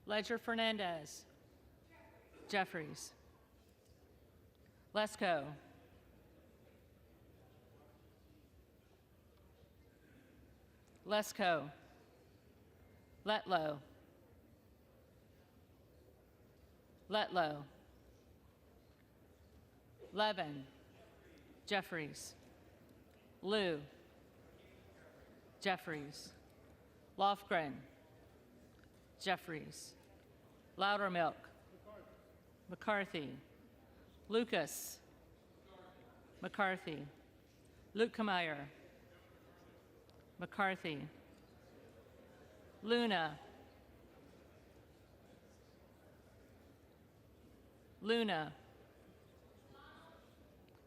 Ledger Fernandez. Jeffries. Lesko. Lesko. Letlow. Letlow. Levin. Jeffries. Liu. Jeffries. Lofgren. Jeffries. Loudermilk. McCarthy. Lucas. McCarthy. Lukemeyer. McCarthy. Luna. Luna.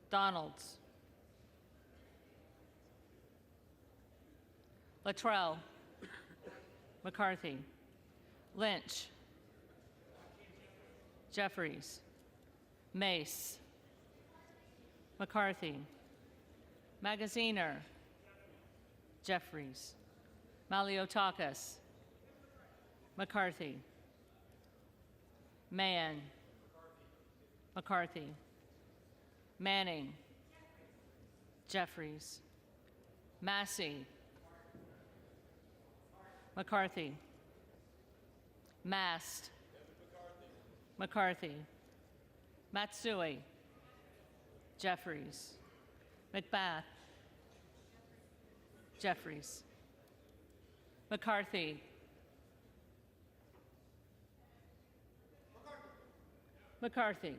Donalds. Luttrell. McCarthy. Lynch. Jeffries. Mace. McCarthy. Magaziner. Jeffries. Maliotakis. McCarthy. Mann. McCarthy. Manning. Jeffries. Massey. McCarthy. Mast. McCarthy. Matsui. Jeffries. McBath. Jeffries. McCarthy. McCarthy.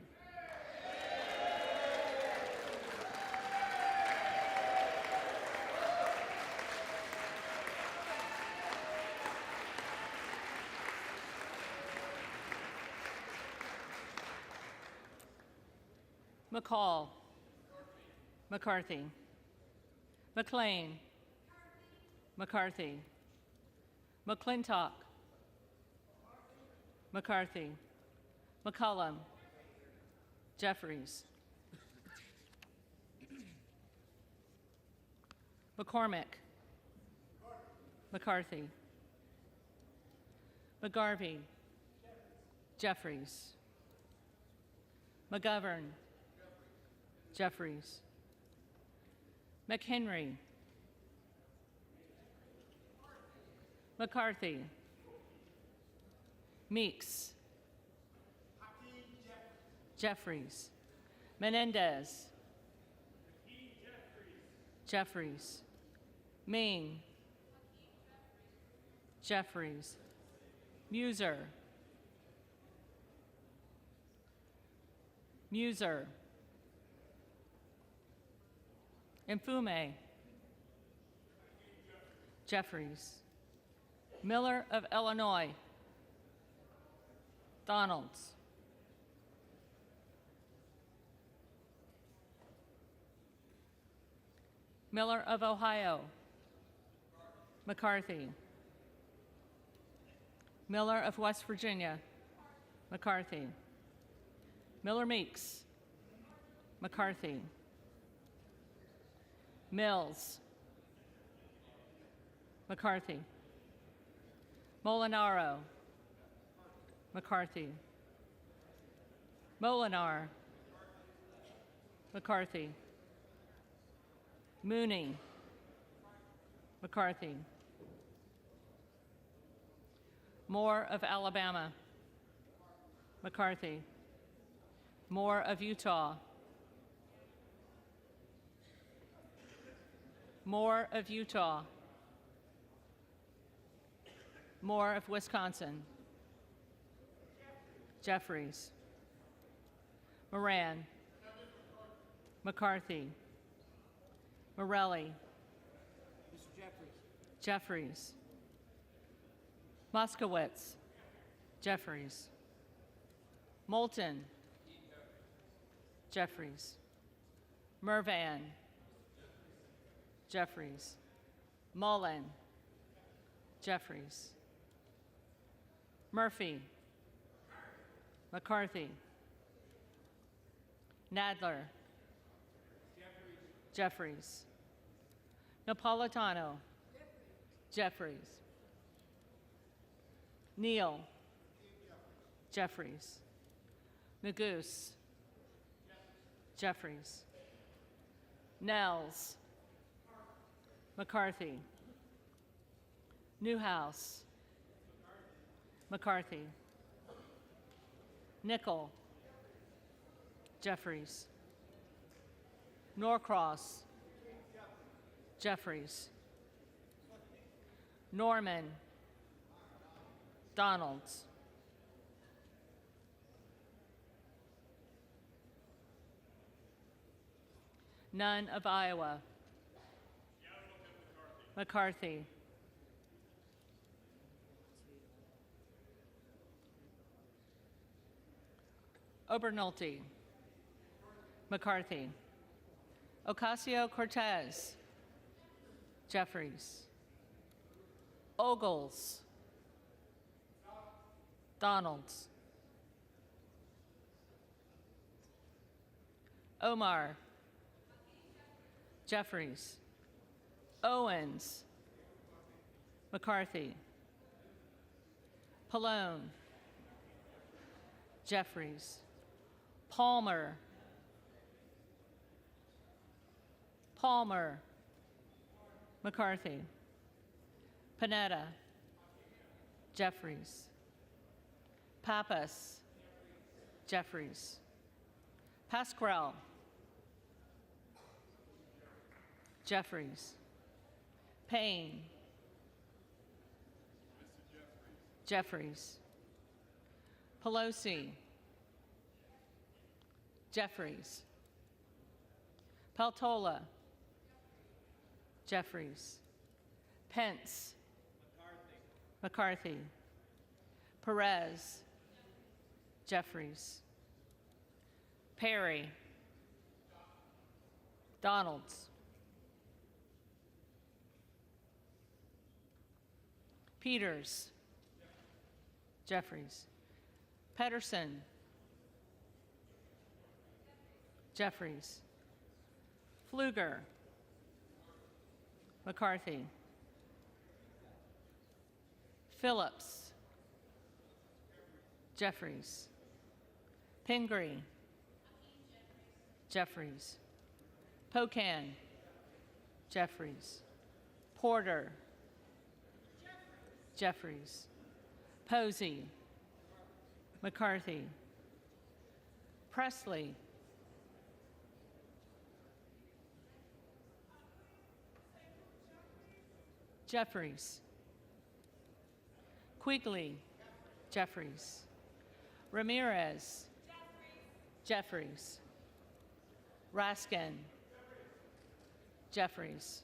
McCall. McCarthy. McLean. McCarthy. McClintock. McCarthy. McCollum. Jeffries. McCormick. McCarthy. McGarvey. Jeffries. McGovern. Jeffries. McHenry. McCarthy. Meeks. Jeffries. Menendez. Jeffries. Ming. Jeffries. Muser. Muser. Mfume. Jeffries. Miller of Illinois. Donalds. Miller of Ohio. McCarthy. Miller of West Virginia. McCarthy. Miller Meeks. McCarthy. Mills. McCarthy. Molinaro. McCarthy. Molinar. McCarthy. Mooney. McCarthy. Moore of Alabama. McCarthy. Moore of Utah. Moore of Utah. Moore of Wisconsin. Jeffries. Moran. McCarthy. Morelli. Jeffries. Moskowitz. Jeffries. Moulton. Jeffries. Mervan. Jeffries. Mullen. Jeffries. Murphy. McCarthy. Nadler. Jeffries. Napolitano. Jeffries. Neal. Jeffries. Magoo's. Jeffries. Nels. McCarthy. Newhouse. McCarthy. Nickel. Jeffries. Norcross. Jeffries. Norman. Donalds. None of Iowa. McCarthy. Obernolte. McCarthy. Ocasio-Cortez. Jeffries. Ogles. Donalds. Omar. Jeffries. Owens. McCarthy. Pallone. Jeffries. Palmer. Palmer. McCarthy. Panetta. Jeffries. Pappas. Jeffries. Pasquarel. Jeffries. Payne. Jeffries. Pelosi. Jeffries. Peltola. Jeffries. Pence. McCarthy. Perez. Jeffries. Perry. Donalds. Peters. Jeffries. Pedersen. Jeffries. Pfluger. McCarthy. Phillips. Jeffries. Pingree. Jeffries. Pocan. Jeffries. Porter. Jeffries. Posey. McCarthy. Presley. Jeffries. Quigley. Jeffries. Ramirez. Jeffries. Raskin. Jeffries.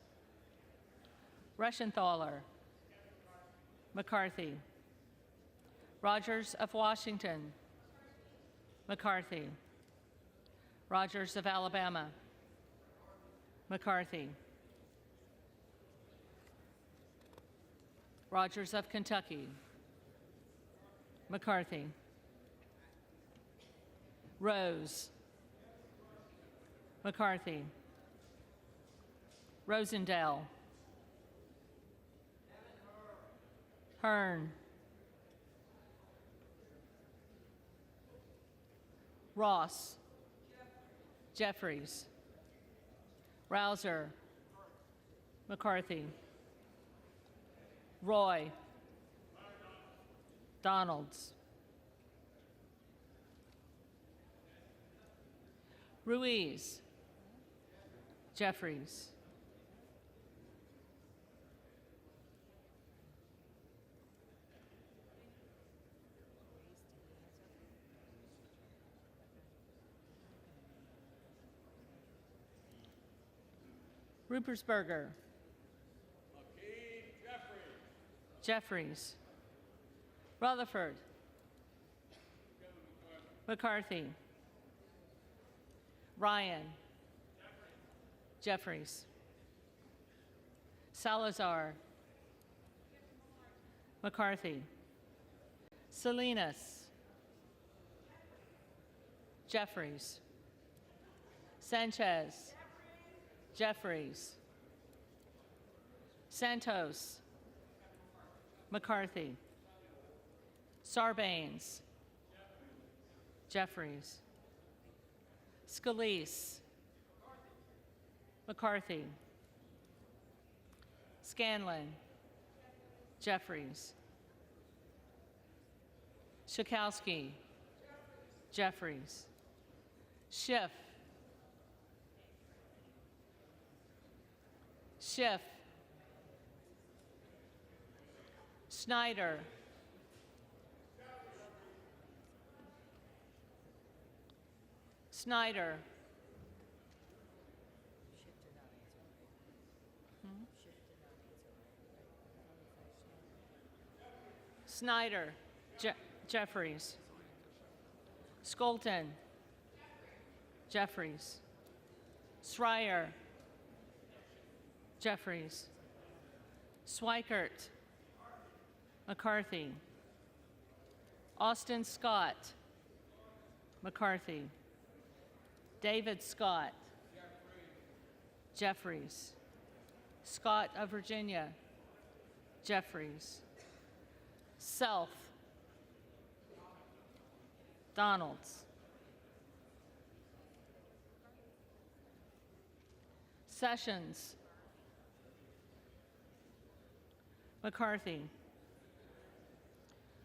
Reschenthaler. McCarthy. Rogers of Washington. McCarthy. Rogers of Alabama. McCarthy. Rogers of Kentucky. McCarthy. Rose. McCarthy. Rosendale. Hearn. Ross. Jeffries. Rouser. McCarthy. Roy. Donalds. Ruiz. Jeffries. Rupersberger. Jeffries. Rutherford. McCarthy. Ryan. Jeffries. Salazar. McCarthy. Salinas. Jeffries. Sanchez. Jeffries. Santos. McCarthy. Sarbanes. Jeffries. Scalise. McCarthy. Scanlon. Jeffries. Schakowsky. Jeffries. Schiff. Schiff. Snyder. Snyder. Snyder. Jeffries. Skolton. Jeffries. Schreier. Jeffries. Swikert. McCarthy. Austin Scott. McCarthy. David Scott. Jeffries. Scott of Virginia. Jeffries. Self. Donalds. Sessions. McCarthy.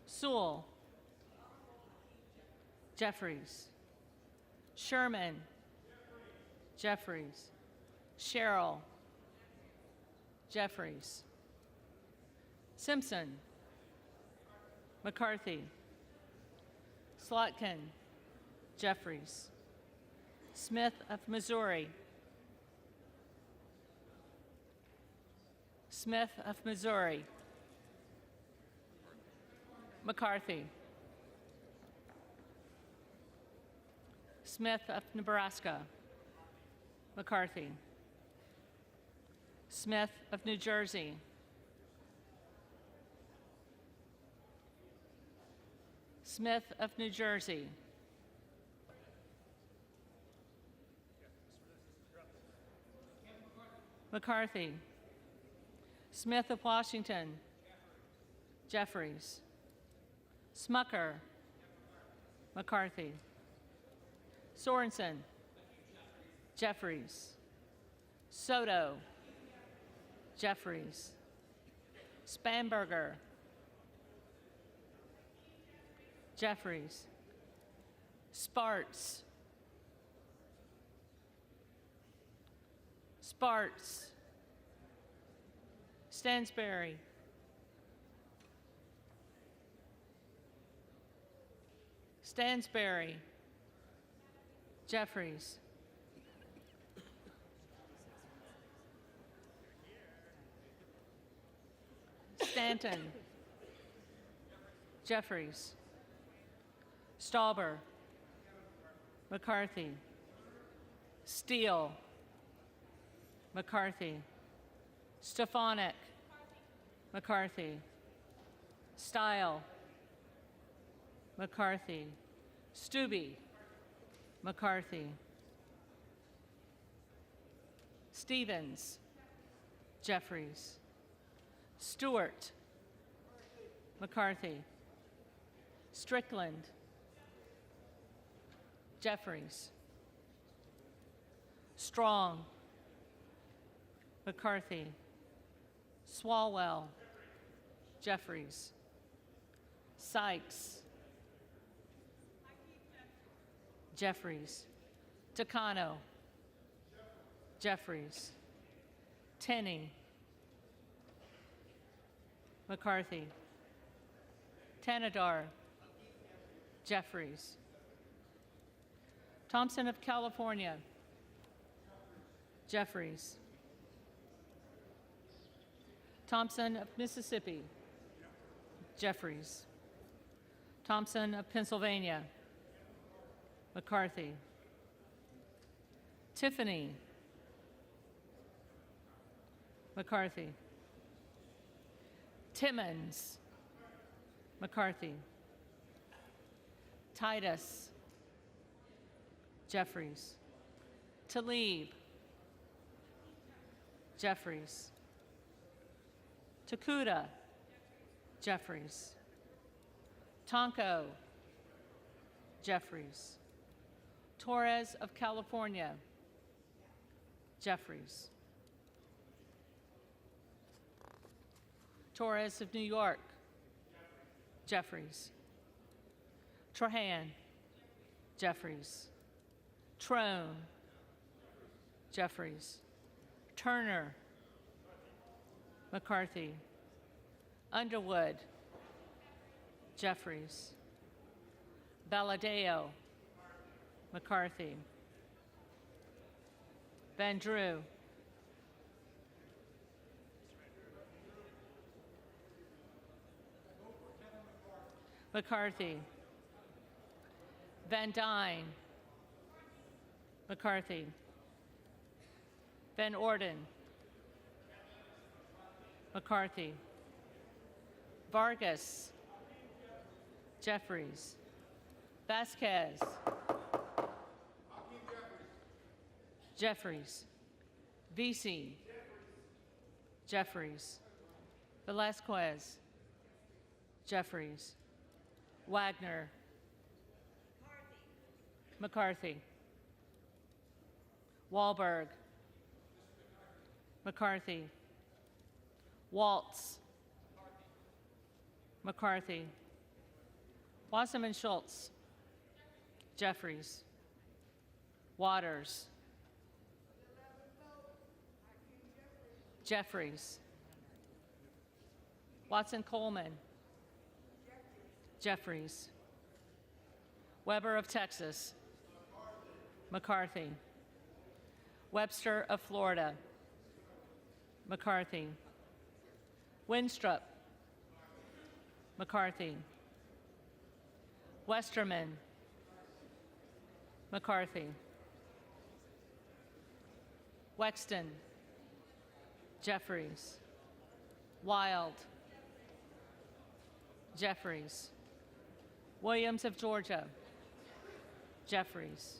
Sewell. Jeffries. Sherman. Jeffries. Sherrill. Jeffries. Simpson. McCarthy. Slotkin. Jeffries. Smith of Missouri. Smith of Missouri. McCarthy. Smith of Nebraska. McCarthy. Smith of New Jersey. Smith of New Jersey. McCarthy. Smith of Washington. Jeffries. Smucker. McCarthy. Sorensen. Jeffries. Soto. Jeffries. Spanberger. Jeffries. Sparts. Sparts. Stansberry. Stansberry. Jeffries. Stanton. Jeffries. Stauber. McCarthy. Steele. McCarthy. Stefanik. McCarthy. Style. McCarthy. Stubbe. McCarthy. Stevens. Jeffries. Stewart. McCarthy. Strickland. Jeffries. Strong. McCarthy. Swalwell. Jeffries. Sykes. Jeffries. Takano. Jeffries. Tenney. McCarthy. Tanadar. Jeffries. Thompson of California. Jeffries. Thompson of Mississippi. Jeffries. Thompson of Pennsylvania. McCarthy. Tiffany. McCarthy. Timmons. McCarthy. Titus. Jeffries. Tlaib. Jeffries. Takuda. Jeffries. Tonko. Jeffries. Torres of California. Jeffries. Torres of New York. Jeffries. Trahan. Jeffries. Trone. Jeffries. Turner. McCarthy. Underwood. Jeffries. Valadeo. McCarthy. Van Drew. McCarthy. Van Dyne. McCarthy. Van Orden. McCarthy. Vargas. Jeffries. Vasquez. Jeffries. Vesey. Jeffries. Velasquez. Jeffries. Wagner. McCarthy. Wahlberg. McCarthy. Waltz. McCarthy. Wasserman Schultz. Jeffries. Waters. Jeffries. Watson Coleman. Jeffries. Weber of Texas. McCarthy. Webster of Florida. McCarthy. Winstrup. McCarthy. Westerman. McCarthy. Wexton. Jeffries. Wild. Jeffries. Williams of Georgia. Jeffries.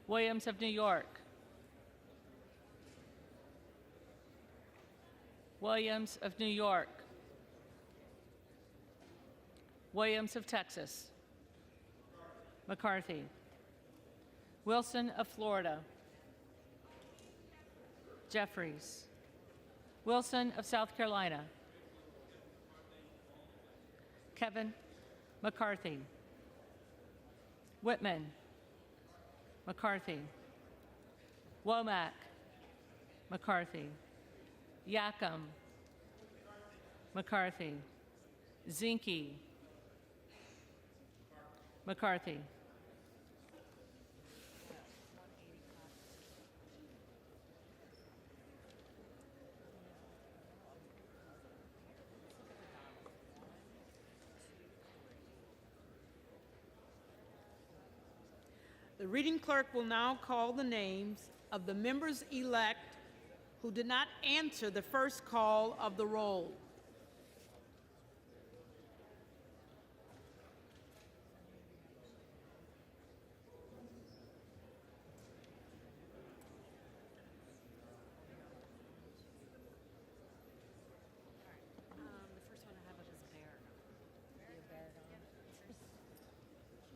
Williams of New York. Williams of New York. Williams of Texas. McCarthy. Wilson of Florida. Jeffries. Wilson of South Carolina. Kevin McCarthy. Whitman. McCarthy. Womack. McCarthy. Yackham. McCarthy. Zinke. McCarthy. The reading clerk will now call the names of the members-elect who did not answer the first call of the roll. The first one I have up is Bear.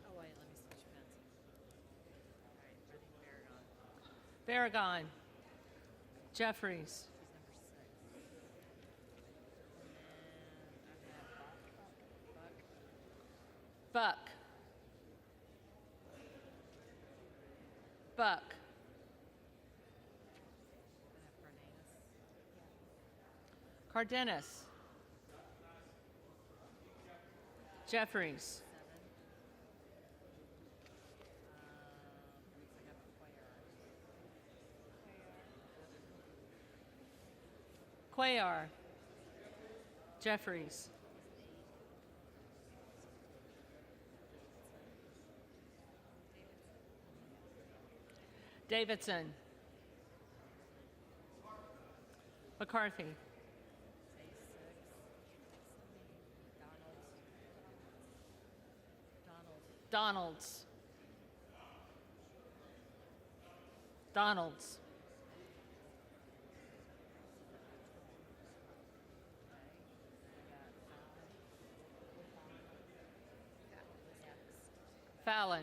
Oh wait, let me switch pens. All right, ready, Barragon. Jeffries. Buck. Buck. Cardenas. Jeffries. Cuellar. Jeffries. Davidson. McCarthy. Donalds. Donalds. Fallon.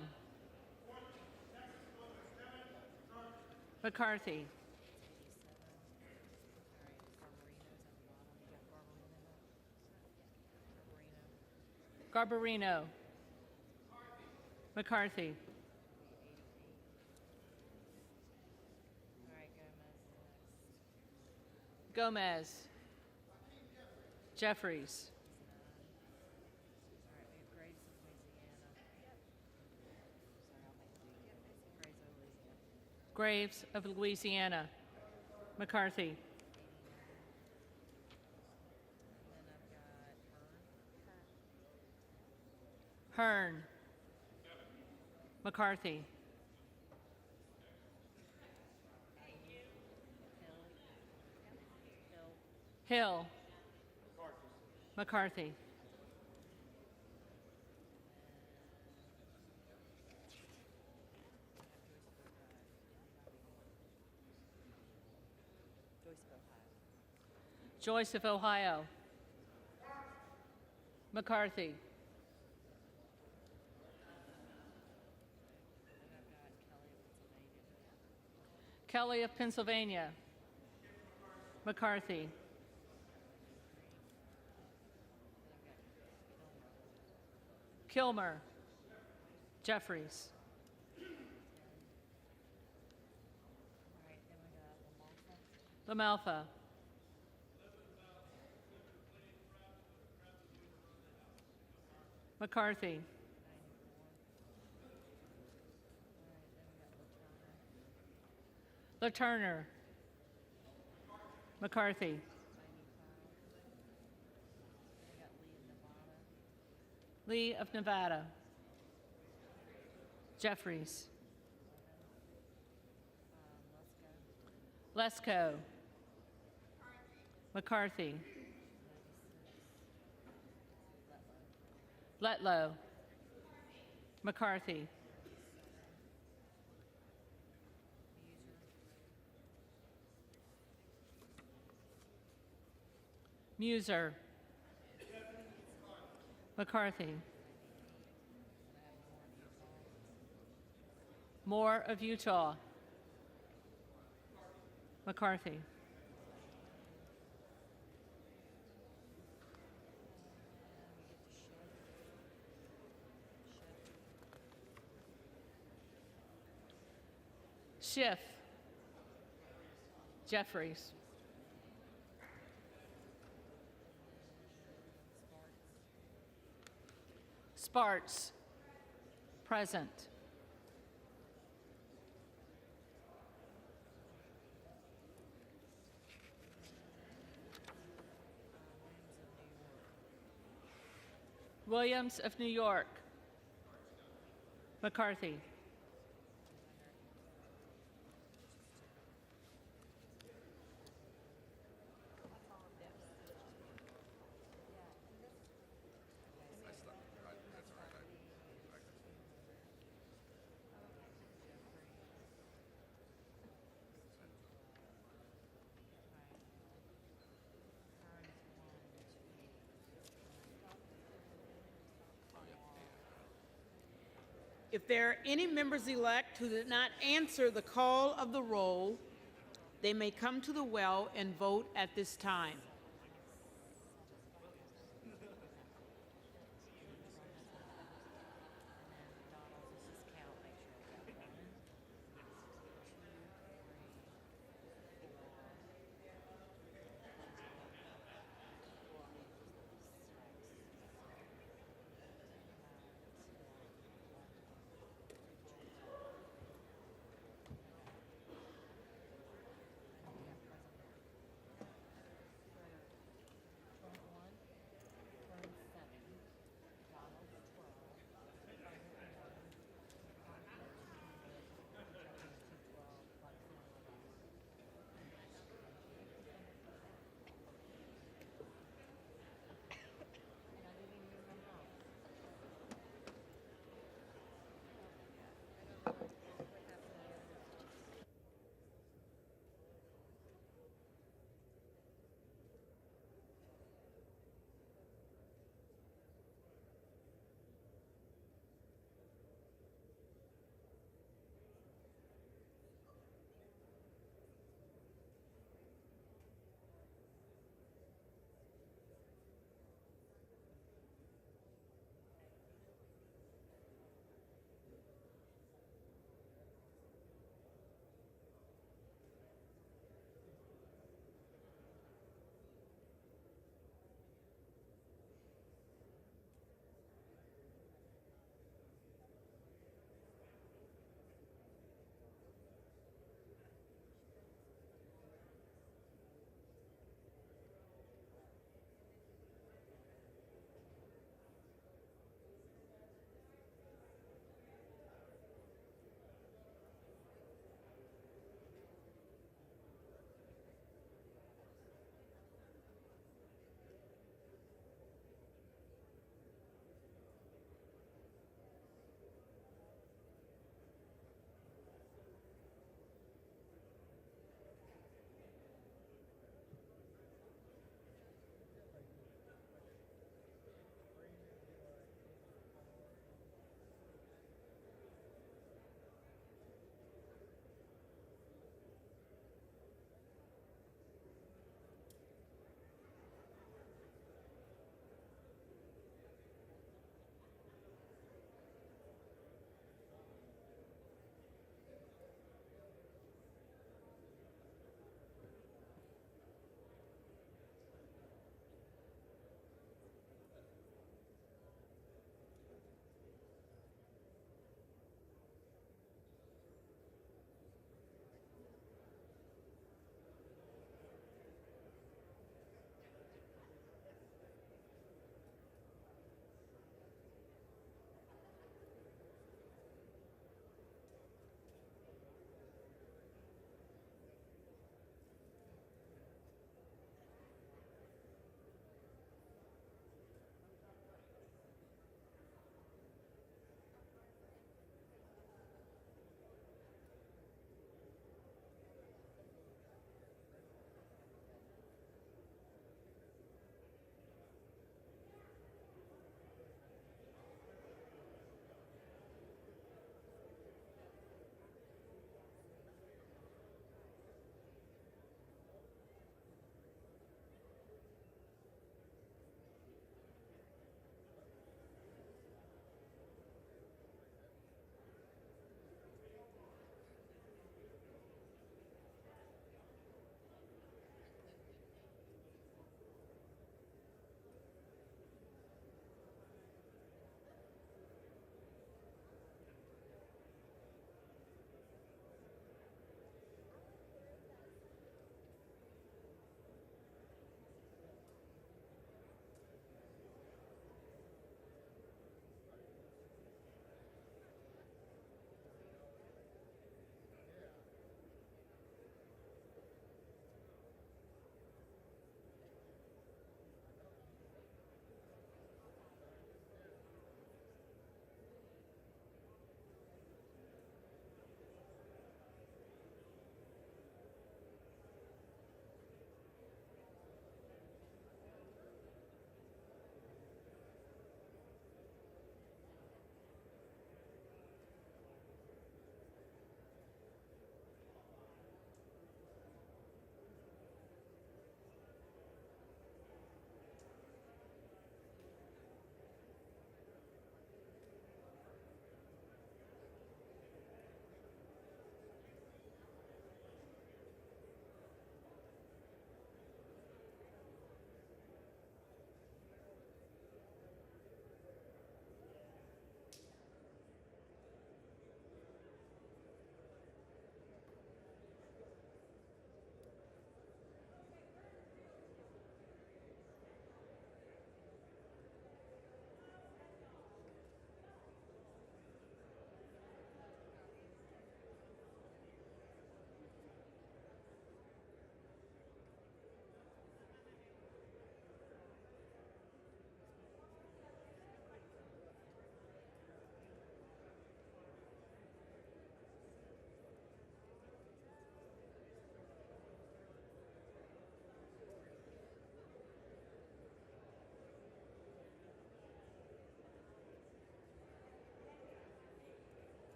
McCarthy. Garbarino. McCarthy. Gomez. Jeffries. Graves of Louisiana. McCarthy. Hearn. McCarthy. Hill. McCarthy. Joyce of Ohio. McCarthy. Kelly of Pennsylvania. McCarthy. Kilmer. Jeffries. LaMalfa. McCarthy. LaTurner. McCarthy. Lee of Nevada. Jeffries. Lesko. McCarthy. Letlow. McCarthy. Muser. McCarthy. Moore of Utah. McCarthy. Schiff. Jeffries. Sparts. Present. Williams of New York. McCarthy. If there are any members-elect who did not answer the call of the roll, they may come to the well and vote at this time.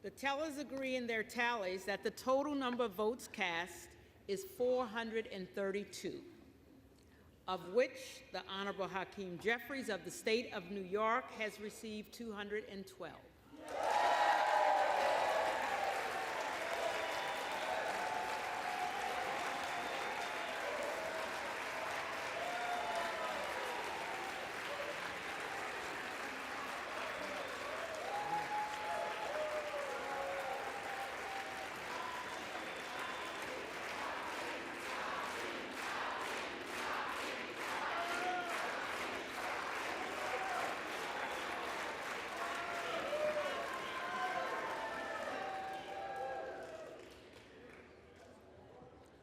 The tellers agree in their tallies that the total number of votes cast is 432, of which the Honorable Hakeem Jeffries of the state of New York has received 212.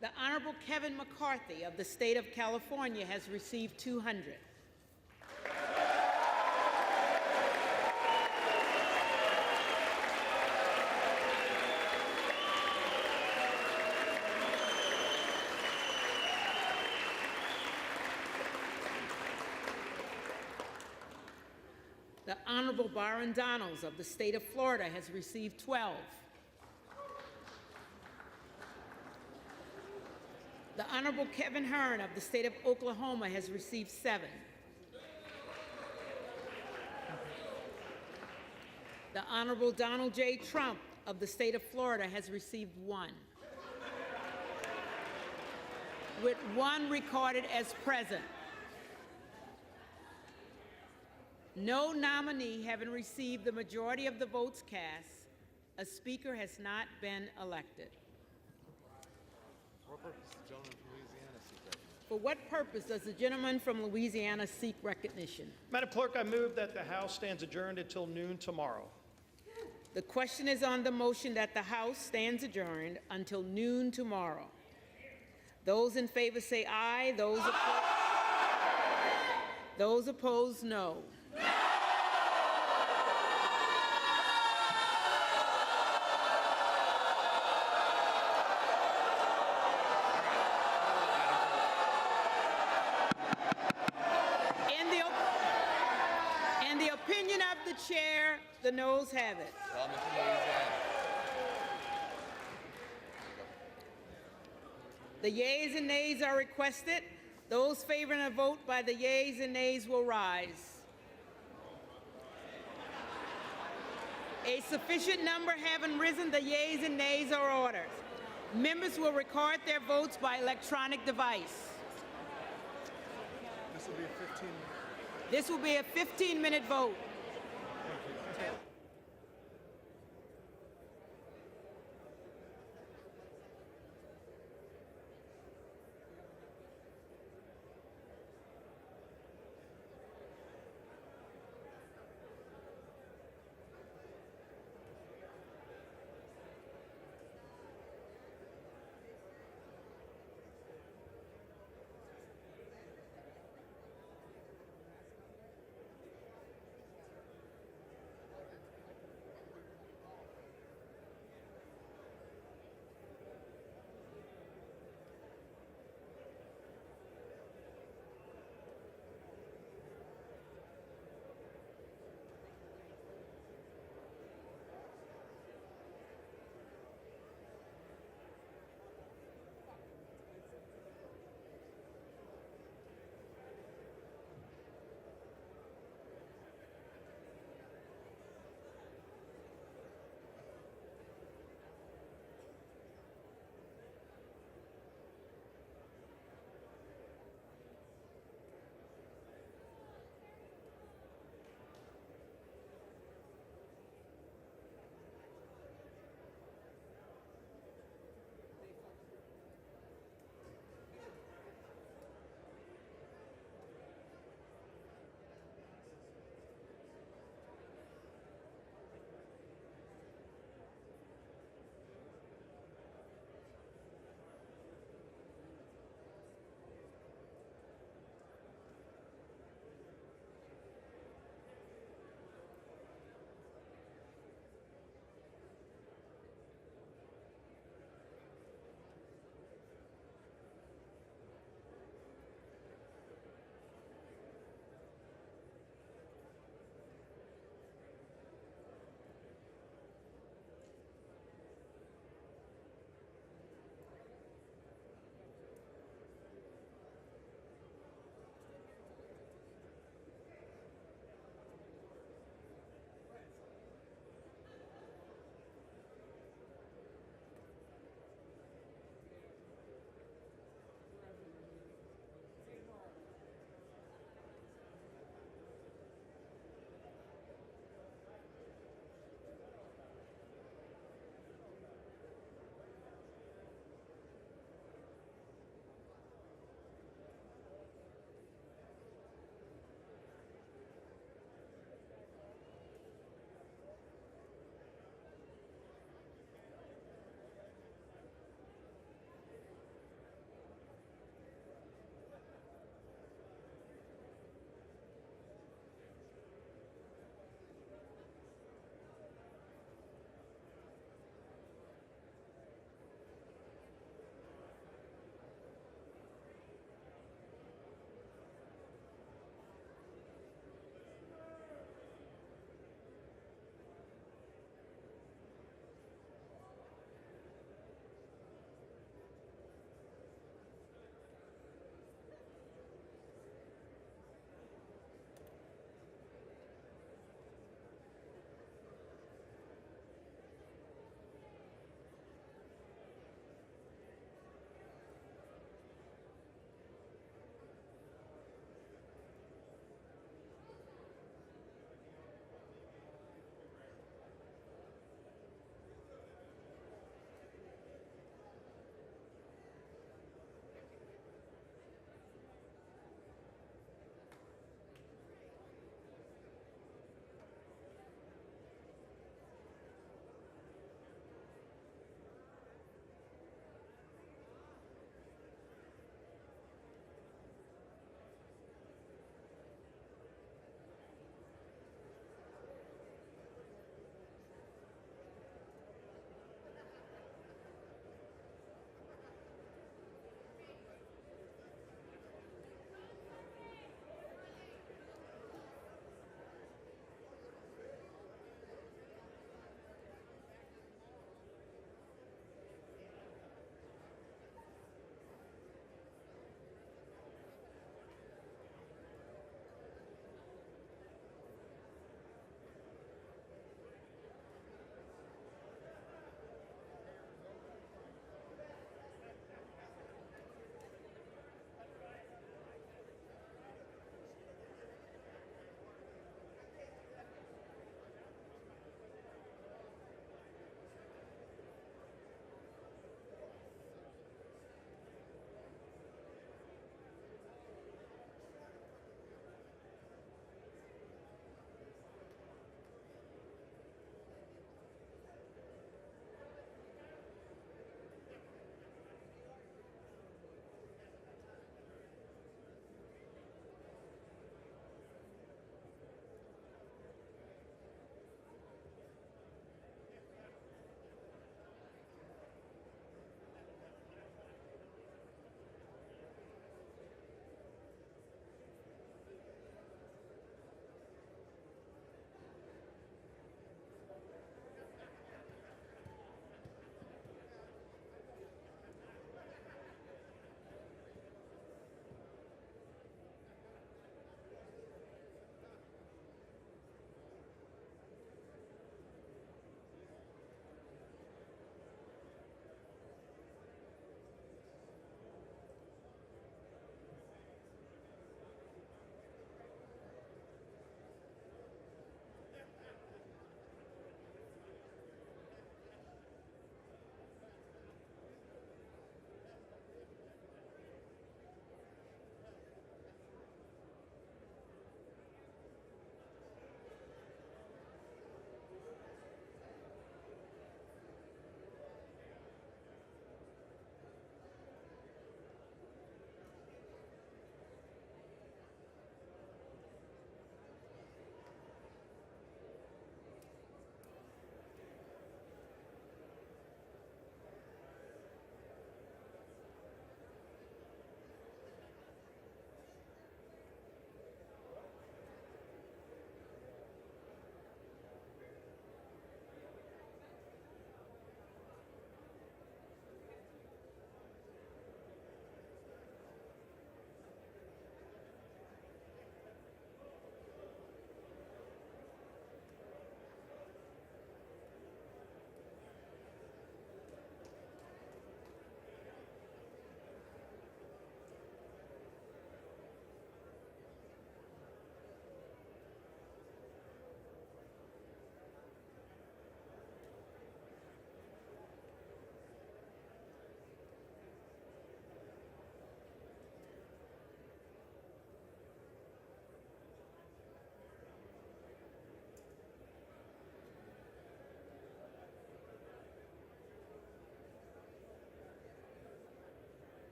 The Honorable Kevin McCarthy of the state of California has received 200. The Honorable Byron Donalds of the state of Florida has received 12. The Honorable Kevin Hearn of the state of Oklahoma has received 7. The Honorable Donald J. Trump of the state of Florida has received 1, with 1 recorded as present. No nominee having received the majority of the votes cast, a speaker has not been elected. For what purpose does the gentleman from Louisiana seek recognition? Madam Clerk, I move that the House stands adjourned until noon tomorrow. The question is on the motion that the House stands adjourned until noon tomorrow. Those in favor say aye. Those opposed, no. In the opinion of the chair, the noes have it. The yeas and nays are requested. Those favoring a vote by the yeas and nays will rise. A sufficient number having risen, the yeas and nays are ordered. Members will record their votes by electronic device. This will be a 15-minute vote.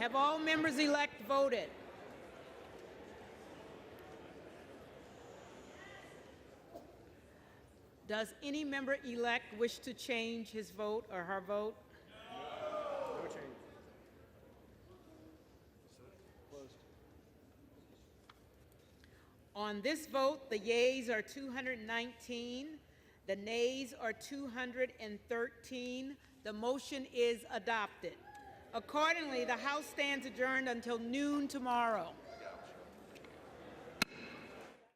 Have all members-elect voted? Does any member-elect wish to change his vote or her vote? No change. On this vote, the yeas are 219, the nays are 213. The motion is adopted. Accordingly, the House stands adjourned until noon tomorrow.